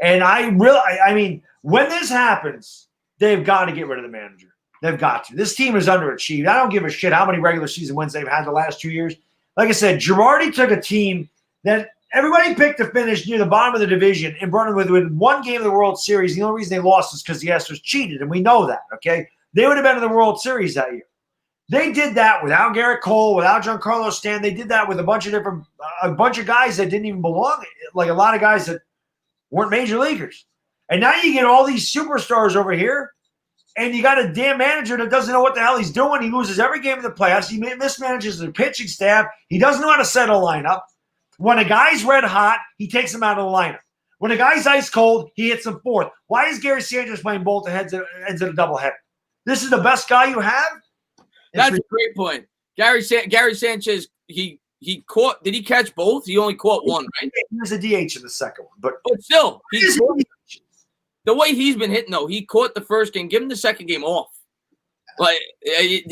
And I mean, when this happens, they've got to get rid of the manager. They've got to. This team is underachieved. I don't give a shit how many regular season wins they've had the last 2 years. Like I said, Girardi took a team that everybody picked to finish near the bottom of the division and brought them with 1 game of the World Series. The only reason they lost is because the Astros cheated, and we know that, okay? They would have been in the World Series that year. They did that without Garrett Cole, without Giancarlo Stanton. They did that with a bunch of guys that didn't even belong, like a lot of guys that weren't major leaguers. And now you get all these superstars over here, and you got a damn manager that doesn't know what the hell he's doing. He loses every game in the playoffs. He mismanages the pitching staff. He doesn't know how to set a lineup. When a guy's red hot, he takes him out of the lineup. When a guy's ice cold, he hits him 4th. Why is Gary Sanchez playing both the ends of the doubleheader? This is the best guy you have? That's a great point. Gary Sanchez, he caught. Did he catch both? He only caught 1, right? He was a DH in the second one, but still, the way he's been hitting though, he caught the first game. Give him the second game off. Like, I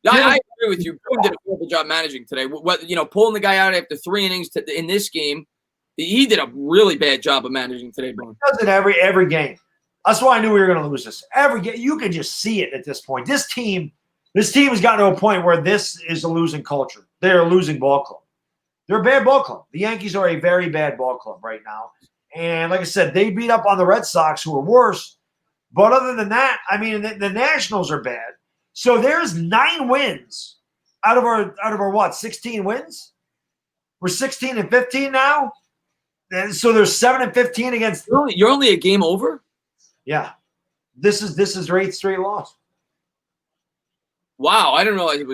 agree with you. Boone did a horrible job managing today. Pulling the guy out after 3 innings in this game, he did a really bad job of managing today, Boone. He does it every game. That's why I knew we were going to lose this. You can just see it at this point. This team has gotten to a point where this is a losing culture. They're a losing ball club. They're a bad ball club. The Yankees are a very bad ball club right now. And like I said, they beat up on the Red Sox, who are worse. But other than that, I mean, the Nationals are bad. So there's 9 wins out of our what, 16 wins? We're 16-15 now. And so there's 7-15 against. You're only a game over? Yeah. This is their 8th straight loss. Wow, I don't know. I thought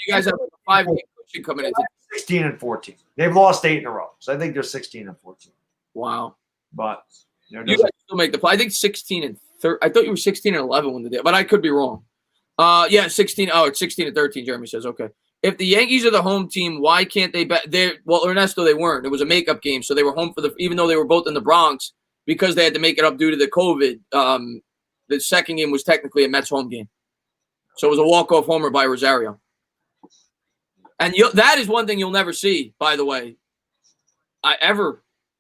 you guys have a 5-game cushion coming in. 16-14. They've lost 8 in a row. So I think they're 16-14. Wow. But you guys still make the play. I think 16-13. I thought you were 16-11 when they did, but I could be wrong. Yeah, 16. Oh, it's 16-13. Jeremy says, okay. If the Yankees are the home team, why can't they bet? Well, Ernesto, they weren't. It was a makeup game, so they were home even though they were both in the Bronx, because they had to make it up due to the COVID. The second game was technically a Mets home game, so it was a walk-off homer by Rosario. And that is one thing you'll never see, by the way.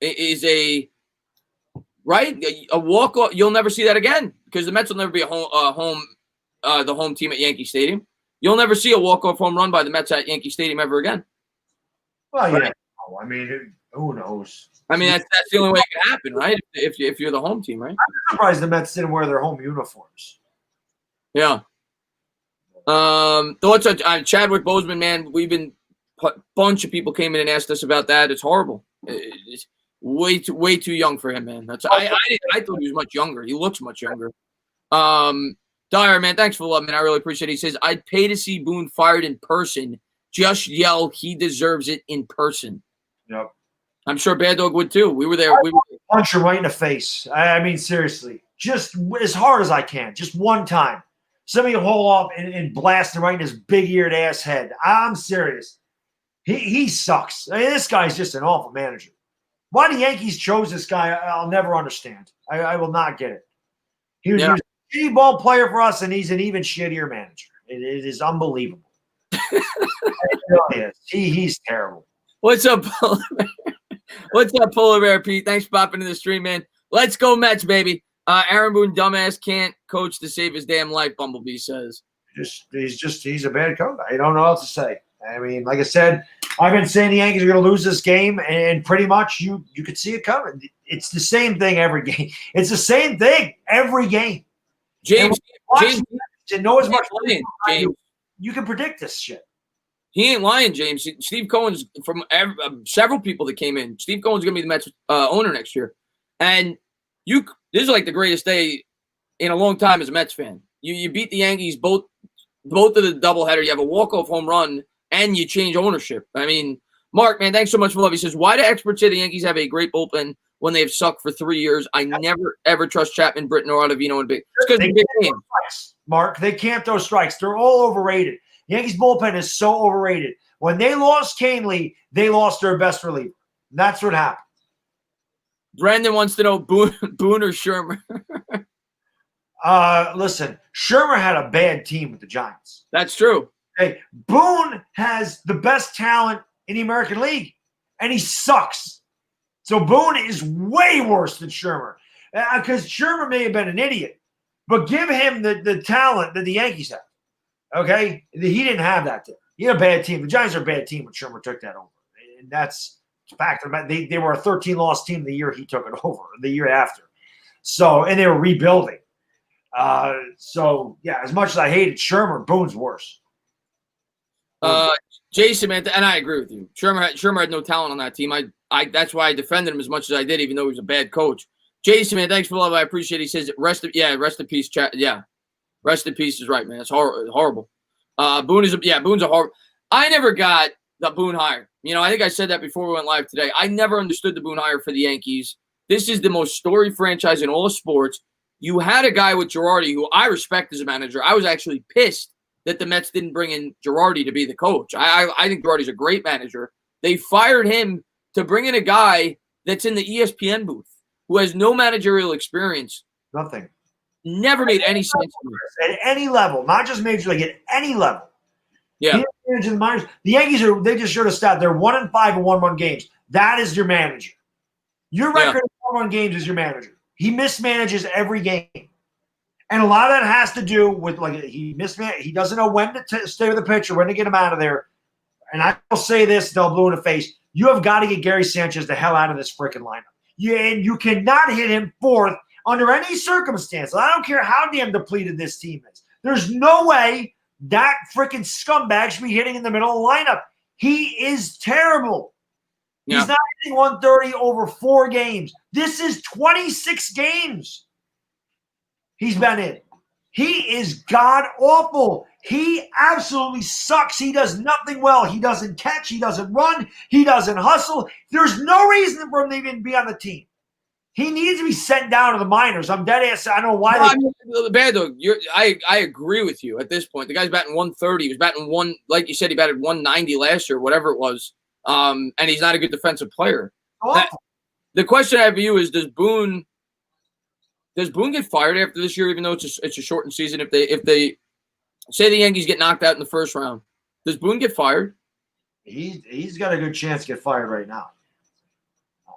Is a walk-off. You'll never see that again because the Mets will never be the home team at Yankee Stadium. You'll never see a walk-off home run by the Mets at Yankee Stadium ever again. Well, yeah. Right? I mean, who knows? I mean, that's the only way it can happen, right? If you're the home team, right? I'm surprised the Mets didn't wear their home uniforms. Yeah. Thoughts on Chadwick Boseman, man? A bunch of people came in and asked us about that. It's horrible. It's way too young for him, man. I thought he was much younger. He looks much younger. Dyer, man, thanks for the love, man. I really appreciate it. He says, I'd pay to see Boone fired in person. Just yell, he deserves it in person. Yep. I'm sure Bad Dog would too. We were there. Punch him right in the face. I mean, seriously. Just as hard as I can. Just one time. Send me a hole off and blast him right in his big-eared ass head. I'm serious. He sucks. I mean, this guy's just an awful manager. Why the Yankees chose this guy, I'll never understand. I will not get it. He was a shitty ball player for us, and he's an even shittier manager. It is unbelievable. It really is. He's terrible. What's up, Polar Bear? What's up, Polar Bear Pete? Thanks for popping in the stream, man. Let's go Mets, baby. Aaron Boone, dumbass, can't coach to save his damn life, Bumblebee says. He's a bad coach. I don't know what to say. I mean, like I said, I've been saying the Yankees are going to lose this game, and pretty much you could see it coming. It's the same thing every game. It's the same thing every game. James, to know as much James. You can predict this shit. He ain't lying, James. Steve Cohen's from several people that came in. Steve Cohen's going to be the Mets owner next year. And this is like the greatest day in a long time as a Mets fan. You beat the Yankees both of the doubleheader. You have a walk-off home run, and you change ownership. I mean, Mark, man, thanks so much for love. He says, why do experts say the Yankees have a great bullpen when they've sucked for 3 years? I never, ever trust Chapman, Britton, or Ottavino in big. It's because they big games. Mark, they can't throw strikes. They're all overrated. Yankees bullpen is so overrated. When they lost Canely, they lost their best reliever. That's what happened. Brandon wants to know Boone or Shermer. Listen, Shermer had a bad team with the Giants. That's true. Okay, Boone has the best talent in the American League, and he sucks. So Boone is way worse than Shermer. Because Shermer may have been an idiot, but give him the talent that the Yankees have. Okay? He didn't have that there. He had a bad team. The Giants are a bad team when Shermer took that over. And that's a fact. They were a 13-loss team the year he took it over, the year after. So, and they were rebuilding. So, yeah, as much as I hated Shermer, Boone's worse. Jason, man, and I agree with you. Shermer had no talent on that team. That's why I defended him as much as I did, even though he was a bad coach. Jason, man, thanks for the love. I appreciate it. He says, rest in peace, chat. Yeah, rest in peace is right, man. It's horrible. Boone's a horrible. I never got the Boone hire. You know, I think I said that before we went live today. I never understood the Boone hire for the Yankees. This is the most storied franchise in all of sports. You had a guy with Girardi who I respect as a manager. I was actually pissed that the Mets didn't bring in Girardi to be the coach. I think Girardi's a great manager. They fired him to bring in a guy that's in the ESPN booth who has no managerial experience. Nothing. Never made any sense to me. At any level, not just major league, at any level. Yeah. The Yankees they just should have stopped. They're 1-5 in 1-1 games. That is your manager. Your record of 1-1 games is your manager. He mismanages every game. And a lot of that has to do with, like, he doesn't know when to stay with the pitcher, when to get him out of there. And I will say this, they'll blue in the face. You have got to get Gary Sanchez the hell out of this freaking lineup. And you cannot hit him fourth under any circumstance. I don't care how damn depleted this team is. There's no way that freaking scumbag should be hitting in the middle of the lineup. He is terrible. Yeah. He's not hitting 130 over 4 games. This is 26 games he's been in. He is god-awful. He absolutely sucks. He does nothing well. He doesn't catch. He doesn't run. He doesn't hustle. There's no reason for him to even be on the team. He needs to be sent down to the minors. I'm dead ass. I don't know why. Bad dog. I agree with you at this point. The guy's batting 130. He was batting like you said, he batted 190 last year, whatever it was. And he's not a good defensive player. The question I have for you is: Does Boone get fired after this year, even though it's a shortened season? If they say the Yankees get knocked out in the first round, does Boone get fired? He's got a good chance to get fired right now.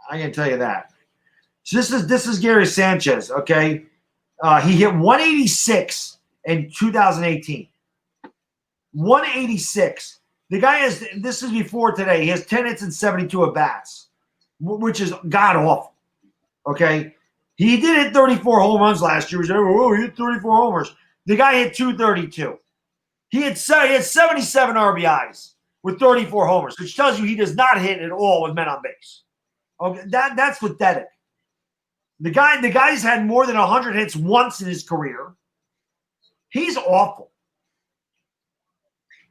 I can tell you that. So this is Gary Sanchez. Okay, he hit 186 in 2018. 186. The guy has. This is before today. He has 10 hits and 72 at bats, which is god awful. Okay. He did hit 34 home runs last year. He hit 34 homers. The guy hit 232. He had 77 RBIs with 34 homers, which tells you he does not hit at all with men on base. Okay, that's pathetic. The guy's had more than 100 hits once in his career. He's awful.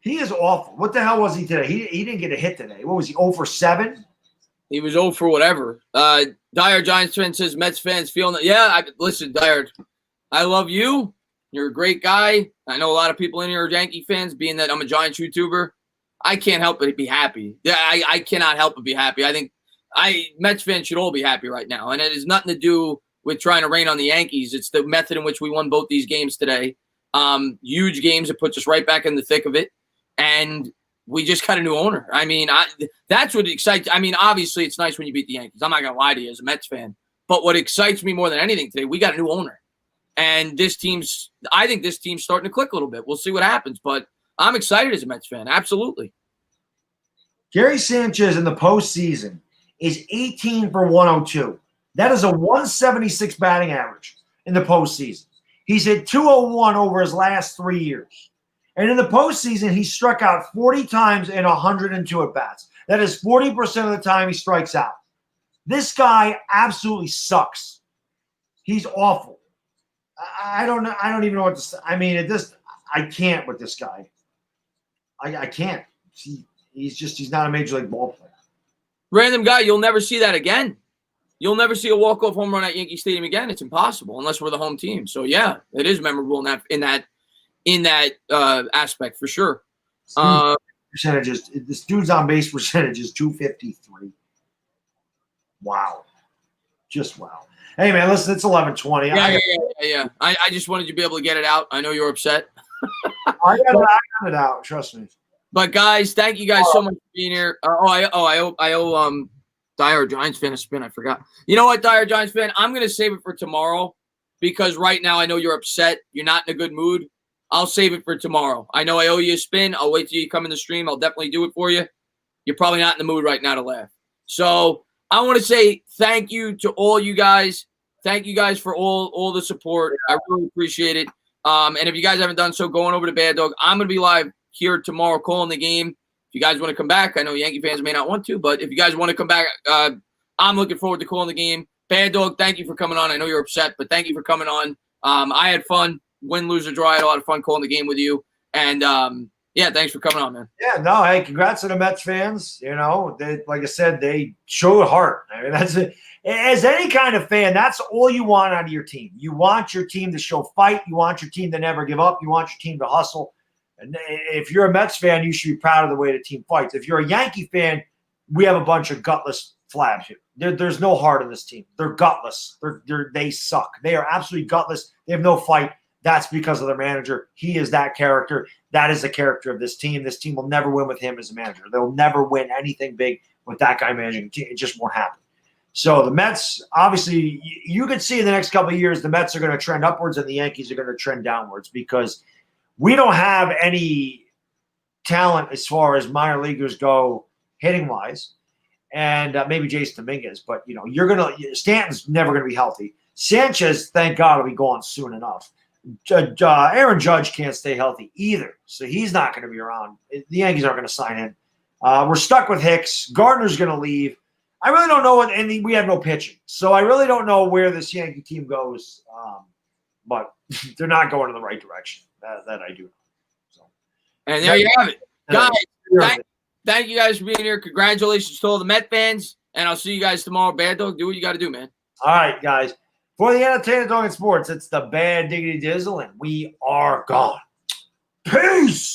He is awful. What the hell was he today? He didn't get a hit today. What was he, 0 for 7? He was 0 for whatever. Dyer Giants fan says Mets fans feeling that. Yeah, listen, Dyer, I love you. You're a great guy. I know a lot of people in here are Yankee fans, being that I'm a Giants YouTuber. I can't help but be happy. Yeah, I cannot help but be happy. I think Mets fans should all be happy right now. And it has nothing to do with trying to rain on the Yankees. It's the method in which we won both these games today. Huge games. It puts us right back in the thick of it. And we just got a new owner. I mean, that's what excites. I mean, obviously, it's nice when you beat the Yankees. I'm not going to lie to you as a Mets fan. But what excites me more than anything today, we got a new owner. And I think this team's starting to click a little bit. We'll see what happens. But I'm excited as a Mets fan. Absolutely. Gary Sanchez in the postseason is 18 for 102. That is a 176 batting average in the postseason. He's hit 201 over his last 3 years. And in the postseason, he struck out 40 times in 102 at-bats. That is 40% of the time he strikes out. This guy absolutely sucks. Not awful. I don't even know what to say. I mean, I can't with this guy. I can't. He's not a major league ball player. Random guy, you'll never see that again. You'll never see a walk-off home run at Yankee Stadium again. It's impossible unless we're the home team. So yeah, it is memorable in that aspect for sure. Percentages. This dude's on base percentage is 253. Wow. Just wow. Hey man, listen, it's 11:20. Yeah. I just wanted you to be able to get it out. I know you're upset. I got it out. Trust me. But guys, thank you guys so much for being here. I owe Dyer Giants fan a spin. I forgot. You know what, Dyer Giants fan? I'm gonna save it for tomorrow because right now I know you're upset. You're not in a good mood. I'll save it for tomorrow. I know I owe you a spin. I'll wait till you come in the stream. I'll definitely do it for you. You're probably not in the mood right now to laugh. So I want to say thank you to all you guys. Thank you guys for all the support. I really appreciate it. And if you guys haven't done so, going over to Bad Dog. I'm going to be live here tomorrow calling the game. If you guys want to come back, I know Yankee fans may not want to, but if you guys want to come back, I'm looking forward to calling the game. Bad Dog, thank you for coming on. I know you're upset, but thank you for coming on. I had fun. Win, lose, or draw. I had a lot of fun calling the game with you. And, yeah, thanks for coming on, man. Yeah, no, hey, congrats to the Mets fans. You know, like I said, they showed heart. I mean, that's it. As any kind of fan, that's all you want out of your team. You want your team to show fight. You want your team to never give up. You want your team to hustle. And if you're a Mets fan, you should be proud of the way the team fights. If you're a Yankee fan, we have a bunch of gutless flabs here. There's no heart in this team. They're gutless. They suck. They are absolutely gutless. They have no fight. That's because of their manager. He is that character. That is the character of this team. This team will never win with him as a manager. They'll never win anything big with that guy managing the team. It just won't happen. So the Mets, obviously, you could see in the next couple of years, the Mets are going to trend upwards and the Yankees are going to trend downwards because we don't have any talent as far as minor leaguers go hitting wise. And maybe Jason Dominguez, but Stanton's never going to be healthy. Sanchez, thank God, will be gone soon enough. Aaron Judge can't stay healthy either, so he's not going to be around. The Yankees aren't going to sign him. We're stuck with Hicks. Gardner's going to leave. I really don't know and we have no pitching, so I really don't know where this Yankee team goes. But they're not going in the right direction. That I do know. So, and there you have it, guys. Thank you guys for being here. Congratulations to all the Met fans, and I'll see you guys tomorrow. Bad Dog, do what you got to do, man. All right, guys. For the Entertainment Dog in Sports, it's the Bad Diggity Dizzle, and we are gone. Peace.